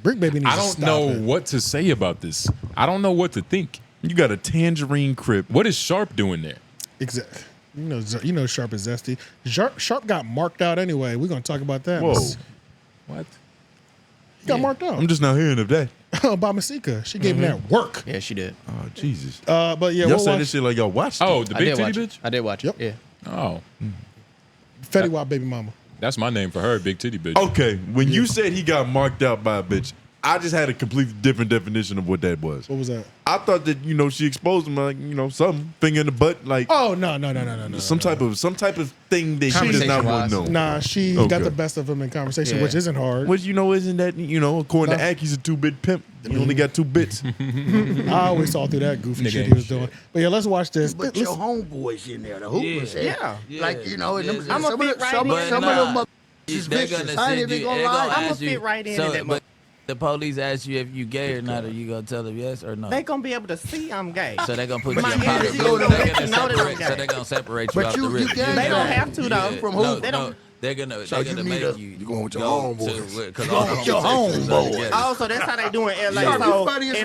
S1: Brick Baby needs
S3: I
S1: to
S3: don't
S1: stop
S3: know
S1: it.
S3: what to say about this. I don't know what to think.
S2: You got a tangerine Crip.
S3: What is Sharp doing there?
S1: Exactly. You know, Sharp is zesty. Sharp got marked out anyway. We're gonna talk about that.
S2: Whoa.
S3: What?
S1: He got marked out.
S2: I'm just not hearing of that.
S1: By Misika. She gave him that work.
S4: Yeah, she did.
S2: Oh, Jesus.
S1: But yeah,
S2: y'all
S1: we'll
S2: said
S1: watch
S2: this shit like y'all watched it.
S3: Oh, the big titty bitch?
S4: I did watch it.
S1: Yep.
S4: Yeah.
S3: Oh.
S1: Fetty Wap baby mama.
S3: That's my name for her, big titty bitch.
S2: Okay, when you said he got marked out by a bitch, I just had a completely different definition of what that was.
S1: What was that?
S2: I thought that, you know, she exposed him like, you know, something, finger in the butt, like
S1: Oh no.
S2: some type of thing that she does not want to know.
S1: Nah, she got the best of him in conversation, which isn't hard.
S2: Which, you know, isn't that, you know, according to Ak, he's a 2-bit pimp. He only got 2 bits.
S1: I always saw through that goofy shit he was doing. But yeah, let's watch this.
S16: But your homeboys in there, the hoopers.
S18: Yeah.
S16: Like, you know, and them,
S18: I'm
S16: some
S18: gonna
S16: of
S18: fit right
S16: them
S18: in.
S16: is vicious. I ain't even gonna
S18: I'm
S16: lie.
S18: gonna fit right in that.
S19: But the police ask you if you gay or not, are you gonna tell them yes or no?
S18: They gonna be able to see I'm gay.
S19: So they gonna put you
S18: My
S19: in powder
S18: energy
S19: blue.
S18: gonna
S19: They're
S18: let you know that I'm
S19: separate.
S18: gay.
S19: So they gonna separate you
S16: But
S19: off the
S16: you
S19: rip.
S16: gay
S18: They don't have to though.
S16: From
S19: No,
S16: who?
S18: They don't.
S19: they're gonna
S16: So you
S19: make
S16: need
S19: you
S16: going with your
S19: go
S16: homeboys.
S19: to- 'cause
S16: Going
S19: all
S16: with your
S19: homosexuals are
S16: homeboys.
S19: together.
S18: Oh, so that's how they do in LA.
S16: Sharp, you
S18: So
S16: funny as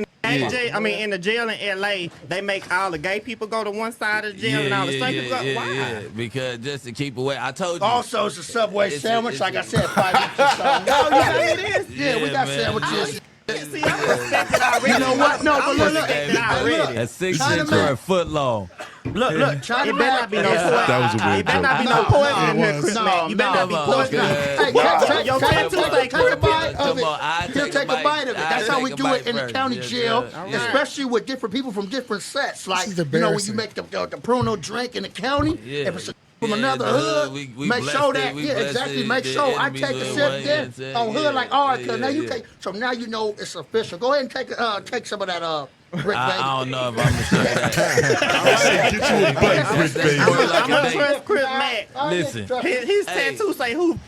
S18: in the jail in LA, they make all the gay people go to one side of the jail and all the straight people go. Why?
S19: Because just to keep away. I told you.
S16: Also, it's a Subway
S19: It's-
S16: sandwich,
S19: it's-
S16: like I said, 5 inches.
S18: Oh, you know it is?
S16: Yeah, we got
S19: man.
S16: sandwiches.
S18: See, I'm respected already.
S16: You know what? No, but look,
S18: respected already.
S19: That's 6
S16: China
S19: inches
S16: man.
S19: or a foot long.
S16: Look, China
S18: It better not be no poison.
S2: That was a weird
S18: It better not be
S2: joke.
S18: no poison in
S1: No,
S18: here, Chris, man. You better not be
S19: no,
S18: poison.
S19: okay.
S16: Hey,
S18: Your tattoo say
S16: take a
S18: Crip.
S16: bite of
S19: Come on, I
S16: it. He'll take a bite of it. That's how we do it in the county jail, especially with different people from different sets. Like,
S1: is
S16: you know, when you
S1: embarrassing.
S16: make the Pruno drink in the county,
S19: Yeah.
S16: if it's from
S19: Yeah,
S16: another
S19: the
S16: hood,
S19: we
S16: make
S19: blessed
S16: sure
S19: it,
S16: that,
S19: we
S16: yeah,
S19: blessed
S16: exactly,
S19: it,
S16: make
S19: the
S16: sure I
S19: enemy
S16: take a
S19: Lil
S16: sip
S19: Wayne
S16: then
S19: and said,
S16: on hood,
S19: yeah,
S16: like, all right, cuz now you
S19: yeah.
S16: take, so now you know it's official. Go ahead and take some of that, Brick Baby.
S19: I don't know if I'm gonna show that.
S2: Get you a bite, Chris, baby.
S18: I'm gonna trust Crip Mac.
S19: Listen,
S18: His tattoo say who?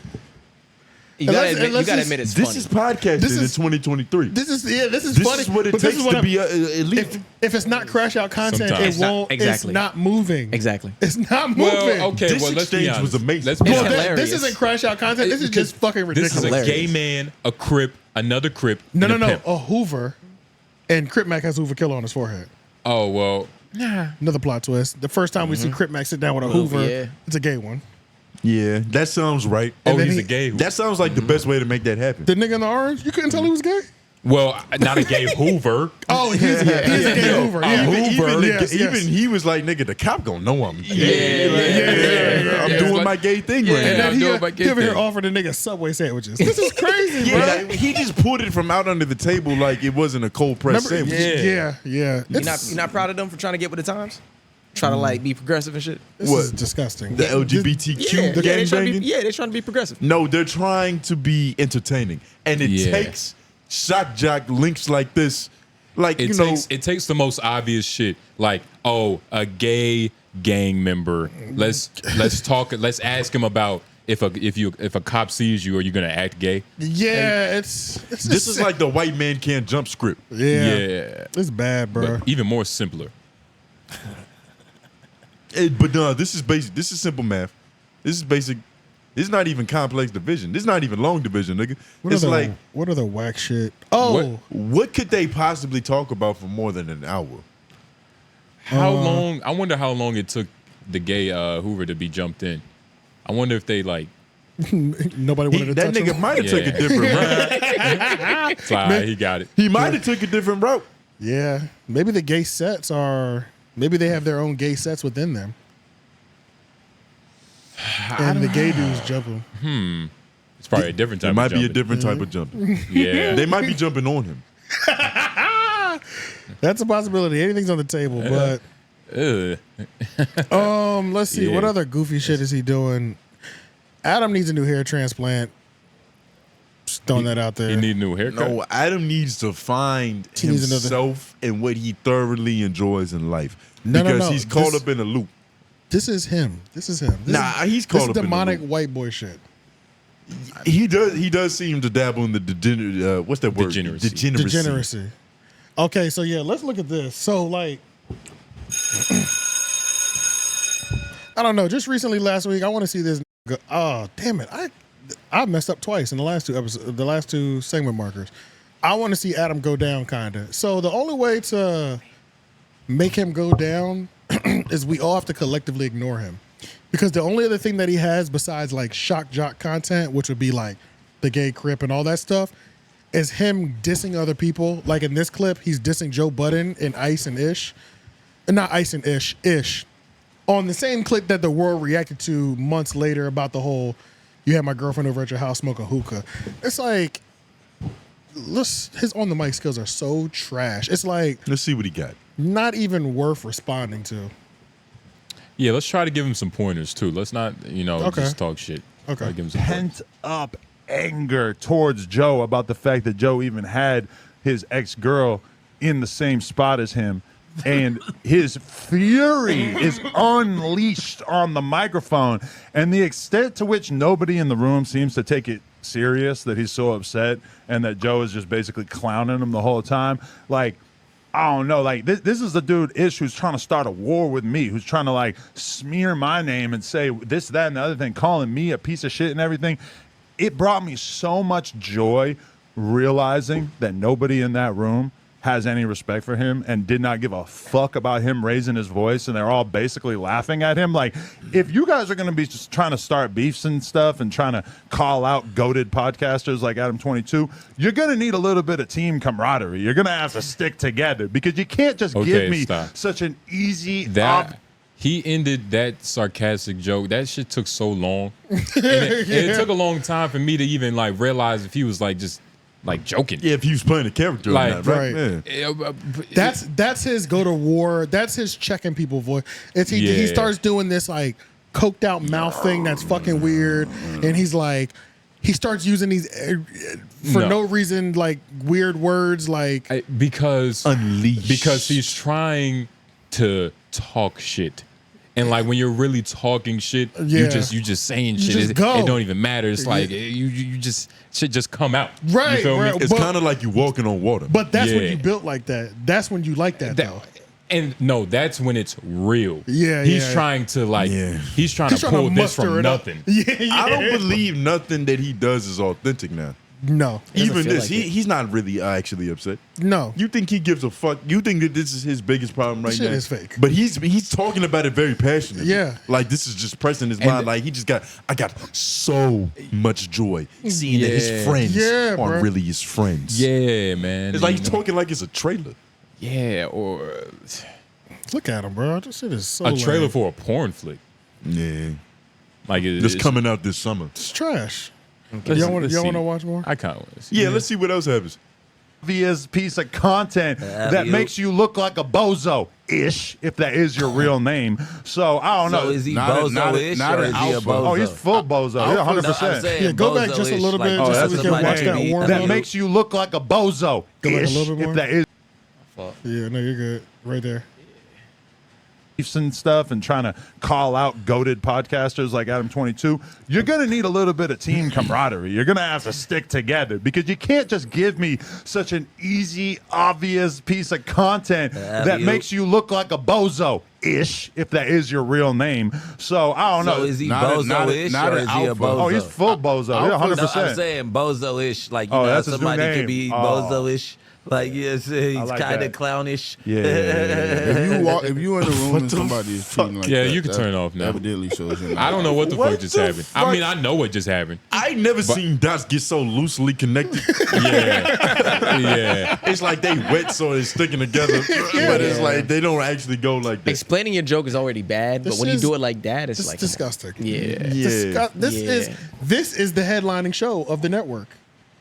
S4: You gotta
S1: And
S4: admit,
S1: let's
S4: you gotta
S1: just-
S4: admit it's
S2: This
S4: funny.
S2: is podcasting
S1: This
S2: in
S1: is-
S2: 2023.
S1: This is funny.
S2: This is what it
S1: but this
S2: takes
S1: is what
S2: to
S1: I'm-
S2: be elite.
S1: If it's not crash out content,
S3: Sometimes.
S1: it won't.
S4: Exactly.
S1: It's not moving.
S4: Exactly.
S1: It's not moving.
S3: Well, okay,
S2: This
S3: well, let's be
S2: exchange
S3: honest.
S2: was amazing.
S3: Let's be
S1: Bro,
S3: honest.
S4: hilarious.
S1: this isn't crash out content. This is
S3: Because
S1: just fucking ridiculous.
S3: This is a gay
S4: Hilarious.
S3: man, a Crip, another Crip.
S1: No,
S3: and
S1: no,
S3: a
S1: no.
S3: pimp.
S1: A Hoover, and Crip Mac has Hoover Killer on his forehead.
S3: Oh well,
S1: Another plot twist. The first time we see Crip Mac sit down with a Hoover,
S4: yeah.
S1: it's a gay one.
S2: Yeah, that sounds right.
S3: oh,
S1: then
S3: he's
S1: he-
S3: a gay.
S2: That sounds like the best way to make that happen.
S1: The nigga in the orange, you couldn't tell he was gay?
S3: Well, not a gay Hoover.
S1: Oh, he's a gay Hoover. Yeah.
S2: Even he was like, nigga, the cop gonna know I'm gay.
S3: Yeah.
S2: I'm doing my gay thing right
S1: And
S2: now.
S1: then he
S3: doing my gay
S1: over here
S3: thing.
S1: offered a nigga Subway sandwiches. This is crazy,
S2: Yeah,
S1: bro.
S2: like, he just pulled it from out under the table like it wasn't a cold pressed
S1: Remember?
S2: sandwich.
S1: Yeah.
S4: You're not proud of them for trying to get with the times? Try to like be progressive and shit.
S1: This
S2: What?
S1: is disgusting.
S2: The LGBTQ
S4: they trying to be,
S2: gangbanging?
S4: they're trying to be progressive.
S2: No, they're trying to be entertaining, and it
S3: Yeah.
S2: takes shock jock links like this. Like
S3: It takes the most obvious shit, like a gay gang member. Let's talk. Let's ask him about if a cop sees you, are you gonna act gay?
S1: Yeah, it's
S2: this is like the white man can't jump script.
S3: Yeah.
S1: It's bad, bro.
S3: But even more simpler.
S2: But no, this is basic. This is simple math. This is basic. This is not even complex division. This is not even long division, nigga.
S1: What are the whack shit? Oh,
S2: what could they possibly talk about for more than an hour?
S3: How long? I wonder how long it took the gay Hoover to be jumped in. I wonder if they like.
S1: Nobody wanted to
S2: that
S1: touch
S2: nigga
S1: him.
S2: might have took a different route.
S3: It's all right, he got it.
S2: He might have took a different route.
S1: Yeah, maybe the gay sets are. Maybe they have their own gay sets within them. And the gay dudes jumping.
S3: It's probably a different type.
S2: It might
S3: of
S2: be a
S3: jumping.
S2: different type of jumping.
S3: Yeah,
S2: They might be jumping on him.
S1: That's a possibility. Anything's on the table, but let's see.
S3: Yeah.
S1: What other goofy shit is he doing? Adam needs a new hair transplant. Just throwing that out there.
S3: He need a new haircut.
S2: No, Adam needs to find
S1: He needs another-
S2: himself and what he thoroughly enjoys in life.
S1: No,
S2: because
S1: no.
S2: he's caught
S1: This-
S2: up in a loop.
S1: This is him. This is him. This
S2: Nah,
S1: is,
S2: he's caught
S1: this
S2: up
S1: is
S2: in the
S1: demonic
S2: loop.
S1: white boy shit.
S2: He does seem to dabble in the what's that word?
S3: Degeneracy.
S2: Degeneracy.
S1: Degeneracy. Okay, so yeah, let's look at this. So like, I don't know. Just recently, last week, I want to see this. Oh, damn it! I messed up twice in the last two episodes, the last two segment markers. I want to see Adam go down, kinda. So the only way to make him go down is we all have to collectively ignore him, because the only other thing that he has besides like shock jock content, which would be like the gay Crip and all that stuff, is him dissing other people. Like in this clip, he's dissing Joe Budden and Ice and Ish. Not Ice and Ish. On the same clip that the world reacted to months later about the whole, you had my girlfriend over at your house smoking hookah. It's like, his on the mic skills are so trash. It's like,
S2: let's see what he got.
S1: Not even worth responding to.
S3: Yeah, let's try to give him some pointers too. Let's not, just talk shit.
S1: Okay.
S3: Give him some
S15: Pent up anger towards Joe about the fact that Joe even had his ex-girl in the same spot as him. And his fury is unleashed on the microphone. And the extent to which nobody in the room seems to take it serious that he's so upset and that Joe is just basically clowning him the whole time. Like, I don't know. Like, this is the dude Ish who's trying to start a war with me, who's trying to like smear my name and say this, that, and the other thing, calling me a piece of shit and everything. It brought me so much joy realizing that nobody in that room has any respect for him and did not give a fuck about him raising his voice, and they're all basically laughing at him. Like, if you guys are going to be just trying to start beefs and stuff and trying to call out goated podcasters like Adam22, you're going to need a little bit of team camaraderie. You're going to have to stick together, because you can't just give me such an easy
S3: He ended that sarcastic joke. That shit took so long. And it took a long time for me to even like realize if he was like just like joking.
S2: Yeah, if he was playing a character, like, right?
S1: Yeah. That's his go to war. That's his checking people voice. He starts doing this like coked out mouth thing that's fucking weird, and he's like, he starts using these for no reason, like weird words, like
S3: because
S2: unleashed,
S3: because he's trying to talk shit. And like when you're really talking shit, you just saying shit. It don't even matter. It's like you just shit just come out.
S1: Right.
S3: You feel me?
S2: It's kind of like you walking on water.
S1: But that's when you built like that. That's when you like that though.
S3: And no, that's when it's real.
S1: Yeah,
S3: he's trying to like he's trying to pull this from nothing.
S2: I don't believe nothing that he does is authentic now.
S1: No.
S2: Even this, he's not really actually upset.
S1: No.
S2: You think he gives a fuck? You think that this is his biggest problem right
S1: Shit
S2: now?
S1: is fake.
S2: But he's talking about it very passionately.
S1: Yeah.
S2: Like this is just pressing his mind. Like I got so much joy seeing that his friends aren't really his friends.
S3: Yeah, man.
S2: It's like he's talking like it's a trailer.
S3: Yeah, or
S1: look at him, bro. This shit is so
S3: a trailer
S1: lame.
S3: for a porn flick.
S2: Yeah.
S3: Like
S2: it's coming out this summer.
S1: It's trash. Y'all want to watch more?
S3: I kind of want to see.
S2: Yeah, let's see what else happens.
S15: Obvious piece of content that makes you look like a bozo-ish, if that is your real name. So, I don't know.
S19: So is he bozo-ish or is he a bozo?
S15: Oh, he's full bozo. Yeah, 100%.
S1: Yeah, go back just a little bit just so we can watch that warm
S15: that makes you look like a bozo-ish,
S1: Go back a little bit more?
S15: if that is.
S1: Yeah, no, you're good. Right there.
S15: And stuff and trying to call out goated podcasters like Adam22, you're going to need a little bit of team camaraderie. You're going to have to stick together, because you can't just give me such an easy, obvious piece of content that makes you look like a bozo-ish, if that is your real name. So, I don't know.
S19: So is he bozo-ish or is he a bozo?
S15: Oh, he's full bozo. Yeah, 100%.
S19: No, I'm saying bozo-ish. Like, you know,
S15: that's his new
S19: somebody
S15: name.
S19: could be bozo-ish. Like, yes, he's
S15: like
S19: kind
S15: that.
S19: of clownish.
S15: Yeah.
S20: If you in the room and somebody is cheating like that,
S3: you can turn off now.
S20: Evidently shows you.
S3: I don't know what the fuck just happened. I mean, I know what just happened.
S2: I ain't never seen dots get so loosely connected.
S3: Yeah.
S2: It's like they wet so they're sticking together, but it's like they don't actually go like that.
S4: Explaining your joke is already bad, but when you do it like that, it's like
S1: disgusting.
S4: Yeah.
S1: This is the headlining show of the network.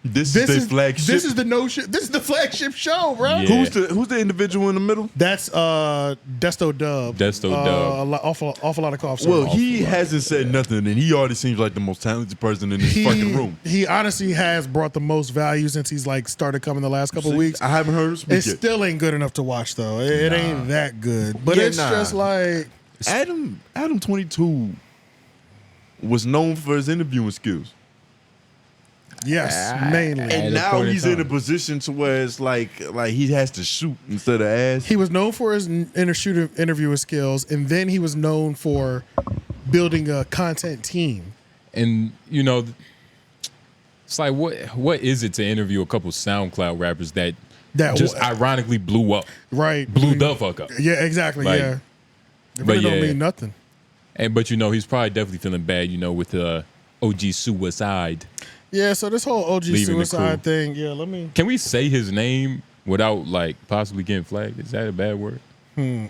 S2: This is the flagship.
S1: This is the flagship show, bro.
S2: Yeah. Who's the individual in the middle?
S1: That's Desto Dub. Awful lot of coughs.
S2: Well, he hasn't said nothing, and he already seems like the most talented person in this fucking room.
S1: He honestly has brought the most value since he's like started coming the last couple of weeks.
S2: I haven't heard him speak
S1: It
S2: yet.
S1: still ain't good enough to watch though. It ain't that good, but it's just like
S2: Adam22 was known for his interviewing skills.
S1: Yes, mainly.
S2: And now he's in a position to where it's like he has to shoot instead of ask.
S1: He was known for his interviewer skills, and then he was known for building a content team.
S3: And you know, it's like what is it to interview a couple SoundCloud rappers that just ironically blew up,
S1: right?
S3: Blew the fuck up.
S1: Yeah, exactly.
S3: Like,
S1: yeah, it really don't mean nothing.
S3: But you know, he's probably definitely feeling bad. You know, with OG Suicide.
S1: Yeah, so this whole OG
S3: Leaving
S1: Suicide thing. Yeah, let me.
S3: Can we say his name without like possibly getting flagged? Is that a bad word?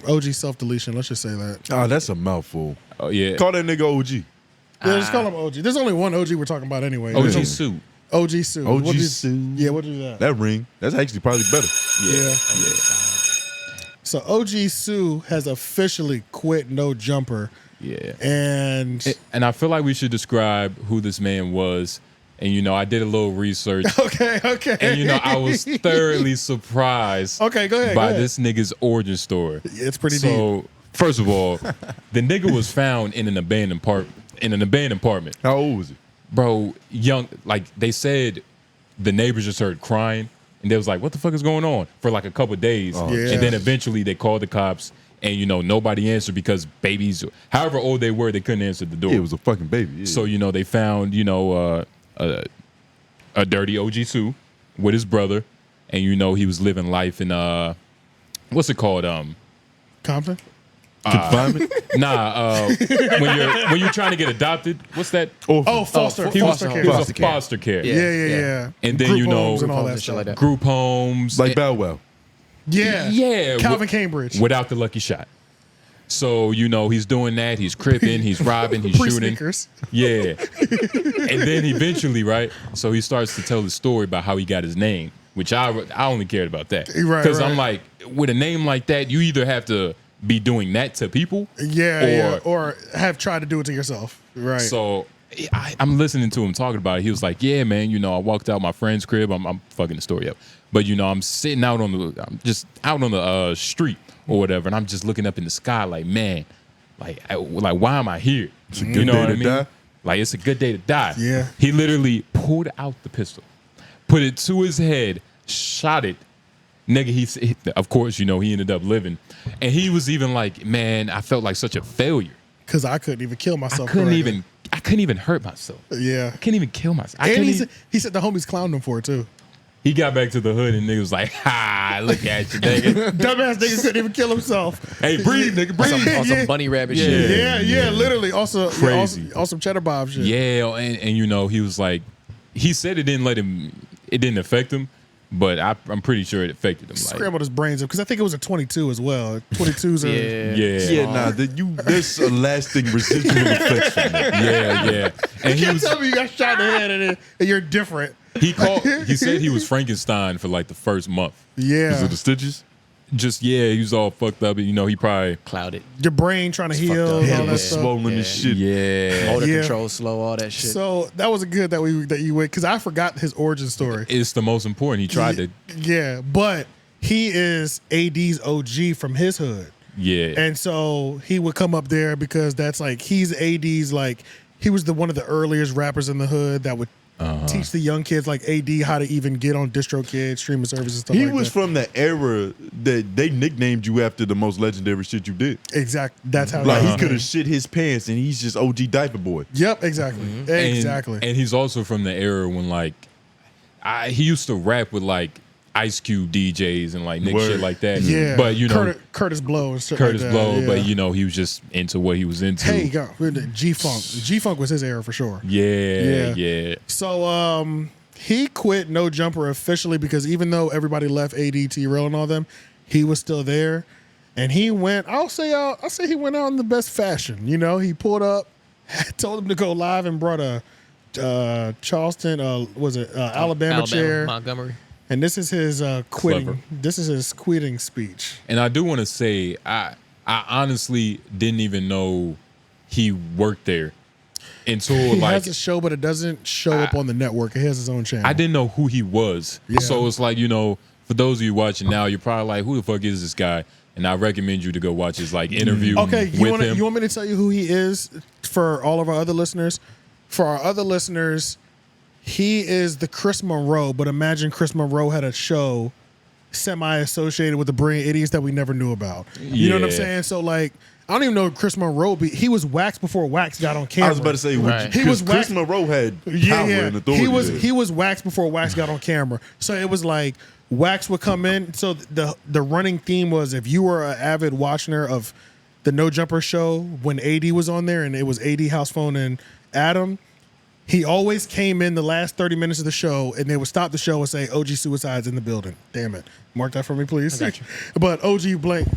S1: OG self deletion. Let's just say that.
S2: Oh, that's a mouthful.
S3: Oh yeah.
S2: Call that nigga OG.
S1: Yeah, just call him OG. There's only one OG we're talking about anyway.
S3: OG Sue.
S1: OG Sue.
S2: OG Sue.
S1: Yeah, what do that?
S2: That ring. That's actually probably better.
S1: Yeah. So OG Sue has officially quit No Jumper.
S3: Yeah.
S1: And
S3: I feel like we should describe who this man was. And you know, I did a little research.
S1: Okay.
S3: And you know, I was thoroughly surprised.
S1: Okay, go ahead.
S3: By this nigga's origin story.
S1: It's pretty deep.
S3: So first of all, the nigga was found in an abandoned apartment.
S2: How old was he?
S3: Bro, young. Like they said, the neighbors just heard crying, and they was like, "What the fuck is going on?" for like a couple of days, and then eventually they called the cops, and you know nobody answered because babies, however old they were, they couldn't answer the door.
S2: Yeah, it was a fucking baby. Yeah.
S3: So you know they found a dirty OG Sue with his brother, and you know he was living life in what's it called?
S1: Compton.
S2: Confinement?
S3: When you're trying to get adopted, what's that?
S1: Foster care.
S3: He was foster care.
S1: Yeah.
S3: And then
S1: group
S3: you know,
S1: homes and all that stuff.
S3: like group homes,
S2: like Bow Wow.
S1: Yeah. Calvin Cambridge.
S3: Without the lucky shot. So you know he's doing that. He's cripping. He's robbing. He's shooting. Yeah. And then eventually, right? So he starts to tell the story about how he got his name, which I only cared about that because I'm like, with a name like that, you either have to be doing that to people,
S1: or have tried to do it to yourself, right?
S3: So I'm listening to him talking about it. He was like, "Yeah, man, you know, I walked out my friend's crib. I'm fucking the story up, but you know, I'm sitting out on the street or whatever, and I'm just looking up in the sky, like, man, like why am I here?
S2: It's a good day to die.
S3: Like, it's a good day to die.
S1: Yeah.
S3: He literally pulled out the pistol, put it to his head, shot it. Nigga, he of course, you know, he ended up living. And he was even like, man, I felt like such a failure.
S1: Because I couldn't even kill myself.
S3: I couldn't even hurt myself.
S1: Yeah.
S3: I couldn't even kill myself.
S1: And he said the homies clowned him for it too.
S3: He got back to the hood and nigga was like, ha, look at you, nigga.
S1: Dumbass nigga couldn't even kill himself.
S3: Hey, breathe, nigga, breathe.
S4: On some bunny rabbit shit.
S1: Yeah, literally. Also,
S3: crazy.
S1: On some cheddar bob shit.
S3: Yeah, and you know, he was like, he said it didn't affect him, but I'm pretty sure it affected him.
S1: Scrambled his brains up because I think it was a 22 as well. 22s are
S2: there's a lasting residual effects from that.
S3: Yeah. And
S1: you can't tell me you got shot in the head and you're different.
S3: He said he was Frankenstein for like the first month.
S1: Yeah.
S2: Is it the stitches?
S3: Just he was all fucked up, and you know he probably
S4: clouded.
S1: Your brain trying to heal, all that stuff.
S2: Swollen as shit.
S3: Yeah,
S4: motor control slow, all that shit.
S1: So that was good that you went because I forgot his origin story.
S3: It's the most important. He tried to.
S1: Yeah, but he is AD's OG from his hood.
S3: Yeah,
S1: and so he would come up there because that's like he's AD's like he was one of the earliest rappers in the hood that would. Teach the young kids like AD how to even get on DistroKid, streaming services, stuff like that.
S2: He was from the era that they nicknamed you after the most legendary shit you did.
S1: Exactly. That's how.
S2: Like he could have shit his pants, and he's just OG diaper boy.
S1: Yep. Exactly. Exactly.
S3: And he's also from the era when like he used to rap with like Ice Cube DJs and like shit like that.
S1: Yeah.
S3: But you know
S1: Curtis Blow and shit
S3: Curtis
S1: like
S3: Blow,
S1: yeah.
S3: but you know he was just into what he was into.
S1: Hey, G-Funk. G-Funk was his era for sure.
S3: Yeah.
S1: So he quit No Jumper officially because even though everybody left AD, T-Rail and all them, he was still there. And he went, I'll say he went out in the best fashion. You know, he pulled up, told him to go live and brought a Charleston, Alabama chair.
S4: Montgomery.
S1: And this is his quitting. Clever. This is his quitting speech.
S3: And I do want to say, I honestly didn't even know he worked there until
S1: he has a show, but it doesn't show up on the network. It has his own channel.
S3: I didn't know who he was.
S1: Yeah.
S3: So it's like, you know, for those of you watching now, you're probably like, who the fuck is this guy? And I recommend you to go watch his like interview.
S1: Okay, you want me to tell you who he is for all of our other listeners? For our other listeners, He is the Chris Monroe, but imagine Chris Monroe had a show semi-associated with the brilliant idiots that we never knew about. You know what I'm saying? So like, I don't even know Chris Monroe. He was Wax before Wax got on camera.
S2: I was about to say, he was Chris Monroe had power and authority.
S1: He was Wax before Wax got on camera. So it was like Wax would come in. So the running theme was, if you were an avid watcher of the No Jumper show when AD was on there, and it was AD, House Phone, and Adam, he always came in the last 30 minutes of the show, and they would stop the show and say, OG Suicide's in the building. Damn it. Mark that for me, please.
S4: I got you.
S1: But OG Blank,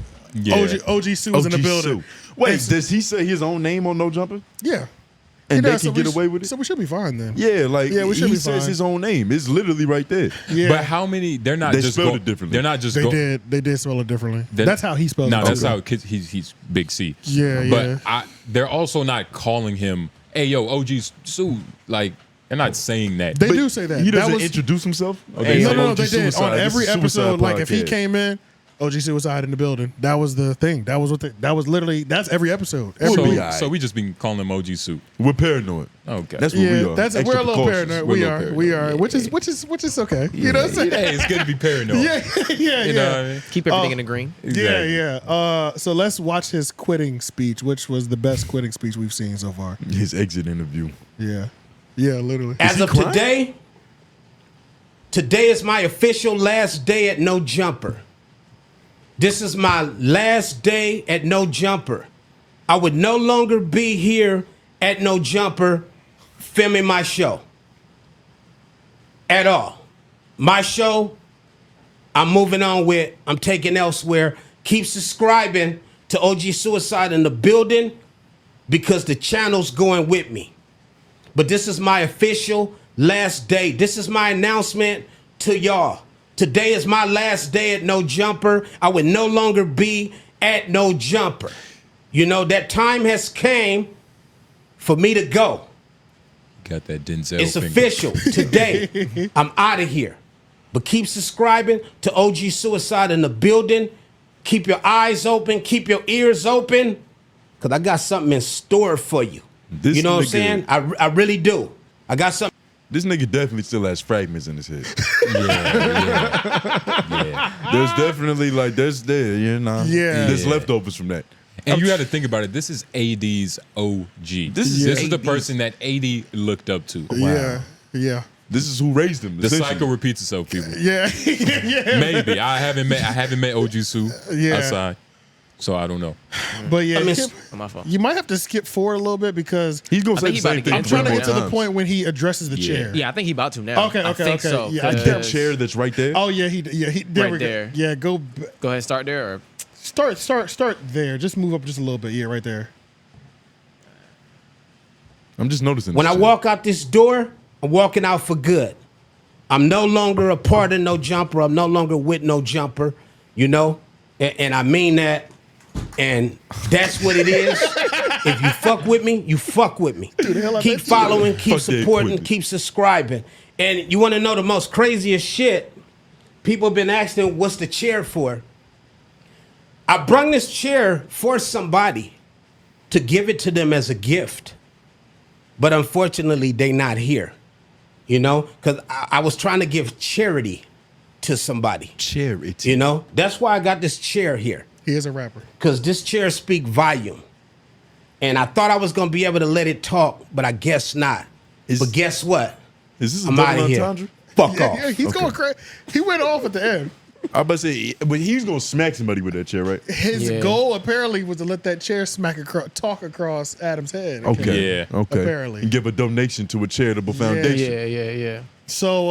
S1: OG Sue's in the building.
S2: Wait, does he say his own name on No Jumper?
S1: Yeah.
S2: And they can get away with it?
S1: So we should be fine then.
S2: Yeah, like
S1: we should
S2: he
S1: be
S2: says
S1: fine.
S2: his own name. It's literally right there.
S1: Yeah.
S3: But how many? They're not
S2: They
S3: just
S2: spelled it differently.
S3: They're not just.
S1: They did spell it differently. That's how he spells it.
S3: No, that's
S1: Okay.
S3: how he's Big C.
S1: Yeah,
S3: but
S1: yeah.
S3: They're also not calling him, hey, yo, OG Sue. Like, they're not saying that.
S1: They do say that.
S2: He doesn't
S1: That was-
S2: introduce himself?
S3: Oh, they say
S1: No,
S2: OG
S1: they did.
S2: Suicide,
S1: On
S2: this
S1: every
S2: is Suicide
S1: episode, like if he
S2: Podcast.
S1: came in, OG Suicide in the building. That was the thing. That was literally, that's every episode. Every week.
S3: So we just been calling him OG Sue.
S2: We're paranoid.
S3: Okay.
S2: That's what we are.
S1: We're a
S2: Extra
S1: little
S2: precautious.
S1: paranoid.
S2: We're
S1: We
S2: a
S1: are.
S2: little
S1: Which is okay. You know what I'm saying?
S3: Hey, it's good to be paranoid.
S1: Yeah.
S3: You know what I mean?
S4: Keep everything in the green.
S3: Exactly.
S1: Yeah. So let's watch his quitting speech, which was the best quitting speech we've seen so far.
S2: His exit interview.
S1: Yeah. Yeah, literally.
S21: As of today is my official last day at No Jumper. This is my last day at No Jumper. I would no longer be here at No Jumper filming my show. At all. My show, I'm moving on with, I'm taking elsewhere. Keep subscribing to OG Suicide in the building because the channel's going with me. But this is my official last day. This is my announcement to y'all. Today is my last day at No Jumper. I would no longer be at No Jumper. You know, that time has came for me to go.
S3: Got that Denzel
S21: It's
S3: finger.
S21: official. Today, I'm out of here. But keep subscribing to OG Suicide in the building. Keep your eyes open. Keep your ears open. Because I got something in store for you.
S2: This
S21: You know what I'm
S2: nigga-
S21: saying? I really do. I got something.
S2: This nigga definitely still has fragments in his head.
S3: Yeah.
S2: There's definitely you know.
S1: Yeah.
S2: There's
S3: Yeah.
S2: leftovers from that.
S3: And you got to think about it. This is AD's OG. This is the
S2: AD's.
S3: person that AD looked up to.
S1: Yeah.
S2: This is who raised him.
S3: The
S2: essentially.
S3: cycle repeats itself, people.
S1: Yeah. Yeah.
S3: Maybe I haven't met OG Sue outside, so I don't know.
S1: But yeah,
S4: my fault.
S1: you might have to skip forward a little bit because
S2: he's gonna
S4: I think he about to get
S1: I'm trying to get to the
S2: times.
S1: point when he addresses the chair.
S4: Yeah, I think he about to now.
S1: Okay,
S4: I think
S1: okay.
S4: so.
S1: Yeah, I
S2: The
S1: can't-
S2: chair that's right there.
S1: Oh yeah, there
S4: Right
S1: we
S4: there.
S1: go. Yeah, go
S4: Go ahead, start there. Or
S1: start there. Just move up just a little bit. Yeah, right there.
S2: I'm just noticing.
S21: When
S2: this
S21: I
S2: shit.
S21: walk out this door, I'm walking out for good. I'm no longer a part of No Jumper. I'm no longer with No Jumper, you know? And I mean that. And that's what it is. If you fuck with me, you fuck with me. Keep following, keep
S2: Fuck that
S21: supporting,
S2: equipment.
S21: keep subscribing. And you want to know the most craziest shit? People have been asking, what's the chair for? I brung this chair for somebody to give it to them as a gift. But unfortunately, they not here. You know, because I was trying to give charity to somebody.
S2: Charity.
S21: You know, that's why I got this chair here.
S1: He is a rapper.
S21: Because this chair speak volume. And I thought I was going to be able to let it talk, but I guess not. But guess what?
S2: Is this a
S21: I'm
S2: double
S21: outta here.
S2: entendre?
S21: Fuck
S1: Yeah,
S21: off.
S1: yeah, he's going crazy. He went off at the end.
S2: I was about to say, but he's gonna smack somebody with that chair, right?
S1: His goal apparently was to let that chair talk across Adam's head.
S2: Okay.
S3: Yeah.
S2: Okay.
S1: Apparently.
S2: And give a donation to a charitable foundation.
S4: Yeah.
S1: So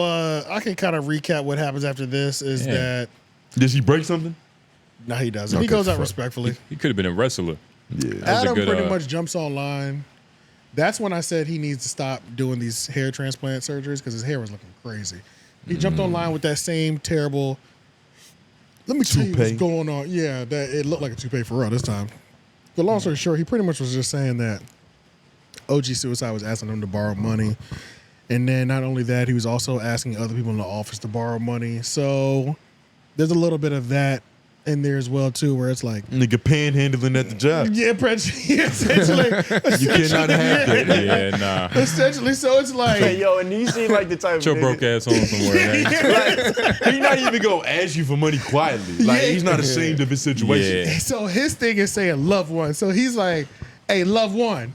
S1: I can kind of recap what happens after this is that
S2: Did he break something?
S1: no, he doesn't. He
S2: Okay,
S1: goes out
S2: fuck.
S1: respectfully.
S3: He could have been a wrestler.
S2: Yeah.
S3: That was
S1: Adam
S3: a good,
S1: pretty much jumps online. That's when I said he needs to stop doing these hair transplant surgeries because his hair was looking crazy. He jumped online with that same terrible. Let me tell you what's
S2: Toupee.
S1: going on. Yeah, that it looked like a toupee for real this time. But long story short, he pretty much was just saying that OG Suicide was asking him to borrow money. And then not only that, he was also asking other people in the office to borrow money. So there's a little bit of that in there as well too, where it's like
S2: nigga panhandling at the job.
S1: Yeah, essentially.
S2: You cannot have that.
S3: Yeah, nah.
S1: Essentially, so it's like,
S2: Hey, yo, and he seem like the type
S3: Get your
S2: of
S3: broke
S2: nigga.
S3: ass home somewhere, man.
S2: Like, he not even gonna ask you for money quietly. Like, he's not ashamed of his situation.
S3: Yeah.
S1: So his thing is saying loved one. So he's like, hey, loved one,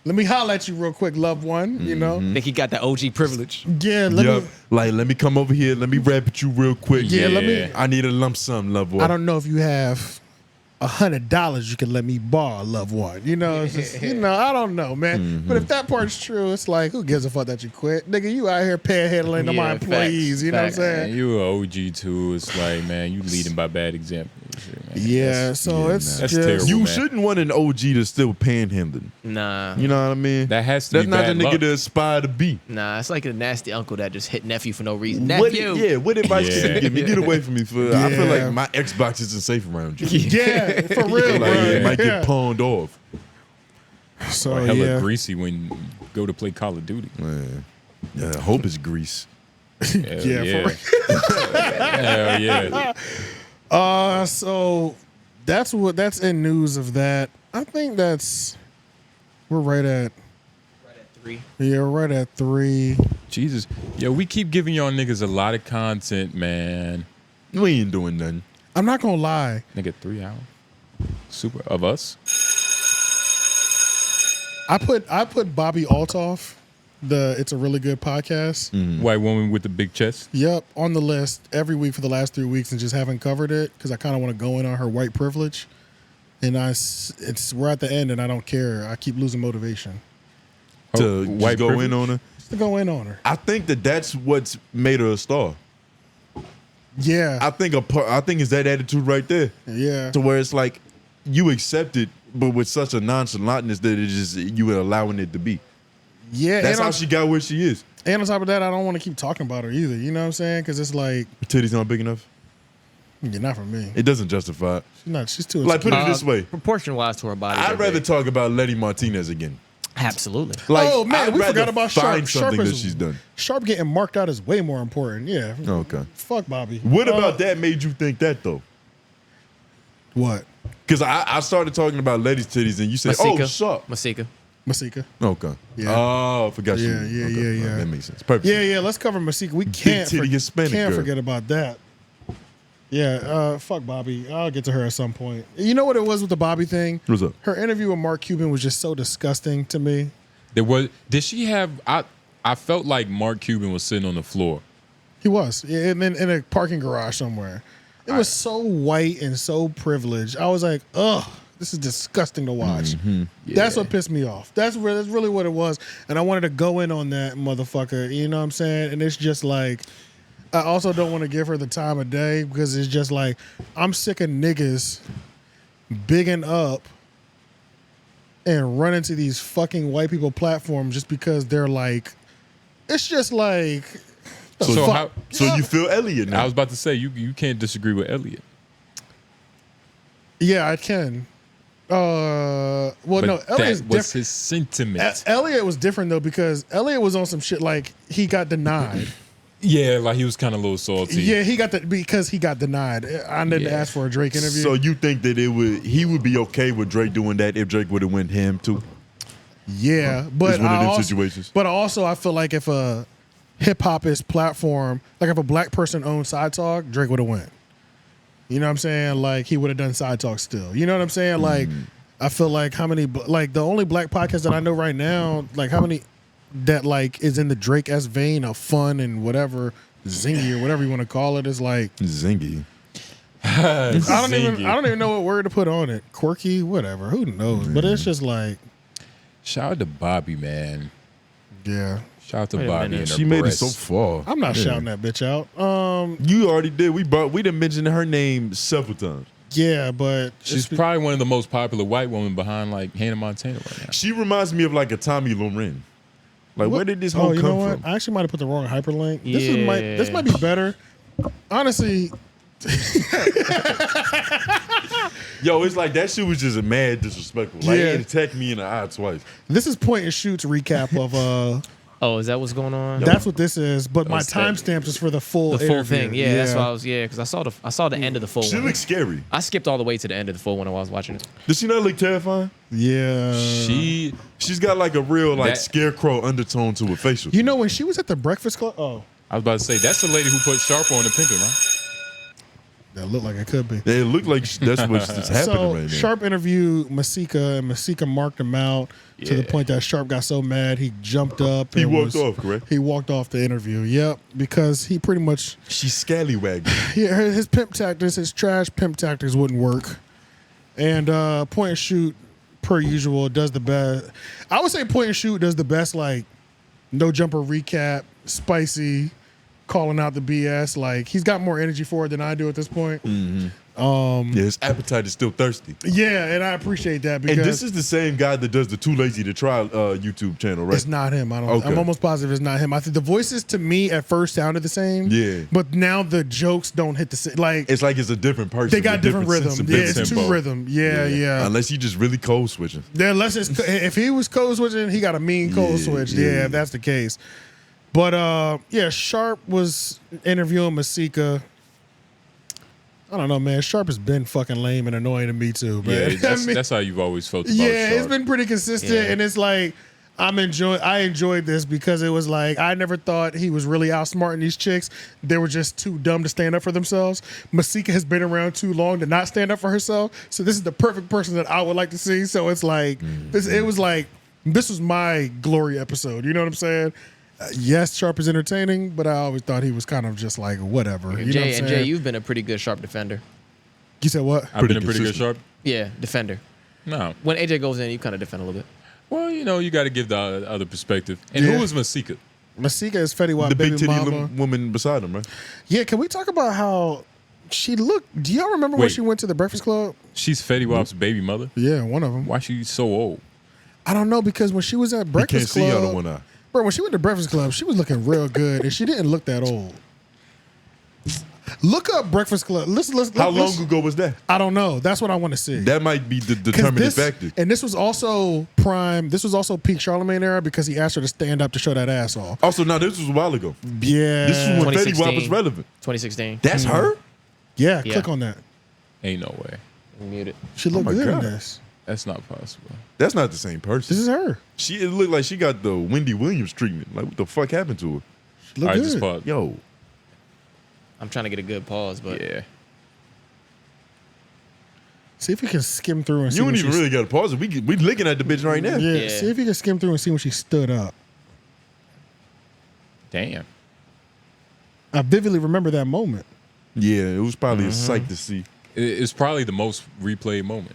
S1: let me holler at you real quick, loved one. You know?
S4: I think he got the OG privilege.
S1: Yeah, let me.
S2: Like, let me come over here. Let me rap at you real quick.
S1: Yeah, let me-
S2: I need a lump sum, love one.
S1: I don't know if you have $100 you can let me borrow, loved one. You know, it's just, I don't know, man. But if that part's true, it's like, who gives a fuck that you quit? Nigga, you out here panhandling to my employees. You know what I'm saying?
S3: Man, you an OG too. It's like, man, you leading by bad example.
S1: Yeah, so it's
S3: that's
S1: just,
S3: terrible.
S2: You
S3: man.
S2: shouldn't want an OG to still panhandling.
S4: Nah.
S2: You know what I mean?
S3: That has to
S2: That's
S3: be
S2: not
S3: bad
S2: the nigga
S3: luck.
S2: to aspire to be.
S4: Nah, it's like a nasty uncle that just hit nephew for no reason.
S2: What,
S4: Nephew.
S2: what advice can you give me? Get away from me. I feel
S1: Yeah.
S2: like my Xbox isn't safe around you.
S1: Yeah, for real,
S2: Like,
S1: bro.
S2: it might
S1: Yeah.
S2: get pawned off.
S1: So
S3: Or hella
S1: yeah.
S3: greasy when you go to play Call of Duty.
S2: Man. Yeah, I hope it's grease.
S3: Hell
S1: Yeah,
S3: yeah. Hell yeah.
S1: So that's in news of that. I think we're right at
S4: 3.
S1: Yeah, we're right at 3.
S3: Jesus. Yo, we keep giving y'all niggas a lot of content, man.
S2: We ain't doing nothing.
S1: I'm not gonna lie.
S3: Nigga, 3 hours. Super of us.
S1: I put Bobbi Altolph, It's a really good podcast.
S3: White woman with the big chest.
S1: Yep, on the list every week for the last 3 weeks and just haven't covered it because I kind of want to go in on her white privilege. And we're at the end and I don't care. I keep losing motivation.
S2: To just go in on her?
S1: Just to go in on her.
S2: I think that's what's made her a star.
S1: Yeah.
S2: I think it's that attitude right there.
S1: Yeah.
S2: To where it's like you accept it, but with such a nonchalantness that it just you are allowing it to be.
S1: Yeah.
S2: That's how she got where she is.
S1: And on top of that, I don't want to keep talking about her either. You know what I'm saying? Because it's like
S2: Her titties not big enough.
S1: Yeah, not for me.
S2: It doesn't justify it.
S1: She's too.
S2: Like, put it this way.
S4: Proportion-wise to her body.
S2: I'd rather talk about Letty Martinez again.
S4: Absolutely.
S2: Like,
S1: oh man,
S2: I'd
S1: we
S2: rather
S1: forgot about Sharp.
S2: find something
S1: Sharp
S2: that she's done.
S1: Sharp getting marked out is way more important. Yeah.
S2: Okay.
S1: Fuck Bobby.
S2: What about that made you think that though?
S1: What?
S2: Because I started talking about Letty's titties and you said,
S4: Misika.
S2: "Oh, Sharp."
S1: Masika.
S2: Okay.
S1: Yeah.
S2: Oh, I forgot you.
S1: Yeah.
S2: Okay.
S1: Yeah.
S2: Right, that makes sense. Perfect.
S1: Yeah. Let's cover Masika. We can't
S2: titty Hispanic
S1: can't
S2: girl.
S1: forget about that. Yeah. Fuck Bobby. I'll get to her at some point. You know what it was with the Bobby thing?
S2: What's up?
S1: Her interview with Mark Cuban was just so disgusting to me.
S3: Did she have? I felt like Mark Cuban was sitting on the floor.
S1: He was in a parking garage somewhere. It was so white and so privileged. I was like, ugh, this is disgusting to watch. That's what pissed me off. That's really what it was. And I wanted to go in on that motherfucker. You know what I'm saying? And it's just like, I also don't want to give her the time of day because it's just like, I'm sick of niggas bigging up and running to these fucking white people platforms just because they're like, it's just like,
S3: So
S2: you feel Elliott now?
S3: I was about to say you can't disagree with Elliott.
S1: yeah, I can. Well,
S3: But
S1: no, Elliott's
S3: that was
S1: different.
S3: his sentiment.
S1: Elliott was different though because Elliott was on some shit like he got denied.
S3: Yeah, like he was kind of a little salty.
S1: Yeah, because he got denied. I didn't ask for a Drake interview.
S2: So you think that he would be okay with Drake doing that if Drake would have went him too?
S1: Yeah, but
S2: It's one of them
S1: also,
S2: situations.
S1: But also, I feel like if a hip hopist platform, like if a black person owned Side Talk, Drake would have went. You know what I'm saying? Like he would have done Side Talk still. You know what I'm saying? Like I feel like the only black podcast that I know right now, like how many that like is in the Drake-esque vein of fun and whatever zingy or whatever you want to call it is like
S2: zingy.
S1: I don't even know what word to put on it. Quirky, whatever. Who knows? But it's just like.
S3: Shout out to Bobby, man.
S1: Yeah.
S3: Shout out to Bobby. And her
S2: She made it
S3: breasts.
S2: so far.
S1: I'm not shouting that bitch out.
S2: You already did. We done mentioned her name several times.
S1: Yeah, but
S3: She's probably one of the most popular white women behind like Hannah Montana right now.
S2: She reminds me of like a Tommy Loren. Like where did this whole
S1: you
S2: come
S1: know what?
S2: from?
S1: I actually might have put the wrong hyperlink.
S4: Yeah.
S1: This might be better. Honestly,
S2: Yo, it's like that shit was just a mad disrespectful. Like
S1: Yeah.
S2: it attacked me in the eye twice.
S1: this is Point and Shoot's recap of
S4: Oh, is that what's going on?
S1: That's what this is. But my
S3: What's that?
S1: timestamps is for the full interview.
S4: thing. Yeah, that's why I was. because I saw the end of the full.
S2: She
S4: one.
S2: looks scary.
S4: I skipped all the way to the end of the full one while I was watching it.
S2: Does she not look terrifying?
S1: Yeah.
S2: She's got like a real like scarecrow undertone to her facial.
S1: You know when she was at the Breakfast Club? Oh,
S3: I was about to say that's the lady who put Sharp on the pimping, right?
S1: that looked like it could be.
S2: It looked like that's what's happening
S1: So
S2: right now.
S1: Sharp interviewed Misika, and Misika marked him out to the point that Sharp got so mad he jumped up.
S2: He
S1: and
S2: walked off, correct?
S1: He walked off the interview. Yep, because he pretty much
S2: She's scallywagging.
S1: yeah, his pimp tactics, his trash pimp tactics wouldn't work. And point and shoot, per usual, does the best. I would say point and shoot does the best, like no jumper recap, spicy, calling out the BS. Like he's got more energy for it than I do at this point.
S2: Yeah, his appetite is still thirsty.
S1: Yeah, and I appreciate that because
S2: And this is the same guy that does the Too Lazy to Try YouTube channel, right?
S1: it's not him. I don't.
S2: Okay.
S1: I'm almost positive it's not him. I think the voices to me at first sounded the same.
S2: Yeah.
S1: but now the jokes don't hit the same. Like
S2: It's like it's a different person.
S1: they got
S2: with
S1: different rhythm. Yeah,
S2: sensibilities.
S1: it's two rhythm. Yeah.
S2: Unless you just really code switching.
S1: Yeah, unless it's if he was code switching, he got a mean code switch. Yeah, if that's the case. But yeah, Sharp was interviewing Misika. I don't know, man. Sharp has been fucking lame and annoying to me too, man.
S3: Yeah, that's how you've always felt about
S1: yeah,
S3: Sharp.
S1: it's been pretty consistent, and it's like I enjoyed this because it was like I never thought he was really outsmarting these chicks. They were just too dumb to stand up for themselves. Misika has been around too long to not stand up for herself, so this is the perfect person that I would like to see. So it's like it was like this was my glory episode. You know what I'm saying? Yes, Sharp is entertaining, but I always thought he was kind of just like whatever. You know what I'm saying?
S4: Jay, you've been a pretty good Sharp defender.
S1: You said what?
S3: I've been a pretty good Sharp.
S4: Yeah, defender.
S3: No.
S4: When AJ goes in, you kind of defend a little bit.
S3: Well, you got to give the other perspective. And
S1: Yeah.
S3: who is Misika?
S1: Misika is Fetty Wap
S2: The big
S1: baby
S2: titty
S1: mama.
S2: woman beside him, right?
S1: Yeah, can we talk about how she looked? Do y'all remember when
S3: Wait.
S1: she went to the Breakfast Club?
S3: She's Fetty Wap's baby mother.
S1: Yeah, one of them.
S3: Why she so old?
S1: I don't know because when she was at
S2: You
S1: Breakfast
S2: can't see
S1: Club,
S2: out of one eye.
S1: bro, when she went to Breakfast Club, she was looking real good, and she didn't look that old. Look up Breakfast Club.
S2: How long ago was that?
S1: I don't know. That's what I want to see.
S2: That might be the
S1: 'Cause
S2: determining
S1: this-
S2: factor.
S1: And this was also prime. This was also peak Charlamagne era because he asked her to stand up to show that ass off.
S2: Also, now this was a while ago.
S1: Yeah,
S2: This is when Fetty Wap was
S4: 2016.
S2: relevant.
S4: 2016.
S2: That's her?
S1: Yeah,
S4: Yeah.
S1: click on that.
S3: Ain't no way.
S4: Mute it.
S1: She looked
S2: my
S1: good
S2: God.
S1: in this.
S3: That's not possible.
S2: That's not the same person.
S1: This is her.
S2: It looked like she got the Wendy Williams treatment. Like, what the fuck happened to her?
S1: She looked
S3: All right,
S1: good.
S3: just pause.
S2: Yo.
S4: I'm trying to get a good pause, but
S3: Yeah.
S1: See if you can skim through and see.
S2: You don't
S1: when
S2: even
S1: she's-
S2: really got to pause it. We looking at the bitch right now.
S1: Yeah,
S4: Yeah.
S1: see if you can skim through and see when she stood up.
S3: Damn.
S1: I vividly remember that moment.
S2: Yeah, it was probably a sight to see.
S3: It's probably the most replayed moment.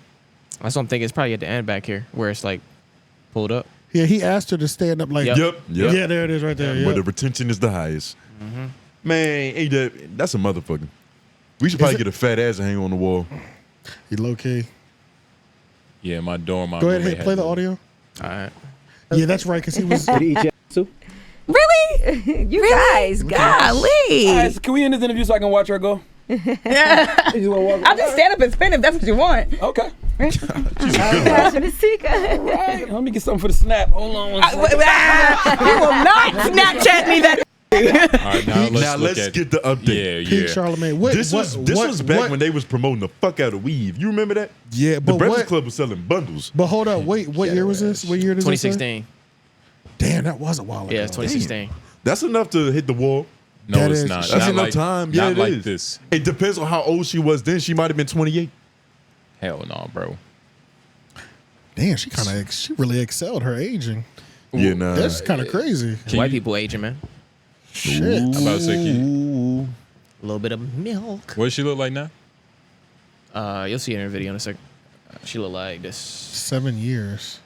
S4: that's what I'm thinking. It's probably at the end back here where it's like pulled up.
S1: Yeah, he asked her to stand up like.
S2: Yep.
S1: Yeah, there it is right there.
S2: Where
S1: Yep.
S2: the retention is the highest. Man, ain't that's a motherfucker. We should probably get a fat ass and hang on the wall.
S1: He low key.
S3: Yeah, my dorm.
S1: Go ahead, play the audio.
S4: All right.
S1: Yeah, that's right, because he was.
S5: Really? You guys, golly.
S22: All right, so can we end this interview so I can watch her go?
S5: Yeah.
S22: You wanna walk
S5: I'll just stand up and spin if that's what you want.
S22: Okay.
S5: Misika.
S22: Right, let me get something for the snap. Hold on one second.
S5: You will not Snapchat me that.
S3: All right, now let's
S2: let's
S3: at,
S2: get the update.
S3: Yeah,
S1: Pink
S3: yeah.
S1: Charlamagne.
S2: This was back when they was promoting the fuck out of weave. You remember that?
S1: Yeah,
S2: The
S1: but
S2: Breakfast
S1: what?
S2: Club was selling bundles.
S1: But hold up, wait. What year was this? What year did this say?
S4: 2016.
S1: Damn, that was a while ago.
S4: Yeah, it's 2016.
S2: That's enough to hit the wall.
S3: No,
S1: That
S3: it's
S1: is-
S3: not.
S2: That's
S3: Not
S2: enough
S3: like,
S2: time. Yeah,
S3: not
S2: it
S3: like
S2: is.
S3: this.
S2: It depends on how old she was then. She might have been 28.
S3: Hell no, bro.
S1: Damn, she really excelled her aging.
S2: Yeah, nah.
S1: That's kind of crazy.
S4: White people aging, man.
S1: Shit.
S3: I'm about to say,
S4: A little bit of milk.
S3: what does she look like now?
S4: You'll see it in her video in a sec. She look like this.
S1: 7 years.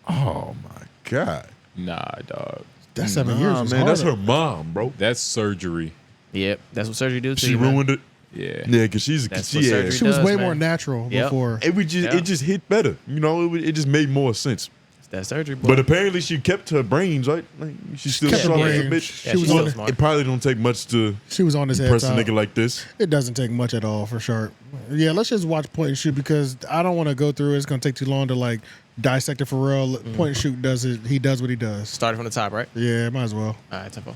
S2: Oh my god.
S3: Nah, dog.
S1: That 7 years was
S2: man, that's
S1: hard.
S2: her mom, bro.
S3: That's surgery.
S4: Yep, that's what surgery do to
S2: She
S4: you, man.
S2: ruined it.
S3: Yeah.
S2: Yeah, because she's
S4: That's
S2: she
S4: what
S2: had-
S4: surgery
S1: She was
S4: does,
S1: way
S4: man.
S1: more natural
S4: Yep.
S1: before.
S2: It would just
S4: Yeah.
S2: it just hit better. You know, it just made more sense.
S4: That surgery, boy.
S2: But apparently she kept her brains, right? Like, she still
S1: kept her
S2: sharp as a
S1: brains.
S2: bitch.
S1: Yeah, she was on
S2: It probably don't take much to
S1: She was on his head
S2: impress a
S1: top.
S2: nigga like this.
S1: It doesn't take much at all for sure. Yeah, let's just watch Point and Shoot because I don't want to go through it. It's gonna take too long to like dissect it for real. Point and Shoot does it. He does what he does.
S4: Starting from the top, right?
S1: Yeah, might as well.
S4: All right, tempo.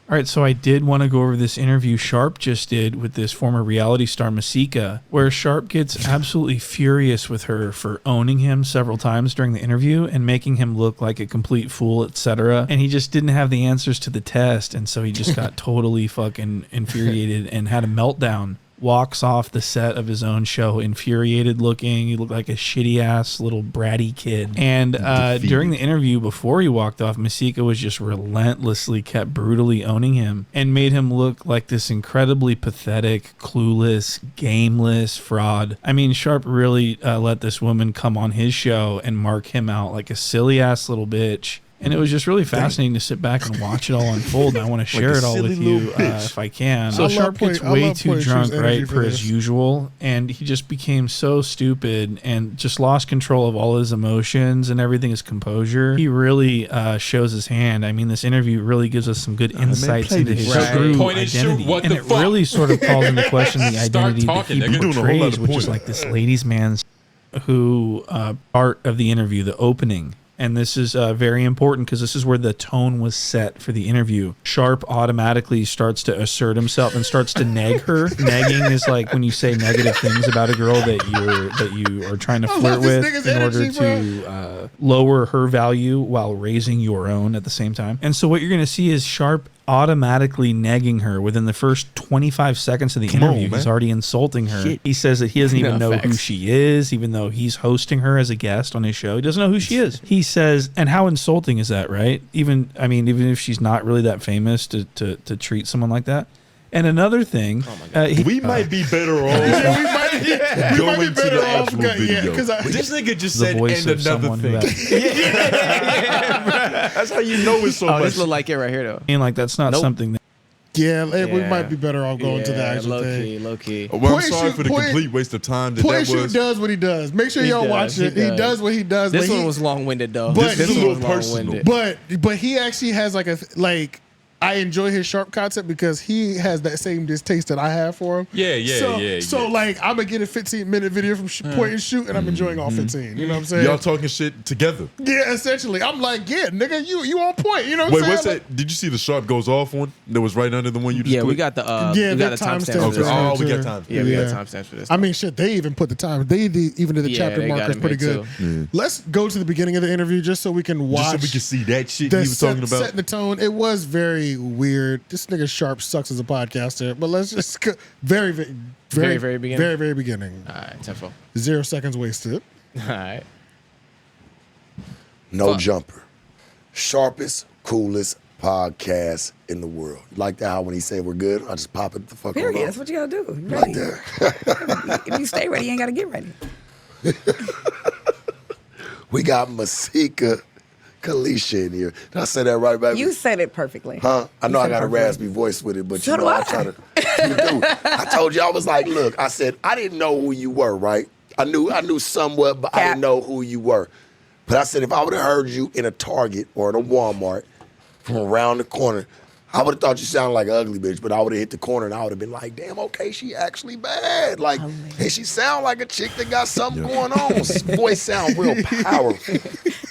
S7: All right, so I did want to go over this interview Sharp just did with this former reality star Misika, where Sharp gets absolutely furious with her for owning him several times during the interview and making him look like a complete fool, etc. And he just didn't have the answers to the test, and so he just got totally fucking infuriated and had a meltdown. Walks off the set of his own show infuriated looking. He looked like a shitty ass little bratty kid. And during the interview before he walked off, Misika was just relentlessly kept brutally owning him and made him look like this incredibly pathetic, clueless, gameless fraud. I mean, Sharp really let this woman come on his show and mark him out like a silly ass little bitch. And it was just really fascinating to sit back and watch it all unfold. And I want to share it all with you if I can. So Sharp gets way too drunk, right, per his usual. And he just became so stupid and just lost control of all his emotions and everything, his composure. He really shows his hand. I mean, this interview really gives us some good insights into his true identity. And it really sort of calls into question the identity that he portrays, which is like this ladies' man who part of the interview, the opening. And this is very important because this is where the tone was set for the interview. Sharp automatically starts to assert himself and starts to nag her. Nagging is like when you say negative things about a girl that you are trying to flirt with in order to lower her value while raising your own at the same time. And so what you're going to see is Sharp automatically nagging her within the first 25 seconds of the interview. He's already insulting her. Shit. He says that he doesn't even know who she is, even though he's hosting her as a guest on his show. He doesn't know who she is. He says, and how insulting is that, right? Even if she's not really that famous to treat someone like that. And another thing,
S2: we might be better off going to the actual video. This nigga just said and another thing. That's how you know it's so much.
S4: This look like it right here though.
S7: And like that's not something that.
S1: Yeah, we might be better off going to the actual thing.
S4: Low key.
S2: Well, I'm sorry for the complete waste of time.
S1: Point Shoot does what he does. Make sure y'all watch it. He does what he does.
S4: This one was long-winded though.
S1: This
S4: one was long-winded.
S1: But he actually has like I enjoy his Sharp concept because he has that same distaste that I have for him. So like I'm gonna get a 15-minute video from Point and Shoot, and I'm enjoying all 15. You know what I'm saying?
S2: Y'all talking shit together.
S1: Yeah, essentially. I'm like, yeah, nigga, you on point. You know what I'm saying?
S2: What's that? Did you see the Sharp goes off one that was right under the one you just clicked?
S4: We got the timestamps.
S1: Oh,
S2: we got time.
S4: Yeah, we got timestamps for this.
S1: I mean, shit, they even put the time. They even did the chapter markers pretty good. Let's go to the beginning of the interview just so we can watch.
S2: Just so we can see that shit he was talking about.
S1: Setting the tone. It was very weird. This nigga Sharp sucks as a podcaster, but let's just go very beginning. Very beginning.
S4: All right, tempo.
S1: 0 seconds wasted.
S4: All right.
S8: No jumper. Sharpest, coolest podcast in the world. You like that how when he say we're good, I just pop it the fuck
S5: Period.
S8: over.
S5: That's what you gotta do. You
S8: Right
S5: ready.
S8: there.
S5: If you stay ready, you ain't gotta get ready.
S8: We got Misika Kalisha in here. Did I say that right, baby?
S5: You said it perfectly.
S8: Huh? I know
S5: You
S8: I
S5: said
S8: got
S5: it
S8: a
S5: perfectly.
S8: raspy voice with it, but
S5: So
S8: you know
S5: do
S8: I
S5: I.
S8: try to. You do. I told you I was like, look. I said I didn't know who you were, right? I knew somewhat, but I didn't know who you were. But I said if I would have heard you in a Target or in a Walmart from around the corner, I would have thought you sounded like an ugly bitch, but I would have hit the corner and I would have been like, damn, okay, she actually bad. Like, and she sound like a chick that got something going on. Voice sound real powerful.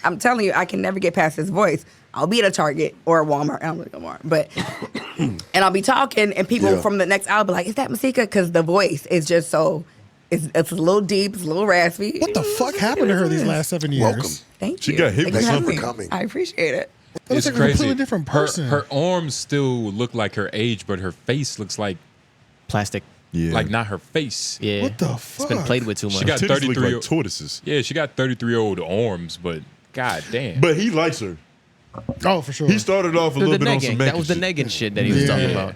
S5: I'm telling you, I can never get past his voice. I'll be at a Target or a Walmart. I don't really go Walmart, but and I'll be talking, and people from the next aisle be like, "Is that Misika?" Because the voice is just so it's a little deep, it's a little raspy.
S1: What the fuck happened to her these last 7 years?
S8: Welcome.
S5: Thank
S2: She
S5: you.
S2: got hit
S5: Thank
S2: with
S5: you for
S2: something.
S5: having me. I appreciate it.
S3: It's
S1: like a
S3: crazy.
S1: completely different person.
S3: Her arms still look like her age, but her face looks like
S4: plastic.
S2: Yeah.
S3: Like not her face.
S4: Yeah.
S1: What the fuck?
S4: It's been played with too much.
S3: She got
S2: Titties look
S3: 33
S2: like tortoises.
S3: Yeah, she got 33-year-old arms, but god damn.
S2: But he likes her.
S1: Oh, for sure.
S2: He started off a little bit on some
S4: That was the
S2: shit.
S4: negging shit that he was talking about.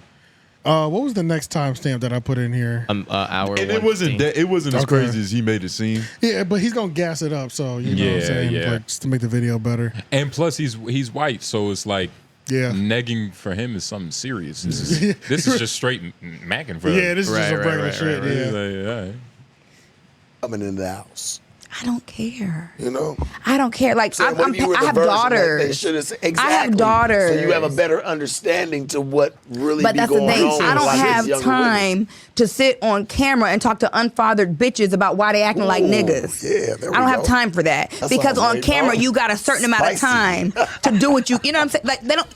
S1: What was the next timestamp that I put in here?
S4: Hour.
S2: And it wasn't that. It wasn't as
S1: Okay.
S2: crazy as he made it seem.
S1: Yeah, but he's gonna gas it up, so you know what I'm saying, like, just to make the video better.
S3: And plus he's white, so it's like negging for him is something serious. This is just straight macking for him.
S1: Yeah, this is just a regular shit.
S3: Right.
S1: Yeah.
S3: Like, all right.
S8: Coming in the house.
S5: I don't care.
S8: You know?
S5: I don't care. Like,
S8: So
S5: I have
S8: They
S5: daughters.
S8: should have said,
S5: I
S8: exactly.
S5: have daughters.
S8: So you have a better understanding to what really
S5: But
S8: be
S5: that's the
S8: going
S5: thing.
S8: on.
S5: I don't
S8: with
S5: have
S8: younger
S5: time to sit on camera and talk to unfathered bitches about why they acting like niggas.
S8: Yeah, there we
S5: I don't have
S8: go.
S5: time for that.
S8: That's
S5: Because
S8: what I'm
S5: on
S8: waiting
S5: camera,
S8: on.
S5: you got a certain amount of
S8: Spicy.
S5: time to do what you know what I'm saying? Like, they don't,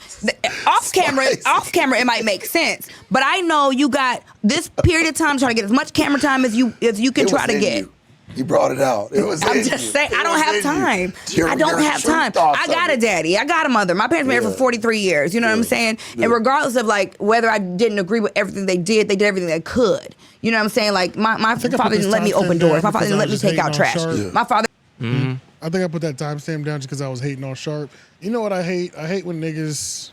S5: off camera, it might make sense. But I know you got this period of time to try to get as much camera time as you can
S8: It
S5: try
S8: was
S5: to
S8: in
S5: get.
S8: You brought it out. It was
S5: I'm
S8: in
S5: just
S8: you.
S5: saying,
S8: It
S5: I don't
S8: was
S5: have
S8: in you.
S5: time.
S8: Your-
S5: I don't
S8: your
S5: have
S8: true
S5: time.
S8: thoughts
S5: I got
S8: of
S5: a daddy. I got a mother. My parents married for 43 years. You know what I'm saying? And regardless of like whether I didn't agree with everything they did everything they could. You know what I'm saying? Like my father didn't let me open doors. My father didn't let me take out trash. My father.
S1: I think I put that timestamp down just because I was hating on Sharp. You know what I hate? I hate when niggas.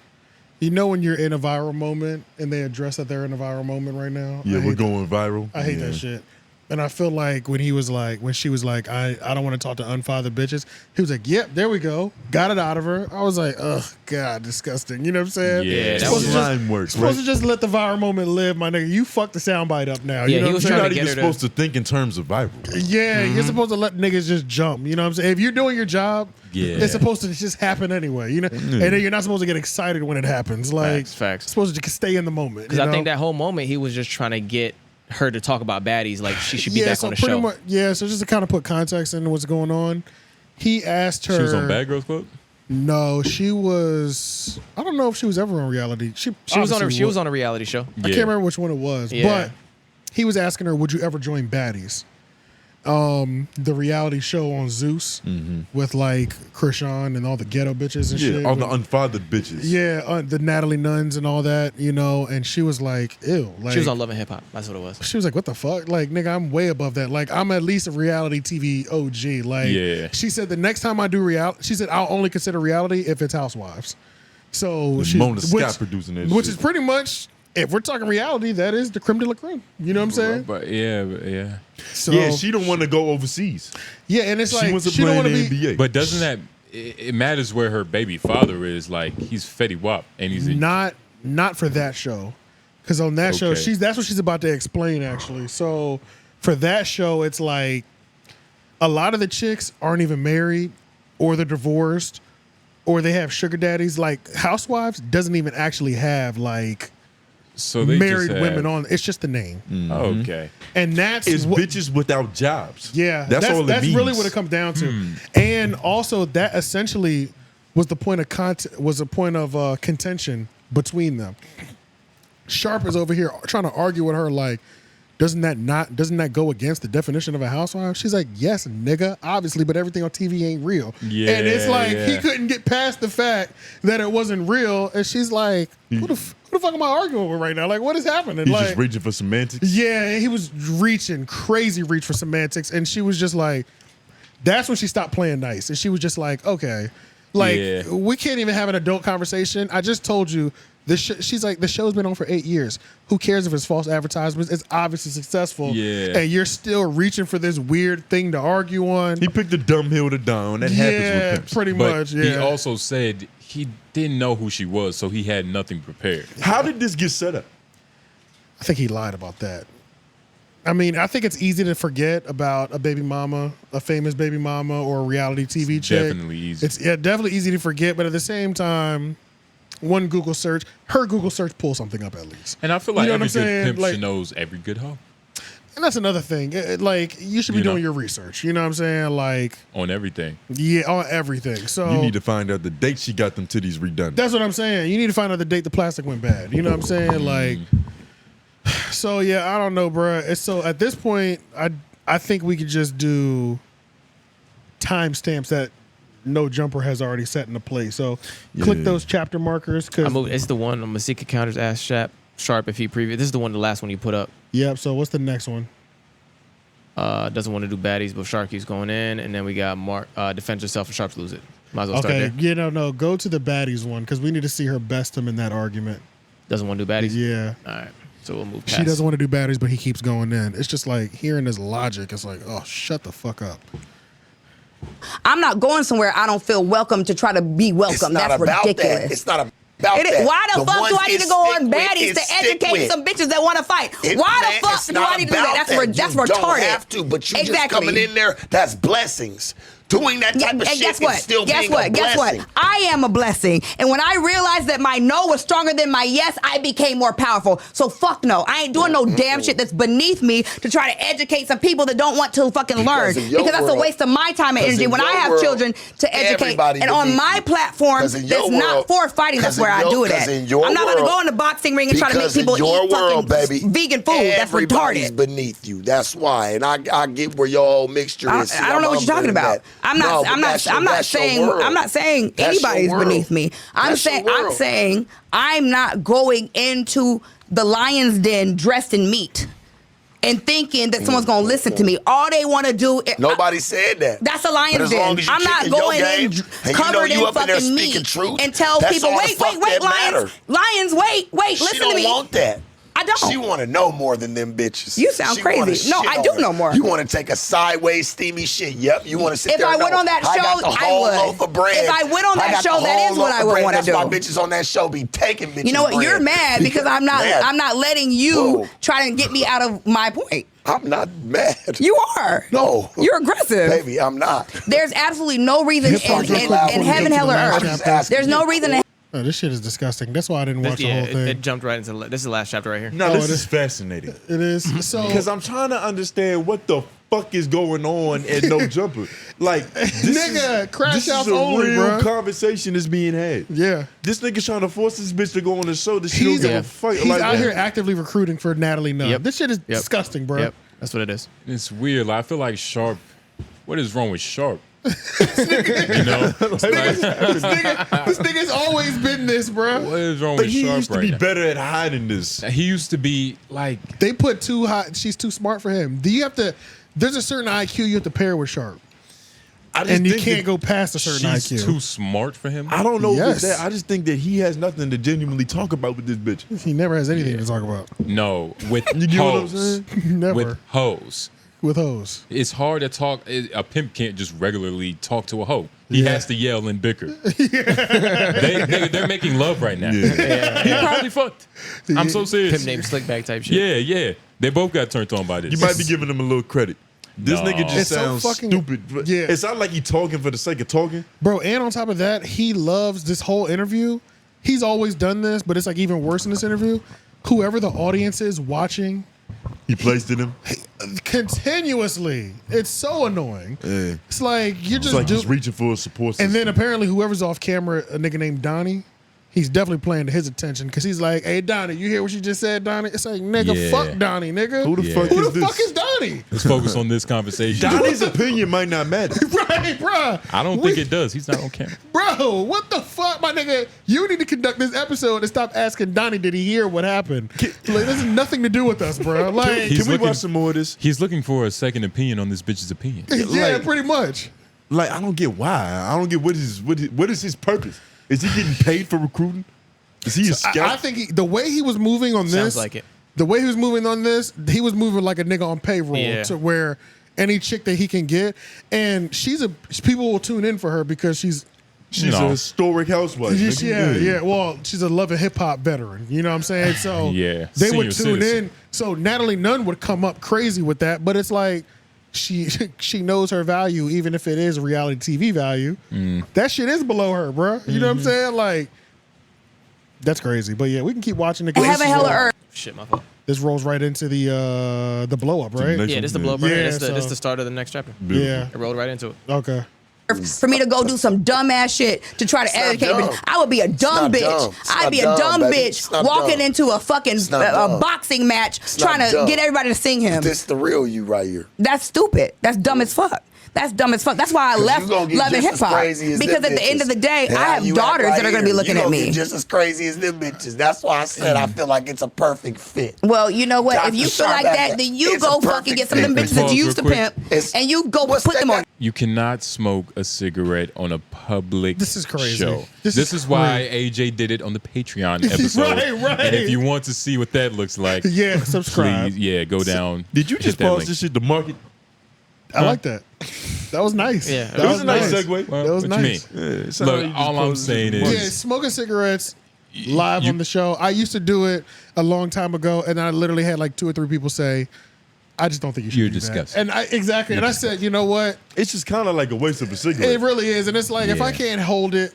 S1: You know when you're in a viral moment and they address that they're in a viral moment right now?
S2: Yeah, we're going viral.
S1: I hate that shit. And I feel like when she was like, I don't want to talk to unfathered bitches, he was like, yep, there we go. Got it out of her. I was like, ugh, God, disgusting. You know what I'm saying?
S2: Yeah, that was line work.
S1: Supposed to just let the viral moment live, my nigga. You fucked the soundbite up now. You know what I'm saying?
S2: You're not even supposed to think in terms of viral.
S1: Yeah, you're supposed to let niggas just jump. You know what I'm saying? If you're doing your job, it's supposed to just happen anyway. You know, and then you're not supposed to get excited when it happens. Like,
S4: facts.
S1: You're supposed to just stay in the moment.
S4: Because I think that whole moment he was just trying to get her to talk about baddies, like she should be back on the
S1: pretty
S4: show.
S1: Much, so just to kind of put context into what's going on, he asked her.
S3: She was on Bad Girls Club?
S1: No, she was. I don't know if she was ever on reality. She
S4: was on a reality show.
S1: I can't remember which one it was, but he was asking her, "Would you ever join Baddies?" The reality show on Zeus with like Krishan and all the ghetto bitches and shit.
S2: all the unfathered bitches.
S1: Yeah, the Natalie Nuns and all that, you know. And she was like, "Ew." Like,
S4: She was on Love and Hip Hop. That's what it was.
S1: she was like, "What the fuck?" Like, nigga, I'm way above that. Like, I'm at least a reality TV OG. Like, she said the next time I do reality, she said I'll only consider reality if it's Housewives. So she's
S2: Mona Scott producing that
S1: which
S2: shit.
S1: is pretty much, if we're talking reality, that is the creme de la creme. You know what I'm saying?
S3: But yeah.
S1: So
S2: yeah, she don't want to go overseas.
S1: Yeah, and it's
S2: She
S1: like
S2: wants to
S1: she
S2: play
S1: don't
S2: in
S1: want to
S2: the
S1: be.
S2: NBA.
S3: But doesn't that it matters where her baby father is? Like he's Fetty Wap, and he's
S1: Not for that show, because on that show
S3: Okay.
S1: that's what she's about to explain actually. So for that show, it's like a lot of the chicks aren't even married, or they're divorced, or they have sugar daddies. Like Housewives doesn't even actually have like
S3: so they
S1: married
S3: just have,
S1: women on. It's just the name.
S3: Oh, okay.
S1: And that's
S2: It's
S1: what,
S2: bitches without jobs.
S1: Yeah,
S2: that's all it
S1: that's
S2: means.
S1: really what it comes down to. And also, that essentially was the point of contention between them. Sharp is over here trying to argue with her, like, doesn't that go against the definition of a housewife? She's like, yes, nigga, obviously, but everything on TV ain't real.
S3: Yeah,
S1: and it's like he
S3: yeah.
S1: couldn't get past the fact that it wasn't real, and she's like, who the fuck am I arguing with right now? Like, what is happening?
S2: He's
S1: like,
S2: just reaching for semantics.
S1: yeah, he was reaching crazy reach for semantics, and she was just like, that's when she stopped playing nice, and she was just like, okay, like we can't even have an adult conversation. I just told you this. She's like, the show's been on for 8 years. Who cares if it's false advertisements? It's obviously successful.
S3: Yeah.
S1: And you're still reaching for this weird thing to argue on.
S2: He picked the dumb hill to die on. That happens with pimps.
S1: pretty
S3: But
S1: much.
S3: he
S1: Yeah.
S3: also said he didn't know who she was, so he had nothing prepared.
S2: How did this get set up?
S1: I think he lied about that. I mean, I think it's easy to forget about a baby mama, a famous baby mama, or a reality TV chick.
S3: Definitely easy.
S1: It's definitely easy to forget, but at the same time, her Google search pulls something up at least.
S3: And I feel like
S1: You know
S3: every
S1: what I'm
S3: good
S1: saying?
S3: pimp
S1: Like-
S3: knows every good hoe
S1: And that's another thing. Like, you should be
S3: You know?
S1: doing your research. You know what I'm saying? Like,
S3: on everything.
S1: yeah, on everything. So
S2: You need to find out the date she got them titties redone.
S1: that's what I'm saying. You need to find out the date the plastic went bad. You know what I'm saying? Like, so yeah, I don't know, bruh. It's so at this point, I think we could just do timestamps that No Jumper has already set into place. So click those chapter markers because
S4: It's the one on Misika counters ass Sharp if he previous. This is the one, the last one you put up.
S1: Yep. So what's the next one?
S4: Doesn't want to do baddies, but Shark keeps going in, and then we got Mark defends herself and Sharps lose it. Might as well start
S1: Okay.
S4: there.
S1: Yeah. No. Go to the baddies one because we need to see her best him in that argument.
S4: Doesn't want to do baddies.
S1: Yeah.
S4: All right. So we'll move past.
S1: She doesn't want to do baddies, but he keeps going in. It's just like hearing his logic. It's like, oh, shut the fuck up.
S5: I'm not going somewhere I don't feel welcome to try to be welcome.
S8: It's not
S5: That's
S8: about
S5: ridiculous.
S8: that. It's not a.
S5: Why the fuck do I need to go on baddies to educate some bitches that want to fight? Why the fuck do I need to do that? That's retarded.
S8: You don't have to, but you just coming in there, that's blessings. Doing that type of shit
S5: guess what?
S8: is still
S5: Guess
S8: being
S5: what?
S8: a
S5: Guess
S8: blessing.
S5: what? I am a blessing. And when I realized that my no was stronger than my yes, I became more powerful. So fuck no. I ain't doing no damn shit that's beneath me to try to educate some people that don't want to fucking learn. Because that's a waste of my time and energy when I have children to educate. And on my platform that's not for fighting, that's where I do it at. I'm not going to go in the boxing ring and try to make people eat fucking vegan food. That's
S8: Everybody's
S5: retarded.
S8: beneath you. That's why. And I get where your whole mixture is.
S5: I don't know what you're talking about. I'm not saying anybody's beneath me. I'm saying I'm not going into the lion's den dressed in meat and thinking that someone's gonna listen to me. All they want to do is
S8: nobody said that.
S5: That's a lion's den. I'm not going in covered in fucking meat and tell people, wait, lions, wait, listen to me.
S8: She don't want that.
S5: I don't.
S8: She want to know more than them bitches.
S5: You sound crazy. No, I do know more.
S8: You want to take a sideways steamy shit. Yep. You want to sit
S5: if
S8: there.
S5: I went on that show, I would.
S8: Loaf of bread.
S5: If I went on that show, that is what I would want to do.
S8: That's why bitches on that show be taking bitches.
S5: You know what?
S8: Bread.
S5: You're mad because I'm not letting you try to get me out of my point.
S8: I'm not mad.
S5: You are.
S8: No.
S5: You're aggressive.
S8: Baby, I'm not.
S5: There's absolutely no reason in heaven, hell, or earth. There's no reason.
S1: Oh, this shit is disgusting. That's why I didn't watch the whole thing.
S4: It jumped right into this is the last chapter right here.
S2: No, this is fascinating.
S1: It is. So
S2: because I'm trying to understand what the fuck is going on at No Jumper. Like,
S1: Crashouts
S2: this is a
S1: only,
S2: real
S1: bro.
S2: conversation is being had.
S1: Yeah.
S2: This nigga trying to force this bitch to go on the show that she don't give a fuck.
S1: He's out here actively recruiting for Natalie Nunn.
S4: Yep.
S1: This shit is disgusting, bro.
S4: Yep. That's what it is.
S3: It's weird. Like, I feel like Sharp. What is wrong with Sharp? You know,
S1: this nigga's always been this, bro.
S3: What is wrong
S2: But
S3: with
S2: he
S3: Sharp
S2: used to
S3: right
S2: be
S3: now?
S2: better at hiding this.
S3: He used to be like
S1: they put too high. She's too smart for him. Do you have to? There's a certain IQ you have to pair with Sharp, and you can't go past a certain
S3: she's
S1: IQ.
S3: too smart for him.
S2: I don't know if it's
S1: Yes.
S2: that. I just think that he has nothing to genuinely talk about with this bitch.
S1: He never has anything to talk about.
S3: No, with
S2: You get what I'm
S3: hoes.
S2: saying?
S1: Never
S3: With hoes.
S1: with hoes.
S3: It's hard to talk. A pimp can't just regularly talk to a hoe. He has to yell and bicker. They're making love right now. He probably fucked. I'm so serious.
S4: Pimp named Slickback type shit.
S3: Yeah. They both got turned on by this.
S2: You might be giving him a little credit. This nigga just
S1: It's so
S2: sounds
S1: fucking-
S2: stupid.
S1: Yeah.
S2: It sounds like he talking for the sake of talking.
S1: Bro, and on top of that, he loves this whole interview. He's always done this, but it's like even worse in this interview. Whoever the audience is watching,
S2: he placed in him
S1: continuously. It's so annoying.
S2: Yeah.
S1: It's like you're
S2: It's
S1: just
S2: like he's reaching for a support system.
S1: And then apparently whoever's off camera, a nigga named Donnie, he's definitely playing to his attention because he's like, "Hey Donnie, you hear what you just said, Donnie?" It's like, nigga,
S3: Yeah.
S1: fuck Donnie, nigga.
S2: Who the fuck
S1: Who
S2: is
S1: the
S2: this?
S1: fuck is Donnie?
S3: Let's focus on this conversation.
S2: Donnie's opinion might not matter.
S1: Right, bro.
S3: I don't think it does. He's not on camera.
S1: Bro, what the fuck, my nigga? You need to conduct this episode and stop asking Donnie, did he hear what happened? Like, this has nothing to do with us, bro. Like,
S2: Can we watch some more of this?
S3: He's looking for a second opinion on this bitch's opinion.
S1: yeah,
S2: like-
S1: pretty much.
S2: Like, I don't get why. I don't get what is his purpose. Is he getting paid for recruiting? Is he a scout?
S1: I think the way he was moving on this,
S4: Sounds like it.
S1: the way he was moving on this, he was moving like a nigga on payroll
S4: Yeah.
S1: to where any chick that he can get, and people will tune in for her because she's
S2: a historic housewife.
S1: Yeah. Well, she's a love and hip hop veteran. You know what I'm saying? So
S3: Yeah,
S1: they would
S3: senior
S1: tune
S3: citizen.
S1: in. So Natalie Nunn would come up crazy with that, but it's like she knows her value, even if it is reality TV value. That shit is below her, bro. You know what I'm saying? Like, that's crazy. But yeah, we can keep watching it.
S5: Heaven, hell, or earth.
S4: Shit, my fault.
S1: This rolls right into the blow up, right?
S4: Yeah, this is the blow up. Right?
S1: Yeah,
S4: This
S1: so-
S4: is the start of the next chapter.
S1: Yeah.
S4: It rolled right into it.
S1: Okay.
S5: For me to go do some dumbass shit to try to educate
S8: dumb.
S5: bitches. I would be a dumb
S8: not
S5: bitch.
S8: dumb. It's
S5: I'd
S8: not
S5: be a
S8: dumb,
S5: dumb
S8: baby.
S5: bitch
S8: It's not
S5: walking
S8: dumb.
S5: into a fucking
S8: not dumb.
S5: boxing match trying
S8: not
S5: to
S8: dumb.
S5: get everybody to sing him.
S8: This the real you right here.
S5: That's stupid. That's dumb as fuck. That's dumb as fuck. That's why I
S8: 'Cause
S5: left
S8: you gonna get
S5: Love and
S8: just
S5: Hip
S8: as
S5: Hop.
S8: crazy as
S5: Because
S8: them
S5: at the end of the day,
S8: bitches. And
S5: I
S8: how
S5: have
S8: you act
S5: daughters
S8: right
S5: that are going to be
S8: here,
S5: looking
S8: you
S5: at
S8: gonna
S5: me.
S8: get just as crazy as them bitches. That's why I said I feel like it's a perfect fit.
S5: Well, you know what?
S8: Dr.
S5: If you feel like
S8: Sharp
S5: that,
S8: at
S5: then you
S8: it's a
S5: go
S8: perfect
S5: fucking get some of them
S8: fit.
S5: bitches that
S3: Pause
S5: you used to
S3: real
S5: pimp,
S8: It's-
S5: and you go
S8: what's
S5: put
S8: that
S5: them on.
S3: You cannot smoke a cigarette on a public
S1: This is crazy.
S3: show.
S1: This
S3: This
S1: is
S3: is why AJ did it on the Patreon episode.
S1: Right.
S3: And if you want to see what that looks like,
S1: Yeah, subscribe.
S3: please, go down.
S2: Did you
S3: hit
S2: just
S3: that
S2: pause
S3: link.
S2: this shit to market?
S1: I like that. That was nice.
S4: Yeah.
S1: That
S2: It was a nice
S1: nice.
S2: segue.
S3: Well,
S1: That was
S3: what
S1: nice.
S3: you mean?
S2: Yeah, it sounded
S3: Look,
S2: like you just
S3: all I'm
S2: paused it
S3: saying
S2: to
S3: is,
S2: market.
S1: Yeah, smoking cigarettes live on the show. I used to do it a long time ago, and I literally had like 2 or 3 people say, I just don't think you should.
S3: You're
S1: do
S3: disgusting.
S1: that. And I said, you know what?
S2: It's just kind of like a waste of a cigarette.
S1: It really is. And it's like, if I can't hold it,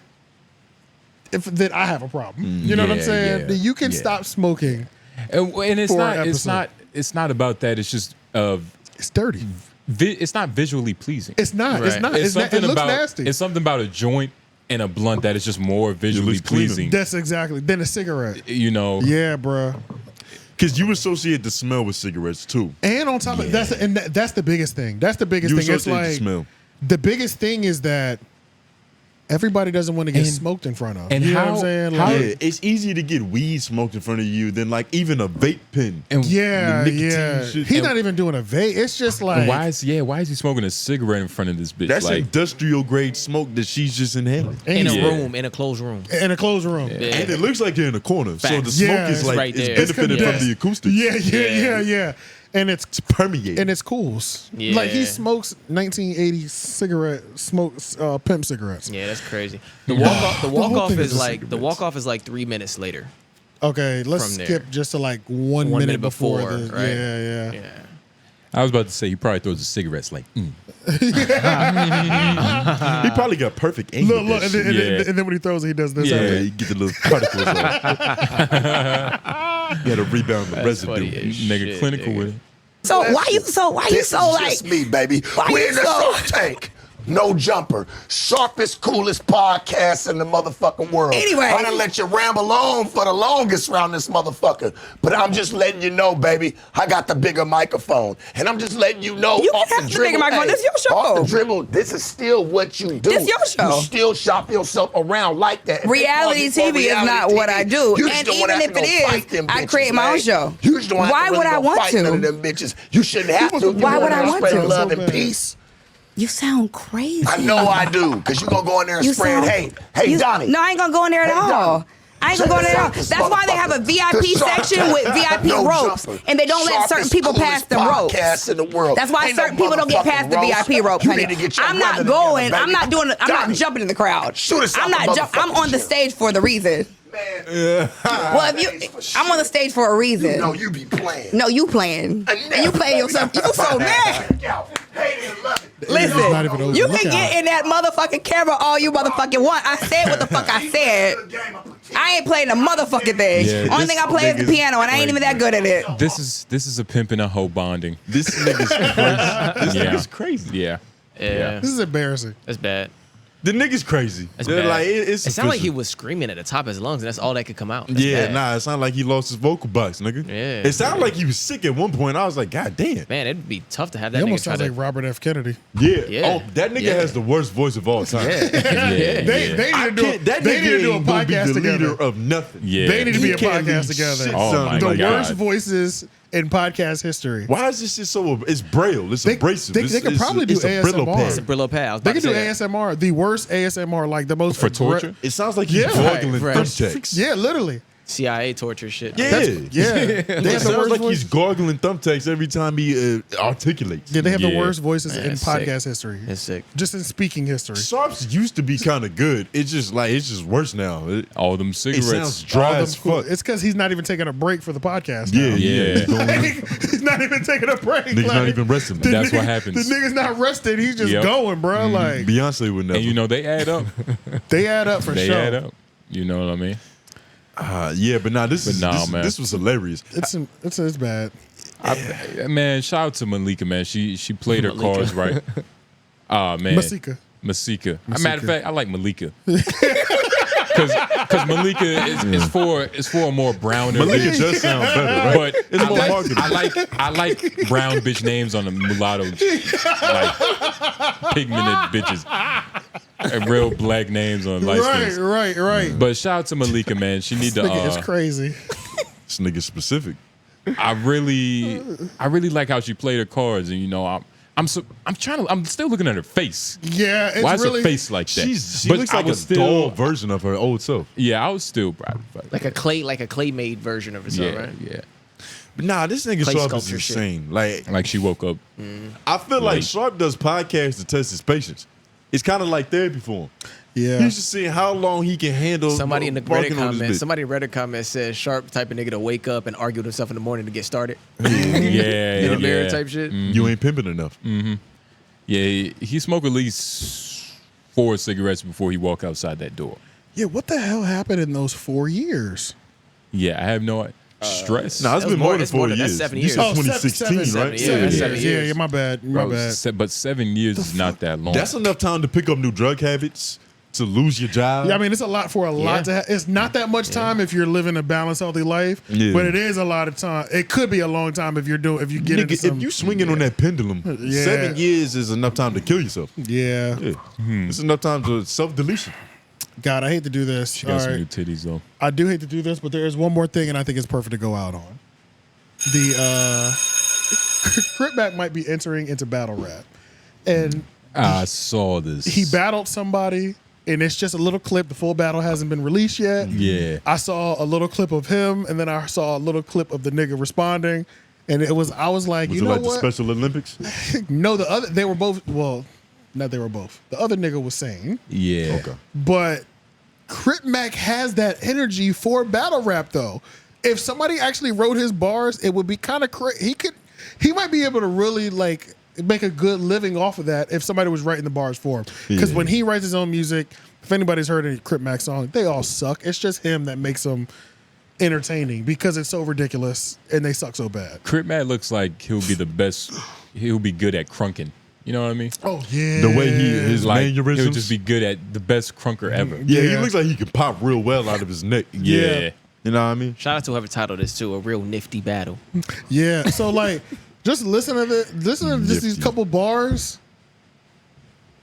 S1: then I have a problem. You know what I'm saying? You can stop smoking.
S3: And it's not about that. It's just
S1: it's dirty.
S3: It's not visually pleasing.
S1: It's not. Right. It's not. It looks nasty.
S3: It's something about a joint and a blunt that is just more visually pleasing.
S1: That's exactly. Than a cigarette.
S3: You know.
S1: Yeah, bro.
S2: Because you associate the smell with cigarettes too.
S1: And on top of that's the biggest thing. That's the biggest thing. It's like
S2: the smell.
S1: The biggest thing is that everybody doesn't want to get smoked in front of.
S2: And
S1: you know what I'm saying? Like,
S2: it's easier to get weed smoked in front of you than like even a vape pen.
S1: Yeah.
S2: Shit.
S1: He's not even doing a vape. It's just like
S3: why is he smoking a cigarette in front of this bitch?
S2: That's
S3: like,
S2: industrial grade smoke that she's just inhaling.
S4: In a room, in a closed room.
S1: In a closed room.
S2: Yeah. And it looks like you're in a corner. So the smoke is like
S4: right
S2: it's
S4: there.
S2: benefited from the acoustics.
S1: Yeah. And it's
S2: permeating.
S1: And it's cools.
S4: Yeah.
S1: Like he smokes 1980s smokes pimp cigarettes.
S4: Yeah, that's crazy. The walk off is like 3 minutes later.
S1: Okay, let's skip just to like 1 minute before.
S4: Right?
S1: Yeah.
S3: I was about to say he probably throws the cigarettes like.
S2: He probably got perfect aim.
S1: Look, and then when he throws it, he does this.
S2: Yeah, he get the little particles off. He had to rebound the residue.
S3: Nigga clinical with it.
S5: So why you so like
S8: just me, baby? We're in the Shark Tank. No jumper. Sharpest, coolest podcast in the motherfucking world.
S5: Anyway.
S8: I done let you ramble on for the longest around this motherfucker. But I'm just letting you know, baby, I got the bigger microphone. And I'm just letting you know
S5: you
S8: off
S5: can
S8: the
S5: have
S8: dribble.
S5: The bigger microphone. This your show.
S8: Off the dribble, this is still what you do.
S5: This your show.
S8: You still shop yourself around like that. If
S5: reality TV is not what I do. And even if it is, I create my own show. Why would I want to?
S8: None of them bitches. You shouldn't have to.
S5: Why would I want to?
S8: Love and peace.
S5: You sound crazy.
S8: I know I do, because you're going to go in there and spread hate. Hey, Donnie.
S5: No, I ain't going to go in there at all. I ain't going to go in there at all. That's why they have a VIP section with VIP ropes, and they don't let certain people pass the ropes. That's why certain people don't get past the VIP rope, honey. I'm not going. I'm not jumping in the crowd. I'm on the stage for the reason. Well, I'm on the stage for a reason.
S8: You know you be playing.
S5: No, you playing. And you playing yourself. You so mad. Listen, you can get in that motherfucking camera all you motherfucking want. I said what the fuck I said. I ain't playing the motherfucking thing.
S3: Yeah,
S5: only thing I play is the piano, and I ain't even that good at it.
S3: This is a pimp and a hoe bonding.
S2: This nigga's crazy. This nigga's crazy.
S3: Yeah.
S1: This is embarrassing.
S4: That's bad.
S2: The nigga's crazy.
S4: That's bad.
S2: Like,
S4: it sounded like he was screaming at the top of his lungs, and that's all that could come out. That's bad.
S2: It sounded like he lost his vocal box, nigga.
S4: Yeah.
S2: It sounded like he was sick at one point. I was like, God damn.
S4: Man, it'd be tough to have that
S1: He
S4: nigga
S1: almost
S4: try
S1: sounds
S4: to...
S1: like Robert F. Kennedy.
S2: Yeah. Oh, that nigga has the worst voice of all time.
S1: They need to do a podcast together.
S2: Leader of nothing.
S3: Yeah.
S1: They need to be a podcast together. The worst
S3: God.
S1: voices in podcast history.
S2: Why is this shit so? It's braille. It's abrasive.
S1: They could probably do ASMR.
S4: It's a Brillo pad.
S1: They could do ASMR. The worst ASMR, like the most
S3: for torture.
S2: It sounds like he's gargling thumbtacks.
S1: Yeah, literally.
S4: CIA torture shit.
S2: Yeah.
S1: It
S2: sounds like he's gargling thumbtacks every time he articulates.
S1: Yeah, they have the worst voices in podcast history.
S4: It's sick.
S1: Just in speaking history.
S2: Sharps used to be kind of good. It's just worse now.
S3: All them cigarettes.
S2: It sounds dry as fuck.
S1: It's because he's not even taking a break for the podcast. He's not even taking a break.
S2: Nigga's not even resting.
S3: That's what happens.
S1: The nigga's not resting. He's just going, bro. Like
S2: Beyonce would never.
S3: And they add up.
S1: They add up for sure.
S3: They add up. You know what I mean?
S2: This was hilarious.
S1: It's bad.
S3: Man, shout out to Malika, man. She played her cards right. Man.
S1: Misika.
S3: Matter of fact, I like Malika. Because Malika is for a more browner
S2: Malika
S3: bitch.
S2: does sound better, right?
S3: But
S2: It's more marketable.
S3: I like brown bitch names on the mulatto, like pigmented bitches. And real black names on light skins.
S1: Right.
S3: But shout out to Malika, man. She need to.
S1: It's crazy.
S2: This nigga specific.
S3: I really like how she played her cards, and I'm still looking at her face.
S1: Yeah, it's
S3: why is
S1: really,
S3: her face like that?
S2: She looks like a dull version of her old self.
S3: Yeah, I was still proud of her.
S4: Like a clay made version of herself, right?
S3: Yeah.
S2: But this nigga Sharp is insane.
S3: Like she woke up.
S2: I feel like Sharp does podcasts to test his patience. It's kind of like therapy for him.
S1: Yeah.
S2: He's just seeing how long he can handle.
S4: Somebody in the Reddit
S2: barking on this
S4: comment,
S2: bitch.
S4: somebody in Reddit comment says Sharp type of nigga to wake up and argue with himself in the morning to get started.
S3: Yeah,
S4: in the mirror
S3: yeah.
S4: type shit.
S2: You ain't pimping enough.
S3: Yeah, he smoked at least 4 cigarettes before he walked outside that door.
S1: Yeah, what the hell happened in those 4 years?
S3: Yeah, I have no stress.
S2: No, it's been more than 4 years.
S4: That's 7
S2: You
S4: years.
S2: said 2016, right?
S4: 7 years. 7 years.
S1: Yeah, my bad. My
S3: Bro,
S1: bad.
S3: But 7 years is not that long.
S2: That's enough time to pick up new drug habits, to lose your job.
S1: Yeah, I mean, it's a lot for a lot to have. It's not that much time if you're living a balanced, healthy life, but it is a lot of time. It could be a long time if you get into some.
S2: If you swinging on that pendulum, 7 years is enough time to kill yourself.
S1: Yeah.
S2: It's enough time to self-deletion.
S1: God, I hate to do this.
S3: She got
S1: All
S3: some
S1: right.
S3: new titties though.
S1: I do hate to do this, but there is one more thing, and I think it's perfect to go out on. The Crip might be entering into battle rap, and
S3: I saw this.
S1: he battled somebody, and it's just a little clip. The full battle hasn't been released yet.
S3: Yeah.
S1: I saw a little clip of him, and then I saw a little clip of the nigga responding, and I was like,
S2: Was
S1: you
S2: it
S1: know
S2: like
S1: what?
S2: the Special Olympics?
S1: No, they were both. Well, not they were both. The other nigga was saying,
S3: Yeah.
S2: Okay.
S1: but Crip has that energy for battle rap though. If somebody actually wrote his bars, it would be kind of crazy. He might be able to really like make a good living off of that if somebody was writing the bars for him. Because when he writes his own music, if anybody's heard any Crip song, they all suck. It's just him that makes them entertaining because it's so ridiculous and they suck so bad.
S3: Crip looks like he'll be the best. He'll be good at crunking. You know what I mean?
S1: Oh yeah.
S2: The way his
S3: Like
S2: mannerisms.
S3: he'll just be good at the best crunker ever.
S2: Yeah, he looks like he can pop real well out of his neck.
S3: Yeah.
S2: You know what I mean?
S4: Shout out to whoever titled this too, a real nifty battle.
S1: Yeah. So like, just listen to just these couple bars,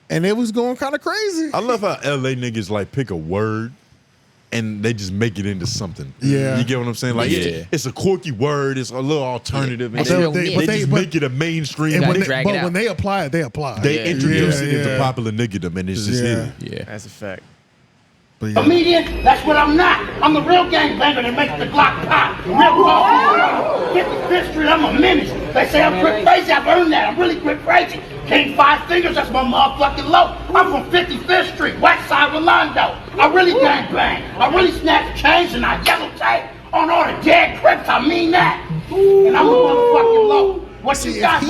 S1: and it was going kind of crazy.
S2: I love how LA niggas like pick a word and they just make it into something.
S1: Yeah.
S2: You get what I'm saying? Like, it's a quirky word. It's a little alternative. And they just make it a mainstream.
S1: But when they apply it, they apply.
S2: They introduce it into popular niggerdom, and it's just here.
S4: Yeah, that's a fact.
S16: Comedian, that's what I'm not. I'm the real gangbanger that makes the Glock pop. Real raw. 55th Street, I'm a menace. They say I'm Crip crazy, I've earned that. I'm really Crip crazy. King 5 Fingers, that's my motherfucking low. I'm from 55th Street, West Side Rolando. I really gangbang. I really snatch chains and I yellow tape on all the dead Crips. I mean that. And I'm a motherfucking low. What you got,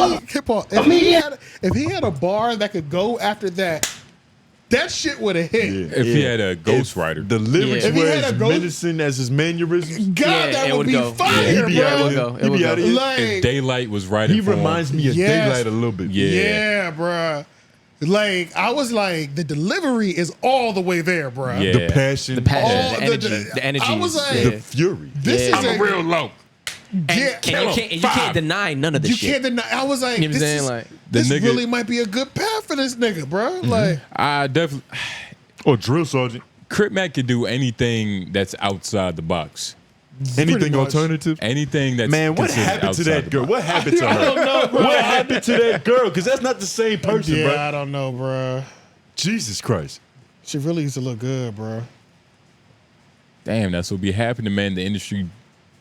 S1: if he had a bar that could go after that, that shit would have hit.
S3: If he had a ghostwriter.
S2: The lyrics were as menacing as his mannerisms.
S1: God, that would be fire, bro.
S3: If Daylight was writing
S2: He
S3: for him.
S2: reminds me of Daylight a little bit.
S1: Yeah, bro. Like, I was like, the delivery is all the way there, bro.
S3: Yeah.
S2: The passion.
S4: The energy.
S1: I was like,
S2: the fury.
S1: This is
S3: I'm a real low.
S4: You can't deny none of this shit.
S1: You can't deny. I was like,
S4: You know what I'm
S1: this,
S4: saying? Like,
S1: this
S3: nigga-
S1: really might be a good path for this nigga, bro. Like,
S3: I definitely.
S2: Or drill sergeant.
S3: Crip could do anything that's outside the box.
S2: Anything alternative?
S3: Anything that's
S2: Man, what
S3: considered
S2: happened to
S3: outside
S2: that
S3: the
S2: girl?
S3: box.
S2: What happened to her?
S1: I don't know, bro.
S2: What happened to that girl? Because that's not the same person,
S1: yeah,
S2: bro.
S1: I don't know, bro.
S2: Jesus Christ.
S1: She really used to look good, bro.
S3: Damn, that's what be happening, man. The industry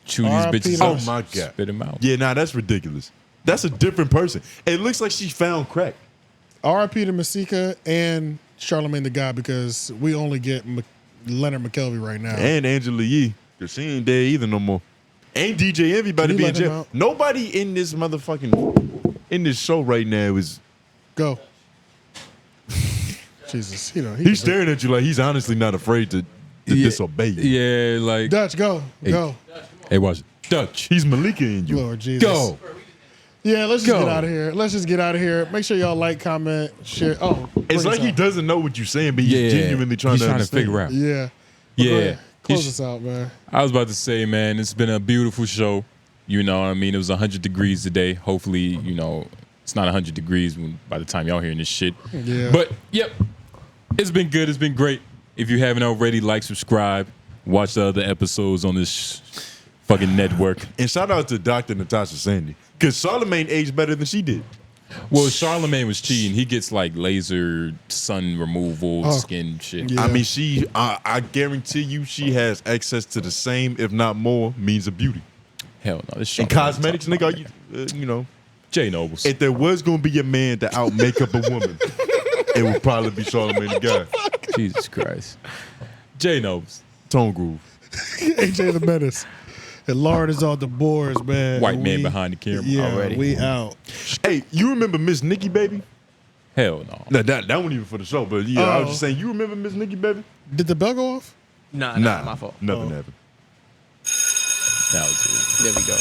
S3: chew these
S1: R.I.P.
S3: bitches
S1: to-
S3: up.
S2: Oh my God.
S3: Spit them out.
S2: Yeah, nah, that's ridiculous. That's a different person. It looks like she found crack.
S1: R.I.P. to Misika and Charlamagne the God, because we only get Leonard McKelvey right now.
S2: And Angela Yee. Because she ain't there either no more. Ain't DJ Everybody
S1: Can you
S2: be in
S1: let him
S2: jail.
S1: out?
S2: Nobody in this motherfucking in this show right now is
S1: Go. Jesus, you know
S2: he's staring at you like he's honestly not afraid to disobey you.
S3: Yeah, like
S1: Dutch, go. Go.
S3: Hey, watch it. Dutch.
S2: He's Malika in you.
S1: Lord Jesus.
S3: Go.
S1: Yeah, let's just
S3: Go.
S1: get out of here. Let's just get out of here. Make sure y'all like, comment, share. Oh,
S2: It's
S1: bring
S2: like
S1: us
S2: he
S1: out.
S2: doesn't know what you're saying, but he's genuinely trying to understand.
S3: figure out.
S1: Yeah. Well, go
S3: Yeah.
S1: ahead. Close us out, man.
S3: I was about to say, man, it's been a beautiful show. You know what I mean? It was 100 degrees today. Hopefully, you know, it's not 100 degrees by the time y'all hearing this shit.
S1: Yeah.
S3: But, yep, it's been good. It's been great. If you haven't already, like, subscribe, watch the other episodes on this fucking network.
S2: And shout out to Dr. Natasha Sandy. Because Charlamagne aged better than she did.
S3: Well, Charlamagne was cheating. He gets like laser sun removal, skin shit.
S2: I mean, I guarantee you she has access to the same, if not more, means of beauty.
S3: Hell no. This
S2: And cosmetics, nigga, you know.
S3: Jay Nobles.
S2: If there was going to be a man to out makeup a woman, it would probably be Charlamagne the God.
S3: Jesus Christ. J Nobes.
S2: Tone Groove.
S1: AJ the Menace. And Lord is on the boards, man.
S3: White man behind the camera already.
S1: We out.
S2: Hey, you remember Miss Nikki Baby?
S3: Hell no.
S2: No, that wasn't even for the show, but yeah, I was just saying, you remember Miss Nikki Baby?
S1: Did the bell go off?
S4: Nah, my fault.
S2: Nothing happened.
S3: That was it.
S4: There we go.